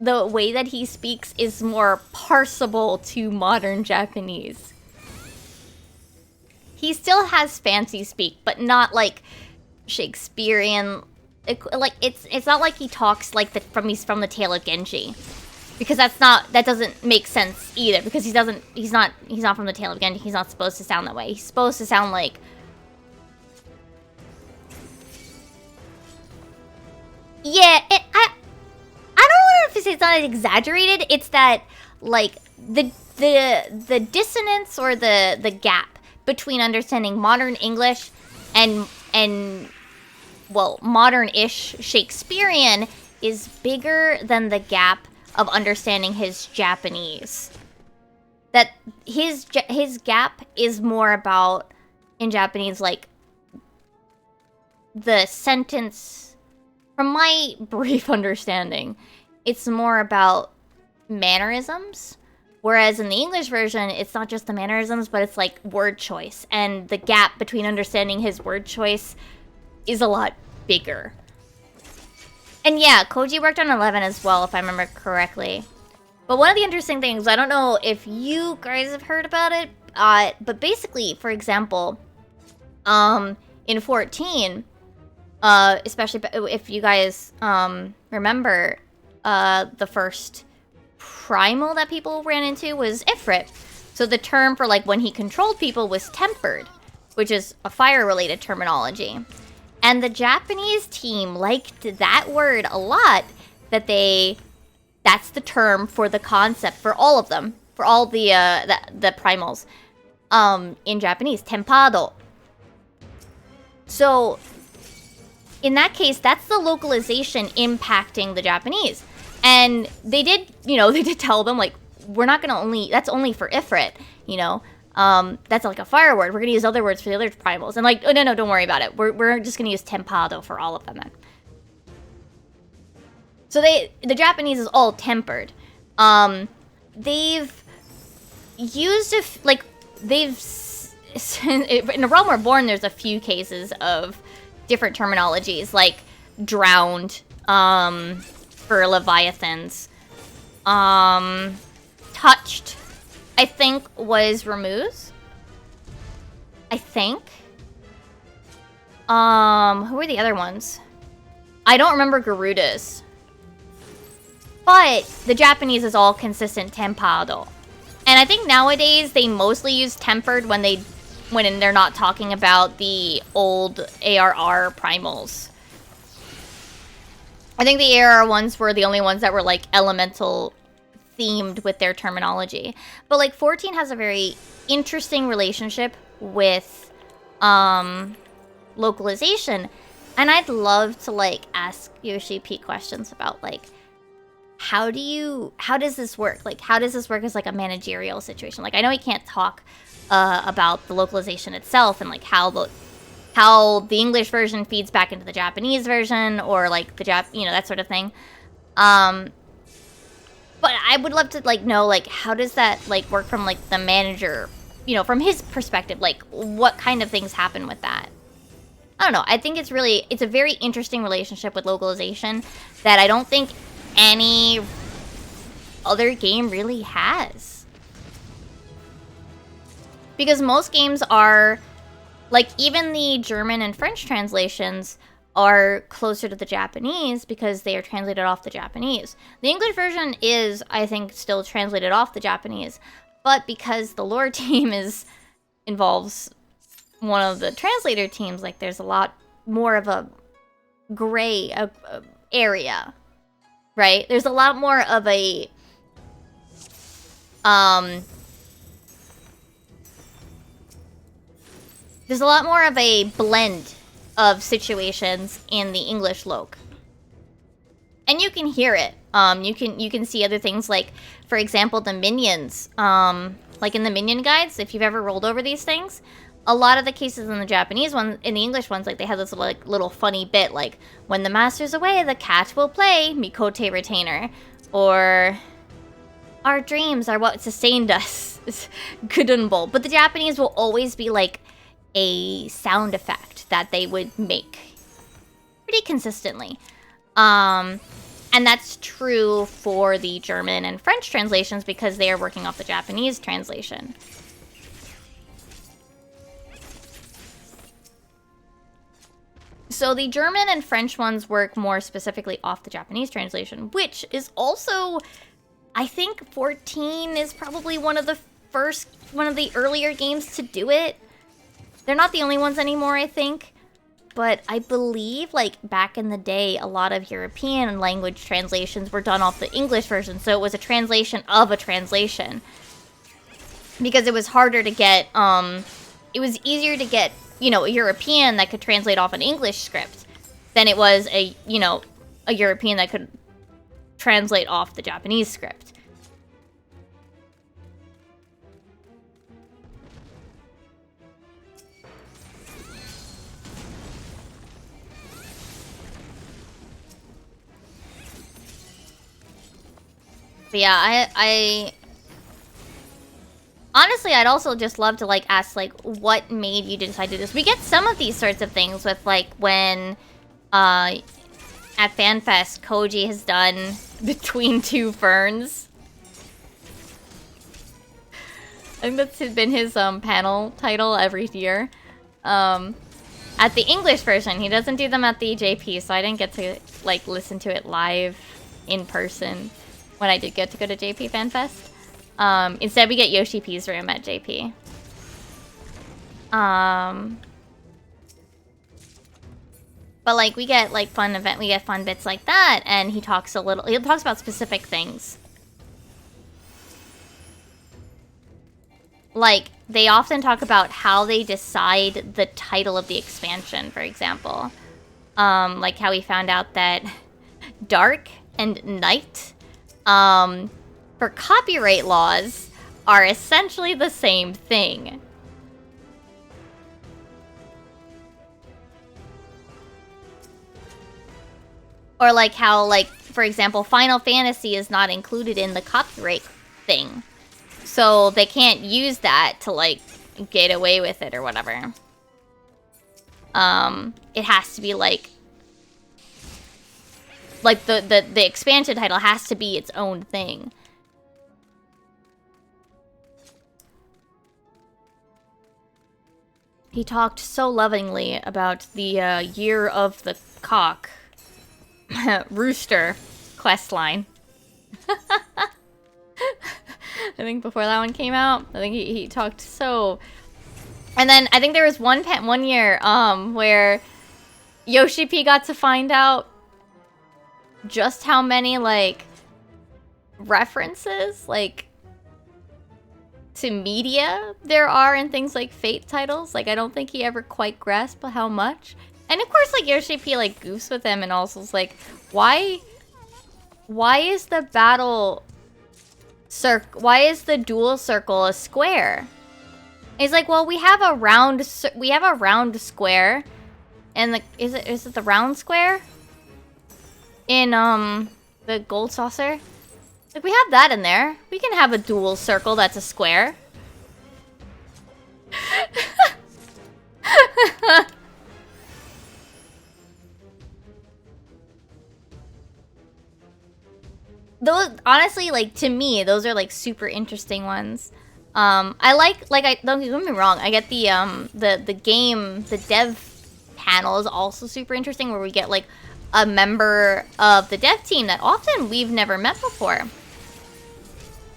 way that he speaks is more parsable to modern Japanese. He still has fancy speak, but not, like, Shakespearean. Like, it's not like he talks like he's from the Tale of Genji, because that doesn't make sense either, because he's not from the Tale of Genji. He's not supposed to sound that way. He's supposed to sound like, yeah, I don't know if it's not exaggerated. It's that, like, the dissonance or the gap between understanding modern English and well, modern-ish Shakespearean is bigger than the gap of understanding his Japanese. That his gap is more about, in Japanese, like, the sentence, from my brief understanding, it's more about mannerisms. Whereas in the English version, it's not just the mannerisms, but it's, like, word choice. And the gap between understanding his word choice is a lot bigger. And yeah, Koji worked on 11 as well, if I remember correctly. But one of the interesting things, I don't know if you guys have heard about it, but basically, for example, in 14, especially if you guys remember, the first primal that people ran into was Ifrit. So the term for, like, when he controlled people was tempered, which is a fire-related terminology. And the Japanese team liked that word a lot, that's the term for the concept for all of them, for all the primals, in Japanese, tempado. So, in that case, that's the localization impacting the Japanese. And they did tell them, like, we're not gonna that's only for Ifrit, you know. That's like a fire word. We're gonna use other words for the other primals. And like, oh no, don't worry about it. We're just gonna use tempado for all of them then. So the Japanese is all tempered. They've used in A Realm Reborn, there's a few cases of different terminologies, like drowned, for leviathans. Touched, I think, was Ramuz. I think. Who are the other ones? I don't remember Garuda's. But the Japanese is all consistent tempado. And I think nowadays they mostly use tempered when they're not talking about the old ARR primals. I think the ARR ones were the only ones that were like elemental themed with their terminology. But like 14 has a very interesting relationship with localization. And I'd love to like ask Yoshi P questions about like how does this work? Like, how does this work as like a managerial situation? Like, I know he can't talk about the localization itself and like how the English version feeds back into the Japanese version, or like that sort of thing. But I would love to like know like how does that like work from like the manager, from his perspective, like what kind of things happen with that. I don't know. I think it's a very interesting relationship with localization that I don't think any other game really has. Because most games are, like, even the German and French translations are closer to the Japanese because they are translated off the Japanese. The English version is, I think, still translated off the Japanese, but because the lore team involves one of the translator teams, like, there's a lot more of a gray area. Right? There's a lot more of a blend of situations in the English loc. And you can hear it. You can see other things like, for example, the minions. Like in the minion guides, if you've ever rolled over these things, a lot of the cases in the Japanese ones, in the English ones, like they have this like little funny bit, like when the master's away, the cat will play Mikote Retainer, or our dreams are what sustained us, Kudunbo. But the Japanese will always be like a sound effect that they would make pretty consistently. And that's true for the German and French translations because they are working off the Japanese translation. So the German and French ones work more specifically off the Japanese translation, which is also, I think 14 is probably one of the earlier games to do it. They're not the only ones anymore, I think. But I believe, like, back in the day, a lot of European language translations were done off the English version, so it was a translation of a translation. Because it was harder to get, it was easier to get, a European that could translate off an English script than it was a European that could translate off the Japanese script. But yeah, I honestly, I'd also just love to, like, ask, like, what made you decide to do this? We get some of these sorts of things with, like, when, at FanFest, Koji has done Between Two Ferns. I think that's been his, panel title every year. At the English version, he doesn't do them at the JP, so I didn't get to, like, listen to it live in person when I did get to go to JP FanFest. Instead we get Yoshi P's room at JP. But like we get like fun bits like that, and he talks about specific things. Like, they often talk about how they decide the title of the expansion, for example. Like how he found out that Dark and Night for copyright laws are essentially the same thing. Or like how, like, for example, Final Fantasy is not included in the copyright thing. So they can't use that to, like, get away with it or whatever. It has to be, like the expansion title has to be its own thing. He talked so lovingly about the Year of the Cock Rooster questline. I think before that one came out, I think he talked so. And then I think there was one year where Yoshi P got to find out just how many, like, references, like, to media there are in things like Fate titles. Like, I don't think he ever quite grasped how much. And of course, like, Yoshi P, like, goofs with him and also is like, why is the why is the dual circle a square? And he's like, well, we have a round square. And the, is it the round square? In, the gold saucer? Like, we have that in there. We can have a dual circle that's a square. Those, honestly, like, to me, those are, like, super interesting ones. I don't get me wrong, I get the game, the dev panel is also super interesting, where we get, like, a member of the dev team that often we've never met before.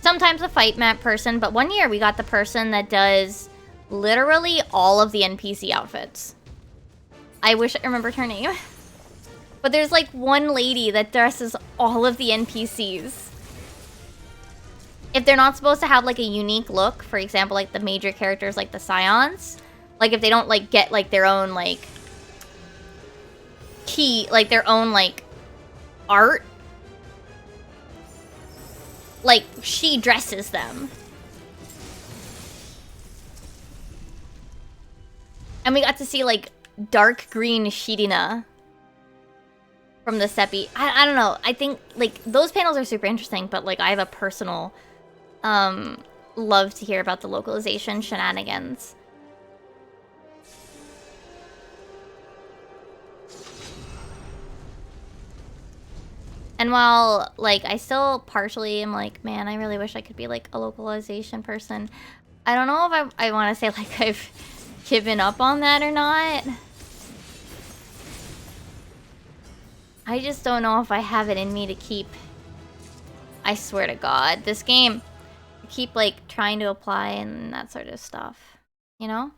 Sometimes a fight map person, but one year we got the person that does literally all of the NPC outfits. I wish I remembered her name. But there's like one lady that dresses all of the NPCs. If they're not supposed to have like a unique look, for example, like the major characters like the Scions, like if they don't like get like their own like their own like art, like she dresses them. And we got to see like dark green Shirina from the Seppi. I don't know. I think like those panels are super interesting, but like I have a personal love to hear about the localization shenanigans. And while, like, I still partially am like, man, I really wish I could be, like, a localization person. I don't know if I want to say, like, I've given up on that or not. I just don't know if I have it in me to keep... I swear to God, this game, I keep, like, trying to apply and that sort of stuff. You know?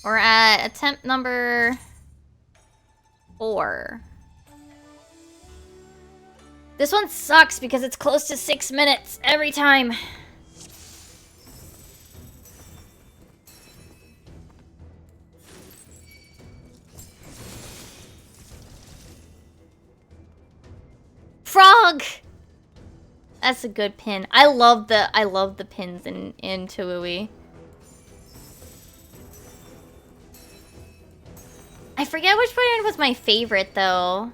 We're at attempt number 4. This one sucks because it's close to 6 minutes every time. Frog! That's a good pin. I love the pins in Tooie. I forget which one was my favorite though.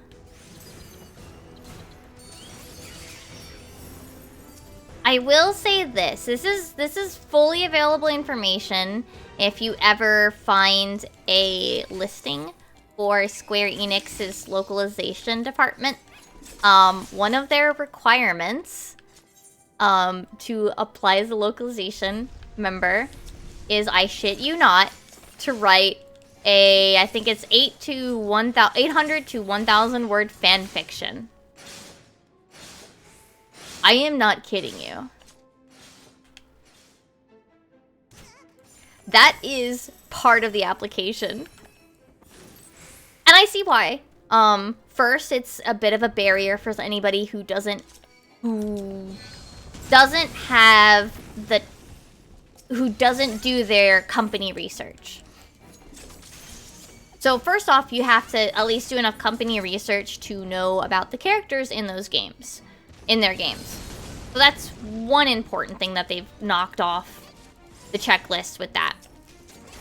I will say this. This is fully available information if you ever find a listing for Square Enix's localization department. One of their requirements to apply as a localization member is, I shit you not, to write a, I think it's 800 to 1,000 word fan fiction. I am not kidding you. That is part of the application. And I see why. First, it's a bit of a barrier for anybody who doesn't do their company research. So first off, you have to at least do enough company research to know about the characters in those games. in their games. So that's one important thing that they've knocked off the checklist with that.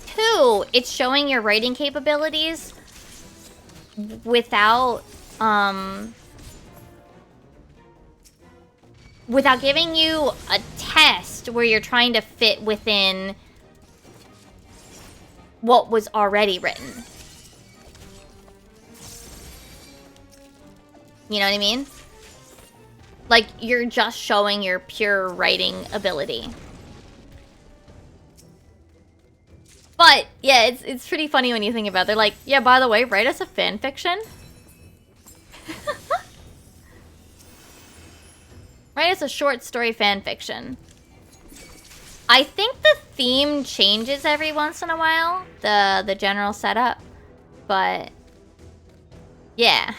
2, it's showing your writing capabilities without without giving you a test where you're trying to fit within what was already written. You know what I mean? Like, you're just showing your pure writing ability. But, yeah, it's pretty funny when you think about it. They're like, yeah, by the way, write us a fan fiction. Write us a short story fan fiction. I think the theme changes every once in a while, the general setup, but yeah.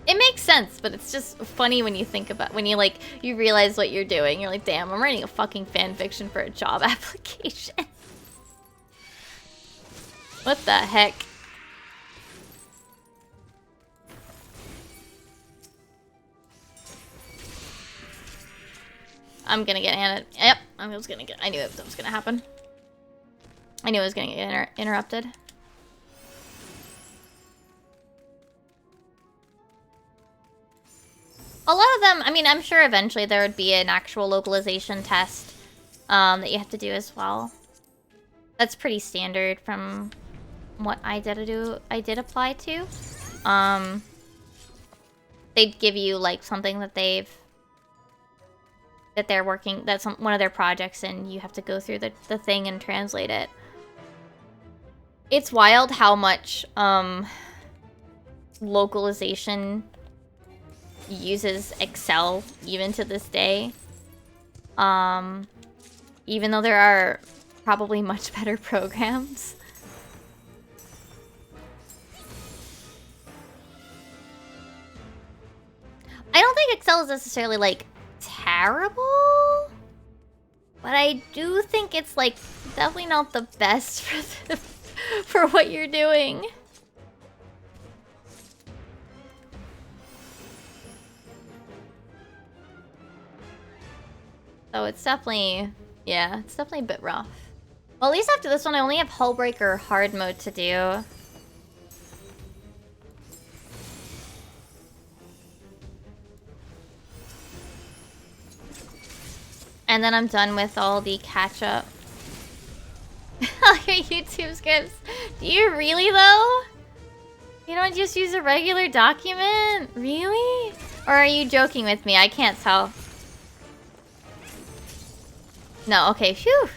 It makes sense, but it's just funny when you think about, when you you realize what you're doing. You're like, damn, I'm writing a fucking fan fiction for a job application. What the heck? I'm gonna get Yep, I knew it was gonna happen. I knew it was gonna get interrupted. A lot of them, I mean, I'm sure eventually there would be an actual localization test that you have to do as well. That's pretty standard from what I did apply to. They'd give you like something that they're working, that's one of their projects, and you have to go through the thing and translate it. It's wild how much localization uses Excel even to this day. Even though there are probably much better programs. I don't think Excel is necessarily like terrible, but I do think it's like definitely not the best for what you're doing. So it's definitely, yeah, it's definitely a bit rough. Well, at least after this one, I only have Hullbreaker hard mode to do. And then I'm done with all the catch-up. All your YouTube scripts. Do you really, though? You don't just use a regular document? Really? Or are you joking with me? I can't tell. No, okay, phew.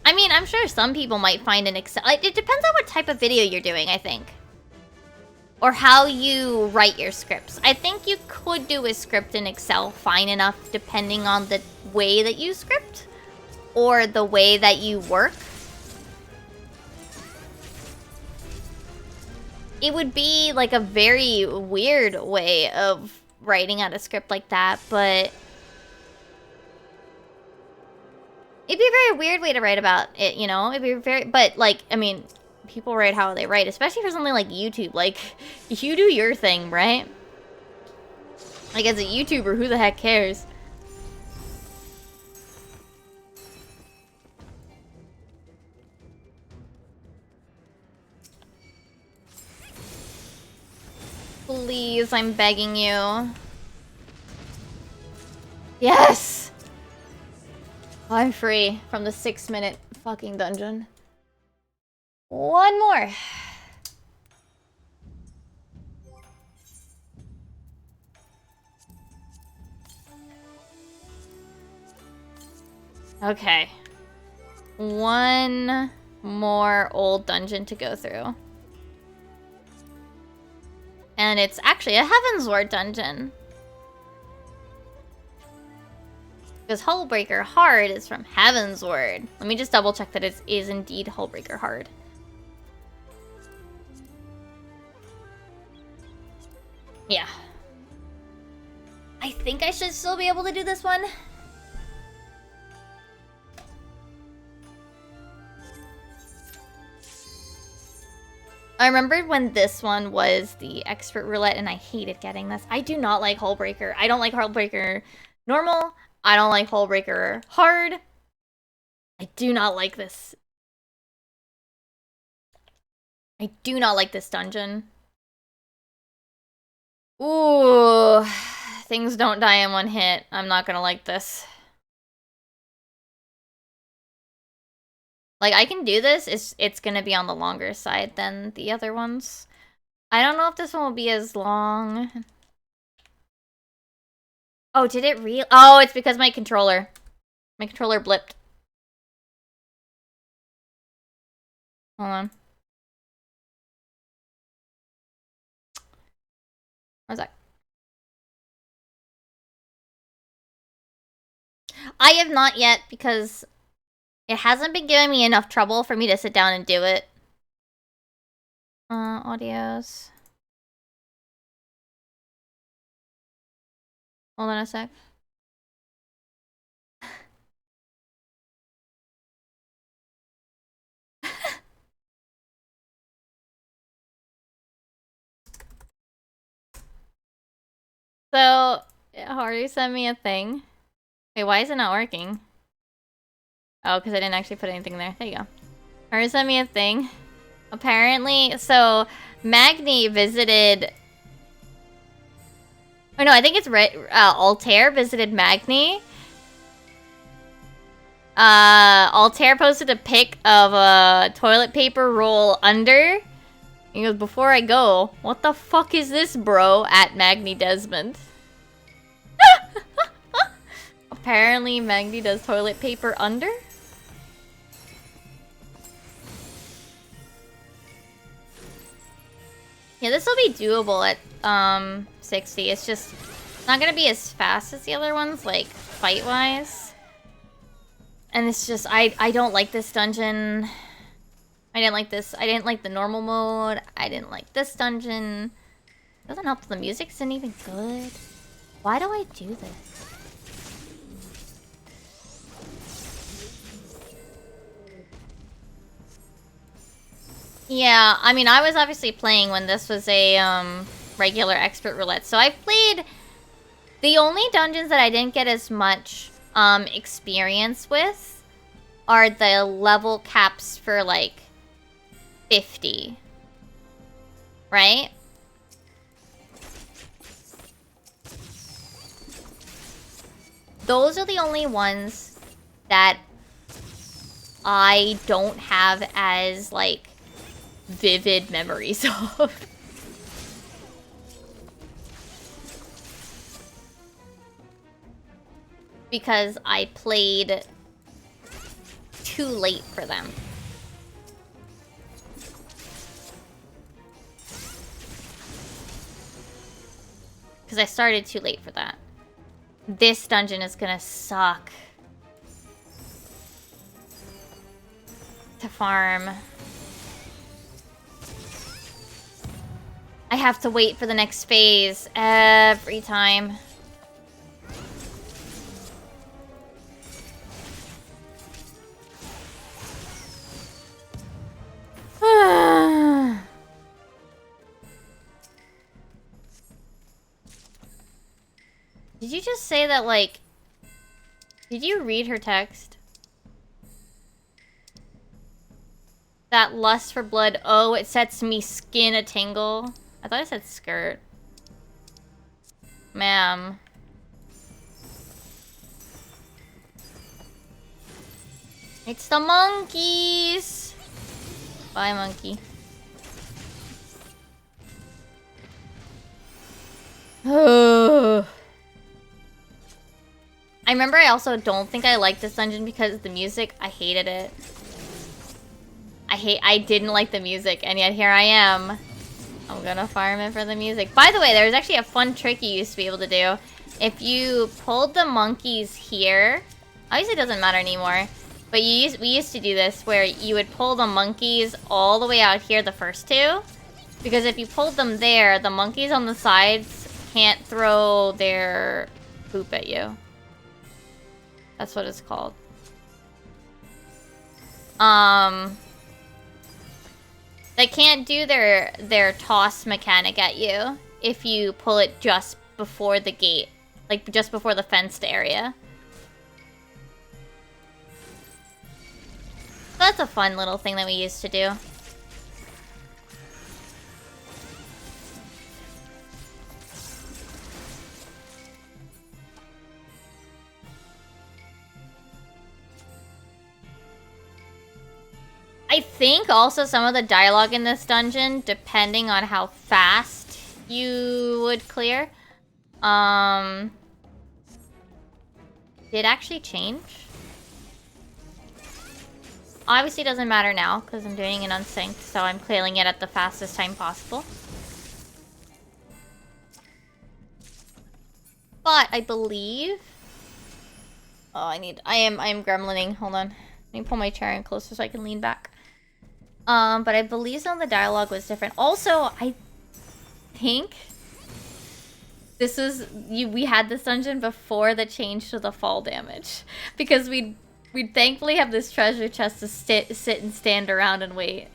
I mean, I'm sure some people might find an Excel. It depends on what type of video you're doing, I think. Or how you write your scripts. I think you could do a script in Excel fine enough depending on the way that you script or the way that you work. It would be like a very weird way of writing out a script like that, but it'd be a very weird way to write about it, you know? It'd be very, but like, I mean, people write how they write, especially for something like YouTube. Like, you do your thing, right? Like, as a YouTuber, who the heck cares? Please, I'm begging you. Yes! I'm free from the 6-minute fucking dungeon. One more. Okay. One more old dungeon to go through. And it's actually a Heavensward dungeon. Because Hullbreaker Hard is from Heavensward. Let me just double check that it is indeed Hullbreaker Hard. Yeah. I think I should still be able to do this one. I remembered when this one was the expert roulette and I hated getting this. I do not like Hullbreaker. I don't like Hullbreaker normal. I don't like Hullbreaker hard. I do not like this. I do not like this dungeon. Ooh, things don't die in one hit. I'm not gonna like this. Like, I can do this, it's gonna be on the longer side than the other ones. I don't know if this one will be as long. Oh, did it Oh, it's because my controller. My controller blipped. Hold on. What's that? I have not yet because it hasn't been giving me enough trouble for me to sit down and do it. Audios. Hold on a sec. So, Haru sent me a thing. Wait, why is it not working? Oh, because I didn't actually put anything there. There you go. Haru sent me a thing. Apparently, so Magni visited... Oh no, I think it's Altair visited Magni. Altair posted a pic of a toilet paper roll under. He goes, before I go, what the fuck is this, bro? At Magni Desmond. Apparently, Magni does toilet paper under? Yeah, this will be doable at 60. It's just not gonna be as fast as the other ones, like, fight-wise. And it's just, I don't like this dungeon. I didn't like this. I didn't like the normal mode. I didn't like this dungeon. Doesn't help that the music isn't even good. Why do I do this? Yeah, I mean, I was obviously playing when this was a regular expert roulette. So I've played the only dungeons that I didn't get as much experience with are the level caps for like 50. Right? Those are the only ones that I don't have as like vivid memories of. Because I played too late for them. Because I started too late for that. This dungeon is gonna suck to farm. I have to wait for the next phase every time. Did you just say that, like... Did you read her text? That lust for blood, oh, it sets me skin a tingle. I thought I said skirt. Ma'am. It's the monkeys! Bye, monkey. I remember I also don't think I liked this dungeon because of the music. I hated it. I didn't like the music, and yet here I am. I'm gonna farm it for the music. By the way, there was actually a fun trick you used to be able to do. If you pulled the monkeys here, obviously it doesn't matter anymore, but we used to do this where you would pull the monkeys all the way out here, the first two, because if you pulled them there, the monkeys on the sides can't throw their poop at you. That's what it's called. They can't do their toss mechanic at you if you pull it just before the gate. Like, just before the fenced area. That's a fun little thing that we used to do. I think also some of the dialogue in this dungeon, depending on how fast you would clear, did actually change. Obviously doesn't matter now, because I'm doing it unsynced, so I'm clearing it at the fastest time possible. But I believe... Oh, I am gremlining. Hold on. Let me pull my chair in closer so I can lean back. But I believe some of the dialogue was different. Also, I think this was we had this dungeon before the change to the fall damage, because we'd thankfully have this treasure chest to sit and stand around and wait.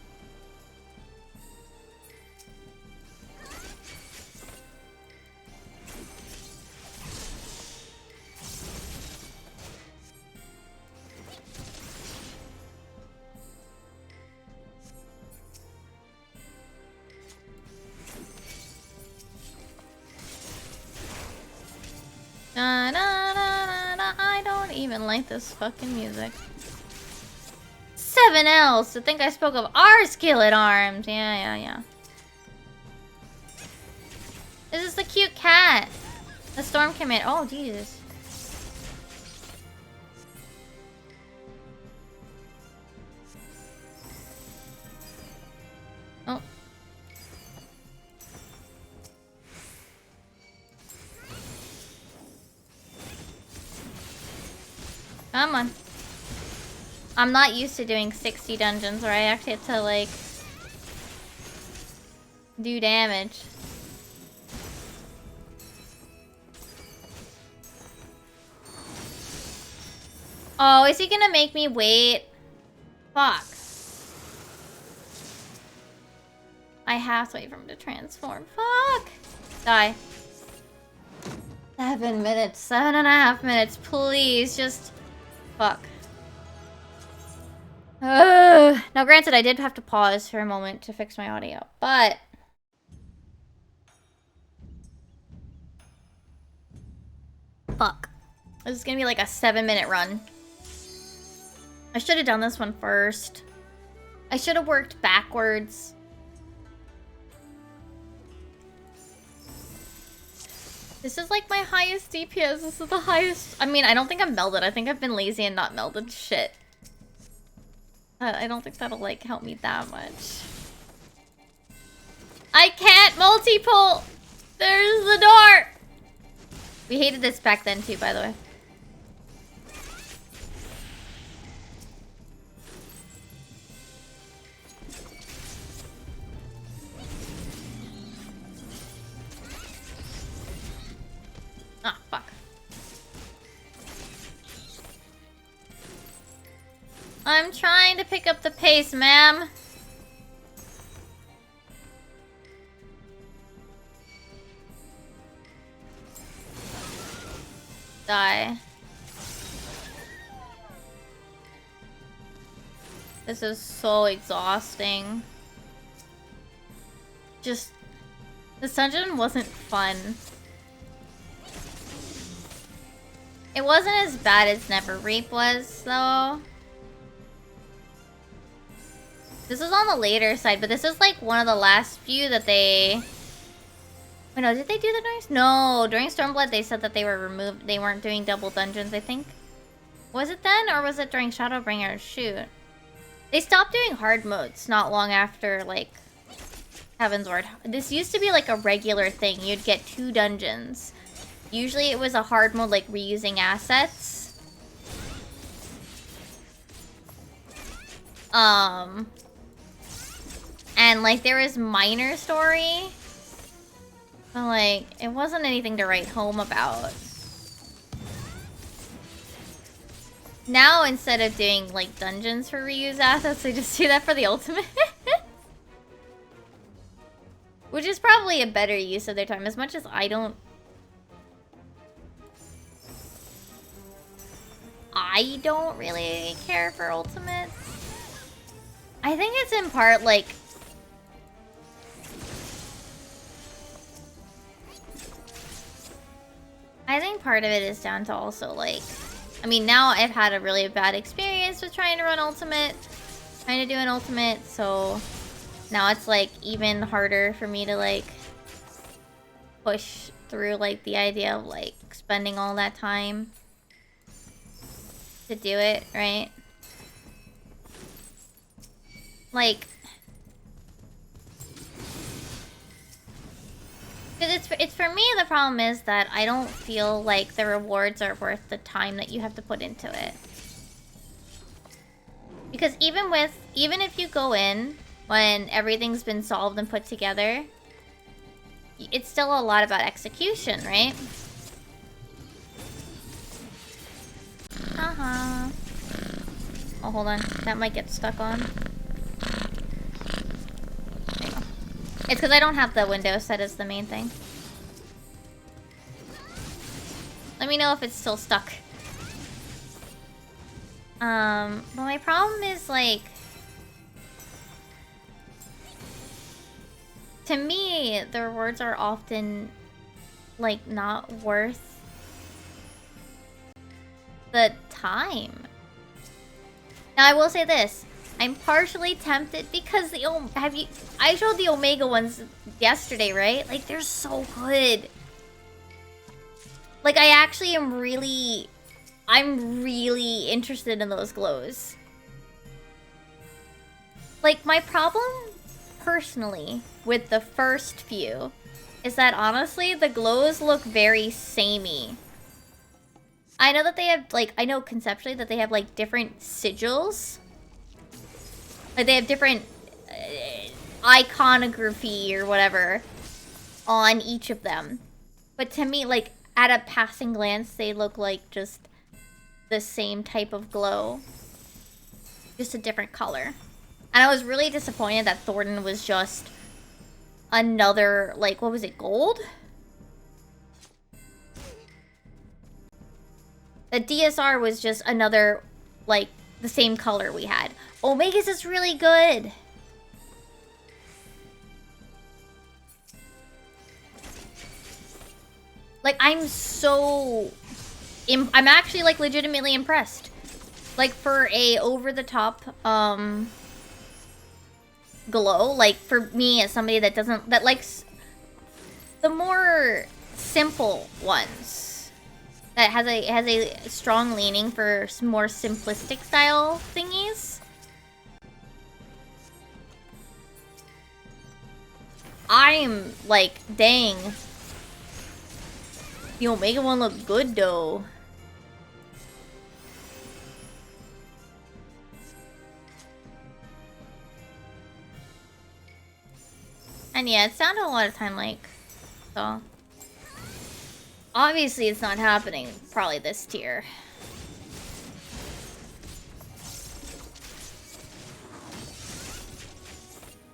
Na, na, na, na, na. I don't even like this fucking music. 7Ls to think I spoke of our skillet arms. Yeah. This is the cute cat. The storm command. Oh, Jesus. Oh. Come on. I'm not used to doing 60 dungeons where I actually have to, like, do damage. Oh, is he gonna make me wait? Fuck. I have to wait for him to transform. Fuck. Die. 7 minutes. 7.5 minutes. Please, just... Fuck. Now, granted, I did have to pause for a moment to fix my audio, but... Fuck. This is gonna be like a 7-minute run. I should have done this one first. I should have worked backwards. This is like my highest DPS. This is the highest. I mean, I don't think I'm melded. I think I've been lazy and not melded shit. I don't think that'll, like, help me that much. I can't multi-pull! There's the door! We hated this back then, too, by the way. Ah, fuck. I'm trying to pick up the pace, ma'am. Die. This is so exhausting. Just... This dungeon wasn't fun. It wasn't as bad as Never Reap was, though. This was on the later side, but this is like one of the last few that they... Wait, no, did they do that nice? No, during Stormblood they said that they were removed. They weren't doing double dungeons, I think. Was it then, or was it during Shadowbringer? Shoot. They stopped doing hard modes not long after, like, Heavensward. This used to be like a regular thing. You'd get 2 dungeons. Usually it was a hard mode, like reusing assets. And, like, there was minor story. But, like, it wasn't anything to write home about. Now, instead of doing, like, dungeons for reuse assets, they just do that for the ultimate. Which is probably a better use of their time, as much as I don't really care for ultimates. I think it's in part, like... I think part of it is down to also, like... I mean, now I've had a really bad experience with trying to run ultimate. Trying to do an ultimate, so... Now it's, like, even harder for me to, like... push through, like, the idea of, like, spending all that time... to do it, right? Like... Because it's for me, the problem is that I don't feel like the rewards are worth the time that you have to put into it. Because even if you go in when everything's been solved and put together, it's still a lot about execution, right? Uh-huh. Oh, hold on. That might get stuck on. There you go. It's because I don't have the window set as the main thing. Let me know if it's still stuck. But my problem is, like... To me, the rewards are often, like, not worth the time. Now, I will say this. I'm partially tempted because I showed the Omega ones yesterday, right? Like, they're so good. Like, I actually am really... I'm really interested in those glows. Like, my problem, personally, with the first few is that, honestly, the glows look very samey. I know that they have, like, I know conceptually that they have, like, different sigils. Like, they have different iconography or whatever on each of them. But to me, like, at a passing glance, they look like just the same type of glow. Just a different color. And I was really disappointed that Thornton was just another, like, what was it, gold? The DSR was just another, like, the same color we had. Omega's is really good. Like, I'm so... I'm actually, like, legitimately impressed. Like, for a over-the-top, glow, like, for me as somebody that doesn't... That likes the more simple ones. That has a strong leaning for some more simplistic style thingies. I'm like, dang. The Omega one looked good though. And yeah, it's down to a lot of time, like, so. Obviously, it's not happening, probably this tier.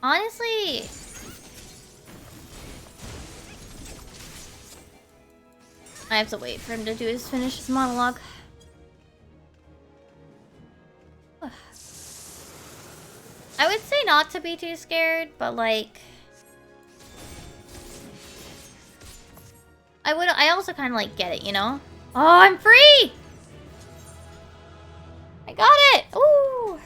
Honestly... I have to wait for him to finish his monologue. I would say not to be too scared, but like... I also kind of like get it, you know? Oh, I'm free! I got it! Ooh!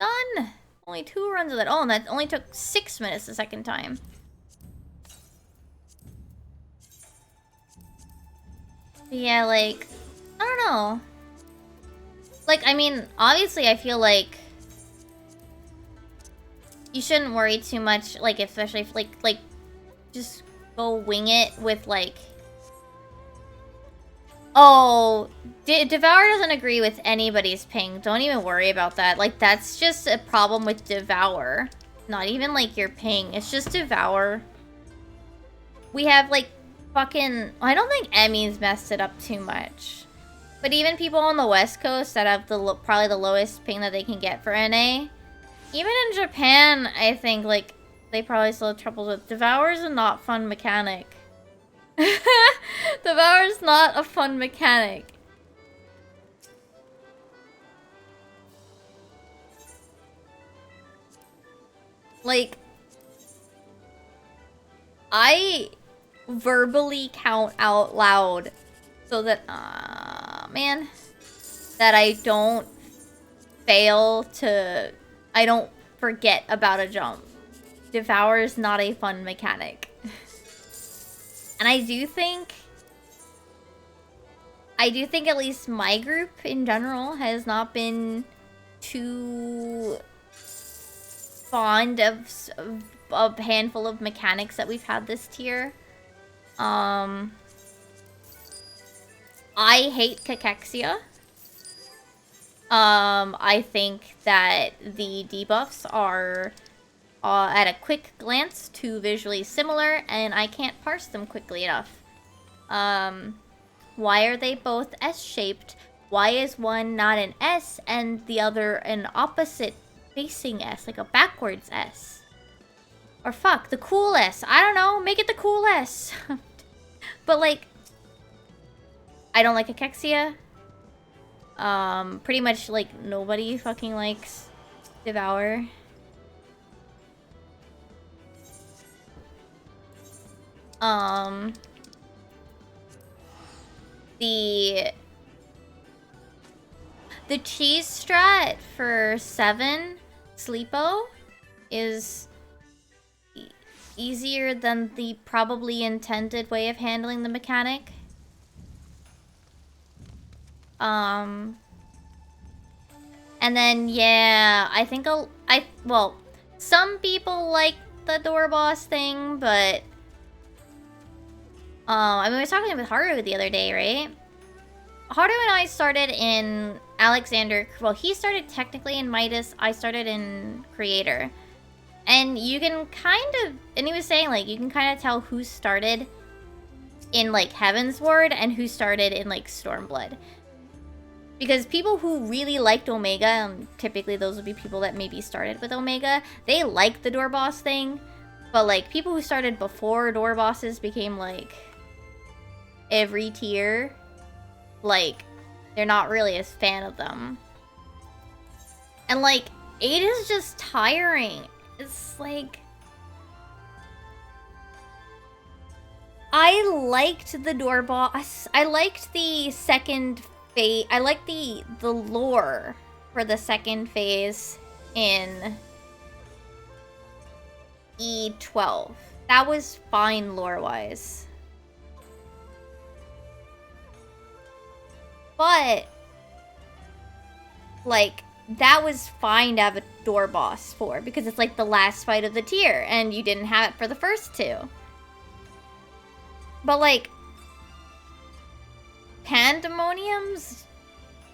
Done! Only 2 runs of that. Oh, and that only took 6 minutes the second time. Yeah, like, I don't know. Like, I mean, obviously I feel like you shouldn't worry too much, like, especially if, like, just go wing it with, like... Oh, Devour doesn't agree with anybody's ping. Don't even worry about that. Like, that's just a problem with Devour. Not even, like, your ping. It's just Devour. We have, like, fucking... I don't think Emmy's messed it up too much. But even people on the West Coast that have probably the lowest ping that they can get for NA, Even in Japan, I think, like, they probably still have troubles with Devour's a not fun mechanic. Devour's not a fun mechanic. Like, I verbally count out loud so that, man, that I don't I don't forget about a jump. Devour is not a fun mechanic. And I do think at least my group in general has not been too fond of a handful of mechanics that we've had this tier. I hate Cachexia. I think that the debuffs are at a quick glance too visually similar, and I can't parse them quickly enough. Why are they both S-shaped? Why is one not an S and the other an opposite facing S, like a backwards S? Or fuck, the cool S. I don't know, make it the cool S. But like, I don't like Cachexia. Pretty much like nobody fucking likes Devour. The cheese strat for 7 Sleepo is easier than the probably intended way of handling the mechanic. And then yeah, I think well, some people like the door boss thing, but I mean, we were talking with Haru the other day, right? Haru and I started in Alexander. Well, he started technically in Midas. I started in Creator. And you can kind of... And he was saying, like, you can kind of tell who started in, like, Heavensward and who started in, like, Stormblood. Because people who really liked Omega, typically those would be people that maybe started with Omega, they like the door boss thing. But, like, people who started before door bosses became, like... every tier, like, they're not really a fan of them. And like, 8 is just tiring. It's like, I liked the door boss. I liked the second phase. I liked the lore for the second phase in E12. That was fine lore-wise. But, like, that was fine to have a door boss for, because it's like the last fight of the tier, and you didn't have it for the first 2. But, like, Pandemonium's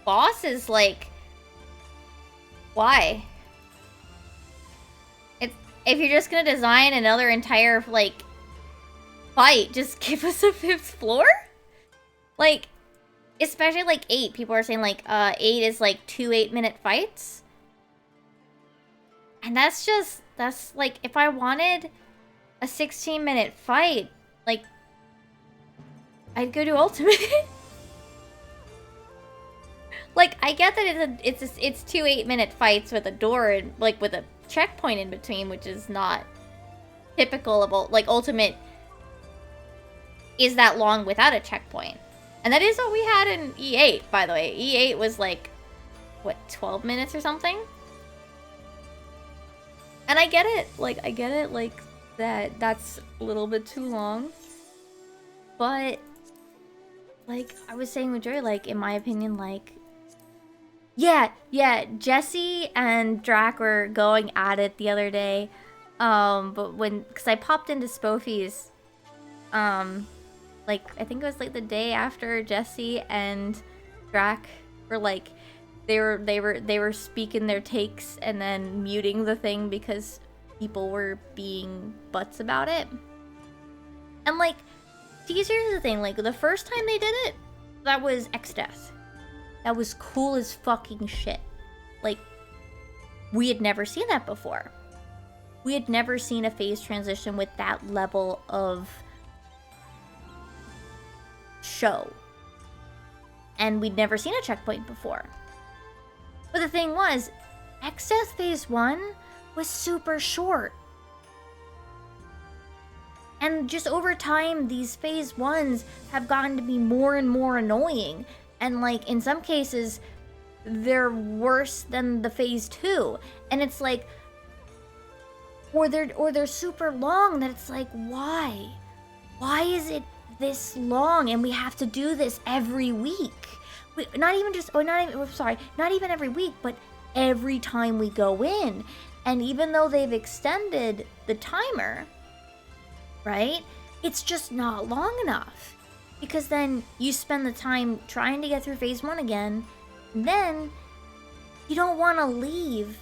boss is like, why? If you're just gonna design another entire, like, fight, just give us a 5th floor? Like... Especially, like, 8. People are saying, like, 8 is, like, 2 8-minute fights. And that's just... That's, like, if I wanted a 16-minute fight, like... I'd go to Ultimate. Like, I get that it's 2 8-minute fights with a door and, like, with a checkpoint in between, which is not typical of... Like, Ultimate is that long without a checkpoint. And that is what we had in E8, by the way. E8 was like, what, 12 minutes or something? And I get it. Like, that's a little bit too long. But, like, I was saying with Joy, like, in my opinion, like... Yeah, Jesse and Drac were going at it the other day. But because I popped into Spofies, like, I think it was like the day after Jesse and Drac were like, they were speaking their takes and then muting the thing because people were being butts about it. And like, here's the thing, like, the first time they did it, that was X-Death. That was cool as fucking shit. Like, we had never seen that before. We had never seen a phase transition with that level of show. And we'd never seen a checkpoint before. But the thing was, X-Death Phase 1 was super short. And just over time, these Phase 1s have gotten to be more and more annoying. And like, in some cases, they're worse than the Phase 2. And it's like, or they're super long that it's like, why? Why is it this long and we have to do this every week? Not even every week, but every time we go in. And even though they've extended the timer, right? It's just not long enough. Because then you spend the time trying to get through Phase 1 again, and then you don't want to leave.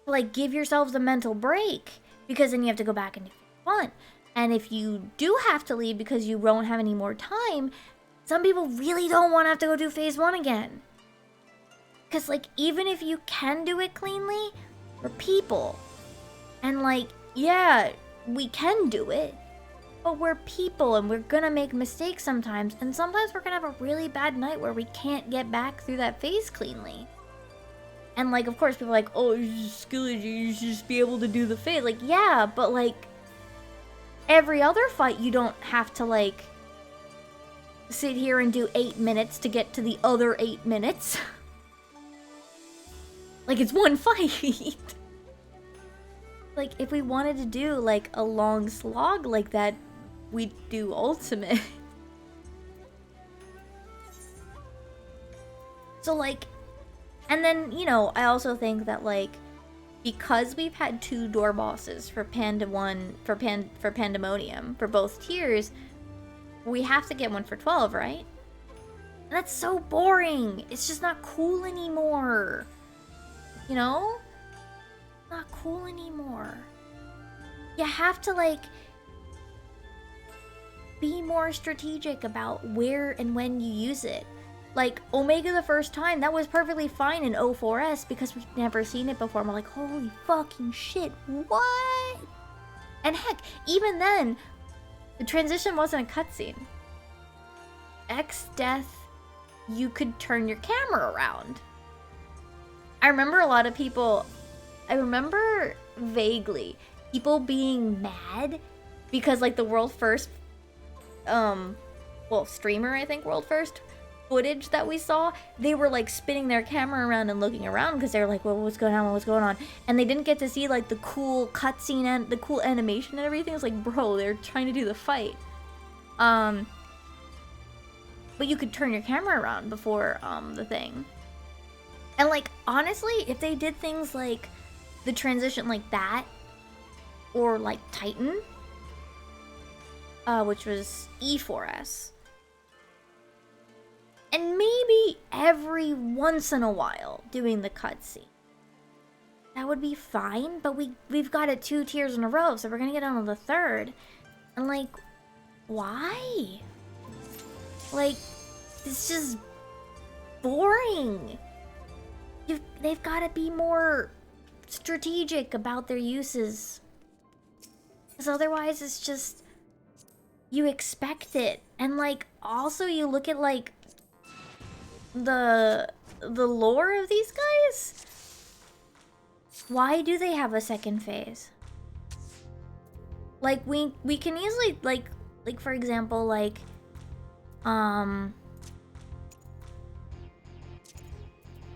Like, give yourselves a mental break, because then you have to go back and do Phase 1. And if you do have to leave because you won't have any more time, some people really don't want to have to go do Phase 1 again. Because, like, even if you can do it cleanly, we're people. And, like, yeah, we can do it, but we're people and we're gonna make mistakes sometimes. And sometimes we're gonna have a really bad night where we can't get back through that phase cleanly. And, like, of course, people are like, oh, you're just skilled, you should just be able to do the phase. Like, yeah, but, like, every other fight you don't have to, like, sit here and do 8 minutes to get to the other 8 minutes. Like, it's one fight. Like, if we wanted to do, like, a long slog like that, we'd do Ultimate. So, like, and then, you know, I also think that, like, because we've had 2 door bosses for Pandemonium, for both tiers, we have to get one for 12, right? And that's so boring. It's just not cool anymore. You know? Not cool anymore. You have to, like, be more strategic about where and when you use it. Like, Omega the first time, that was perfectly fine in 04S because we've never seen it before. And we're like, holy fucking shit, what? And heck, even then, the transition wasn't a cutscene. X-Death, you could turn your camera around. I remember a lot of people, I remember vaguely people being mad because, like, the world first, streamer, I think, world first footage that we saw, they were, like, spinning their camera around and looking around because they were like, well, what's going on? And they didn't get to see, like, the cool cutscene and the cool animation and everything. It's like, bro, they're trying to do the fight. But you could turn your camera around before, the thing. And, like, honestly, if they did things like the transition like that, or, like, Titan, which was E4S, and maybe every once in a while doing the cutscene, that would be fine, but we've got it 2 tiers in a row, so we're gonna get on to the 3rd. And, like, why? Like, it's just boring. They've got to be more strategic about their uses. Because otherwise it's just, you expect it. And, like, also you look at, like, the lore of these guys. Why do they have a second phase? Like, we can easily, like for example, like,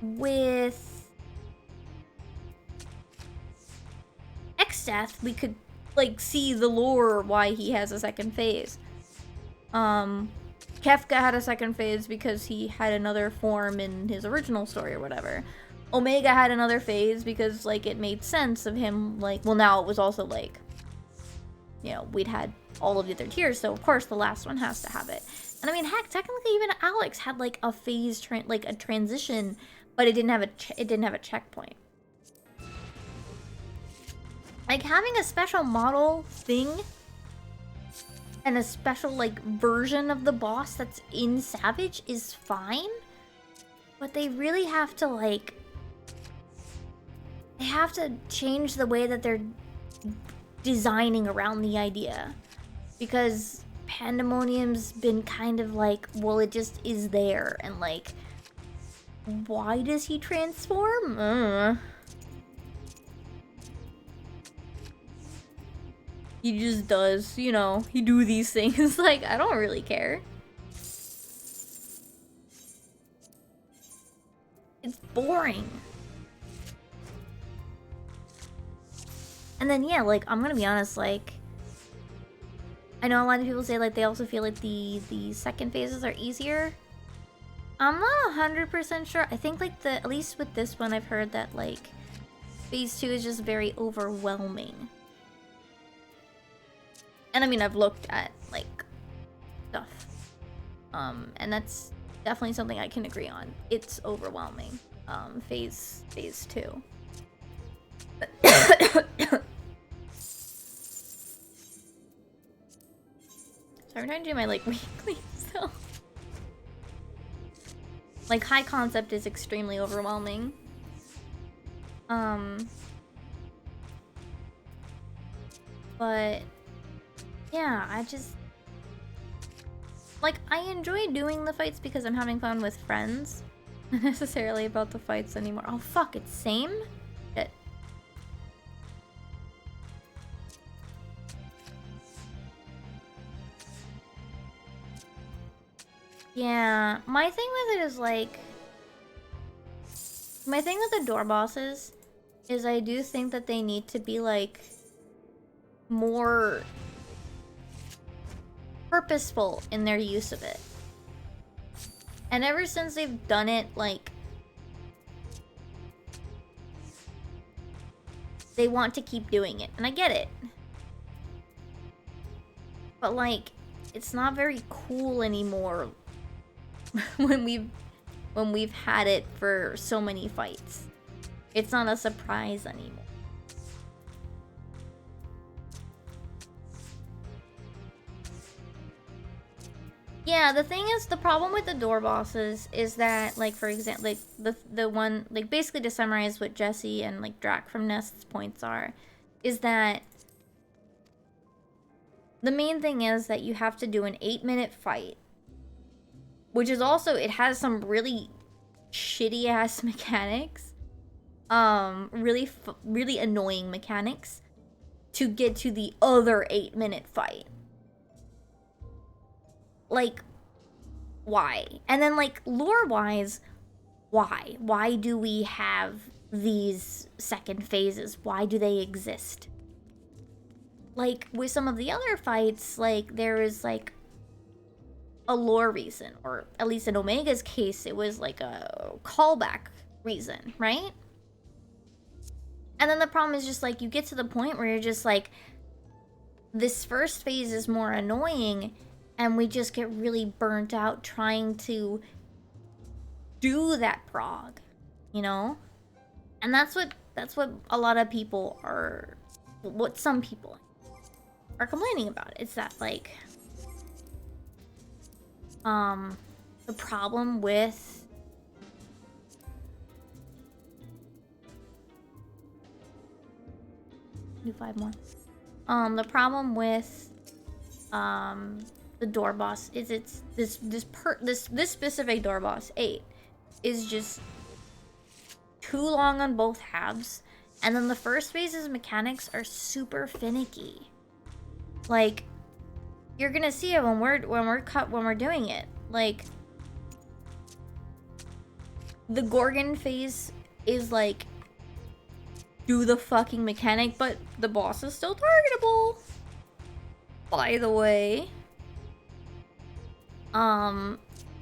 with X-Death, we could, like, see the lore why he has a second phase. Kefka had a second phase because he had another form in his original story or whatever. Omega had another phase because, like, it made sense of him, like, well, now it was also, like, you know, we'd had all of the other tiers, so of course the last one has to have it. And I mean, heck, technically even Alex had, like, a phase, like, a transition, but it didn't have a checkpoint. Like, having a special model thing and a special, like, version of the boss that's in Savage is fine, but they really have to, like, they have to change the way that they're designing around the idea. Because Pandemonium's been kind of like, well, it just is there, and like, why does he transform? He just does, you know, he do these things. Like, I don't really care. It's boring. And then, yeah, like, I'm gonna be honest, like, I know a lot of people say, like, they also feel like the second phases are easier. I'm not 100% sure. I think, like, at least with this one, I've heard that, like, phase 2 is just very overwhelming. And I mean, I've looked at, like, stuff. And that's definitely something I can agree on. It's overwhelming. Phase 2. So I'm trying to do my, like, weekly still. Like, high concept is extremely overwhelming. But yeah, I just like, I enjoy doing the fights because I'm having fun with friends. Not necessarily about the fights anymore. Oh fuck, it's same? Shit. Yeah, my thing with it is like, my thing with the door bosses is I do think that they need to be like more purposeful in their use of it. And ever since they've done it, like, they want to keep doing it, and I get it. But like, it's not very cool anymore when we've had it for so many fights. It's not a surprise anymore. Yeah, the thing is, the problem with the door bosses is that, like, for example, like, the one, like, basically to summarize what Jesse and, like, Drac from Nest's points are, is that the main thing is that you have to do an 8-minute fight, which is also, it has some really shitty-ass mechanics, really annoying mechanics, to get to the other 8-minute fight. Like, why? And then, like, lore-wise, why? Why do we have these second phases? Why do they exist? Like, with some of the other fights, like, there is, like, a lore reason. Or, at least in Omega's case, it was, like, a callback reason, right? And then the problem is just, like, you get to the point where you're just, like, this first phase is more annoying, and we just get really burnt out trying to do that prog, you know? And that's what a lot of people are, what some people are complaining about. It's that, like, the problem with do 5 more. The problem with the door boss is this specific door boss 8 is just too long on both halves, and then the first phase's mechanics are super finicky. Like, you're gonna see it when we're doing it. Like, the Gorgon phase is like, do the fucking mechanic, but the boss is still targetable, by the way.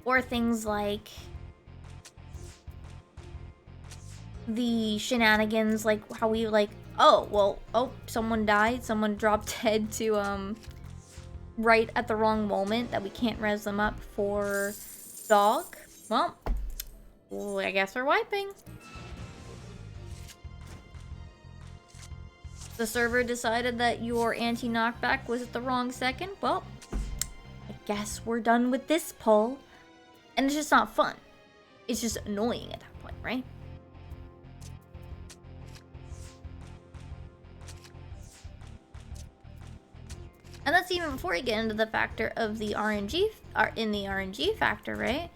Or things like the shenanigans, like how we, like, oh, someone died, someone dropped dead to, right at the wrong moment that we can't res them up for dog. Well, I guess we're wiping. The server decided that your anti-knockback was at the wrong second. Well, I guess we're done with this pull. And it's just not fun. It's just annoying at that point, right? And that's even before you get into the factor of the RNG, in the RNG factor, right?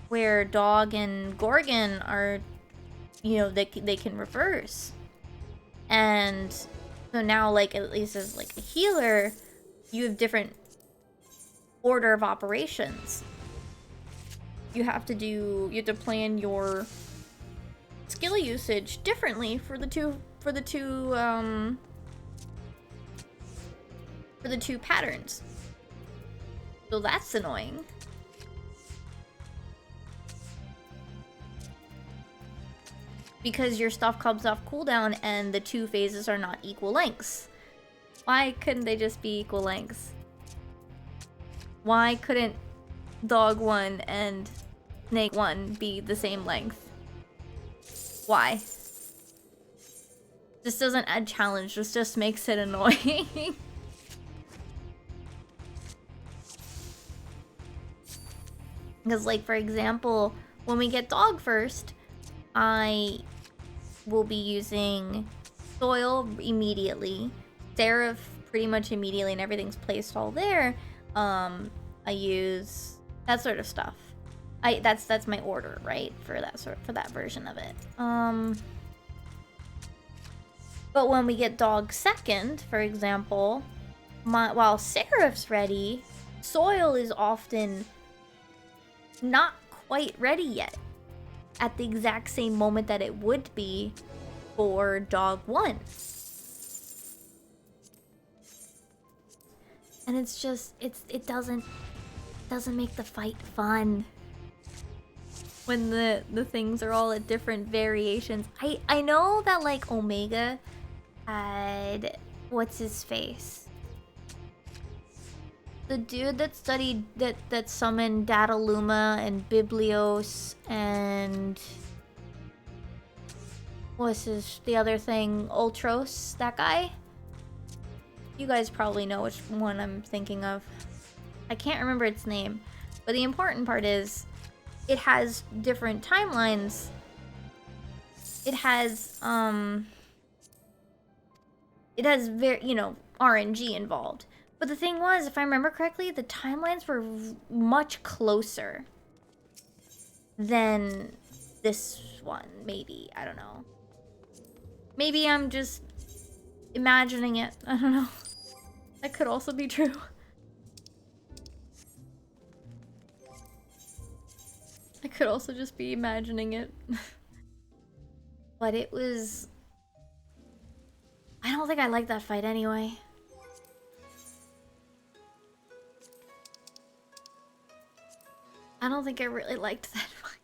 Where Dog and Gorgon are, you know, they can reverse. And so now, like, at least as like a healer, you have different order of operations. You have to plan your skill usage differently for the two patterns. So that's annoying. Because your stuff comes off cooldown and the two phases are not equal lengths. Why couldn't they just be equal lengths? Why couldn't Dog 1 and Snake 1 be the same length? Why? This doesn't add challenge, this just makes it annoying. Because, like, for example, when we get Dog first, I will be using Soil immediately, Seraph pretty much immediately, and everything's placed all there. I use that sort of stuff. That's my order, right? For that version of it. But when we get Dog second, for example, while Seraph's ready, Soil is often not quite ready yet at the exact same moment that it would be for Dog 1. And it's just, it doesn't make the fight fun when the things are all at different variations. I know that, like, Omega had, what's his face? The dude that studied, that summoned Dataluma and Biblios and what's the other thing? Ultros, that guy? You guys probably know which one I'm thinking of. I can't remember its name. But the important part is, it has different timelines. It has very, you know, RNG involved. But the thing was, if I remember correctly, the timelines were much closer than this one, maybe. I don't know. Maybe I'm just imagining it. I don't know. That could also be true. I could also just be imagining it. But it was... I don't think I liked that fight anyway. I don't think I really liked that fight.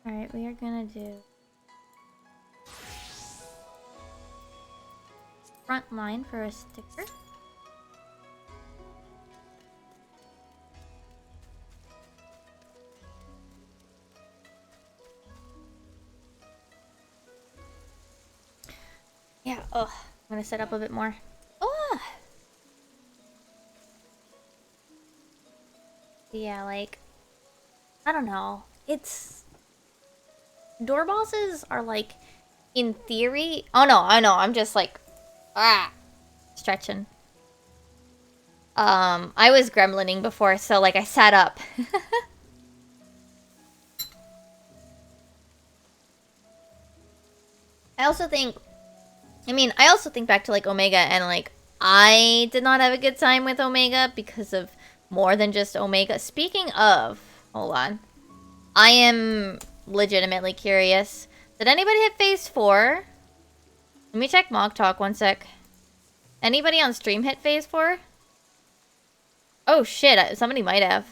Alright, we are gonna do front line for a sticker. Yeah, I'm gonna set up a bit more. Yeah, like, I don't know. It's... Door bosses are, like, in theory... Oh no, I know, I'm just like... stretching. I was gremlining before, so, like, I sat up. I also think back to, like, Omega, and, like, I did not have a good time with Omega because of more than just Omega. Speaking of... Hold on. I am legitimately curious. Did anybody hit phase 4? Let me check Mog Talk 1 sec. Anybody on stream hit phase 4? Oh shit, somebody might have.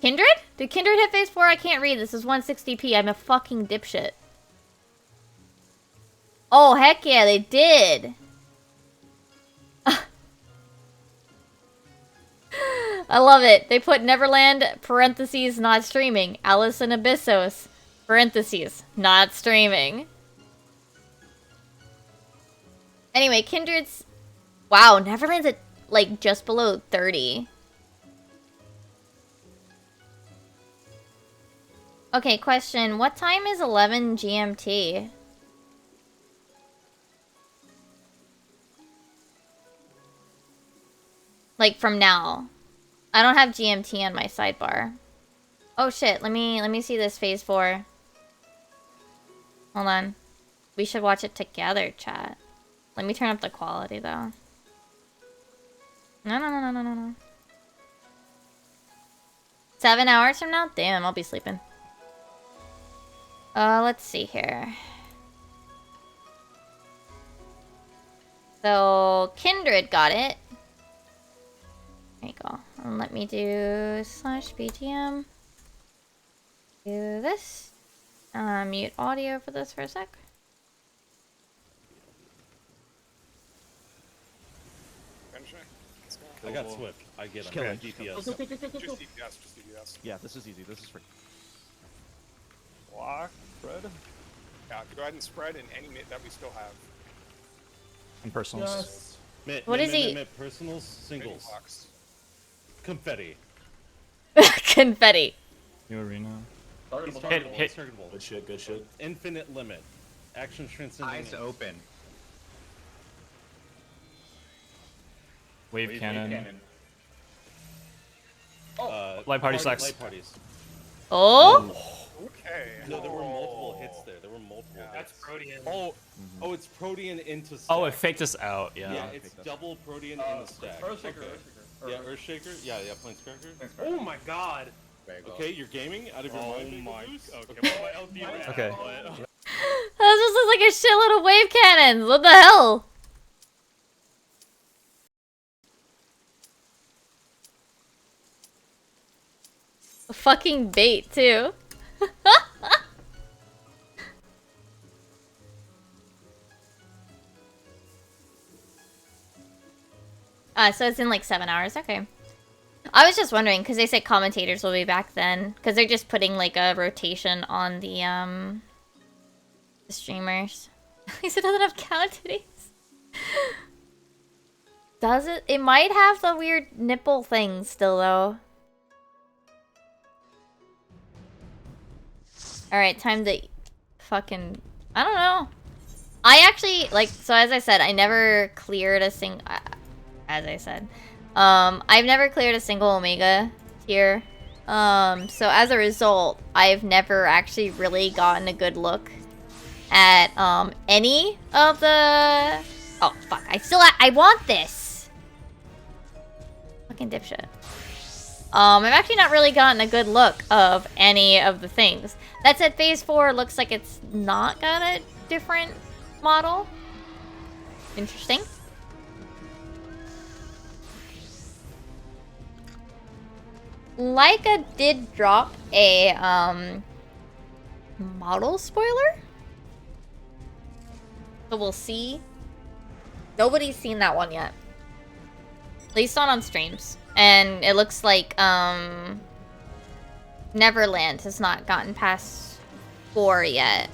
Kindred? Did Kindred hit phase 4? I can't read. This is 160p. I'm a fucking dipshit. Oh, heck yeah, they did. I love it. They put Neverland, parentheses, not streaming. Alice and Abyssos, parentheses, not streaming. Anyway, Kindred's... Wow, Neverland's at, like, just below 30. Okay, question. What time is 11 GMT? Like from now. I don't have GMT on my sidebar. Oh shit, let me see this phase 4. Hold on. We should watch it together, chat. Let me turn up the quality though. No. 7 hours from now? Damn, I'll be sleeping. Let's see here. So, Kindred got it. There you go. And let me do /BGM. Do this. Mute audio for this for a sec. I got Swift. I get him. Okay. DPS. Just DPS. Yeah, this is easy. This is free. Block, spread. Yeah, go ahead and spread in any mid that we still have. And personals. Yes. Mid, What mid, is mid, he? Mid, personals, singles. Blocks. Confetti. Confetti. New arena. He's Hit, targetable. hit. He's targetable. Good shit, good shit. Infinite limit. Action transcendent. Eyes open. Wave cannon. Light party sucks. Light parties. Oh? Okay. No, there were multiple hits there. There were multiple hits. That's Protean. Oh, it's Protean into stack. Oh, it faked us out. Yeah. Yeah, it's double Protean in the stack. Earthshaker, Okay. Yeah, Earthshaker. Yeah, Planescracker. Oh my god. Okay, you're gaming out of your mind. Oh my. Goose? Okay, what LD was Okay. That just looks like a shitload of wave cannons. What the hell? A fucking bait, too. So it's in like 7 hours. Okay. I was just wondering, because they said commentators will be back then. Because they're just putting like a rotation on the streamers. He said it doesn't have counties. Does it? It might have the weird nipple thing still, though. Alright, time to fucking... I don't know. I actually, like, so as I said, I never cleared a as I said. I've never cleared a single Omega tier. So as a result, I've never actually really gotten a good look at, any of the... Oh, fuck. I want this! Fucking dipshit. I've actually not really gotten a good look of any of the things. That said, Phase 4 looks like it's not got a different model. Interesting. Leica did drop a, model spoiler? So we'll see. Nobody's seen that one yet. At least not on streams. And it looks like, Neverland has not gotten past 4 yet.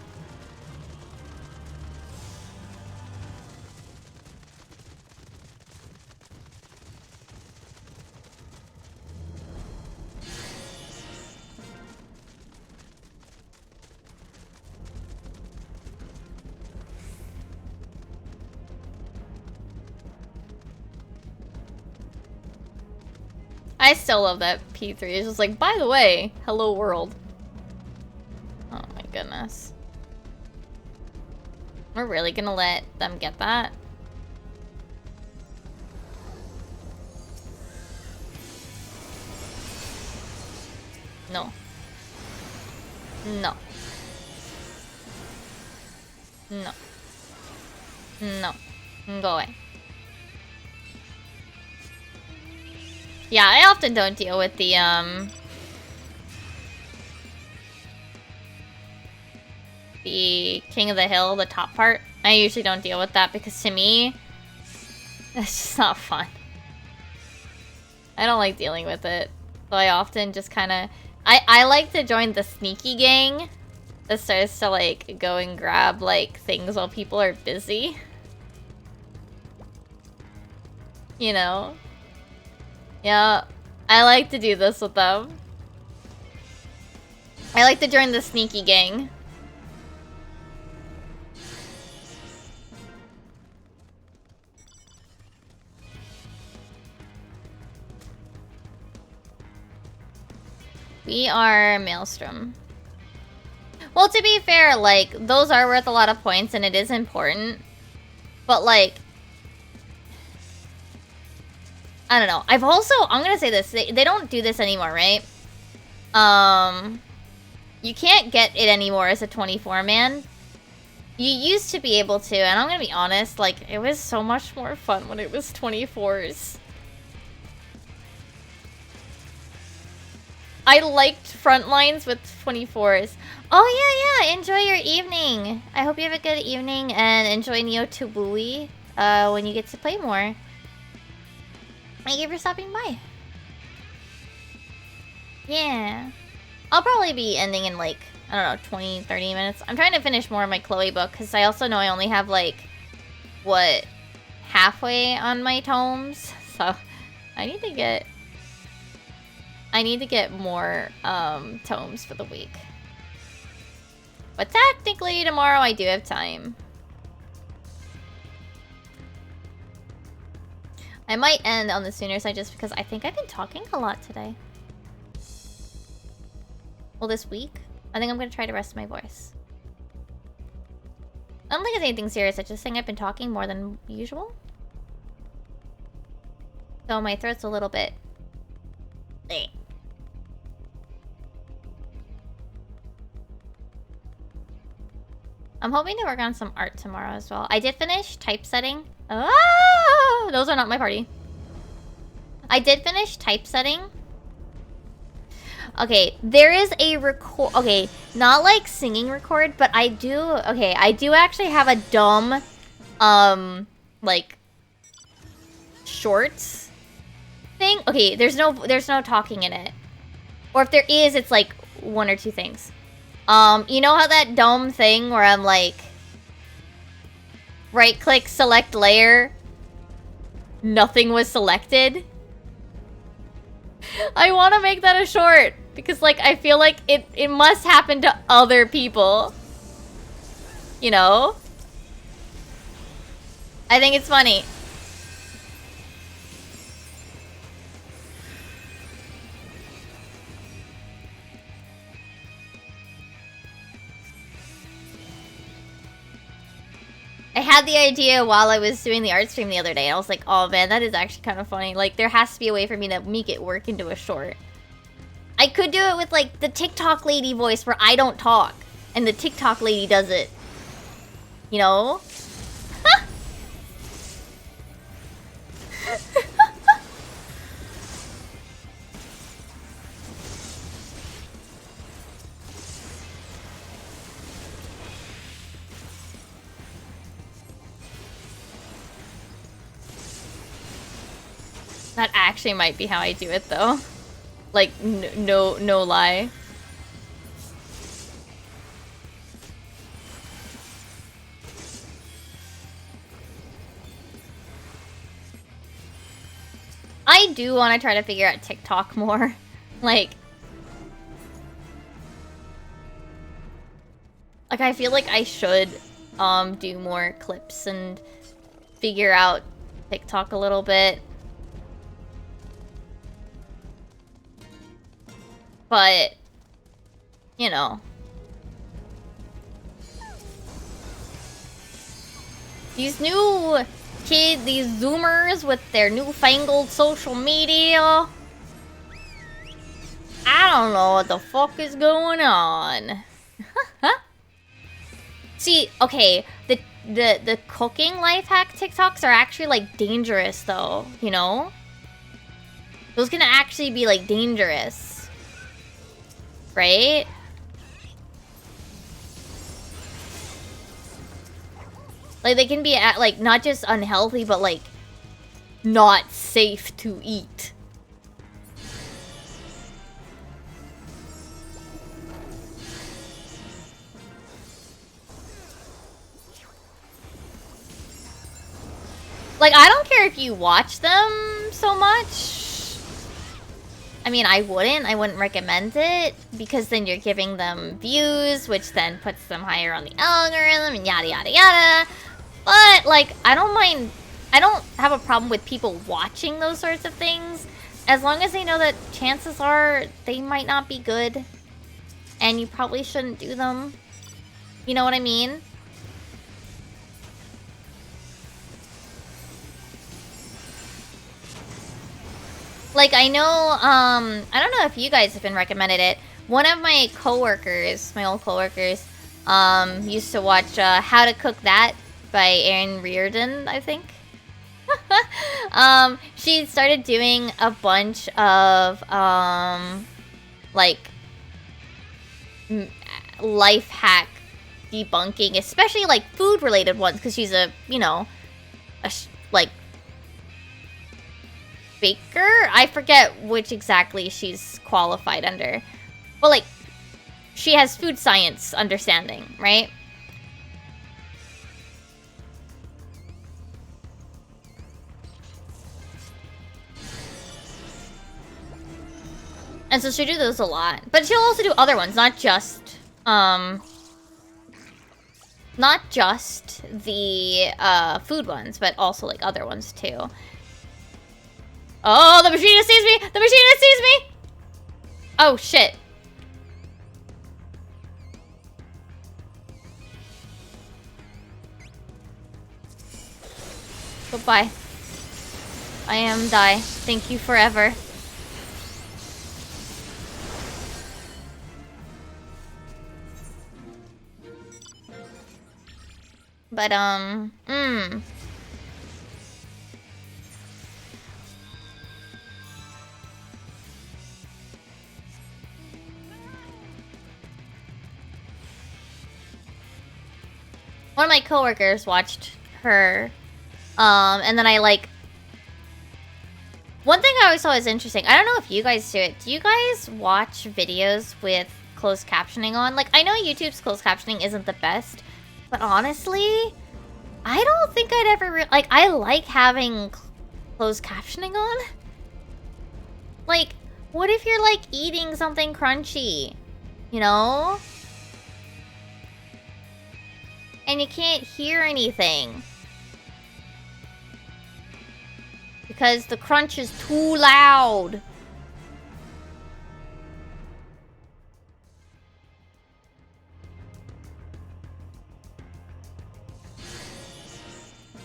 I still love that P3. It's just like, by the way, hello world. Oh my goodness. We're really gonna let them get that? No. No. No. No. Go away. Yeah, I often don't deal with the, King of the Hill, the top part. I usually don't deal with that because to me, it's just not fun. I don't like dealing with it. So I often just kind of... I like to join the sneaky gang that starts to, like, go and grab, like, things while people are busy. You know? Yeah, I like to do this with them. I like to join the sneaky gang. We are Maelstrom. Well, to be fair, like, those are worth a lot of points and it is important. But, like, I don't know. I've also, I'm gonna say this, they don't do this anymore, right? You can't get it anymore as a 24-man. You used to be able to, and I'm gonna be honest, like, it was so much more fun when it was 24s. I liked Frontlines with 24s. Oh yeah, enjoy your evening. I hope you have a good evening and enjoy Neo Tobui when you get to play more. Thank you for stopping by. Yeah. I'll probably be ending in like, I don't know, 20, 30 minutes. I'm trying to finish more of my Chloe book because I also know I only have like, what, halfway on my tomes. So I need to get more tomes for the week. But technically tomorrow I do have time. I might end on the sooner side just because I think I've been talking a lot today. Well, this week, I think I'm gonna try to rest my voice. I don't think it's anything serious, I just think I've been talking more than usual. So my throat's a little bit... bleh. I'm hoping to work on some art tomorrow as well. I did finish typesetting. Oh, those are not my party. I did finish typesetting. Okay, there is a record. Okay, not like singing record, but I do. Okay, I do actually have a dumb, like shorts thing. Okay, there's no talking in it, or if there is, it's like one or two things. You know how that dumb thing where I'm like, right-click, select layer, nothing was selected? I want to make that a short, because, like, I feel like it must happen to other people. You know? I think it's funny. I had the idea while I was doing the art stream the other day, and I was like, oh man, that is actually kind of funny. Like, there has to be a way for me to make it work into a short. I could do it with, like, the TikTok lady voice where I don't talk, and the TikTok lady does it. You know? That actually might be how I do it, though. Like, no lie. I do want to try to figure out TikTok more. Like, I feel like I should do more clips and figure out TikTok a little bit. But, you know. These new kids, these Zoomers with their newfangled social media. I don't know what the fuck is going on. See, okay, the cooking life hack TikToks are actually, like, dangerous, though, you know? Those can actually be, like, dangerous. Right? Like, they can be, like, not just unhealthy, but, like, not safe to eat. Like, I don't care if you watch them so much. I mean, I wouldn't recommend it, because then you're giving them views, which then puts them higher on the algorithm, and yada yada yada. But, like, I don't have a problem with people watching those sorts of things, as long as they know that chances are they might not be good, and you probably shouldn't do them. You know what I mean? Like, I know, I don't know if you guys have been recommended it. One of my coworkers, my old coworkers, used to watch How to Cook That by Erin Reardon, I think. She started doing a bunch of, like, life hack debunking, especially, like, food-related ones, because she's a, you know, like, baker? I forget which exactly she's qualified under. But, like, she has food science understanding, right? And so she'll do those a lot. But she'll also do other ones, not just the food ones, but also, like, other ones, too. Oh, the machine sees me! The machine sees me! Oh, shit. Goodbye. I am die. Thank you forever. But, one of my coworkers watched her, and then I, like... One thing I always thought was interesting, I don't know if you guys do it. Do you guys watch videos with closed captioning on? Like, I know YouTube's closed captioning isn't the best, but honestly, I don't think I'd ever... like, I like having closed captioning on. Like, what if you're, like, eating something crunchy? You know? And you can't hear anything. Because the crunch is too loud.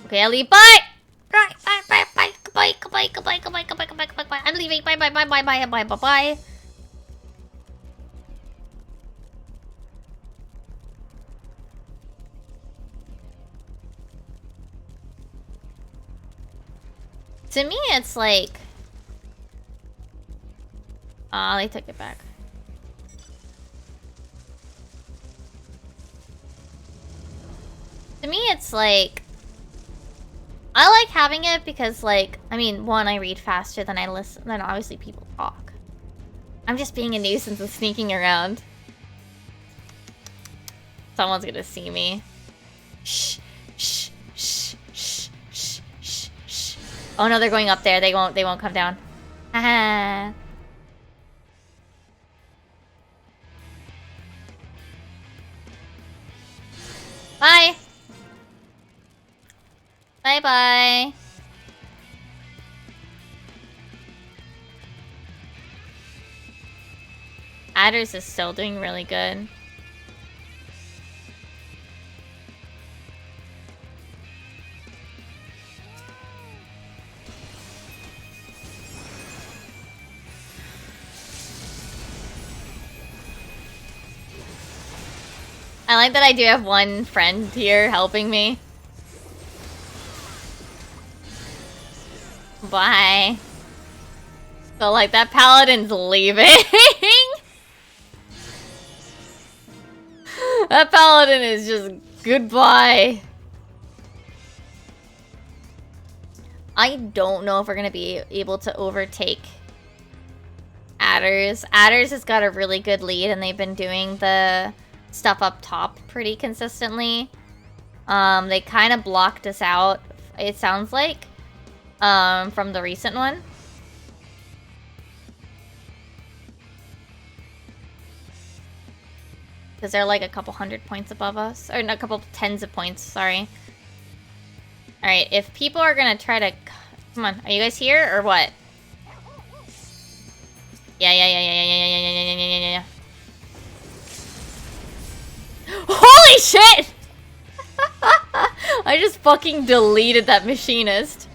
Okay, Ellie, bye! Bye, bye, bye, bye, goodbye, goodbye, goodbye, goodbye, goodbye, goodbye, goodbye, goodbye. I'm leaving. Bye, bye, bye, bye, bye, bye, bye, bye. To me, it's like... oh, they took it back. To me, it's like... I like having it because, like... I mean, one, I read faster than I listen... than obviously people talk. I'm just being a nuisance and sneaking around. Someone's gonna see me. Shh. Shh. Shh. Shh. Shh. Shh. Shh. Oh no, they're going up there. They won't come down. Haha. Bye. Bye-bye. Adders is still doing really good. I like that I do have one friend here helping me. Bye. So, like, that paladin's leaving. That paladin is just goodbye. I don't know if we're gonna be able to overtake Adders. Adders has got a really good lead, and they've been doing the stuff up top pretty consistently. They kind of blocked us out, it sounds like, from the recent one. Because they're like a couple 100 points above us. Or a couple tens of points, sorry. Alright, if people are gonna try to... Come on, are you guys here or what? Yeah. Holy shit! I just fucking deleted that machinist.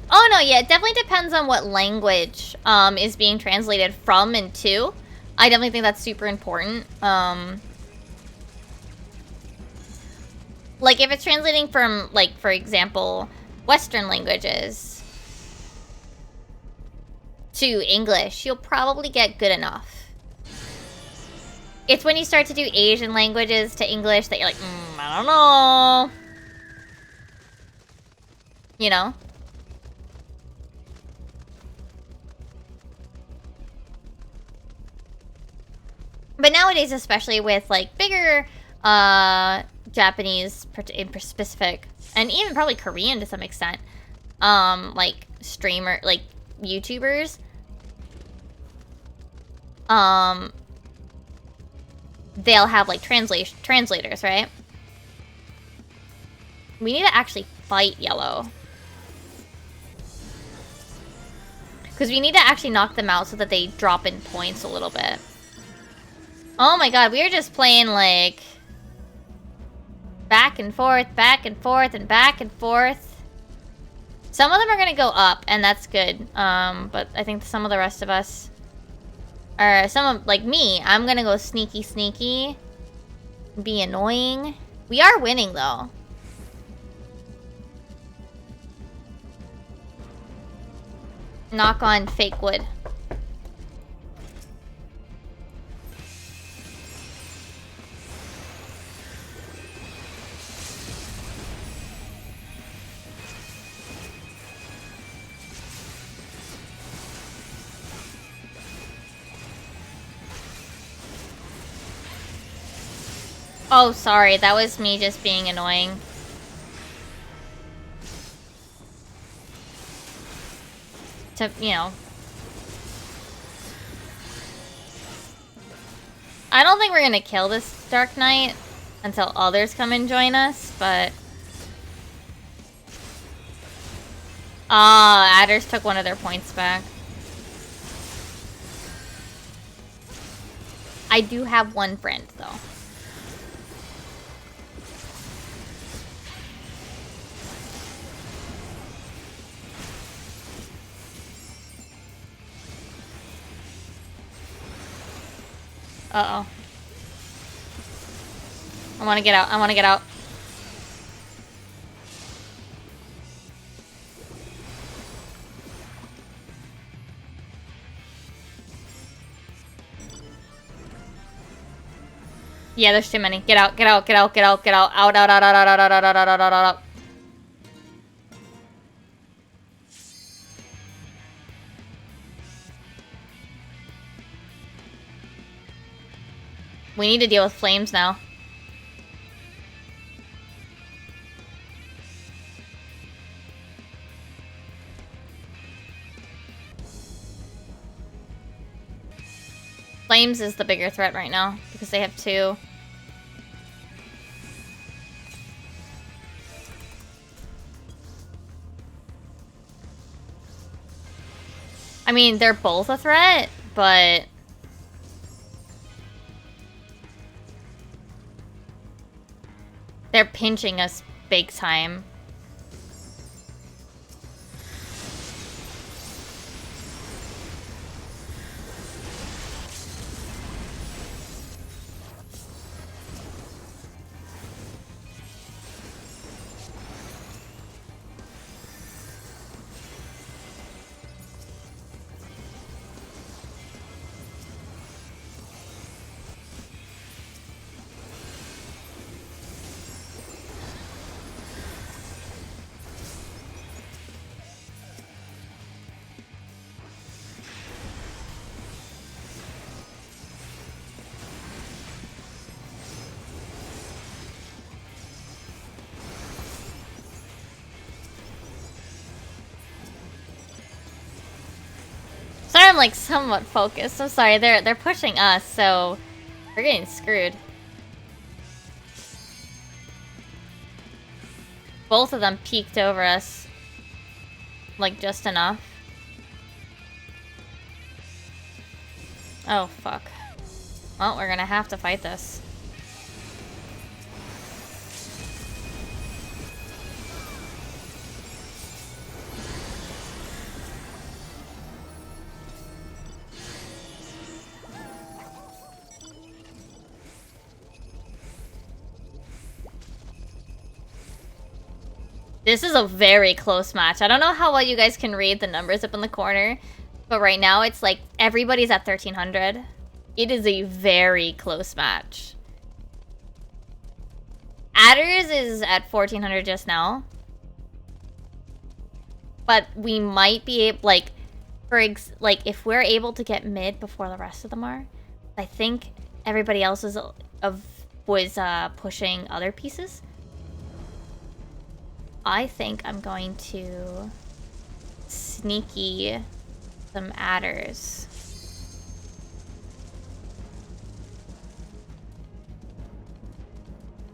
Oh no, yeah, it definitely depends on what language is being translated from and to. I definitely think that's super important. Like if it's translating from, like, for example, Western languages to English, you'll probably get good enough. It's when you start to do Asian languages to English that you're like, I don't know. You know? But nowadays, especially with, like, bigger, Japanese in specific, and even probably Korean to some extent, like, like, YouTubers, they'll have, like, translators, right? We need to actually fight yellow. Because we need to actually knock them out so that they drop in points a little bit. Oh my god, we are just playing, like, back and forth, and back and forth. Some of them are gonna go up, and that's good. But I think some of the rest of us are, like me, I'm gonna go sneaky, be annoying. We are winning, though. Knock on fake wood. Oh, sorry. That was me just being annoying. To, you know. I don't think we're gonna kill this Dark Knight until others come and join us, but... Ah, Adders took one of their points back. I do have one friend, though. Uh-oh. I want to get out. Yeah, there's too many. Get out. Out. We need to deal with flames now. Flames is the bigger threat right now, because they have two. I mean, they're both a threat, but... they're pinching us big time. I'm like somewhat focused. I'm sorry, they're pushing us, so we're getting screwed. Both of them peeked over us. Like, just enough. Oh, fuck. Well, we're gonna have to fight this. This is a very close match. I don't know how well you guys can read the numbers up in the corner, but right now it's like everybody's at 1300. It is a very close match. Adders is at 1400 just now. But we might be able, like, if we're able to get mid before the rest of them are, I think everybody else was pushing other pieces. I think I'm going to sneaky some adders.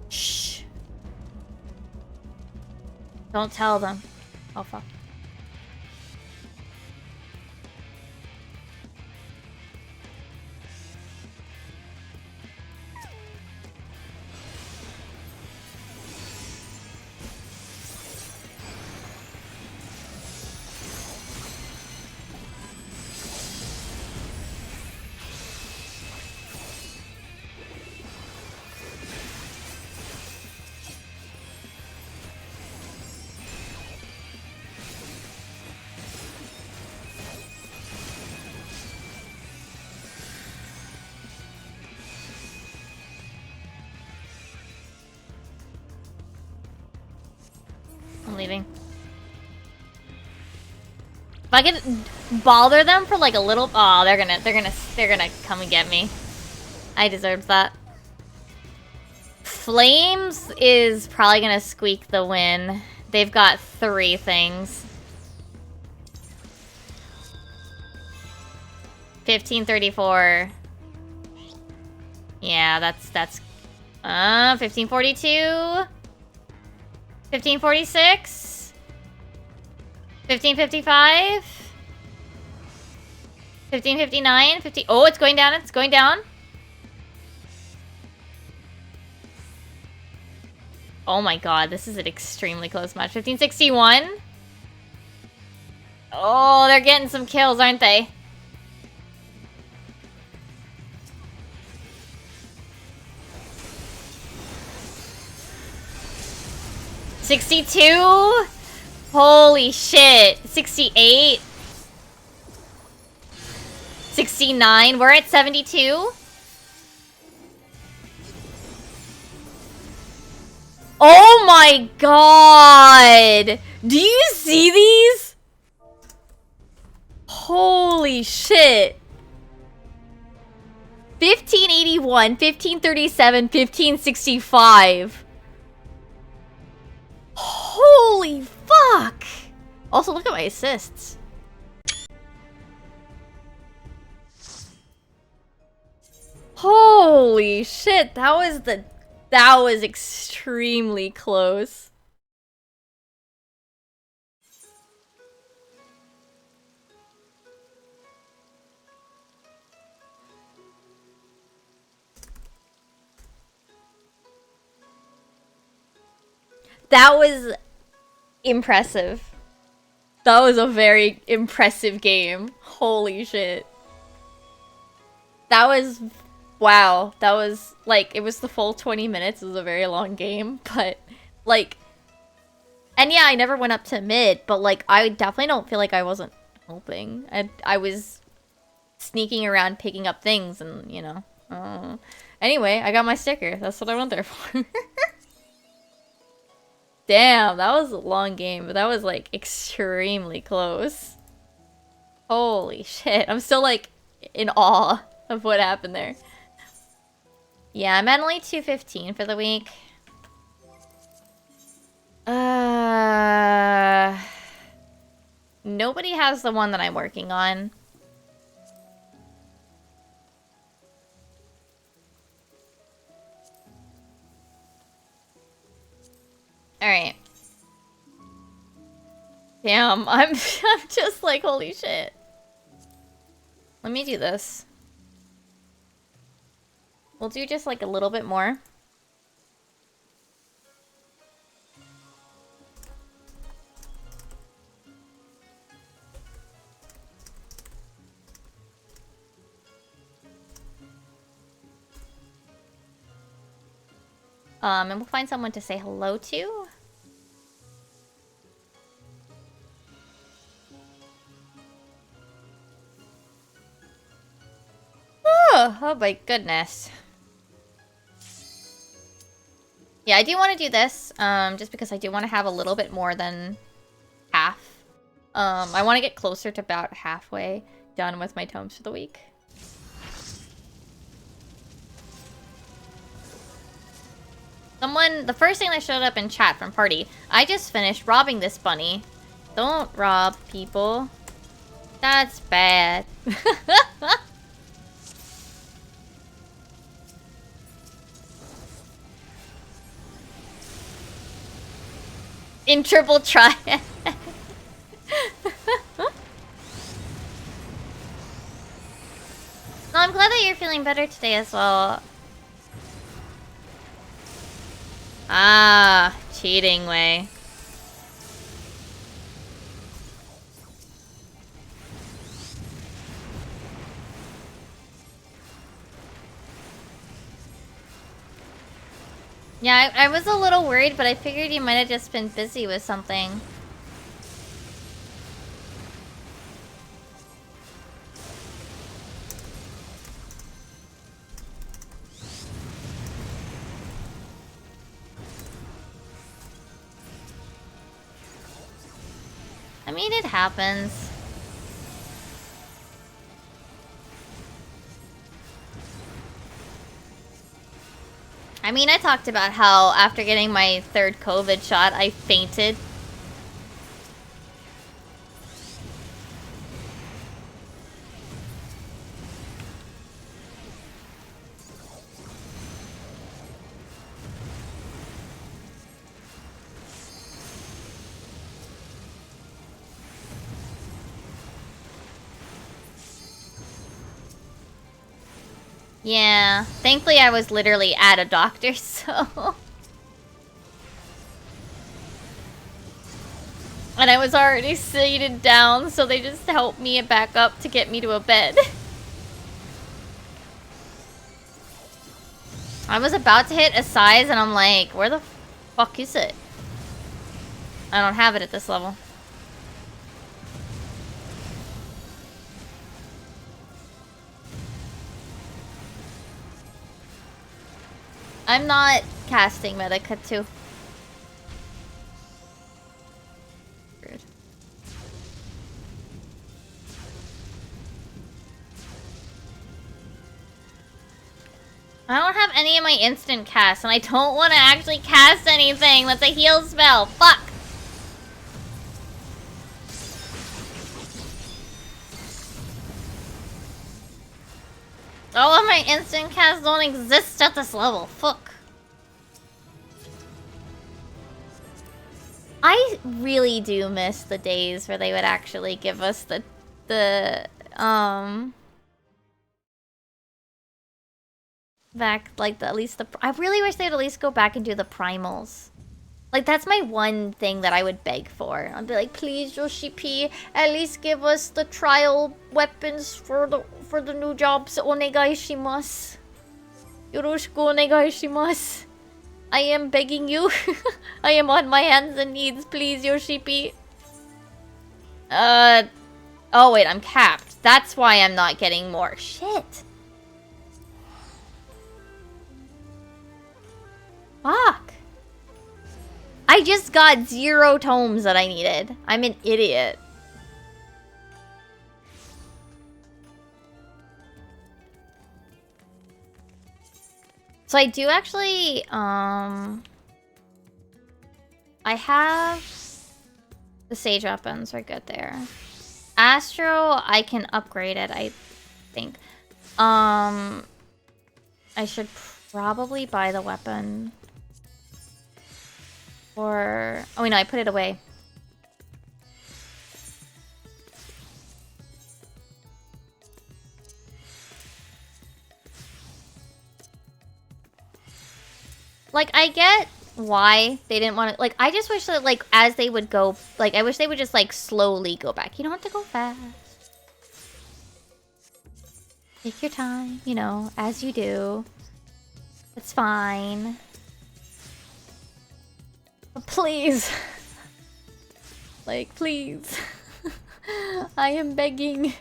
Shh. Don't tell them. Oh, fuck. I'm leaving. If I could bother them for like a little, oh, they're gonna come and get me. I deserved that. Flames is probably gonna squeak the win. They've got 3 things. 1534. Yeah, that's 1542. 1546. 1555. 1559. 50. Oh, it's going down. It's going down. Oh my god, this is an extremely close match. 1561. Oh, they're getting some kills, aren't they? $62? Holy shit. 68. 69. We're at 72. Oh my god! Do you see these? Holy shit. 1581, 1537, 1565. Holy fuck! Also, look at my assists. Holy shit, that was extremely close. That was impressive. That was a very impressive game. Holy shit. That was... Wow. That was, like, it was the full 20 minutes. It was a very long game, but, like... And yeah, I never went up to mid, but, like, I definitely don't feel like I wasn't helping. I was sneaking around picking up things and, you know. Anyway, I got my sticker. That's what I went there for. Damn, that was a long game, but that was, like, extremely close. Holy shit. I'm still, like, in awe of what happened there. Yeah, I'm at only 215 for the week. Nobody has the one that I'm working on. Alright. Damn, I'm just like, holy shit. Let me do this. We'll do just like a little bit more. And we'll find someone to say hello to. Oh my goodness. Yeah, I do want to do this, just because I do want to have a little bit more than half. I want to get closer to about halfway done with my tomes for the week. Someone, the first thing that showed up in chat from party, I just finished robbing this bunny. Don't rob people. That's bad. In triple try. No, I'm glad that you're feeling better today as well. Ah, cheating way. Yeah, I was a little worried, but I figured you might have just been busy with something. I mean, it happens. I mean, I talked about how after getting my third COVID shot, I fainted. Yeah, thankfully I was literally at a doctor, so... And I was already seated down, so they just helped me back up to get me to a bed. I was about to hit a size, and I'm like, where the fuck is it? I don't have it at this level. I'm not casting Medicate. Rude. I don't have any of my instant casts, and I don't want to actually cast anything that's a heal spell. Fuck! All of my instant casts don't exist at this level. Fuck. I really do miss the days where they would actually give us back, like, at least the... I really wish they'd at least go back and do the primals. Like, that's my one thing that I would beg for. I'd be like, please, Yoshi P, at least give us the trial weapons for the new jobs. Onegai shimasu. Yoroshiku onegai shimasu. I am begging you. I am on my hands and knees, please, Yoshi P. Oh wait, I'm capped. That's why I'm not getting more. Shit. Fuck. I just got 0 tomes that I needed. I'm an idiot. So I do actually, I have the sage weapons are good there. Astro, I can upgrade it, I think. I should probably buy the weapon. Or... Oh, wait, no, I put it away. Like, I get why they didn't want to... Like, I just wish that, like, as they would go... Like, I wish they would just, like, slowly go back. You don't have to go fast. Take your time, you know, as you do. It's fine. But please. Like, please. I am begging.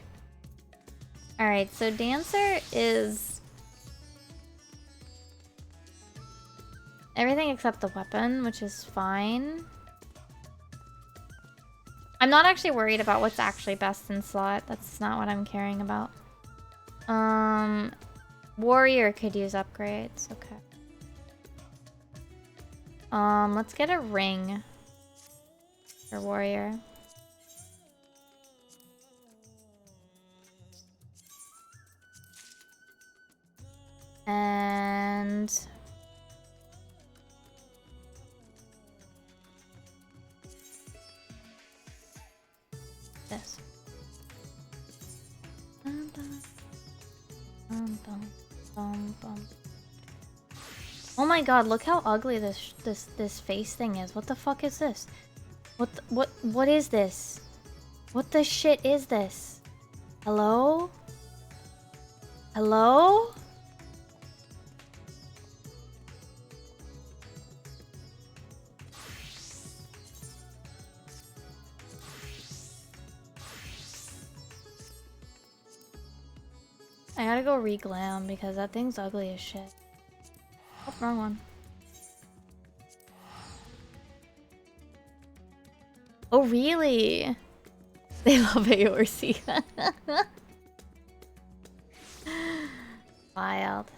Alright, so Dancer is... everything except the weapon, which is fine. I'm not actually worried about what's actually best in slot. That's not what I'm caring about. Warrior could use upgrades. Okay. Let's get a ring for Warrior. And this. Oh my god, look how ugly this face thing is. What the fuck is this? What is this? What the shit is this? Hello? Hello? I gotta go re-glam because that thing's ugly as shit. Oh, wrong one. Oh, really? They love Eorzea. Wild.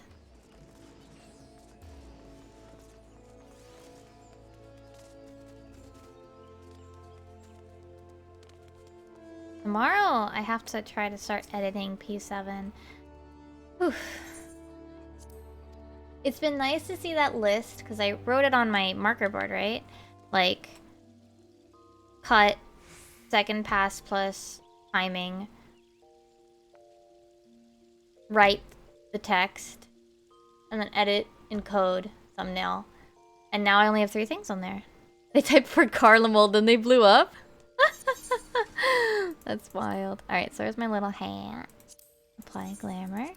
Tomorrow, I have to try to start editing P7. Oof. It's been nice to see that list, because I wrote it on my marker board, right? Like, cut, second pass plus timing, write the text, and then edit, encode, thumbnail. And now I only have 3 things on there. They typed for Carlimal, then they blew up? That's wild. Alright, so there's my little hat. Apply glamour.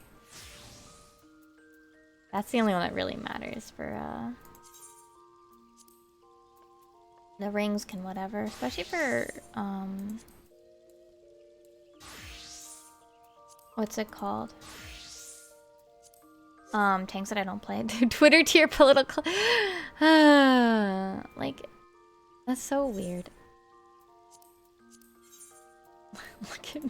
That's the only one that really matters for, the rings can whatever, especially for, what's it called? Tanks that I don't play. Twitter tier political... like, that's so weird.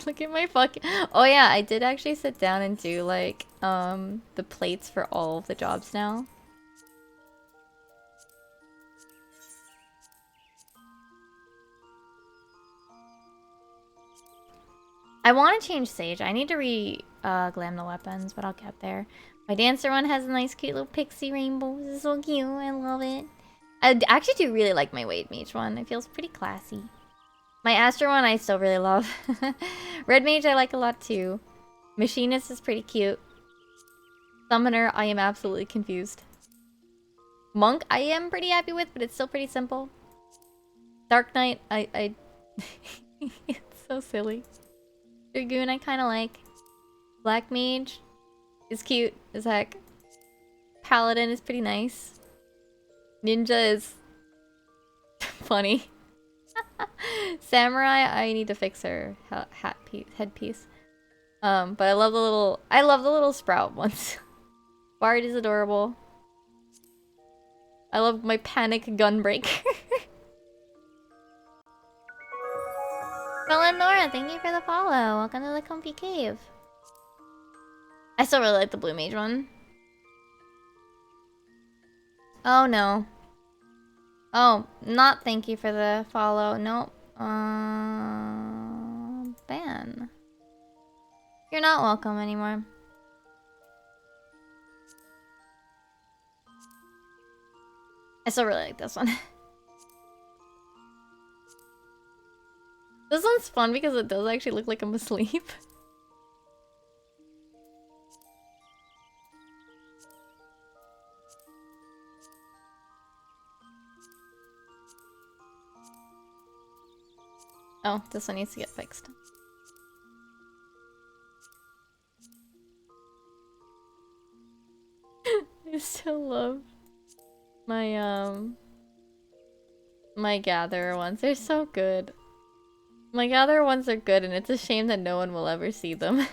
Look at my fucking... Oh yeah, I did actually sit down and do, like, the plates for all of the jobs now. I want to change Sage. I need to glam the weapons, but I'll get there. My Dancer one has a nice cute little pixie rainbow. This is so cute. I love it. I actually do really like my Wade Mage one. It feels pretty classy. My Astra one I still really love. Red Mage I like a lot too. Machinist is pretty cute. Summoner I am absolutely confused. Monk I am pretty happy with, but it's still pretty simple. Dark Knight I it's so silly. Dragoon I kind of like. Black Mage is cute as heck. Paladin is pretty nice. Ninja is funny. Samurai, I need to fix her headpiece. But I love the little sprout ones. Bard is adorable. I love my panic gunbreaker. Nora, thank you for the follow. Welcome to the comfy cave. I still really like the blue mage one. Oh no. Oh, not thank you for the follow. Nope. Ban. You're not welcome anymore. I still really like this one. This one's fun because it does actually look like I'm asleep. Oh, this one needs to get fixed. I still love my my gatherer ones. They're so good. My gatherer ones are good, and it's a shame that no one will ever see them.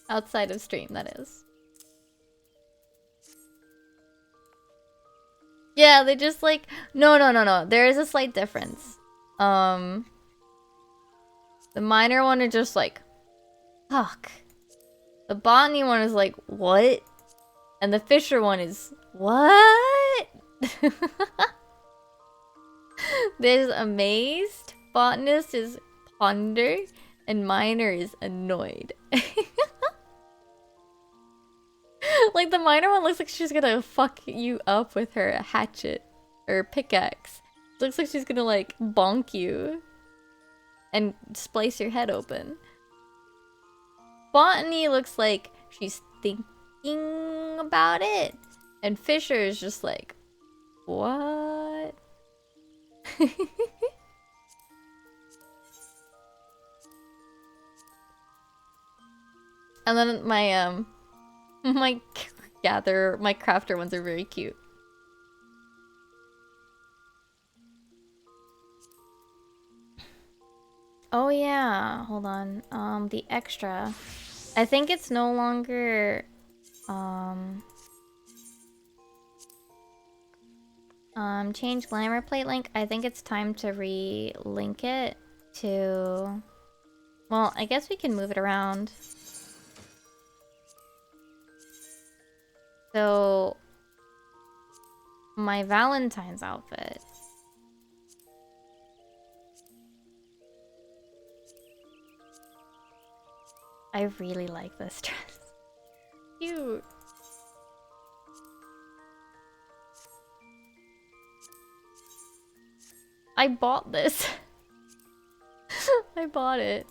Outside of stream, that is. Yeah, they just like no. There is a slight difference. The minor one is just like fuck. The botany one is like what? And the fisher one is what? There's amazed, botanist is ponder, and minor is annoyed. Like the minor one looks like she's gonna fuck you up with her hatchet or pickaxe. Looks like she's gonna like bonk you and splice your head open. Botany looks like she's thinking about it, and Fisher is just like, what? And then my my crafter ones are very cute. Oh yeah, hold on. The extra. I think it's no longer change glamour plate link. I think it's time to re-link it to, well, I guess we can move it around. So my Valentine's outfit. I really like this dress. Cute. I bought this. I bought it.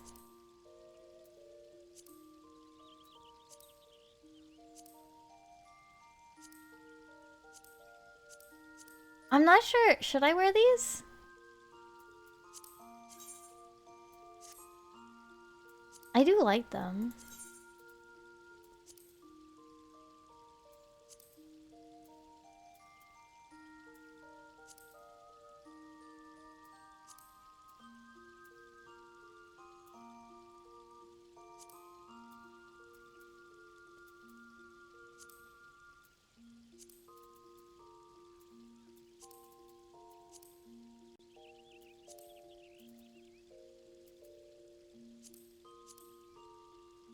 I'm not sure. Should I wear these? I do like them.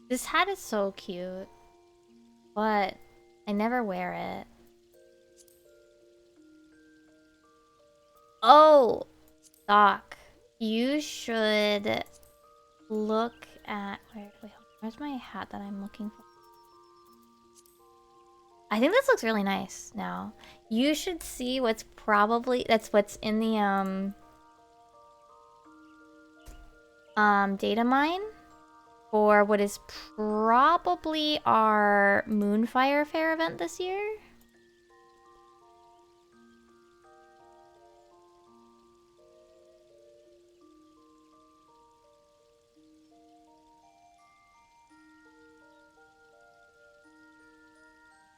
This hat is so cute, but I never wear it. Oh, Doc, you should look at where's my hat that I'm looking for? I think this looks really nice now. You should see what's what's in the data mine for what is probably our Moonfire Fair event this year.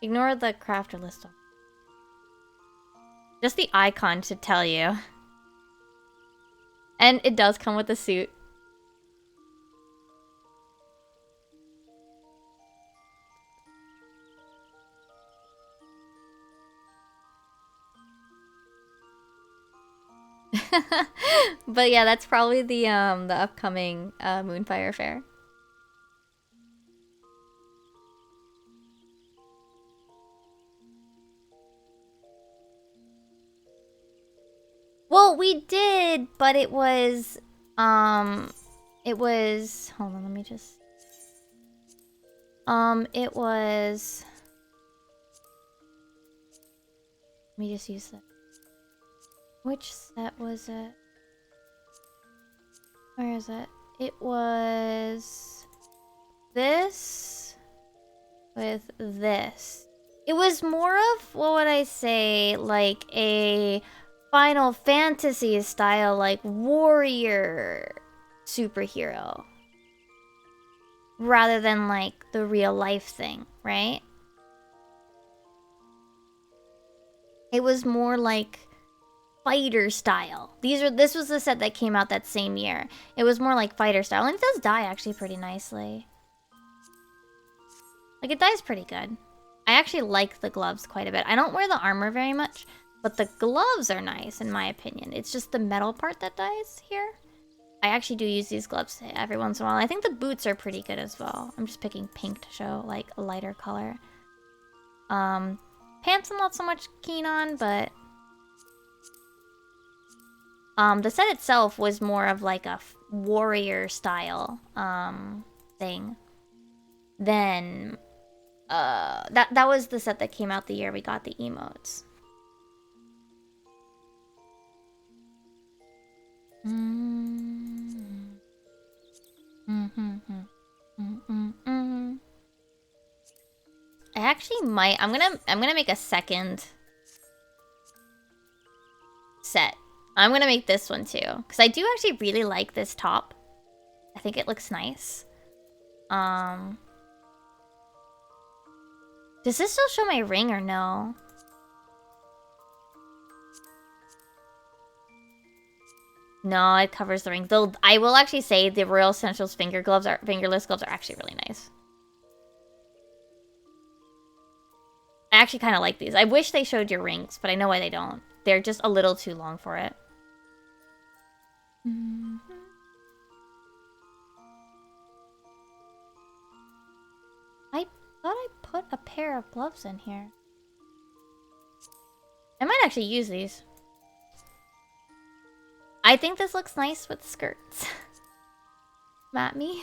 Ignore the crafter list. Just the icon should tell you. And it does come with a suit. But yeah, that's probably the upcoming Moonfire Fair. Well, we did, but it was hold on, let me just it was, let me just use that. Which set was it? Where is it? It was this with this. It was more of, what would I say, like a Final Fantasy style, like warrior superhero. Rather than like the real life thing, right? It was more like fighter style. This was the set that came out that same year. It was more like fighter style, and it does die actually pretty nicely. Like, it dies pretty good. I actually like the gloves quite a bit. I don't wear the armor very much, but the gloves are nice in my opinion. It's just the metal part that dies here. I actually do use these gloves every once in a while. I think the boots are pretty good as well. I'm just picking pink to show like a lighter color. Pants I'm not so much keen on, but the set itself was more of like a warrior style thing. Then that was the set that came out the year we got the emotes. I actually might. I'm gonna make a second set. I'm gonna make this one too, because I do actually really like this top. I think it looks nice. Does this still show my ring or no? No, it covers the ring. Though I will actually say the Royal Essentials fingerless gloves are actually really nice. I actually kind of like these. I wish they showed your rings, but I know why they don't. They're just a little too long for it. I thought I put a pair of gloves in here. I might actually use these. I think this looks nice with skirts. At me.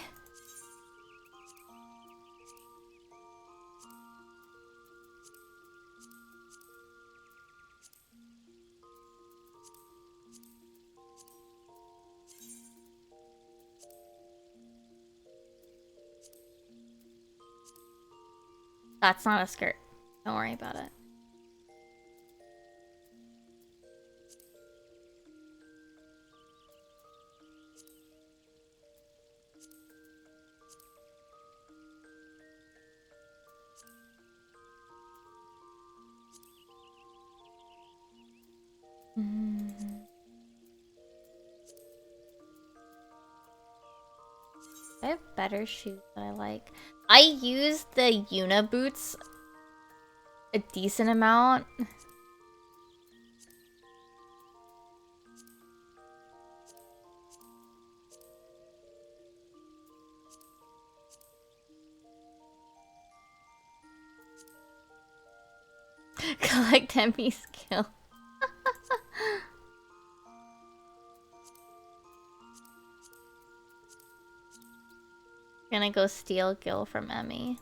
That's not a skirt. Don't worry about it. I have better shoes that I like. I use the Una boots a decent amount. Collect Emmy skill. Gonna go steal Gil from Emmy.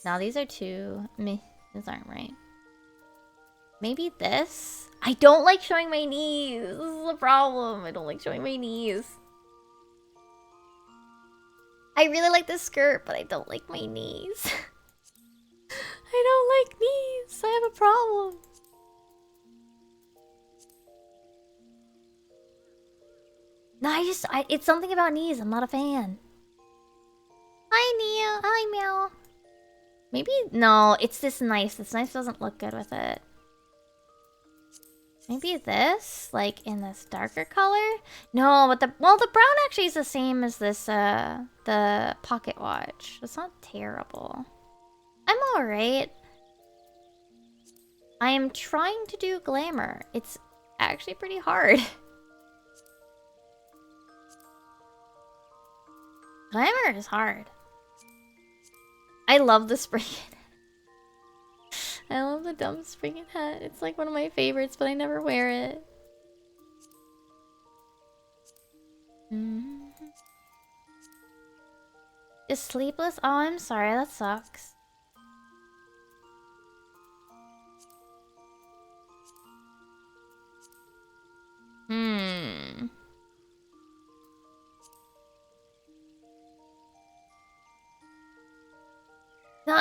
Now these are two. Meh, these aren't right. Maybe this? I don't like showing my knees. This is the problem. I don't like showing my knees. I really like this skirt, but I don't like my knees. I don't like knees. I have a problem. No, it's something about knees. I'm not a fan. Hi, Nia. Hi, Meow. Maybe, no, it's this knife. This knife doesn't look good with it. Maybe this, like in this darker color? No, but the brown actually is the same as this, the pocket watch. It's not terrible. I'm alright. I am trying to do glamour. It's actually pretty hard. Glamour is hard. I love the spring hat. I love the dumb spring hat. It's like one of my favorites, but I never wear it. Is sleepless? Oh, I'm sorry. That sucks.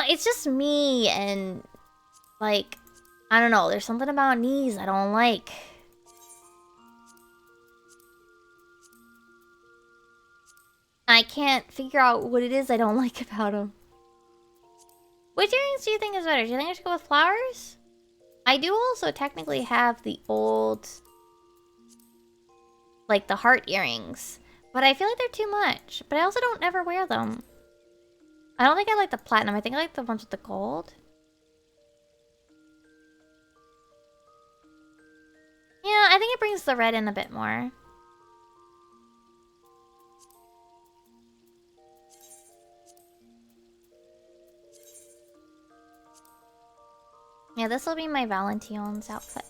it's just me and like I don't know, there's something about knees I don't like. I can't figure out what it is I don't like about them. Which earrings do you think is better? Do you think I should go with flowers? I do also technically have the old, like the heart earrings, but I feel like they're too much. But I also don't ever wear them. I don't think I like the platinum. I think I like the ones with the gold. Yeah, I think it brings the red in a bit more. Yeah, this will be my Valentine's outfit.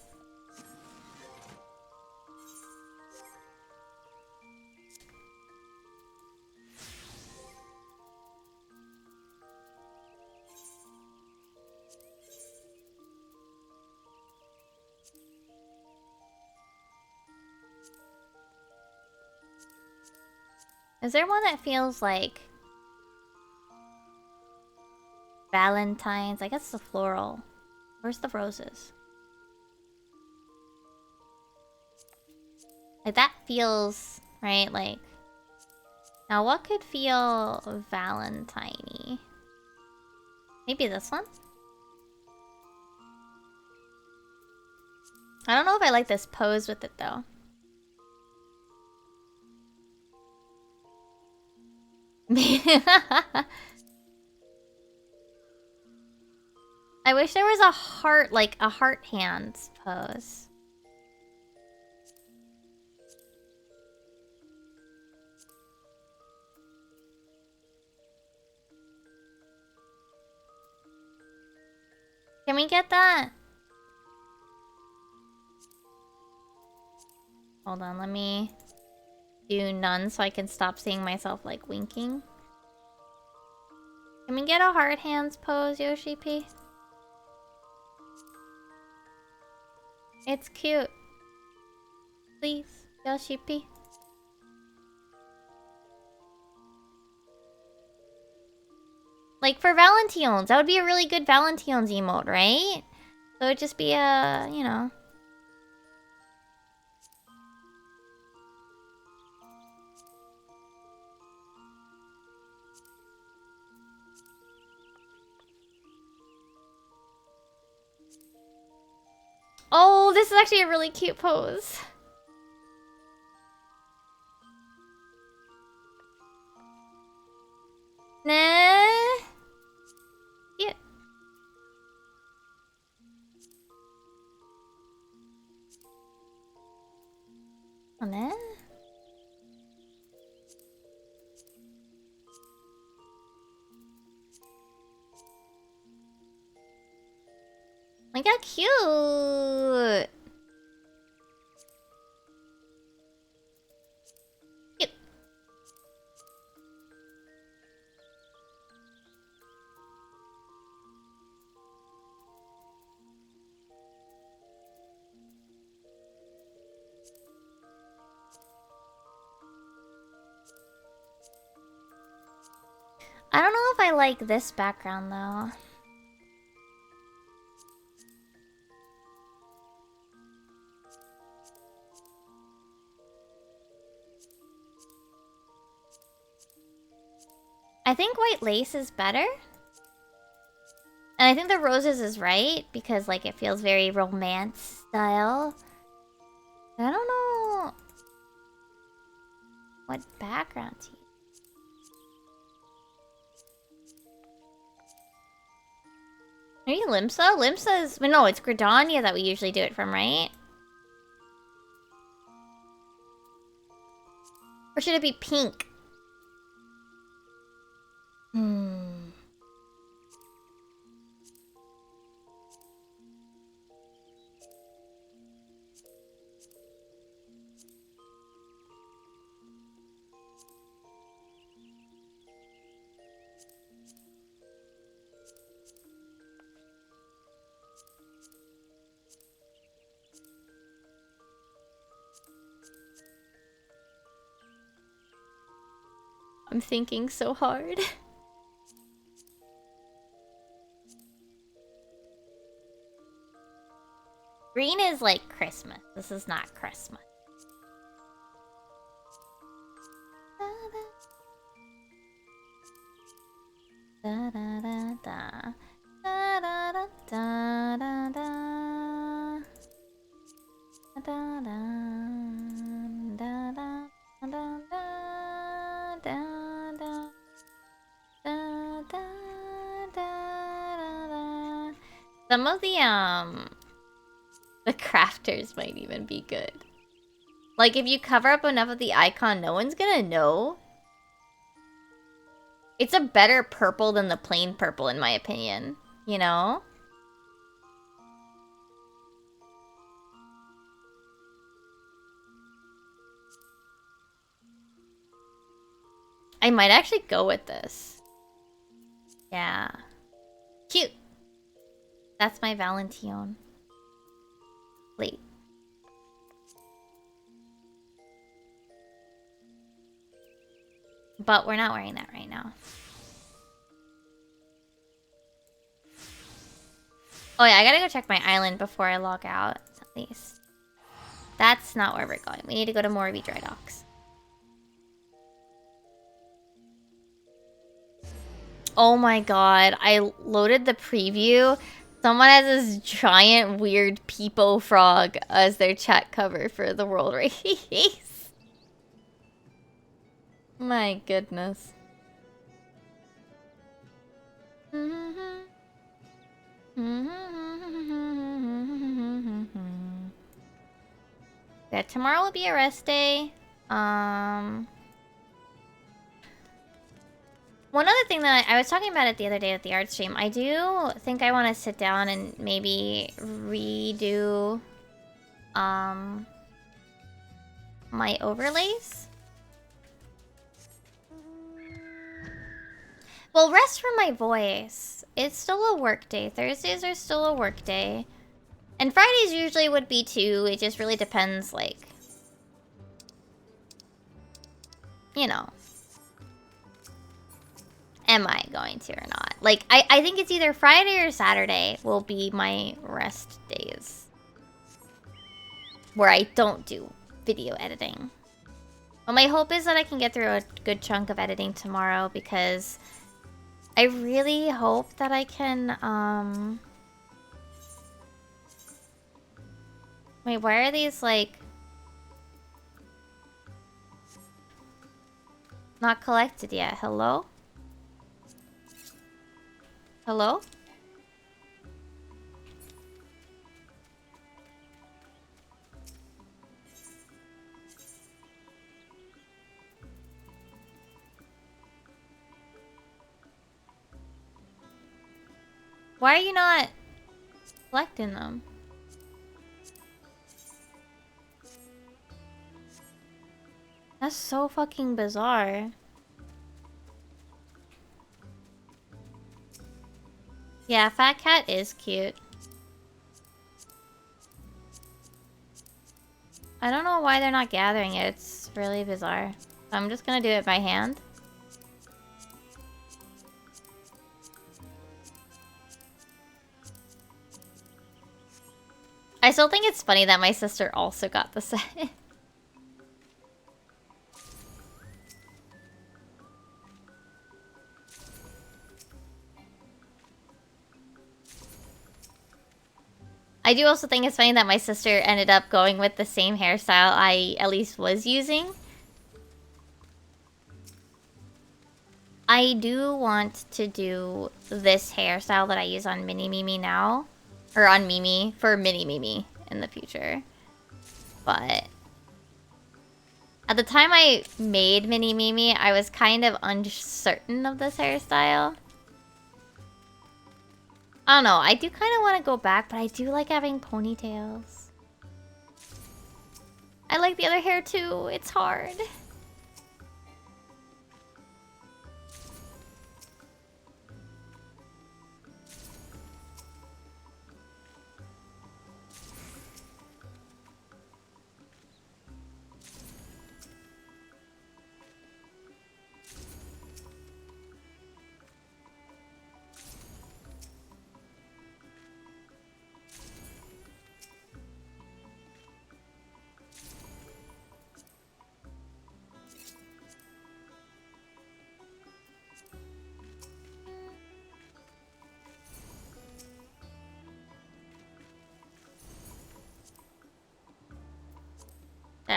Is there one that feels like Valentine's? I guess the floral. Where's the roses? Like that feels, right? Like, now what could feel Valentine-y? Maybe this one? I don't know if I like this pose with it though. I wish there was a heart, like a heart hands pose. Can we get that? Hold on, let me do none so I can stop seeing myself like winking. Can we get a heart hands pose, Yoshi P? It's cute. Please, Yoshi P. Like for Valentine's, that would be a really good Valentine's emote, right? So it'd just be a, you know. Oh, this is actually a really cute pose. Nah. Cute. Oh, nah. Look how cute. Cute. I don't know if I like this background though. I think white lace is better. And I think the roses is right because like it feels very romance style. I don't know what background to use. Maybe Limsa? Limsa is... No, it's Gridania that we usually do it from, right? Or should it be pink? I'm thinking so hard. Green is like Christmas. This is not Christmas. Da da da da. Da da da da da da. Da da da da da da da da. Da, da, da, da. Some of the crafters might even be good. Like if you cover up enough of the icon, no one's gonna know. It's a better purple than the plain purple in my opinion, you know? I might actually go with this. Yeah. Cute. That's my Valentine. Wait. But we're not wearing that right now. Oh yeah, I gotta go check my island before I log out, at least. That's not where we're going. We need to go to Morby Dry Docks. Oh my god, I loaded the preview. Someone has this giant weird peepo frog as their chat cover for the world race. My goodness. Yeah, tomorrow will be a rest day. One other thing that I was talking about it the other day at the art stream, I do think I want to sit down and maybe redo my overlays. Well, rest from my voice. It's still a work day. Thursdays are still a work day. And Fridays usually would be too. It just really depends, like, you know. Am I going to or not? Like, I think it's either Friday or Saturday will be my rest days. Where I don't do video editing. But my hope is that I can get through a good chunk of editing tomorrow because I really hope that I can, Wait, why are these, like, not collected yet? Hello? Hello? Why are you not collecting them? That's so fucking bizarre. Yeah, Fat Cat is cute. I don't know why they're not gathering it. It's really bizarre. I'm just gonna do it by hand. I still think it's funny that my sister also got the set. I do also think it's funny that my sister ended up going with the same hairstyle I at least was using. I do want to do this hairstyle that I use on Mini Mimi now. Or on Mimi, for Mini Mimi in the future. But at the time I made Mini Mimi, I was kind of uncertain of this hairstyle. I don't know, I do kind of want to go back, but I do like having ponytails. I like the other hair too, it's hard.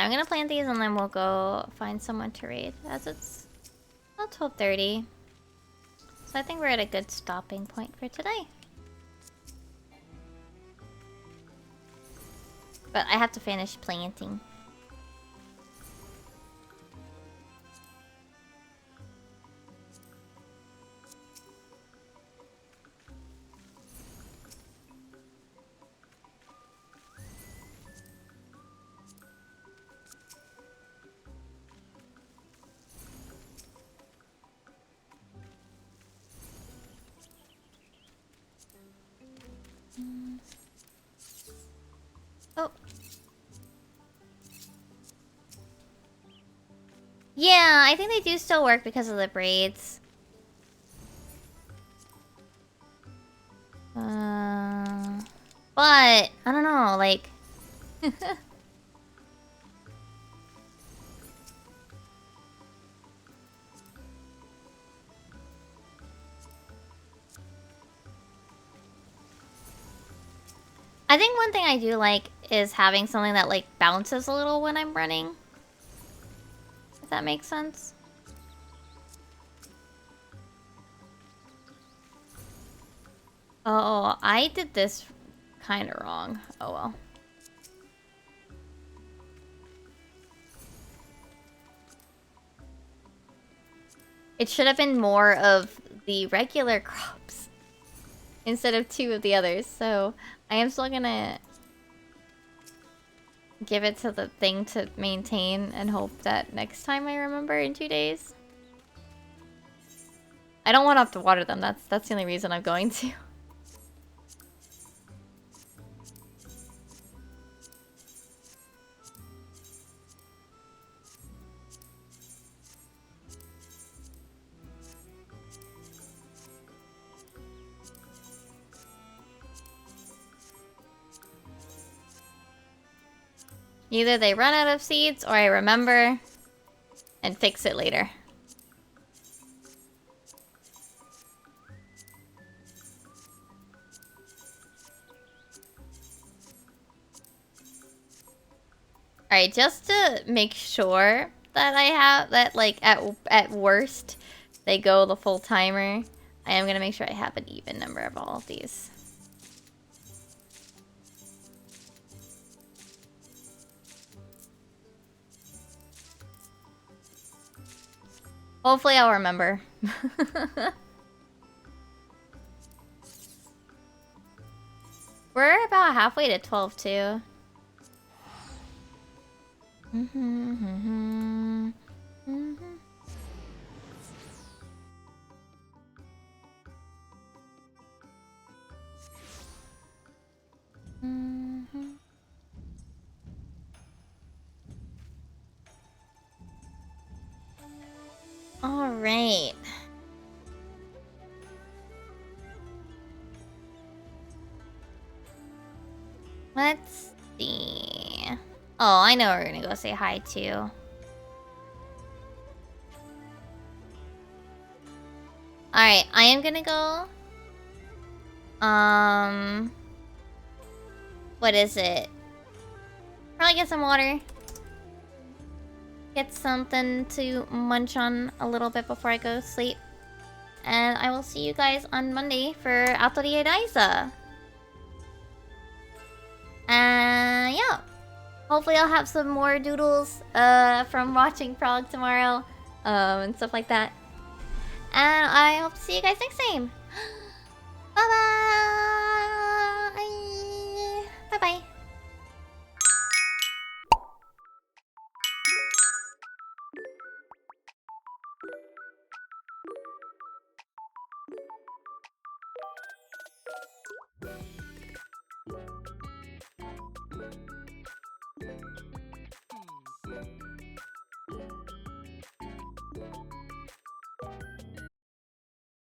I'm gonna plant these and then we'll go find someone to raid, as it's about 12:30. So I think we're at a good stopping point for today. But I have to finish planting. Oh. Yeah, I think they do still work because of the braids. But I don't know, like I think one thing I do like is having something that like bounces a little when I'm running. If that makes sense. Oh, I did this kind of wrong. Oh well. It should have been more of the regular crops instead of 2 of the others. So I am still gonna give it to the thing to maintain and hope that next time I remember in 2 days. I don't want to have to water them. That's the only reason I'm going to. Either they run out of seeds or I remember and fix it later. Alright, just to make sure that I have that, like, at worst, they go the full timer, I am gonna make sure I have an even number of all of these. Hopefully I'll remember. We're about halfway to 12 too. All right. Let's see. Oh, I know we're gonna go say hi to. Alright, I am gonna go. What is it? Probably get some water. Get something to munch on a little bit before I go to sleep. And I will see you guys on Monday for Atelier Daisa. Yeah. Hopefully I'll have some more doodles from watching Prog tomorrow. And stuff like that. And I hope to see you guys next time. Bye bye!